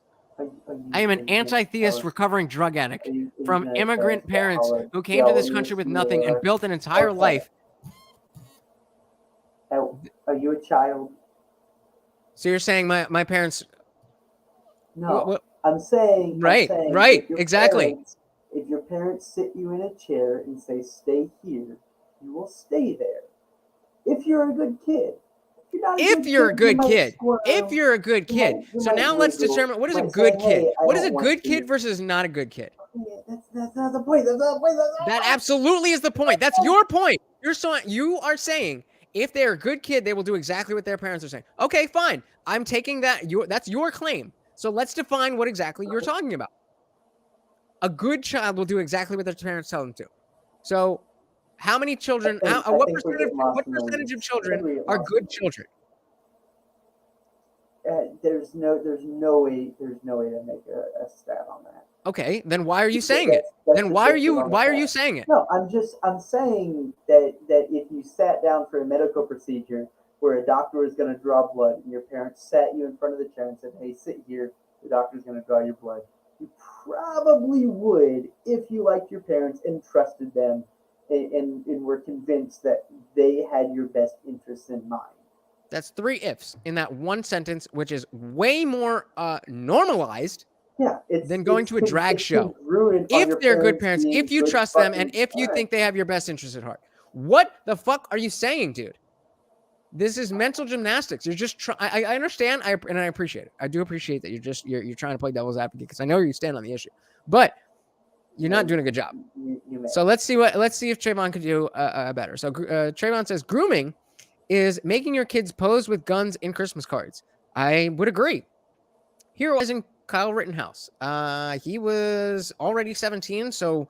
I am an anti-theist recovering drug addict from immigrant parents who came to this country with nothing and built an entire life. Are you a child? So you're saying my parents? No, I'm saying right, exactly. If your parents sit you in a chair and say stay here, you will stay there. If you're a good kid. If you're a good kid. So now let's determine what is a good kid. What is a good kid versus not a good kid? That's not the point. That absolutely is the point. That's your point. You are saying if they're a good kid, they will do exactly what their parents are saying. Okay, fine. I'm taking that. That's your claim. So let's define what exactly you're talking about. A good child will do exactly what their parents tell them to. So how many children, what percentage of children are good children? There's no way to make a stat on that. Okay, then why are you saying it? Then why are you saying it? No, I'm saying that if you sat down for a medical procedure where a doctor was going to draw blood and your parents sat you in front of the chair and said, hey, sit here, the doctor's going to draw your blood, you probably would if you liked your parents and trusted them and were convinced that they had your best interests in mind. That's 3 ifs in that one sentence, which is way more normalized than going to a drag show. If they're good parents, if you trust them, and if you think they have your best interest at heart. What the fuck are you saying, dude? This is mental gymnastics. You're just trying. I understand, and I appreciate it. I do appreciate that you're trying to play devil's advocate because I know you stand on the issue, but you're not doing a good job. So let's see if Trayvon could do better. So Trayvon says grooming is making your kids pose with guns in Christmas cards. I would agree. Here was in Kyle Rittenhouse. He was already 17, so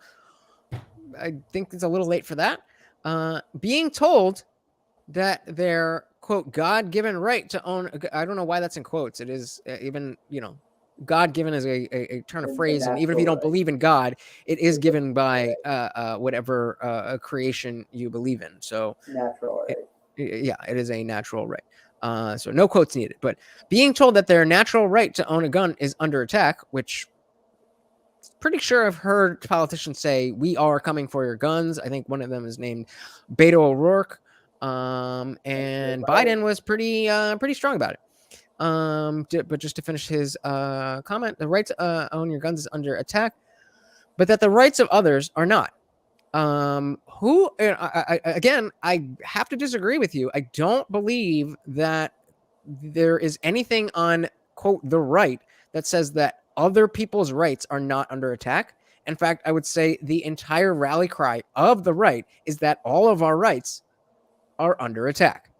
I think it's a little late for that. Being told that their, quote, God-given right to own, I don't know why that's in quotes. It is even, God-given is a turn of phrase, and even if you don't believe in God, it is given by whatever creation you believe in. So natural right. It is a natural right. So no quotes needed. But being told that their natural right to own a gun is under attack, which pretty sure I've heard politicians say, we are coming for your guns. I think one of them is named Beto O'Rourke. And Biden was pretty strong about it. But just to finish his comment, the right to own your guns is under attack, but that the rights of others are not. Again, I have to disagree with you. I don't believe that there is anything on, quote, the right that says that other people's rights are not under attack. In fact, I would say the entire rally cry of the right is that all of our rights are under attack.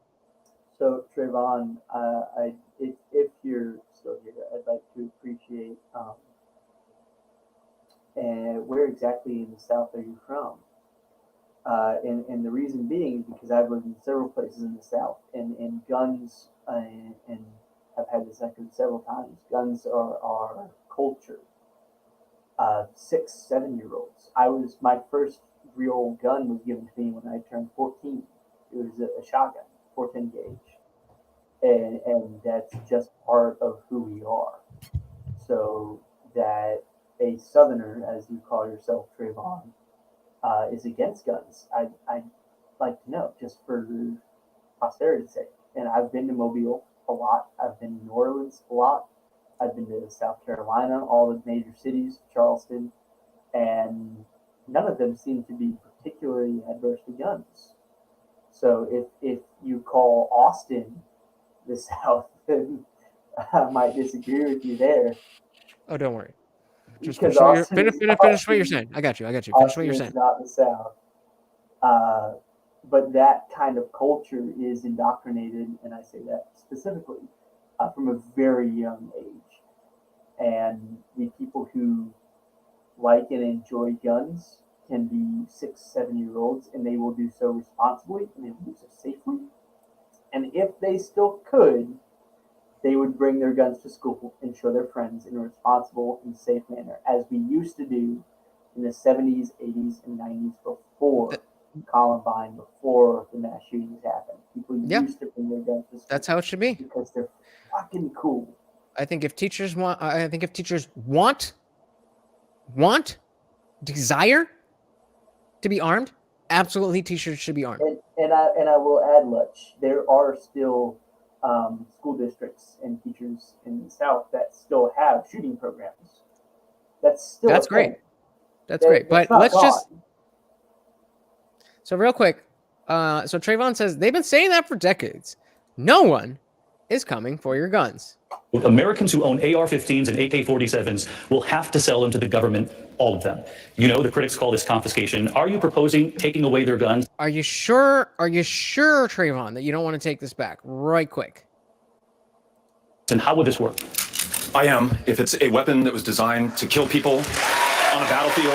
So, Trayvon, if you're still here, I'd like to appreciate and where exactly in the South are you from? And the reason being is because I've lived in several places in the South, and guns, and I've had this echoed several times, guns are culture. 6, 7-year-olds my first real gun was given to me when I turned 14. It was a shotgun, 410 gauge, and that's just part of who we are. So that a Southerner, as you call yourself, Trayvon, is against guns, I'd like to know, just for posterity's sake. And I've been to Mobile a lot. I've been to New Orleans a lot. I've been to South Carolina, all the major cities, Charleston, and none of them seem to be particularly adverse to guns. So if you call Austin the South, then I might disagree with you there. Oh, don't worry. Just Because finish what you're saying. I got you. Finish what you're saying. Austin is not the South. But that kind of culture is indoctrinated, and I say that specifically, from a very young age. And the people who like and enjoy guns can be 6, 7-year-olds, and they will do so responsibly, and they will do so safely. And if they still could, they would bring their guns to school and show their friends in a responsible and safe manner, as we used to do in the 70s, 80s, and 90s before Columbine, before the mass shootings happened. People used to bring their guns to school. That's how it should be. Because they're fucking cool. I think if teachers desire to be armed, absolutely teachers should be armed. And I will add, Lutch, there are still school districts and teachers in the South that still have shooting programs. That's great. That's great. But let's just. So real quick, so Trayvon says they've been saying that for decades. No one is coming for your guns. Americans who own AR-15s and AK-47s will have to sell them to the government, all of them. You know, the critics call this confiscation. Are you proposing taking away their guns? Are you sure, Trayvon, that you don't want to take this back right quick? And how would this work? I am, if it's a weapon that was designed to kill people on a battlefield.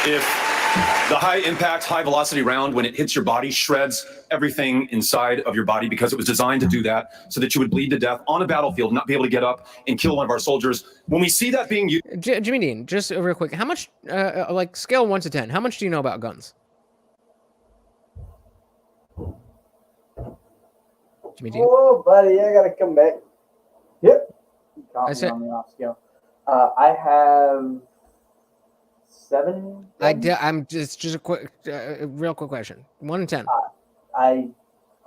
If the high impact, high velocity round, when it hits your body, shreds everything inside of your body because it was designed to do that so that you would bleed to death on a battlefield, not be able to get up and kill one of our soldiers. When we see that being used. Jimmy Dean, just real quick, how much, like scale 1 to 10, how much do you know about guns? Jimmy Dean? Oh, buddy, I gotta come back. Yep. I said, on the off scale. I have 7. I'm just a quick, real quick question. 1 to 10.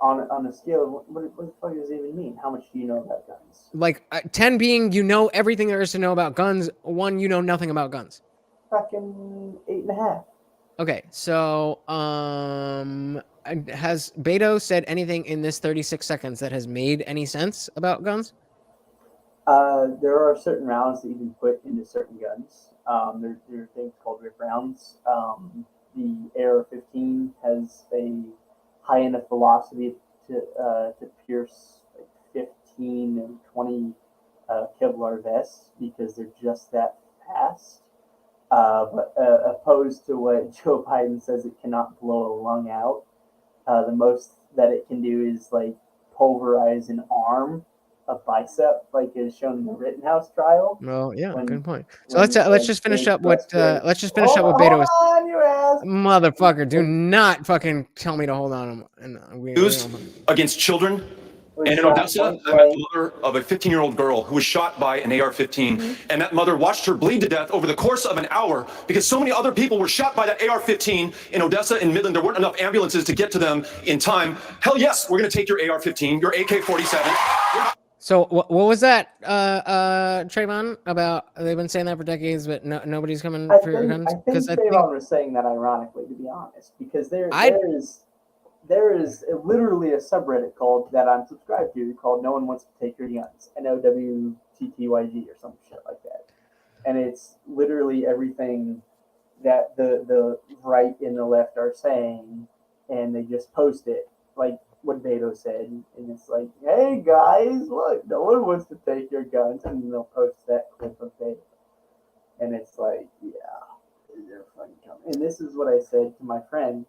On a scale, what the fuck does it even mean? How much do you know about guns? Like 10 being you know everything there is to know about guns. 1, you know nothing about guns. Fucking 8.5. Okay, so has Beto said anything in this 36 seconds that has made any sense about guns? There are certain rounds that you can put into certain guns. There are things called rip rounds. The AR-15 has a high enough velocity to pierce like 15 and 20 Kevlar vests because they're just that fast. But opposed to what Joe Biden says, it cannot blow a lung out. The most that it can do is like pulverize an arm, a bicep, like is shown in the Rittenhouse trial. Well, yeah, good point. So let's just finish up what Beto was. Motherfucker, do not fucking tell me to hold on. Used against children. And in Odessa, I met the mother of a 15-year-old girl who was shot by an AR-15, and that mother watched her bleed to death over the course of an hour because so many other people were shot by that AR-15 in Odessa and Midland. There weren't enough ambulances to get to them in time. Hell yes, we're going to take your AR-15, your AK-47. So what was that, Trayvon, about they've been saying that for decades, but nobody's coming for your guns? I think Trayvon was saying that ironically, to be honest, because there is literally a subreddit that I'm subscribed to called "No One Wants to Take Your Guns," NOWTTYG or some shit like that, and it's literally everything that the right and the left are saying, and they just post it like what Beto said, and it's like, "Hey guys, look, no one wants to take your guns," and then they'll post that clip of Beto, and it's like, yeah, they're fucking coming. And this is what I said to my friend.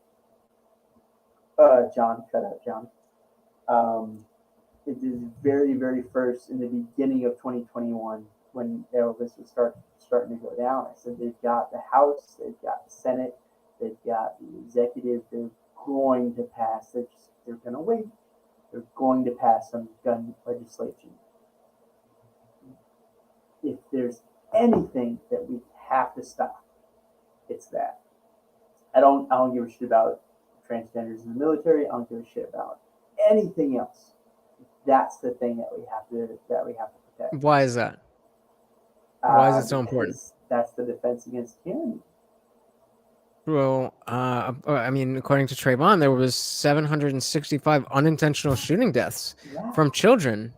John, shut up, John. It is very, very first in the beginning of 2021 when Elvis was starting to go down. I said, they've got the House, they've got the Senate, they've got the executive. They're going to pass. They're going to wait. They're going to pass some gun legislation. If there's anything that we have to stop, it's that. I don't give a shit about transgenders in the military. I don't give a shit about anything else. That's the thing that we have to protect. Why is that? Why is it so important? That's the defense against tyranny. Well, I mean, according to Trayvon, there was 765 unintentional shooting deaths from children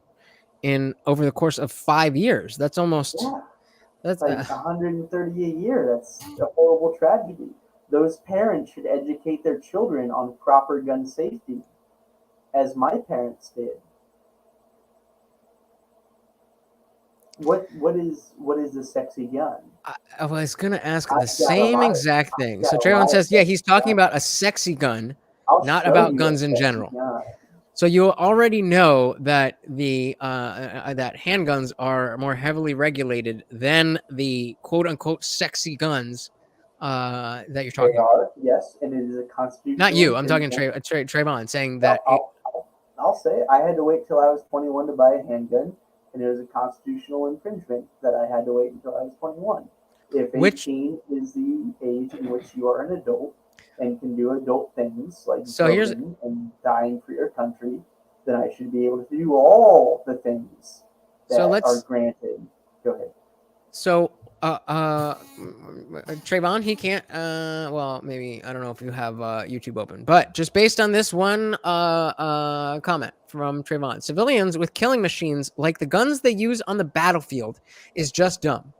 in over the course of 5 years. That's almost that's like 130 a year. That's a horrible tragedy. Those parents should educate their children on proper gun safety, as my parents did. What is a sexy gun? I was gonna ask the same exact thing. So Trayvon says, yeah, he's talking about a sexy gun, not about guns in general. So you already know that that handguns are more heavily regulated than the quote unquote sexy guns that you're talking about. Yes, and it is a constitutional. Not you. I'm talking Trayvon saying that. I'll say it. I had to wait till I was 21 to buy a handgun, and it was a constitutional infringement that I had to wait until I was 21. If 18 is the age in which you are an adult and can do adult things like voting and dying for your country, then I should be able to do all the things that are granted. Go ahead. So, Trayvon, he can't. Well, maybe I don't know if you have YouTube open, but just based on this one comment from Trayvon, civilians with killing machines like the guns they use on the battlefield is just dumb.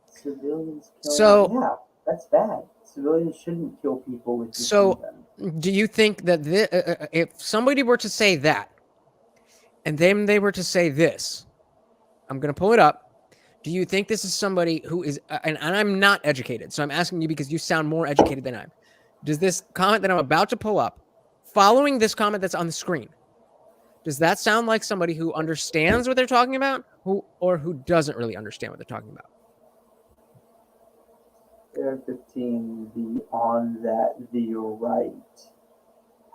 Civilians killing, yeah, that's bad. Civilians shouldn't kill people with machine guns. Do you think that if somebody were to say that, and then they were to say this, I'm going to pull it up. Do you think this is somebody who is, and I'm not educated, so I'm asking you because you sound more educated than I am. Does this comment that I'm about to pull up, following this comment that's on the screen, does that sound like somebody who understands what they're talking about, or who doesn't really understand what they're talking about? Air 15, beyond that, the right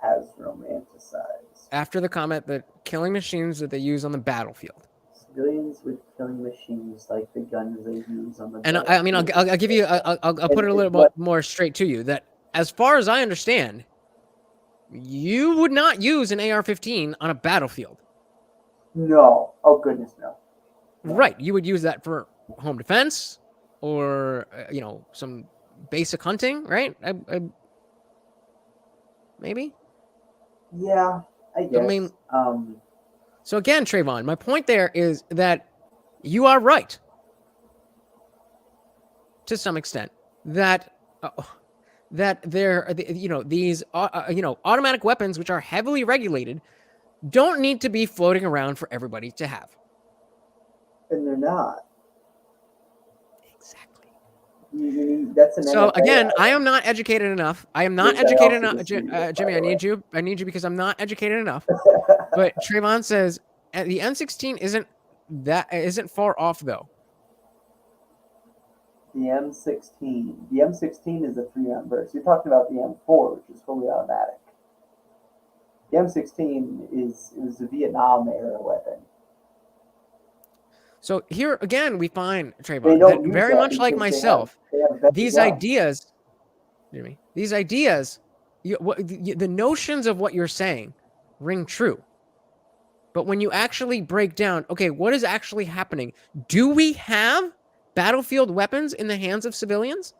has romanticized. After the comment that killing machines that they use on the battlefield. Civilians with killing machines like the guns they use on the battlefield. And I mean, I'll give you, I'll put it a little bit more straight to you, that as far as I understand, you would not use an AR-15 on a battlefield. No. Oh, goodness, no. Right. You would use that for home defense or, some basic hunting, right? Maybe? Yeah, I guess. I mean, so again, Trayvon, my point there is that you are right to some extent that these automatic weapons, which are heavily regulated, don't need to be floating around for everybody to have. And they're not. Exactly. That's an so again, I am not educated enough. I am not educated enough. Jimmy, I need you because I'm not educated enough. But Trayvon says the M16 isn't far off though. The M16 is a 3-round burst. You're talking about the M4, which is fully automatic. The M16 is a Vietnam era weapon. So here again, we find Trayvon that very much like myself, these ideas, the notions of what you're saying ring true. But when you actually break down, okay, what is actually happening? Do we have battlefield weapons in the hands of civilians?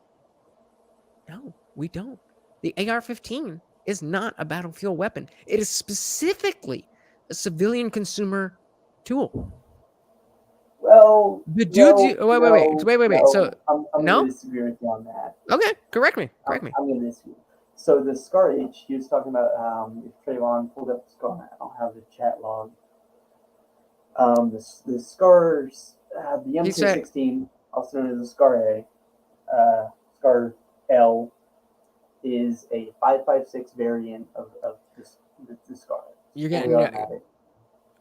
No, we don't. The AR-15 is not a battlefield weapon. It is specifically a civilian consumer tool. Well, the dude. Wait. No, so I'm no, going to disagree with you on that. Okay, correct me. I'm going to disagree. So the SCAR H, he was talking about. If Trayvon pulled up the SCAR, I don't have the chat log. The SCARs, the M216, also known as the SCAR A, SCAR L, is a 5.56 variant of the SCAR. You're getting.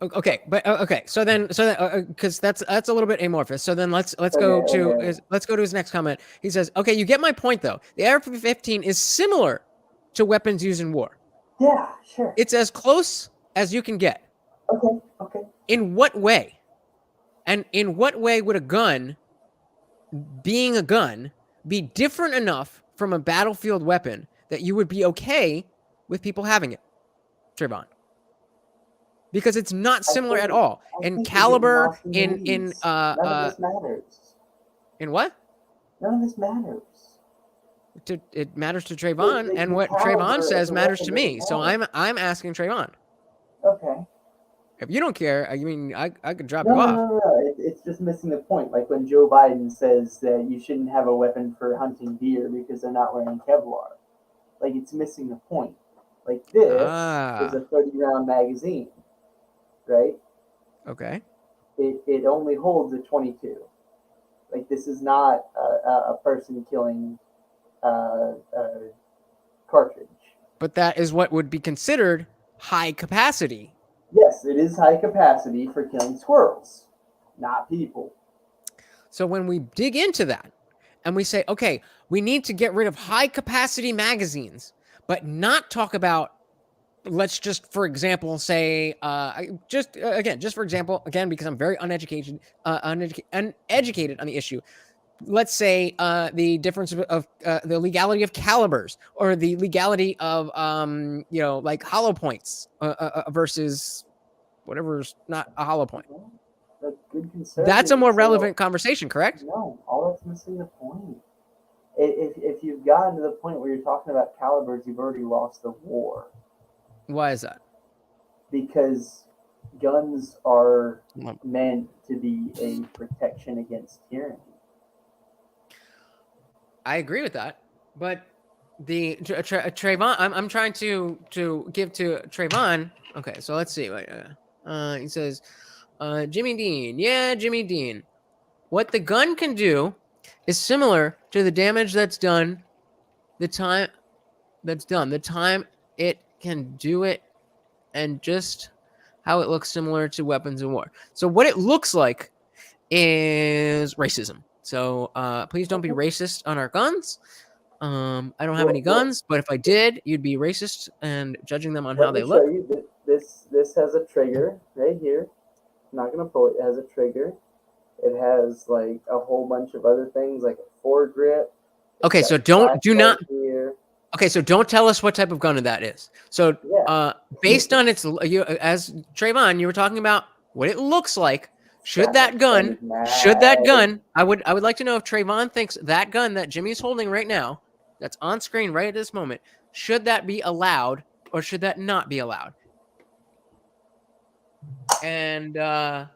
Okay, but okay. So then, because that's a little bit amorphous. So then let's go to his next comment. He says, "Okay, you get my point though. The AR-15 is similar to weapons used in war. Yeah, sure. It's as close as you can get. Okay. In what way? And in what way would a gun, being a gun, be different enough from a battlefield weapon that you would be okay with people having it, Trayvon? Because it's not similar at all in caliber, none of this matters. In what? None of this matters. It matters to Trayvon, and what Trayvon says matters to me. So I'm asking Trayvon. Okay. If you don't care, I mean, I could drop No, you off. no. It's just missing the point. Like when Joe Biden says that you shouldn't have a weapon for hunting deer because they're not wearing Kevlar. Like it's missing the point. Like this is a 30-round magazine, right? Okay. It only holds a 22. Like this is not a person killing cartridge. But that is what would be considered high capacity. Yes, it is high capacity for killing squirrels, not people. So when we dig into that and we say, okay, we need to get rid of high capacity magazines, but not talk about, let's just, for example, say, just for example, again, because I'm very uneducated on the issue. Let's say the difference of the legality of calibers or the legality of, like hollow points versus whatever's not a hollow point. That's a more relevant conversation, correct? No, all that's missing the point. If you've gotten to the point where you're talking about calibers, you've already lost the war. Why is that? Because guns are meant to be a protection against tyranny. I agree with that, but the Trayvon, I'm trying to give to Trayvon. Okay, so let's see. He says, Jimmy Dean. Yeah, Jimmy Dean. What the gun can do is similar to the damage that's done, the time it can do it, and just how it looks similar to weapons in war. So what it looks like is racism. So please don't be racist on our guns. I don't have any guns, but if I did, you'd be racist and judging them on how they look. This has a trigger right here. I'm not gonna pull it. It has a trigger. It has like a whole bunch of other things, like a foregrip. Okay, so don't tell us what type of gun that is. So based on its, as Trayvon, you were talking about what it looks like. Should that gun, I would like to know if Trayvon thinks that gun that Jimmy's holding right now, that's on screen right at this moment, should that be allowed or should that not be allowed? And, I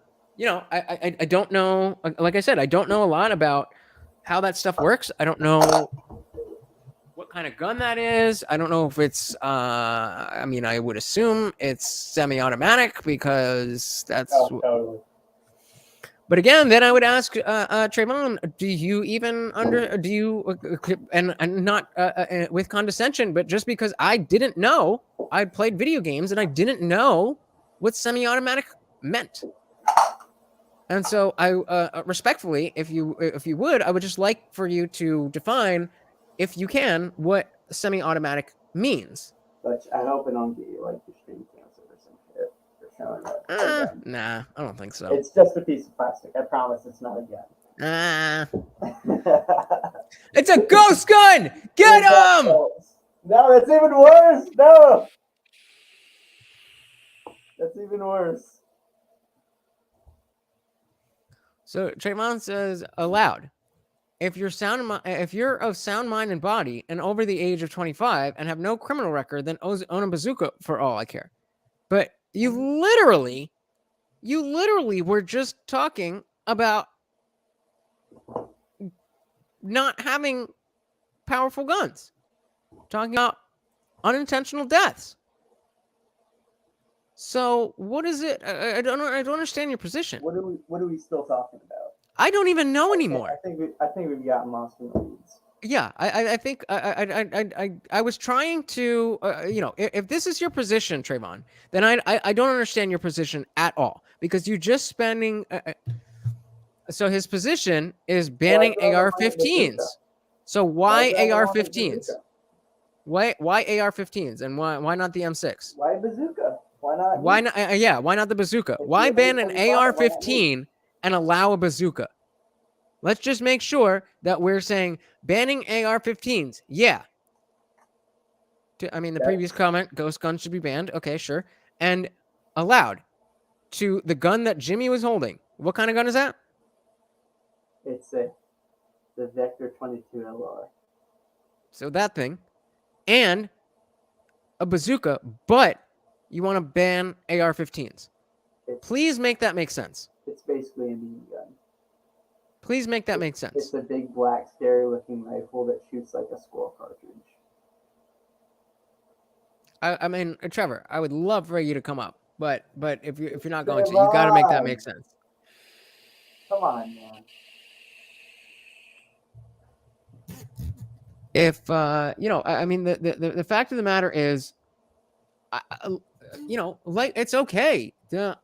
don't know, like I said, I don't know a lot about how that stuff works. I don't know what kind of gun that is. I don't know if it's, I would assume it's semi-automatic because that's... totally. But again, then I would ask Trayvon, do you even and not with condescension, but just because I didn't know, I played video games and I didn't know what semi-automatic meant. And so I respectfully, if you would, I would just like for you to define, if you can, what semi-automatic means. But I hope I don't get you like your screen canceled or some shit. Nah, I don't think so. It's just a piece of plastic. I promise it's not a gun. It's a ghost gun! Get him! No, that's even worse! No! That's even worse. So Trayvon says, allowed. If you're of sound mind and body and over the age of 25 and have no criminal record, then own a bazooka for all I care. But you literally were just talking about not having powerful guns, talking about unintentional deaths. So what is it? I don't understand your position. What are we still talking about? I don't even know anymore. I think we've gotten lost in the weeds. yeah, I think I was trying to, if this is your position, Trayvon, then I don't understand your position at all, because you're just spending. So his position is banning AR-15s. So why AR-15s? Why AR-15s, and why not the M6? Why bazooka? Why not? Why not? Yeah, why not the bazooka? Why ban an AR-15 and allow a bazooka? Let's just make sure that we're saying banning AR-15s. Yeah. I mean, the previous comment, ghost guns should be banned. Okay, sure. And allowed to the gun that Jimmy was holding. What kind of gun is that? It's the Vector 22 LR. So that thing. And a bazooka, but you want to ban AR-15s. Please make that make sense. It's basically a BB gun. Please make that make sense. It's a big black scary looking rifle that shoots like a squirrel cartridge. I mean, Trevor, I would love for you to come up, but if you're not going to, you got to make that make sense. Come on, man. If I mean, the fact of the matter is, like, it's okay. Dude,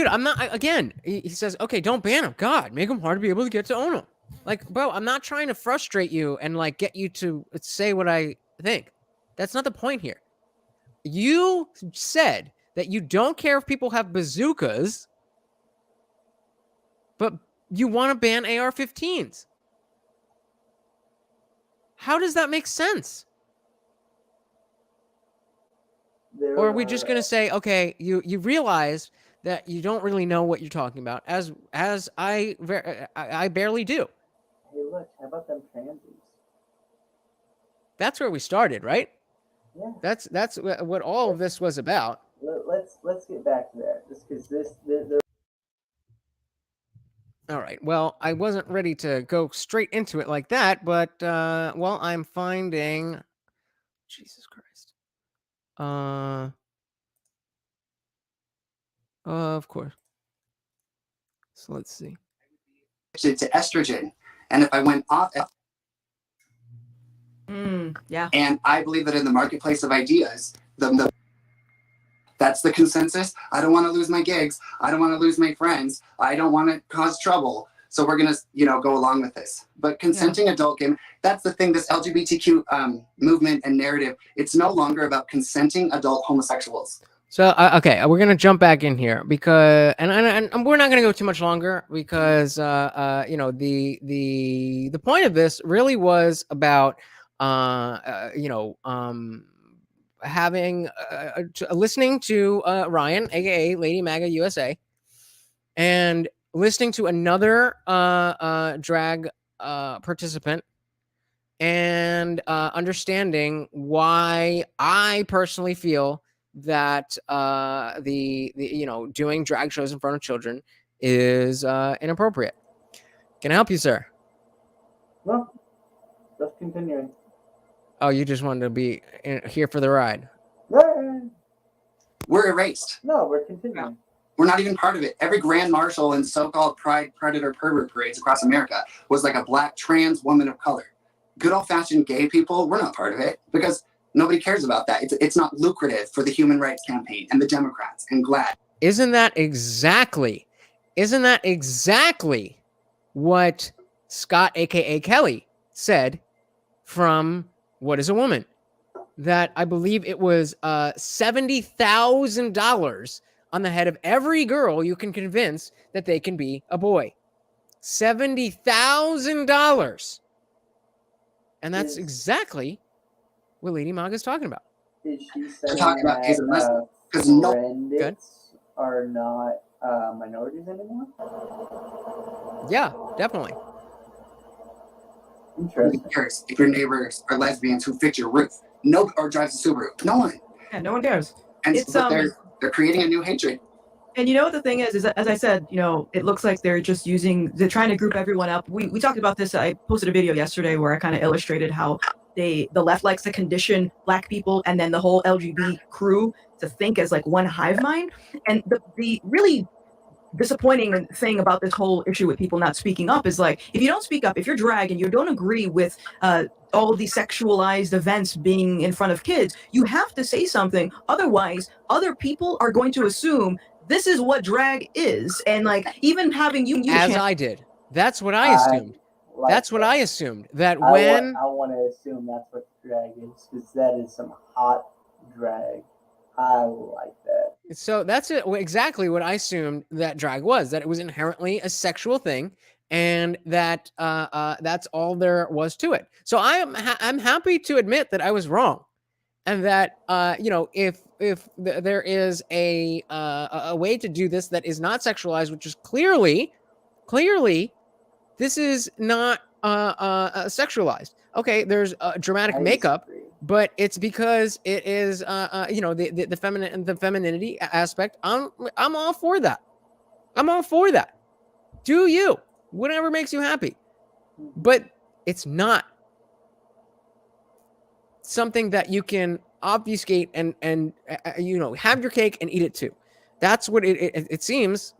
I'm not. Again, he says, okay, don't ban them. God, make them hard to be able to get to own them. Like, bro, I'm not trying to frustrate you and like get you to say what I think. That's not the point here. You said that you don't care if people have bazookas, but you want to ban AR-15s. How does that make sense? Or are we just going to say, okay, you realize that you don't really know what you're talking about, as I barely do. Hey, look, how about them transies? That's where we started, right? Yeah. That's what all of this was about. Let's get back to that, just because this. All right. Well, I wasn't ready to go straight into it like that, but well, I'm finding. Jesus Christ. Of course. So let's see. To estrogen, and if I went off, yeah, and I believe that in the marketplace of ideas, that's the consensus. I don't want to lose my gigs. I don't want to lose my friends. I don't want to cause trouble. So we're gonna, go along with this. But consenting adult game, that's the thing. This LGBTQ movement and narrative, it's no longer about consenting adult homosexuals. So okay, we're gonna jump back in here because, and we're not gonna go too much longer because the point of this really was about having listening to Ryan, aka Lady MAGA USA, and listening to another drag participant, and understanding why I personally feel that the doing drag shows in front of children is inappropriate. Can I help you, sir? No, just continuing. Oh, you just wanted to be here for the ride. Yeah. We're erased. No, we're continuing. We're not even part of it. Every grand marshal in so-called pride, predator, pervert parades across America was like a black trans woman of color. Good old-fashioned gay people, we're not part of it because nobody cares about that. It's not lucrative for the Human Rights Campaign and the Democrats and GLAAD. Isn't that exactly what Scott, aka Kelly, said from What is a Woman? That I believe it was $70,000 on the head of every girl you can convince that they can be a boy. $70,000. And that's exactly what Lady MAGA is talking about. Is she saying talking about that forensics are not minorities anymore? Yeah, definitely. Who cares if your neighbors are lesbians who fix your roof? No, or drives a Subaru. No one. Yeah, no one cares. And it's they're creating a new hatred. And you know what the thing is that, as I said, it looks like they're trying to group everyone up. We talked about this. I posted a video yesterday where I kind of illustrated how the left likes to condition Black people and then the whole LGBT crew to think as like one hive mind. And the really disappointing thing about this whole issue with people not speaking up is like, if you don't speak up, if you're drag and you don't agree with all of these sexualized events being in front of kids, you have to say something. Otherwise, other people are going to assume this is what drag is. And like, even having you As I did. That's what I assumed. That's what I assumed. That when I want to assume that's what drag is, because that is some hot drag. I like that. So that's exactly what I assumed that drag was, that it was inherently a sexual thing, and that that's all there was to it. So I'm happy to admit that I was wrong, and that if there is a way to do this that is not sexualized, which is clearly this is not sexualized. Okay, there's dramatic makeup, but it's because it is the feminine and the femininity aspect. I'm all for that. I'm all for that. Do you, whatever makes you happy, but it's not something that you can obfuscate and have your cake and eat it too. That's what it seems.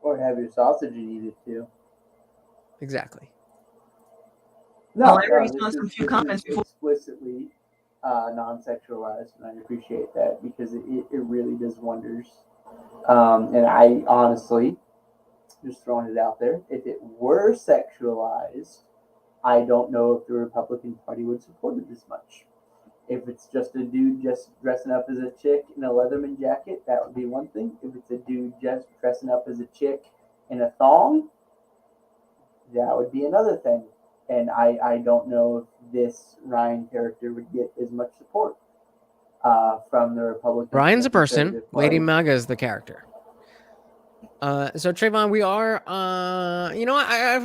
Or have your sausage and eat it too. Exactly. No, I already saw some few comments before. Explicitly non-sexualized, and I appreciate that, because it really does wonders. And I honestly, just throwing it out there, if it were sexualized, I don't know if the Republican Party would support it as much. If it's just a dude just dressing up as a chick in a Leatherman jacket, that would be one thing. If it's a dude just dressing up as a chick in a thong, that would be another thing. And I don't know if this Ryan character would get as much support from the Republican. Ryan's a person. Lady Maga is the character. So Trayvon, we are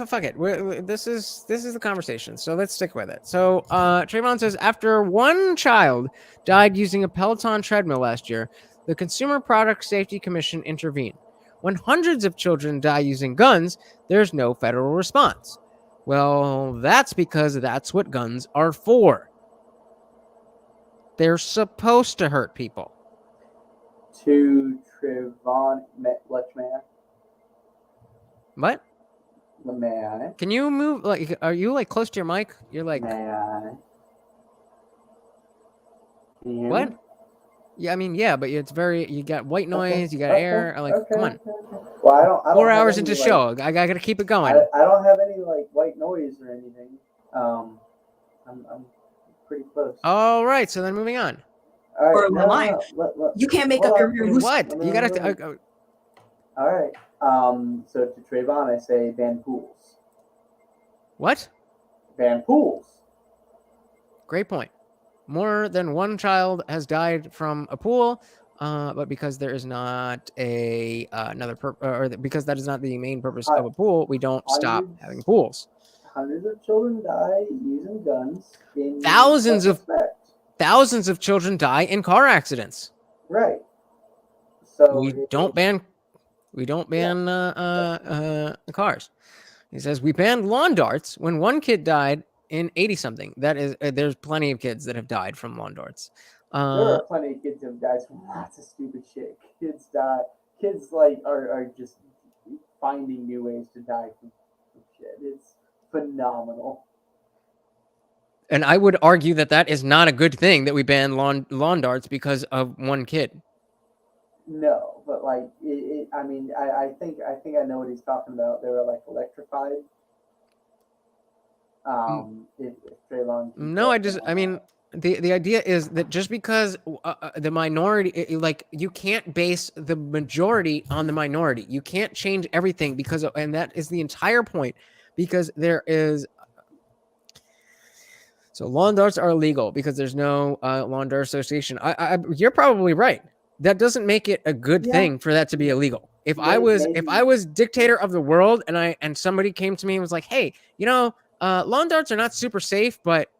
fuck it. This is the conversation, so let's stick with it. So Trayvon says, after one child died using a Peloton treadmill last year, the Consumer Product Safety Commission intervened. When hundreds of children die using guns, there's no federal response. Well, that's because that's what guns are for. They're supposed to hurt people. To Trayvon Lutch, What? May I? Can you move? Like, are you like close to your mic? You're like. May I? What? Yeah, I mean, yeah, but it's very. You got white noise. You got air. Like, come on. Well, I don't 4 hours any, into show. I gotta keep it going. I don't have any like white noise or anything. I'm pretty close. All right, so then moving on. All right, you can't make up your what? You gotta. All right. So to Trayvon, I say ban pools. What? Ban pools. Great point. More than one child has died from a pool, but because there is not because that is not the main purpose of a pool, we don't stop having pools. Hundreds of children die using guns. Thousands of children die in car accidents. Right. So we don't ban cars. He says we banned lawn darts when one kid died in 80-something. That is, there's plenty of kids that have died from lawn darts. There are plenty of kids that have died from lots of stupid shit. Kids die. Kids are just finding new ways to die from shit. It's phenomenal. And I would argue that is not a good thing that we ban lawn darts because of one kid. No, but like I mean, I think I know what he's talking about. They were like electrified. If Trayvon. No, I mean, the idea is that just because the minority, like, you can't base the majority on the minority. You can't change everything and that is the entire point, because there is. So lawn darts are illegal because there's no lawn dart association. You're probably right. That doesn't make it a good thing for that to be illegal. If I was dictator of the world and somebody came to me and was like, hey, lawn darts are not super safe, but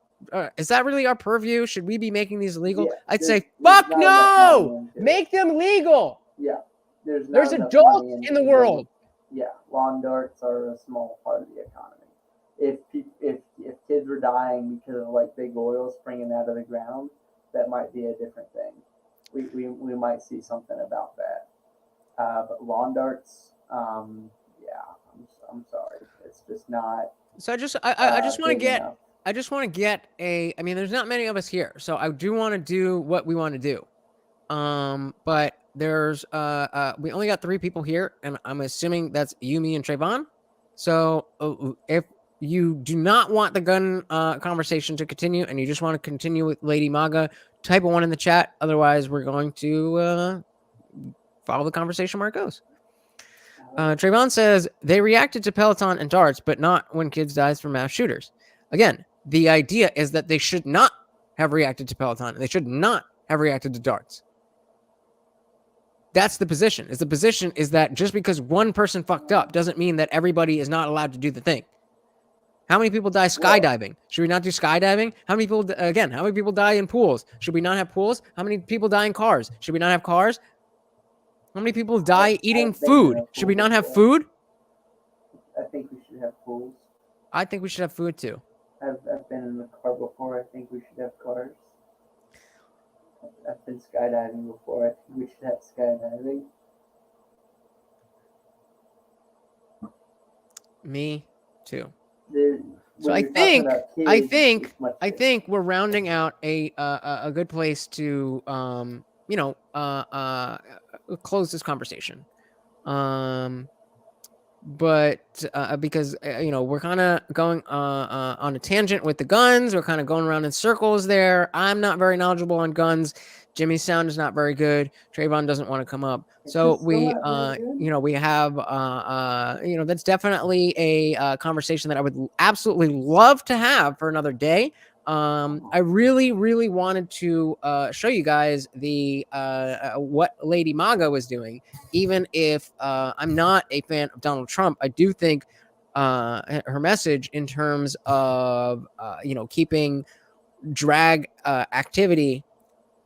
is that really our purview? Should we be making these illegal? Yeah, I'd say, fuck no! Make them legal. Yeah. There's adults in the world. Yeah, lawn darts are a small part of the economy. If kids were dying because of like big oil springing out of the ground, that might be a different thing. We might see something about that. But lawn darts, Yeah, I'm sorry. It's just not. So I just want to big get enough. I just want to get a. I mean, there's not many of us here, so I do want to do what we want to do. But there's we only got 3 people here, and I'm assuming that's you, me, and Trayvon. So if you do not want the gun conversation to continue, and you just want to continue with Lady Maga, type a 1 in the chat. Otherwise, we're going to follow the conversation where it goes. Trayvon says they reacted to Peloton and darts, but not when kids dies from mass shooters. Again, the idea is that they should not have reacted to Peloton. They should not have reacted to darts. That's the position. The position is that just because one person fucked up doesn't mean that everybody is not allowed to do the thing. How many people die skydiving? Should we not do skydiving? How many people die in pools? Should we not have pools? How many people die in cars? Should we not have cars? How many people die eating food? Should we not have food? I think we should have pools. I think we should have food too. I've been in the car before. I think we should have cars. I've been skydiving before. I think we should have skydiving. Me too. When So I you're talking about kids, it's much I different. think we're rounding out a good place to close this conversation. But because we're kind of going on a tangent with the guns, we're kind of going around in circles there. I'm not very knowledgeable on guns. Jimmy's sound is not very good. Trayvon doesn't want to come up. So we we have that's definitely a conversation that I would absolutely love to have for another day. I really wanted to show you guys the what Lady Maga was doing. Even if I'm not a fan of Donald Trump, I do think her message in terms of keeping drag activity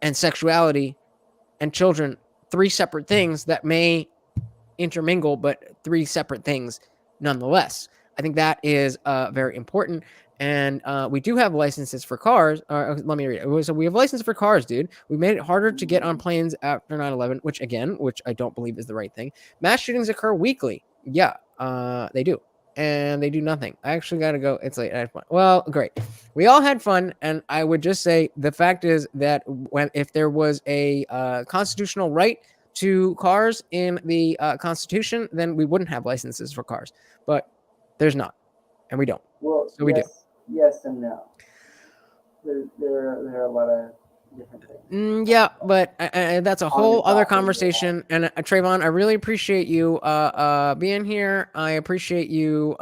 and sexuality and children 3 separate things that may intermingle, but 3 separate things nonetheless. I think that is very important. And we do have licenses for cars. Let me read it. So we have licenses for cars, dude. We made it harder to get on planes after 9/11, which I don't believe is the right thing. Mass shootings occur weekly. Yeah, they do. And they do nothing. I actually got to go. It's late. I had fun. Well, great. We all had fun. And I would just say the fact is that if there was a constitutional right to cars in the Constitution, then we wouldn't have licenses for cars. But there's not. And we don't. Well, so we do. Yes and no. There are a lot of different things. Yeah, but that's a whole other conversation. And Trayvon, I really appreciate you being here. I appreciate you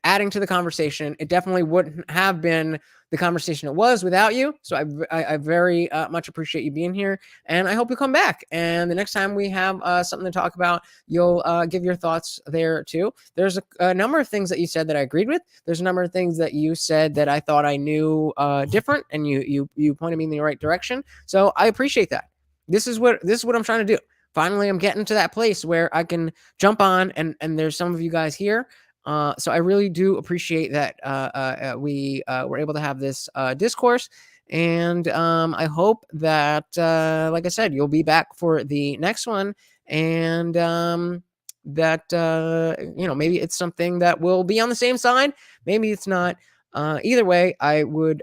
adding to the conversation. It definitely wouldn't have been the conversation it was without you. So I very much appreciate you being here, and I hope you come back. And the next time we have something to talk about, you'll give your thoughts there too. There's a number of things that you said that I agreed with. There's a number of things that you said that I thought I knew different, and you pointed me in the right direction. So I appreciate that. This is what I'm trying to do. Finally, I'm getting to that place where I can jump on, and there's some of you guys here. So I really do appreciate that we were able to have this discourse, and I hope that, like I said, you'll be back for the next one, and that maybe it's something that will be on the same side, maybe it's not. Either way, I would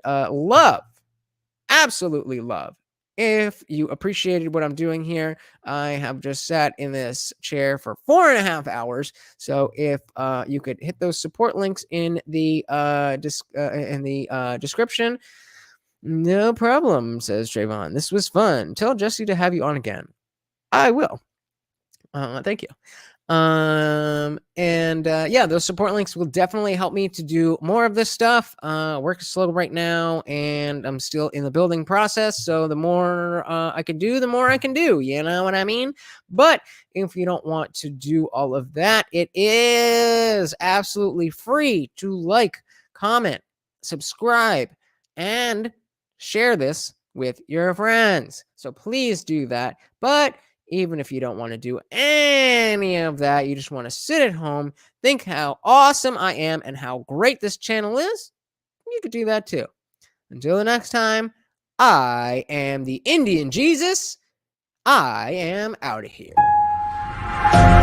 absolutely love if you appreciated what I'm doing here. I have just sat in this chair for 4.5 hours. So if you could hit those support links in the description, no problem, says Trayvon. This was fun. Tell Jesse to have you on again. I will. Thank you. Those support links will definitely help me to do more of this stuff. Work is slow right now, and I'm still in the building process. So the more I can do, the more I can do. You know what I mean? But if you don't want to do all of that, it is absolutely free to like, comment, subscribe, and share this with your friends. So please do that. But even if you don't want to do any of that, you just want to sit at home, think how awesome I am and how great this channel is, you could do that too. Until the next time, I am the Indian Jesus. I am out of here. Bye.